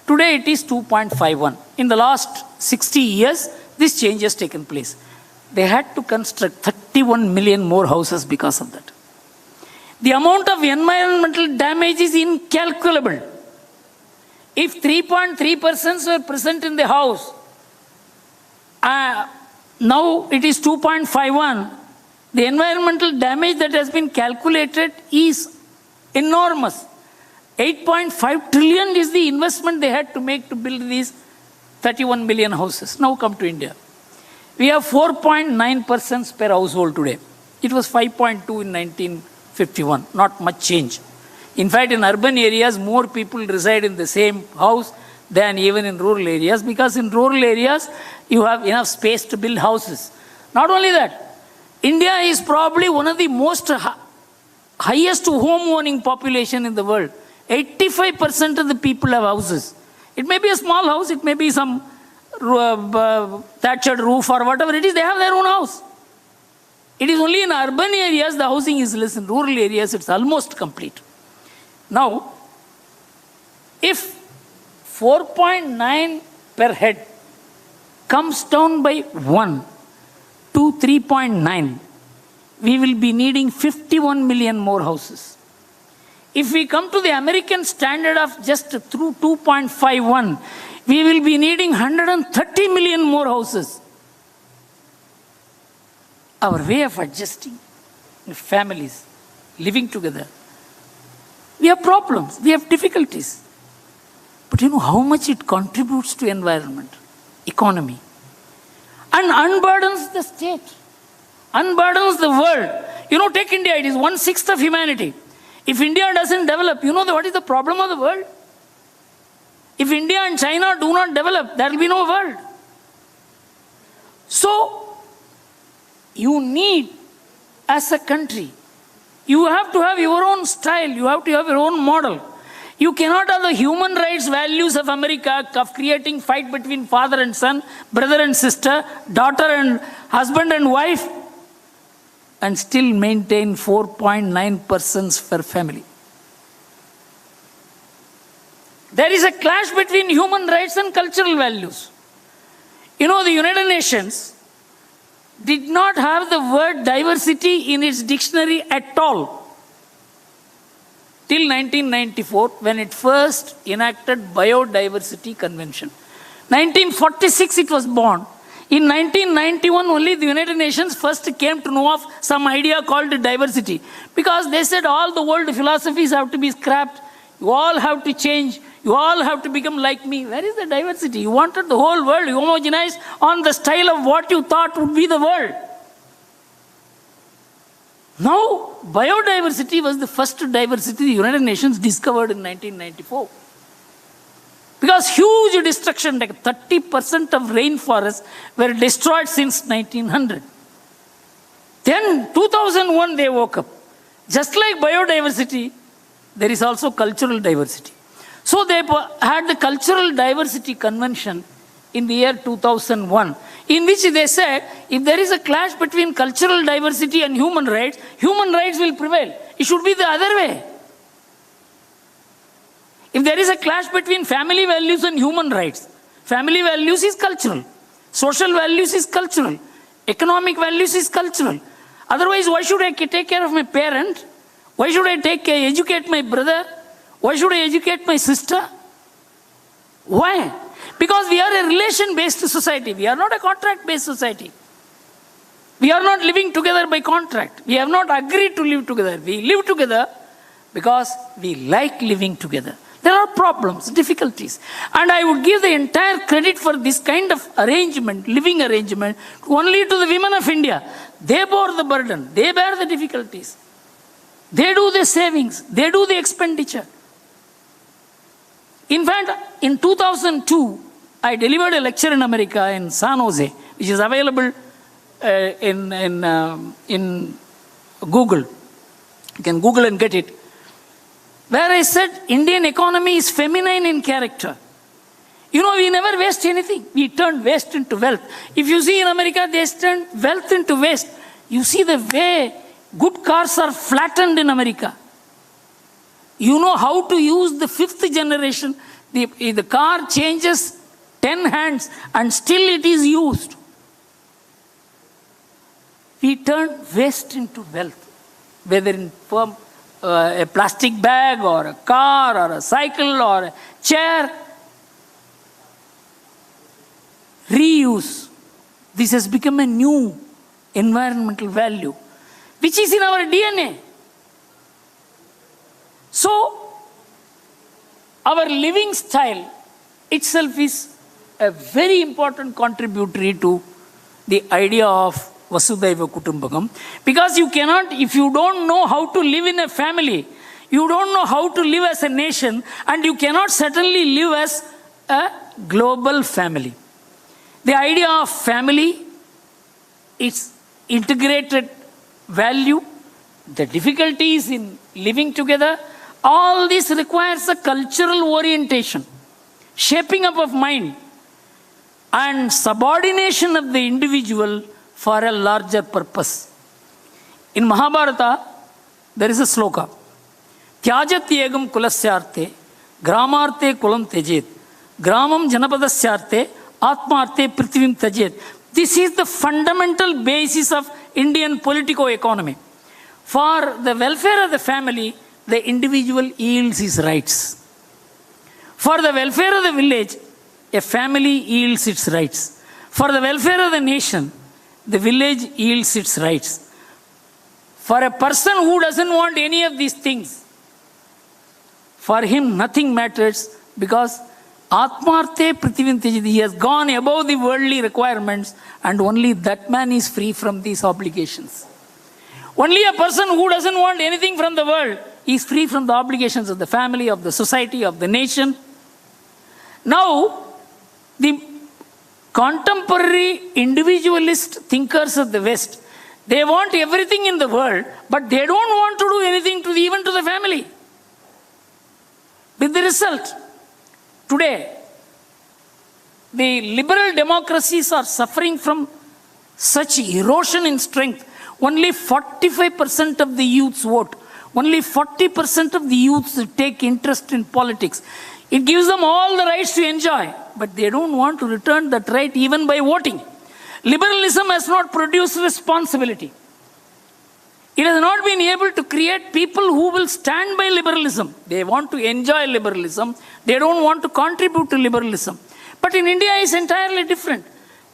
Today it is 2.51. In the last 60 years, this change has taken place. They had to construct 31 million more houses because of that. The amount of environmental damage is incalculable. If 3.3 persons were present in the house, now it is 2.51. The environmental damage that has been calculated is enormous. 8.5 trillion is the investment they had to make to build these 31 million houses. Now come to India. We have 4.9 persons per household today. It was 5.2 in 1951. Not much change. In fact, in urban areas, more people reside in the same house than even in rural areas, because in rural areas, you have enough space to build houses. Not only that, India is probably one of the most highest home-owning population in the world. 85% of the people have houses. It may be a small house, it may be some thatched roof or whatever it is, they have their own house. It is only in urban areas the housing is less. In rural areas, it's almost complete. Now, if 4.9 per head comes down by 1 to 3.9, we will be needing 51 million more houses. If we come to the American standard of just through 2.51, we will be needing 130 million more houses. Our way of adjusting families, living together, we have problems, we have difficulties. But you know how much it contributes to environment, economy, and unburdens the state, unburdens the world. You know, take India, it is 1/6 of humanity. If India doesn't develop, you know what is the problem of the world? If India and China do not develop, there will be no world. So, you need as a country. You have to have your own style. You have to have your own model. You cannot have the human rights values of America of creating fight between father and son, brother and sister, daughter and husband and wife, and still maintain 4.9 persons per family. There is a clash between human rights and cultural values. You know, the United Nations did not have the word diversity in its dictionary at all till 1994, when it first enacted Biodiversity Convention. 1946 it was born. In 1991 only the United Nations first came to know of some idea called diversity, because they said all the world philosophies have to be scrapped, you all have to change, you all have to become like me. Where is the diversity? You wanted the whole world homogenized on the style of what you thought would be the world. Now, biodiversity was the first diversity the United Nations discovered in 1994. Because huge destruction, like 30% of rainforests were destroyed since 1900. Then 2001 they woke up. Just like biodiversity, there is also cultural diversity. So they had the Cultural Diversity Convention in the year 2001, in which they said, if there is a clash between cultural diversity and human rights will prevail. It should be the other way. If there is a clash between family values and human rights, family values is cultural, social values is cultural, economic values is cultural. Otherwise, why should I take care of my parent? Why should I educate my brother? Why should I educate my sister? Why? Because we are a relation-based society. We are not a contract-based society. We are not living together by contract. We have not agreed to live together. We live together because we like living together. There are problems, difficulties. And I would give the entire credit for this kind of arrangement, living arrangement, only to the women of India. They bore the burden. They bear the difficulties. They do the savings. They do the expenditure. In fact, in 2002, I delivered a lecture in America, in San Jose, which is available in Google. You can Google and get it. Where I said Indian economy is feminine in character. You know, we never waste anything. We turn waste into wealth. If you see in America, they turn wealth into waste. You see the way good cars are flattened in America. You know how to use the 5th generation. The car changes 10 hands and still it is used. We turn waste into wealth, whether in form a plastic bag or a car or a cycle or a chair. Reuse. This has become a new environmental value, which is in our DNA. So, our living style itself is a very important contributory to the idea of Vasudhaiva Kutumbakam. Because you cannot, if you don't know how to live in a family, you don't know how to live as a nation, and you cannot certainly live as a global family. The idea of family is integrated value, the difficulties in living together. All this requires a cultural orientation, shaping up of mind, and subordination of the individual for a larger purpose. In Mahabharata, there is a sloka. Tyajat yegam kulasyarte, gramarte kulam tejet, gramam janapadasyarte, atmarte prithvim tejet. This is the fundamental basis of Indian politico-economy. For the welfare of the family, the individual yields his rights. For the welfare of the village, a family yields its rights. For the welfare of the nation, the village yields its rights. For a person who doesn't want any of these things, for him nothing matters, because Atmarte Prithivintejit, he has gone above the worldly requirements, and only that man is free from these obligations. Only a person who doesn't want anything from the world is free from the obligations of the family, of the society, of the nation. Now, the contemporary individualist thinkers of the West, They want everything in the world, but they don't want to do anything to even to the family. With the result, today, the liberal democracies are suffering from such erosion in strength. Only 45% of the youths vote. Only 40% of the youths take interest in politics. It gives them all the rights to enjoy, but they don't want to return that right even by voting. Liberalism has not produced responsibility. It has not been able to create people who will stand by liberalism. They want to enjoy liberalism. They don't want to contribute to liberalism. But in India, it's entirely different.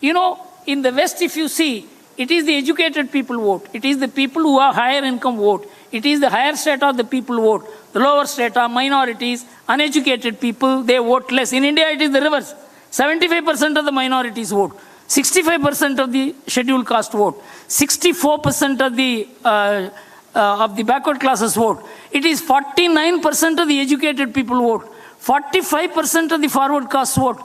You know, in the West, if you see, it is the educated people vote. It is the people who have higher income vote. It is the higher strata of the people vote. The lower strata, minorities, uneducated people, they vote less. In India, it is the reverse. 75% of the minorities vote. 65% of the scheduled caste vote. 64% of the backward classes vote. It is 49% of the educated people vote. 45% of the forward caste vote.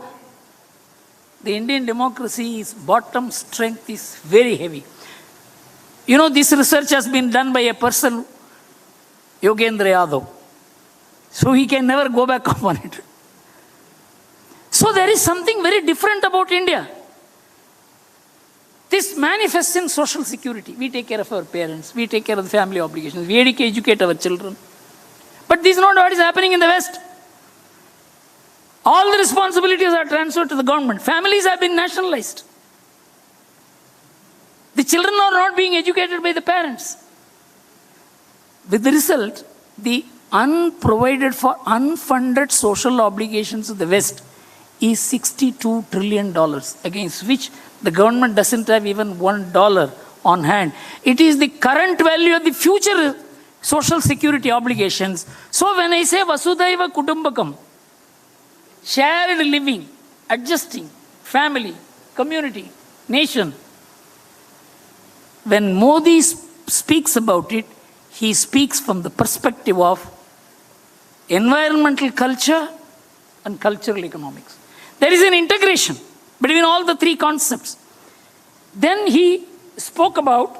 The Indian democracy's bottom strength is very heavy. You know, this research has been done by a person, Yogendra Yadav. So he can never go back upon it. So there is something very different about India. This manifests in social security. We take care of our parents. We take care of the family obligations. We educate our children. But this is not what is happening in the West. All the responsibilities are transferred to the government. Families have been nationalized. The children are not being educated by the parents. With the result, the unprovided for unfunded social obligations of the West is $62 trillion, against which the government doesn't have even $1 on hand. It is the current value of the future social security obligations. So when I say Vasudhaiva Kutumbakam, shared living, adjusting, family, community, nation, when Modi speaks about it, he speaks from the perspective of environmental culture and cultural economics. There is an integration between all the three concepts. Then he spoke about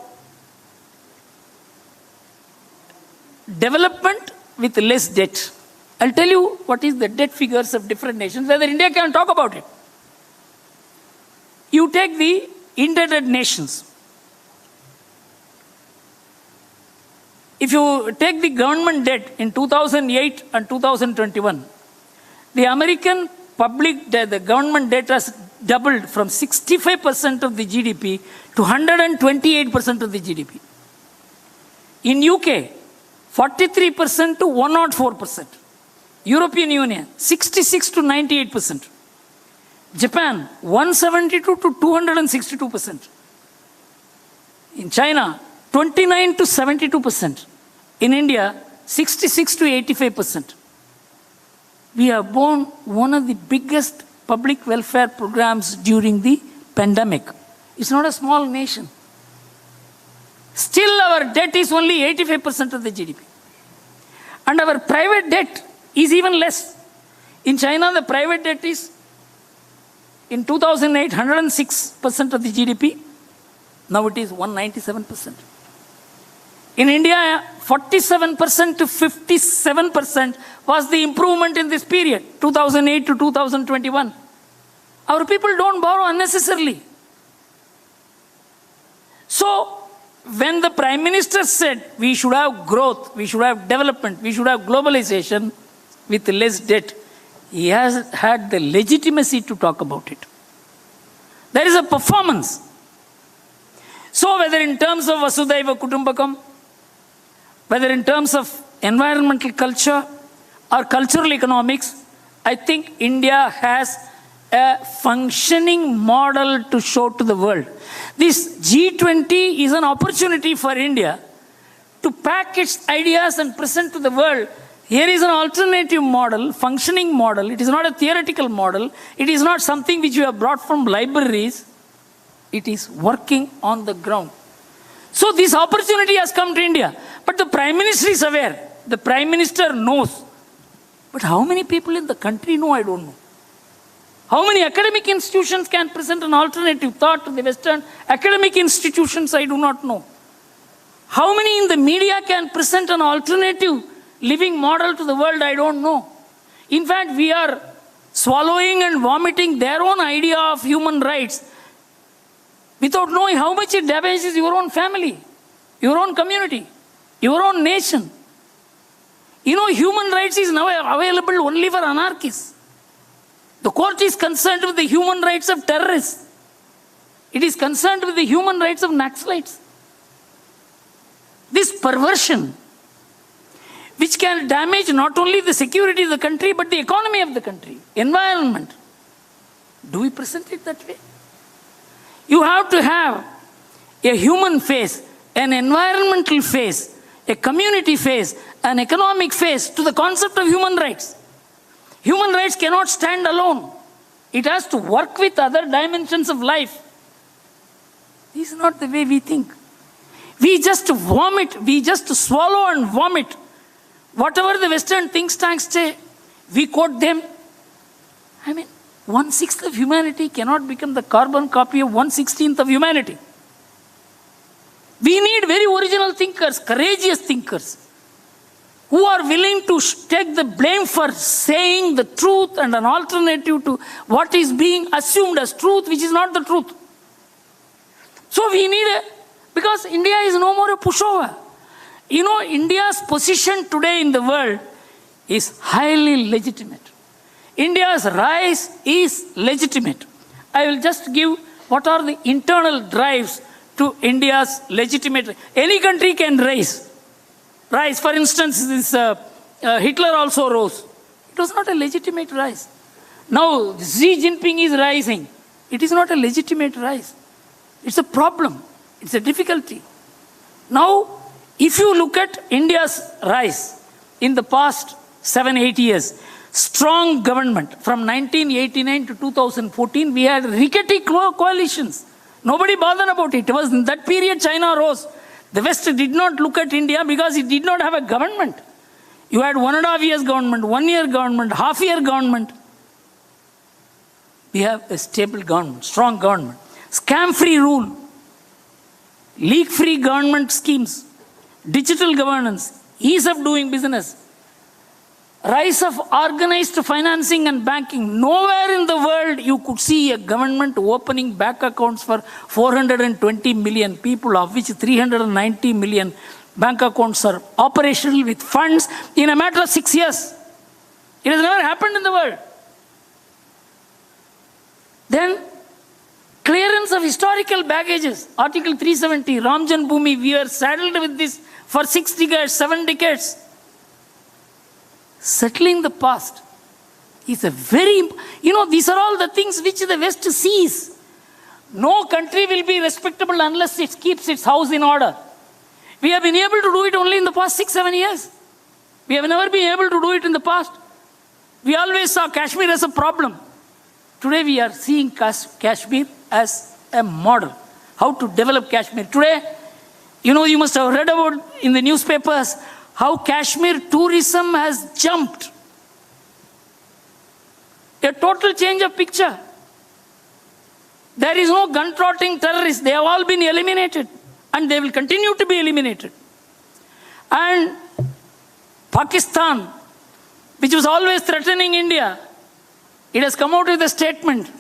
development with less debt. I'll tell you what is the debt figures of different nations, whether India can talk about it. You take the indebted nations. If you take the government debt in 2008 and 2021, the American public debt, the government debt has doubled from 65% of the GDP to 128% of the GDP. In UK, 43% to 104%. European Union, 66 to 98%. Japan, 172 to 262%. In China, 29 to 72%. In India, 66 to 85%. We have borne one of the biggest public welfare programs during the pandemic. It's not a small nation. Still, our debt is only 85% of the GDP. And our private debt is even less. In China, the private debt is, in 2008, 106% of the GDP. Now it is 197%. In India, 47% to 57% was the improvement in this period, 2008 to 2021. Our people don't borrow unnecessarily. So, when the Prime Minister said we should have growth, we should have development, we should have globalization with less debt, he has had the legitimacy to talk about it. There is a performance. So whether in terms of Vasudhaiva Kutumbakam, whether in terms of environmental culture or cultural economics, I think India has a functioning model to show to the world. This G20 is an opportunity for India to pack its ideas and present to the world. Here is an alternative model, functioning model. It is not a theoretical model. It is not something which we have brought from libraries. It is working on the ground. So this opportunity has come to India. But the Prime Minister is aware. The Prime Minister knows. But how many people in the country know? I don't know. How many academic institutions can present an alternative thought to the Western academic institutions? I do not know. How many in the media can present an alternative living model to the world? I don't know. In fact, we are swallowing and vomiting their own idea of human rights without knowing how much it damages your own family, your own community, your own nation. You know, human rights is now available only for anarchists. The court is concerned with the human rights of terrorists. It is concerned with the human rights of Naxalites. This perversion, which can damage not only the security of the country, but the economy of the country, environment. Do we present it that way? You have to have a human face, an environmental face, a community face, an economic face to the concept of human rights. Human rights cannot stand alone. It has to work with other dimensions of life. This is not the way we think. We just vomit, we just swallow and vomit. Whatever the Western think tanks say, we quote them. I mean, 1/6 of humanity cannot become the carbon copy of 1/16 of humanity. We need very original thinkers, courageous thinkers, who are willing to take the blame for saying the truth and an alternative to what is being assumed as truth, which is not the truth. So we need because India is no more a pushover. You know, India's position today in the world is highly legitimate. India's rise is legitimate. I will just give what are the internal drives to India's legitimate. Any country can rise. For instance, Hitler also rose. It was not a legitimate rise. Now Xi Jinping is rising. It is not a legitimate rise. It's a problem. It's a difficulty. Now, if you look at India's rise in the past 7-8 years, strong government from 1989 to 2014, we had rickety coalitions. Nobody bothered about it. It was in that period China rose. The West did not look at India because it did not have a government. You had 1.5 years government, 1 year government, half-year government. We have a stable government, strong government. Scam-free rule, leak-free government schemes, digital governance, ease of doing business, rise of organized financing and banking. Nowhere in the world you could see a government opening bank accounts for 420 million people, of which 390 million bank accounts are operational with funds in a matter of 6 years. It has never happened in the world. Then, clearance of historical baggages. Article 370, Ramjan Bhumi, we were saddled with this for 6 decades, 7 decades. Settling the past is a very, these are all the things which the West sees. No country will be respectable unless it keeps its house in order. We have been able to do it only in the past 6-7 years. We have never been able to do it in the past. We always saw Kashmir as a problem. Today we are seeing Kashmir as a model. How to develop Kashmir. Today, you must have read about in the newspapers how Kashmir tourism has jumped. A total change of picture. There is no gun-trotting terrorists. They have all been eliminated. And they will continue to be eliminated. And Pakistan, which was always threatening India, it has come out with a statement.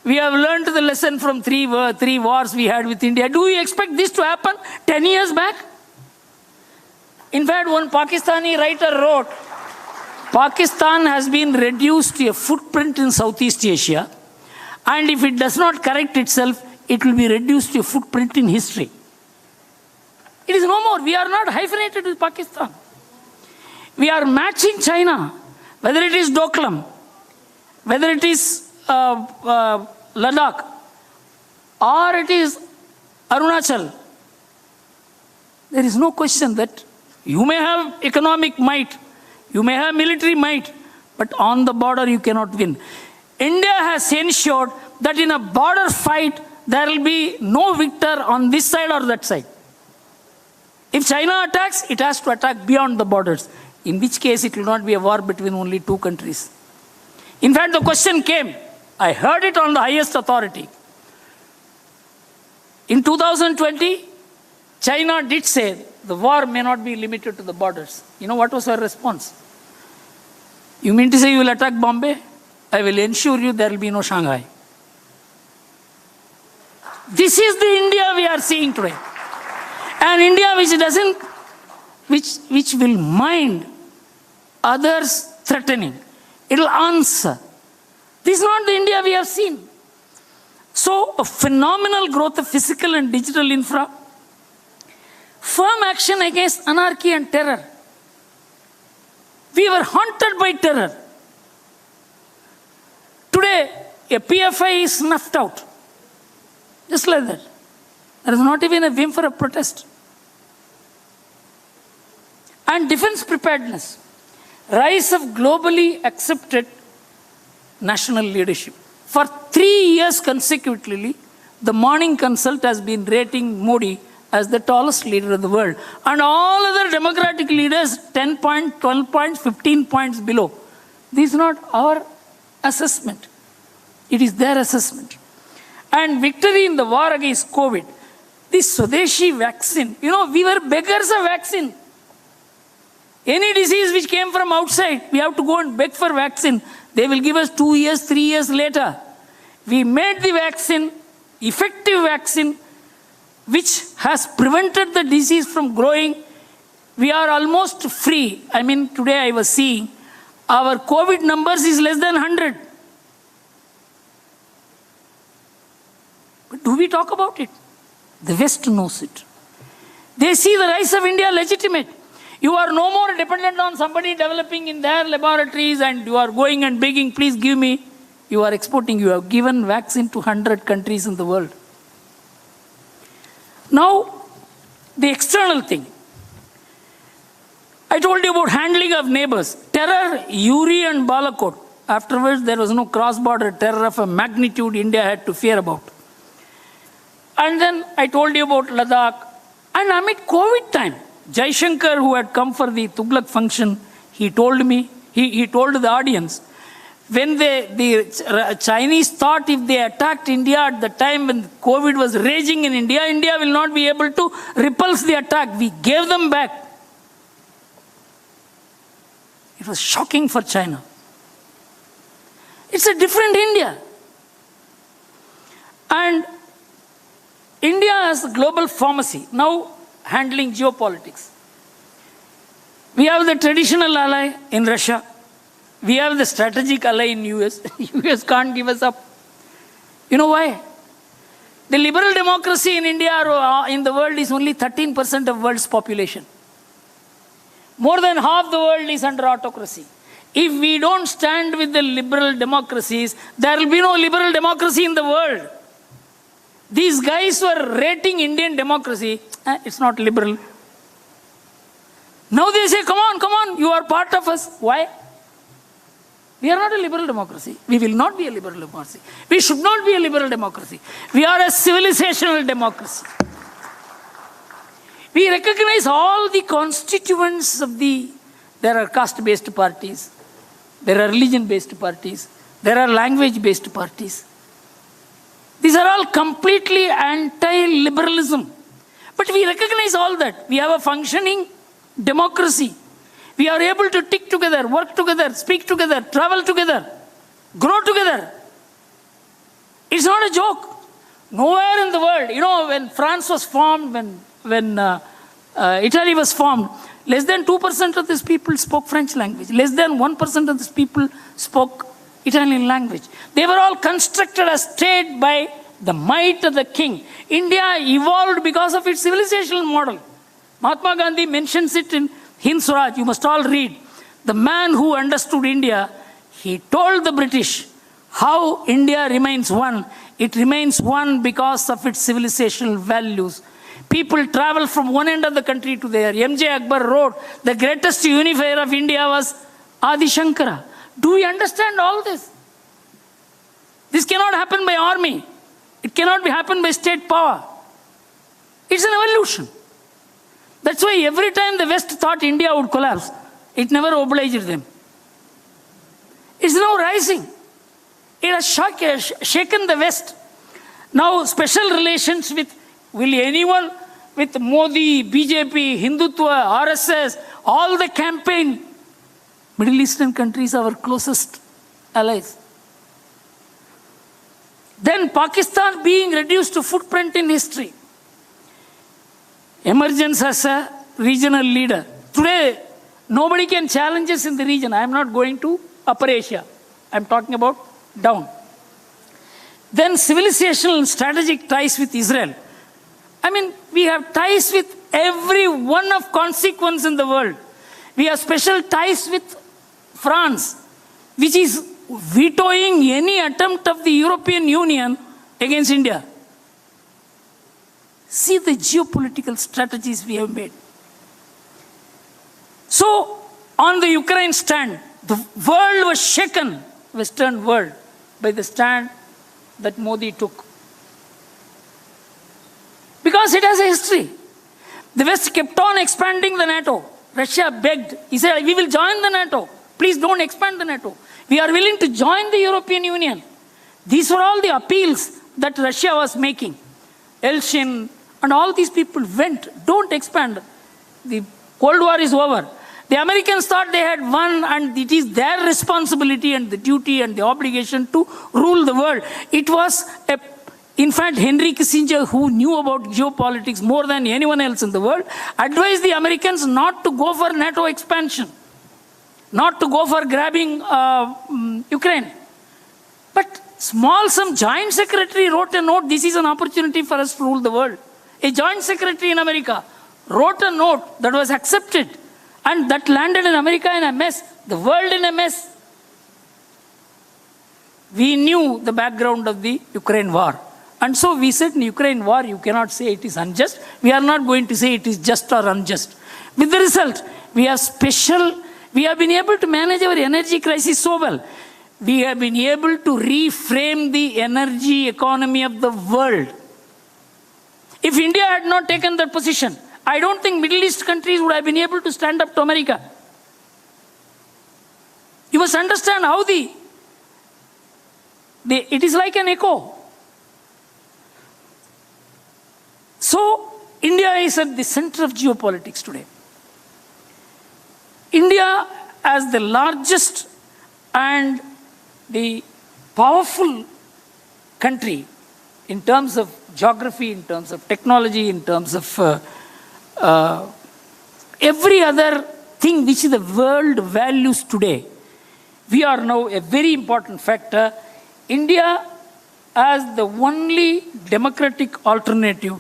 We have learned the lesson from three wars we had with India. Do we expect this to happen 10 years back? In fact, one Pakistani writer wrote, Pakistan has been reduced to a footprint in Southeast Asia, and if it does not correct itself, it will be reduced to a footprint in history. It is no more. We are not hyphenated with Pakistan. We are matching China, whether it is Doklam, whether it is Ladakh, or it is Arunachal. There is no question that you may have economic might, you may have military might, but on the border you cannot win. India has ensured that in a border fight, there will be no victor on this side or that side. If China attacks, it has to attack beyond the borders, in which case it will not be a war between only two countries. In fact, the question came, I heard it on the highest authority. In 2020, China did say the war may not be limited to the borders. You know what was her response? You mean to say you will attack Bombay? I will ensure you there will be no Shanghai. This is the India we are seeing today. An India which doesn't, which will mind others threatening. It will answer. This is not the India we have seen. So, a phenomenal growth of physical and digital infra, firm action against anarchy and terror. We were haunted by terror. Today, a PFI is snuffed out. Just like that. There is not even a whim for a protest. And defense preparedness. Rise of globally accepted national leadership. For 3 years consecutively, the Morning Consult has been rating Modi as the tallest leader of the world. And all other democratic leaders 10 points, 12 points, 15 points below. This is not our assessment. It is their assessment. And victory in the war against COVID. This Swadeshi vaccine, you know, we were beggars of vaccine. Any disease which came from outside, we have to go and beg for vaccine. They will give us 2 years, 3 years later. We made the vaccine, effective vaccine, which has prevented the disease from growing. We are almost free. I mean, today I was seeing our COVID numbers is less than 100. But do we talk about it? The West knows it. They see the rise of India legitimate. You are no more dependent on somebody developing in their laboratories and you are going and begging, please give me. You are exporting. You have given vaccine to 100 countries in the world. Now, the external thing. I told you about handling of neighbors. Terror, Uri and Balakot. Afterwards, there was no cross-border terror of a magnitude India had to fear about. And then I told you about Ladakh. And amid COVID time, Jaishankar, who had come for the Tughlaq function, he told me, he told the audience, when the Chinese thought if they attacked India at the time when COVID was raging in India, India will not be able to repulse the attack. We gave them back. It was shocking for China. It's a different India. And India has a global pharmacy, now handling geopolitics. We have the traditional ally in Russia. We have the strategic ally in US. US can't give us up. You know why? The liberal democracy in India or in the world is only 13% of world's population. More than half the world is under autocracy. If we don't stand with the liberal democracies, there will be no liberal democracy in the world. These guys were rating Indian democracy. It's not liberal. Now they say, come on, you are part of us. Why? We are not a liberal democracy. We will not be a liberal democracy. We should not be a liberal democracy. We are a civilizational democracy. We recognize all the constituents of there are caste-based parties, there are religion-based parties, there are language-based parties. These are all completely anti-liberalism. But we recognize all that. We have a functioning democracy. We are able to tick together, work together, speak together, travel together, grow together. It's not a joke. Nowhere in the world, you know, when France was formed, when Italy was formed, less than 2% of these people spoke French language. Less than 1% of these people spoke Italian language. They were all constructed as state by the might of the king. India evolved because of its civilizational model. Mahatma Gandhi mentions it in Hind Swaraj. You must all read. The man who understood India, he told the British how India remains one. It remains one because of its civilizational values. People travel from one end of the country to the other. M.J. Akbar wrote, the greatest unifier of India was Adi Shankara. Do we understand all this? This cannot happen by army. It cannot happen by state power. It's an evolution. That's why every time the West thought India would collapse, it never obliged them. It's now rising. It has shaken the West. Now special relations with, will anyone with Modi, BJP, Hindutva, RSS, all the campaign. Middle Eastern countries are our closest allies. Then Pakistan being reduced to footprint in history. Emergence as a regional leader. Today, nobody can challenge us in the region. I am not going to Upper Asia. I am talking about down. Then civilizational and strategic ties with Israel. I mean, we have ties with every one of consequence in the world. We have special ties with France, which is vetoing any attempt of the European Union against India. See the geopolitical strategies we have made. So, on the Ukraine stand, the world was shaken, Western world, by the stand that Modi took. Because it has a history. The West kept on expanding the NATO. Russia begged. He said, we will join the NATO. Please don't expand the NATO. We are willing to join the European Union. These were all the appeals that Russia was making. Yeltsin and all these people went, don't expand. The Cold War is over. The Americans thought they had won and it is their responsibility and the duty and the obligation to rule the world. It was, in fact, Henry Kissinger, who knew about geopolitics more than anyone else in the world, advised the Americans not to go for NATO expansion, not to go for grabbing Ukraine. But some joint secretary wrote a note, this is an opportunity for us to rule the world. A joint secretary in America wrote a note that was accepted and that landed in America in a mess, the world in a mess. We knew the background of the Ukraine war. And so we said in Ukraine war, you cannot say it is unjust. We are not going to say it is just or unjust. With the result, we have been able to manage our energy crisis so well. We have been able to reframe the energy economy of the world. If India had not taken that position, I don't think Middle East countries would have been able to stand up to America. You must understand how it is like an echo. So, India is at the center of geopolitics today. India, as the largest and the powerful country in terms of geography, in terms of technology, in terms of every other thing which the world values today, we are now a very important factor. India as the only democratic alternative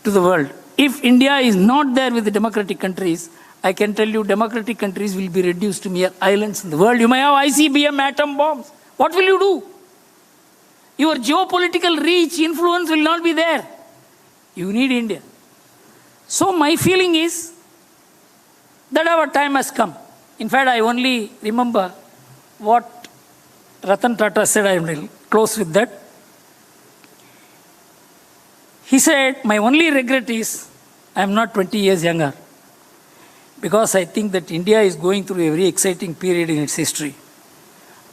to the world. If India is not there with the democratic countries, I can tell you democratic countries will be reduced to mere islands in the world. You may have ICBM atom bombs. What will you do? Your geopolitical reach, influence will not be there. You need India. So my feeling is that our time has come. In fact, I only remember what Ratan Tata said. I will close with that. He said, my only regret is I am not 20 years younger, because I think that India is going through a very exciting period in its history.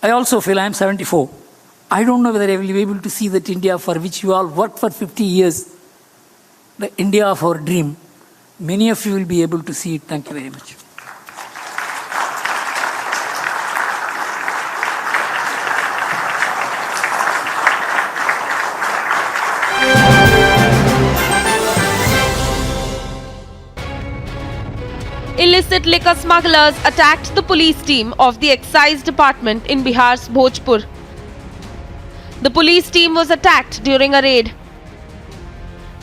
I also feel I am 74. I don't know whether I will be able to see that India for which you all worked for 50 years, the India of our dream. Many of you will be able to see it. Thank you very much. Illicit liquor smugglers attacked the police team of the excise department in Bihar's Bhojpur. The police team was attacked during a raid.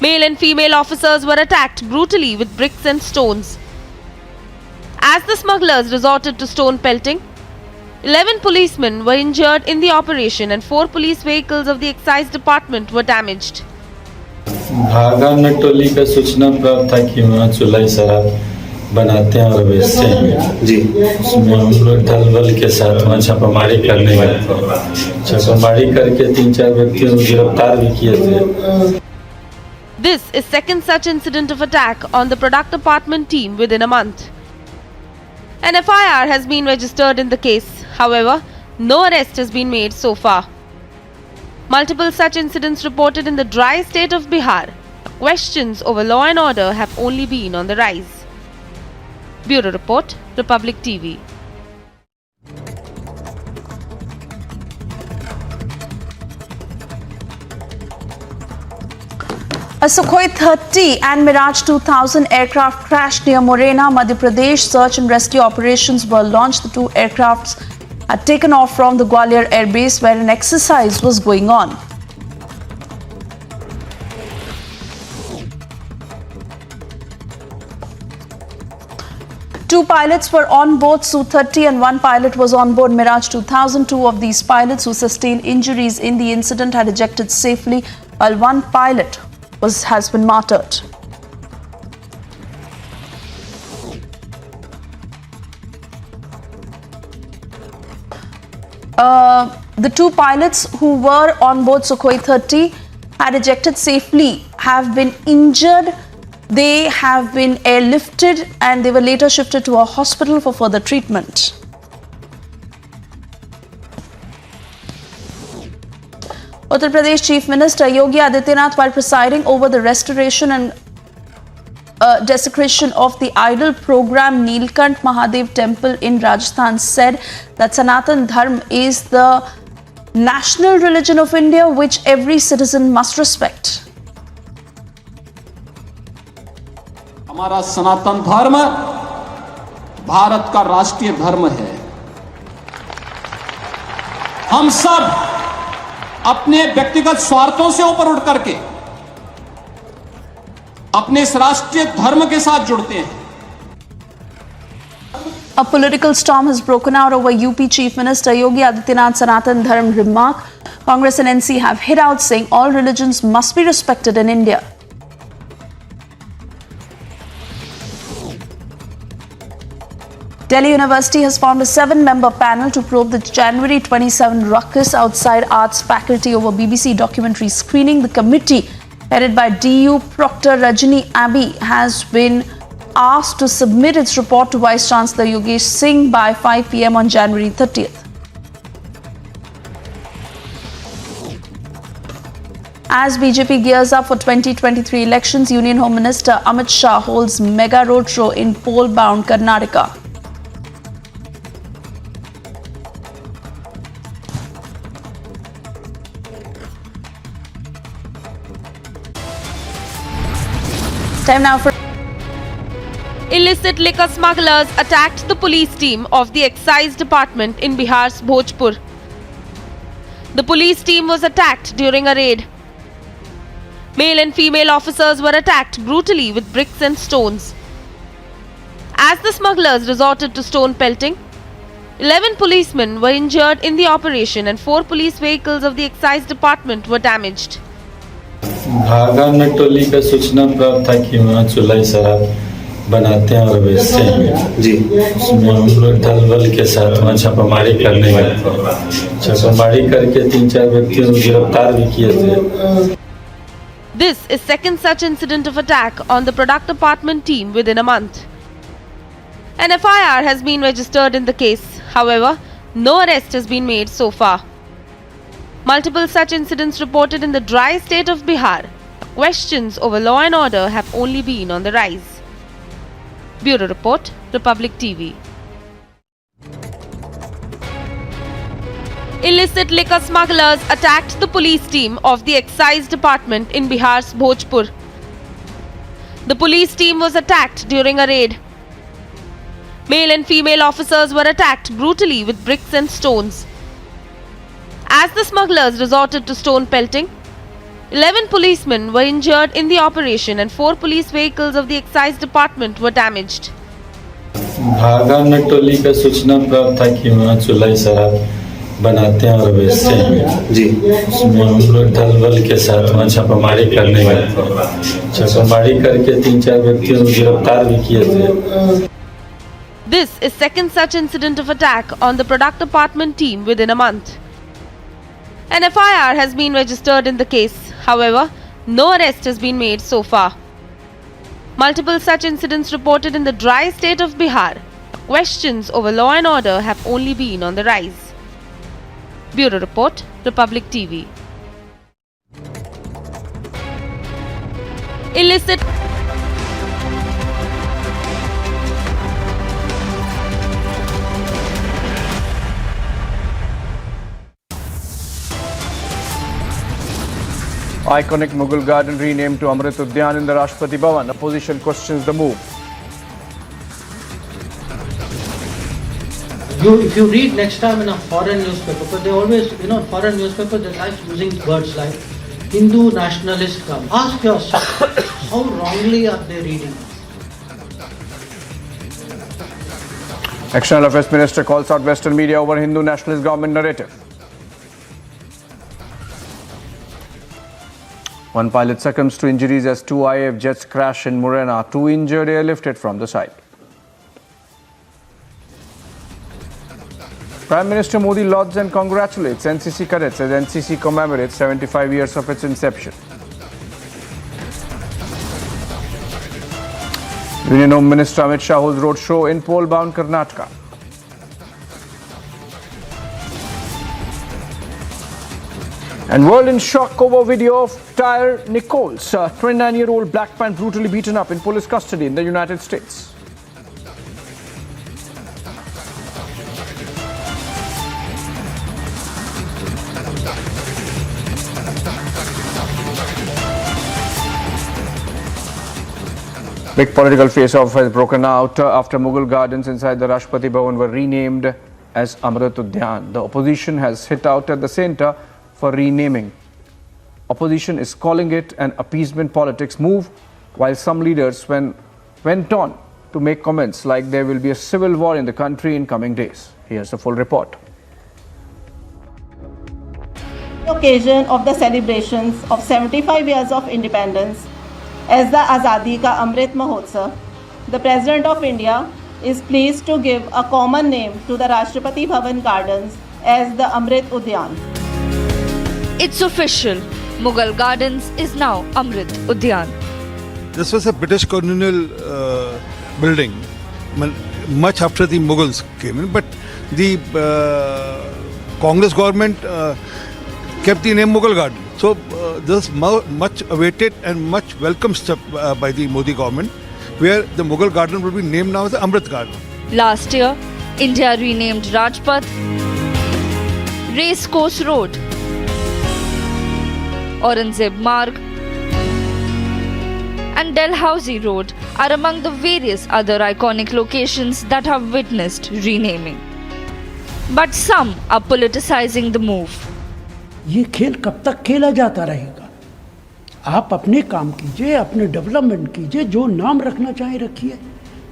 Male and female officers were attacked brutally with bricks and stones. As the smugglers resorted to stone pelting, 11 policemen were injured in the operation and 4 police vehicles of the excise department were damaged. भागा में टोली का सूचना प्राप्त था कि वहाँ चुलाई शराब बनाते हैं और बेचते हैं जी। उसमें हम लोग दल बल के साथ वहाँ छापामारी करने गए थे। छापामारी करके 3-4 व्यक्तियों को गिरफ्तार भी किए थे। This is second such incident of attack on the product department team within a month. An FIR has been registered in the case. However, no arrest has been made so far. Multiple such incidents reported in the dry state of Bihar Questions over law and order have only been on the rise. Bureau Report, Republic TV. A Sukhoi 30 and Mirage 2000 aircraft crashed near Morena, Madhya Pradesh. Search and rescue operations were launched. The two aircrafts had taken off from the Gwalior Air Base where an exercise was going on. Two pilots were on board Su-30 and one pilot was on board Mirage 2000. Two of these pilots who sustained injuries in the incident had ejected safely, while one pilot has been martyred. The two pilots who were on board Sukhoi 30 had ejected safely, have been injured. They have been airlifted and they were later shifted to a hospital for further treatment. Uttar Pradesh Chief Minister Yogi Adityanath, while presiding over the restoration and desecration of the idol program Neelkant Mahadev Temple in Rajasthan, said that Sanatan Dharma is the national religion of India, which every citizen must respect. हमारा सनातन धर्म भारत का राष्ट्रीय धर्म है। हम सब अपने व्यक्तिगत स्वार्थों से ऊपर उठ करके अपने इस राष्ट्रीय धर्म के साथ जुड़ते हैं। A political storm has broken out over UP Chief Minister Yogi Adityanath's Sanatan Dharma remark. Congress and NCC have hit out saying all religions must be respected in India. Delhi University has formed a 7-member panel to probe the January 27 ruckus outside Arts faculty over BBC documentary screening. The committee, headed by DU Proctor Rajni Abbey, has been asked to submit its report to Vice Chancellor Yogesh Singh by 5 p.m. on January 30th. As BJP gears up for 2023 elections, Union Home Minister Amit Shah holds mega roadshow in poll-bound Karnataka. Time now for... Illicit liquor smugglers attacked the police team of the Excise Department in Bihar's Bhojpur. The police team was attacked during a raid. Male and female officers were attacked brutally with bricks and stones. As the smugglers resorted to stone pelting, 11 policemen were injured in the operation and 4 police vehicles of the Excise Department were damaged. भागा में टोली का सूचना प्राप्त था कि वहाँ चुलाई शराब बनाते हैं और बेचते हैं जी। उसमें हम लोग दलबल के साथ वहाँ छापामारी करने गए। छापामारी करके 3-4 व्यक्तियों को गिरफ्तार भी किए थे। This is second such incident of attack on the product department team within a month. An FIR has been registered in the case. However, no arrest has been made so far. Multiple such incidents reported in the dry state of Bihar. Questions over law and order have only been on the rise. Bureau Report, Republic TV. Illicit liquor smugglers attacked the police team of the Excise Department in Bihar's Bhojpur. The police team was attacked during a raid. Male and female officers were attacked brutally with bricks and stones. As the smugglers resorted to stone pelting, 11 policemen were injured in the operation and 4 police vehicles of the Excise Department were damaged. भागा में टोली का सूचना प्राप्त था कि वहाँ चुलाई शराब बनाते हैं और बेचते हैं जी। उसमें हम लोग दलबल के साथ वहाँ छापामारी करने गए। छापामारी करके 3-4 व्यक्तियों को गिरफ्तार भी किए थे। This is second such incident of attack on the product department team within a month. An FIR has been registered in the case. However, no arrest has been made so far. Multiple such incidents reported in the dry state of Bihar. Questions over law and order have only been on the rise. Bureau Report, Republic TV. illicit Iconic Mughal garden renamed to Amrit Udyan in the Rashtrapati Bhavan. Opposition questions the move. If you read next time in a foreign newspaper, but they always, foreign newspaper, they like using words like Hindu nationalist come. Ask yourself, how wrongly are they reading? External Affairs Minister calls out Western media over Hindu nationalist government narrative. One pilot succumbs to injuries as two IAF jets crash in Morena. Two injured airlifted from the site. Prime Minister Modi lauds and congratulates NCC cadets as NCC commemorates 75 years of its inception. Union Home Minister Amit Shah holds roadshow in pole-bound Karnataka. And world in shock over video of Tyre Nichols, a 29-year-old black man brutally beaten up in police custody in the United States. Big political face-off has broken out after Mughal Gardens inside the Rashtrapati Bhavan were renamed as Amrit Udyan. The opposition has hit out at the centre for renaming. Opposition is calling it an appeasement politics move, while some leaders went on to make comments like there will be a civil war in the country in coming days. Here's the full report. The occasion of the celebrations of 75 years of independence as the Azadi Ka Amrit Mahotsav, the President of India is pleased to give a common name to the Rashtrapati Bhavan Gardens as the Amrit Udyan. It's official. Mughal Gardens is now Amrit Udyan. This was a British colonial building much after the Mughals came in, but the Congress government kept the name Mughal Garden. So this much awaited and much welcome step by the Modi government, where the Mughal Garden will be named now as the Amrit Garden. Last year, India renamed Rajpath, Racecourse Road, Aurangzeb Marg and Dalhousie Road are among the various other iconic locations that have witnessed renaming. But some are politicizing the move. ये खेल कब तक खेला जाता रहेगा? आप अपने काम कीजिए, अपने डेवलपमेंट कीजिए, जो नाम रखना चाहे रखिए.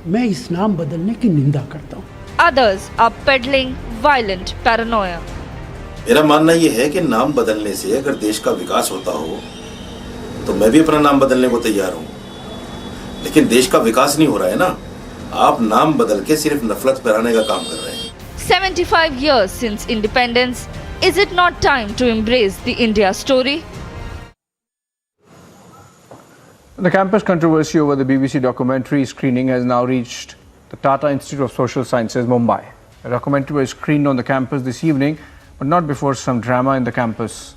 मैं इस नाम बदलने की निंदा करता हूँ. Others are peddling violent paranoia. मेरा मानना ये है कि नाम बदलने से अगर देश का विकास होता हो तो मैं भी अपना नाम बदलने को तैयार हूँ, लेकिन देश का विकास नहीं हो रहा है ना. आप नाम बदल के सिर्फ नफरत फैलाने का काम कर रहे हैं. 75 years since independence, is it not time to embrace the India story? The campus controversy over the BBC documentary screening has now reached the Tata Institute of Social Sciences, Mumbai. The documentary was screened on the campus this evening, but not before some drama in the campus.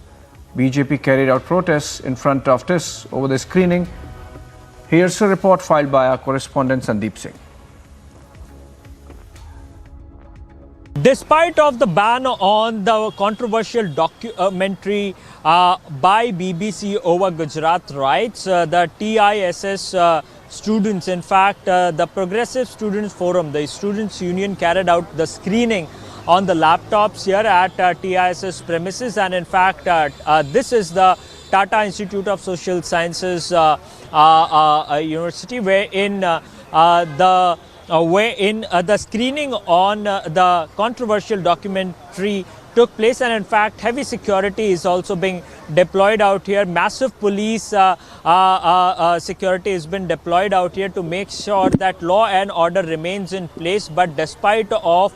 BJP carried out protests in front of this over the screening. Here's a report filed by our correspondent Sandeep Singh. Despite of the ban on the controversial documentary by BBC over Gujarat riots, the TISS students, in fact, the Progressive Students Forum, the Students' Union carried out the screening on the laptops here at TISS premises, and in fact this is the Tata Institute of Social Sciences University, wherein the screening on the controversial documentary took place, and in fact heavy security is also being deployed out here. Massive police security has been deployed out here to make sure that law and order remains in place. But despite of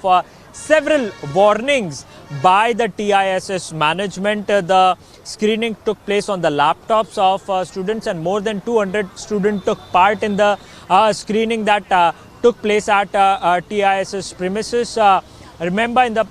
several warnings by the TISS management, the screening took place on the laptops of students, and more than 200 students took part in the screening that took place at TISS premises. Remember, in the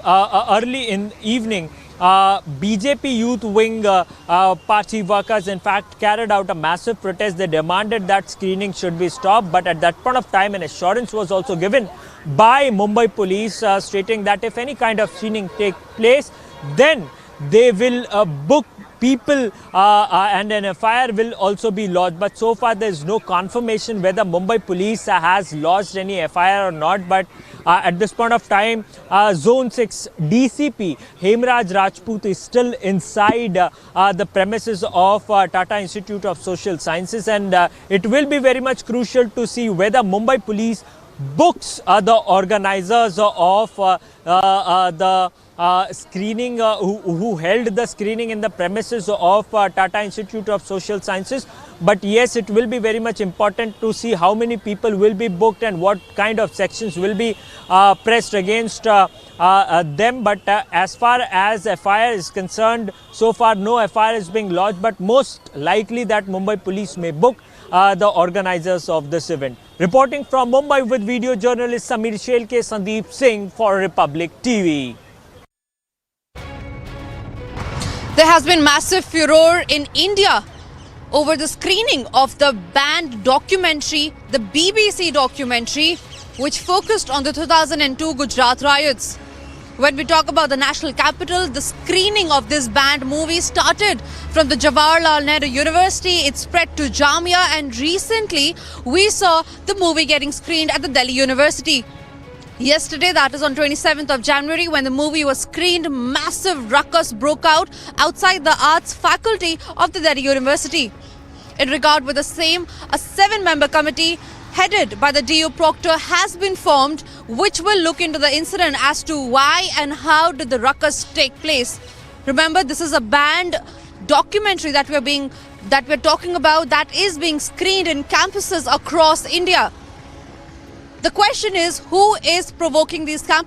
early in evening, BJP youth wing party workers in fact carried out a massive protest. They demanded that screening should be stopped, but at that point of time an assurance was also given by Mumbai police stating that if any kind of screening take place, then they will book people and an FIR will also be lodged. But so far there is no confirmation whether Mumbai police has lodged any FIR or not. But at this point of time, Zone 6 DCP Hemraj Rajput is still inside the premises of Tata Institute of Social Sciences, and it will be very much crucial to see whether Mumbai police books the organizers of the screening who held the screening in the premises of Tata Institute of Social Sciences. But yes, it will be very much important to see how many people will be booked and what kind of sections will be pressed against them. But as far as FIR is concerned, so far no FIR is being lodged, but most likely that Mumbai police may book the organizers of this event. Reporting from Mumbai with video journalist Samir Shelke, Sandeep Singh for Republic TV. There has been massive furor in India over the screening of the banned documentary, the BBC documentary, which focused on the 2002 Gujarat riots. When we talk about the national capital, the screening of this banned movie started from the Jawaharlal Nehru University, it spread to Jamia, and recently we saw the movie getting screened at the Delhi University. Yesterday, that is on 27th of January, when the movie was screened, massive ruckus broke out outside the arts faculty of the Delhi University. In regard with the same, a 7-member committee headed by the DO Proctor has been formed, which will look into the incident as to why and how did the ruckus take place. Remember, this is a banned documentary that we're talking about that is being screened in campuses across India. The question is, who is provoking these campuses?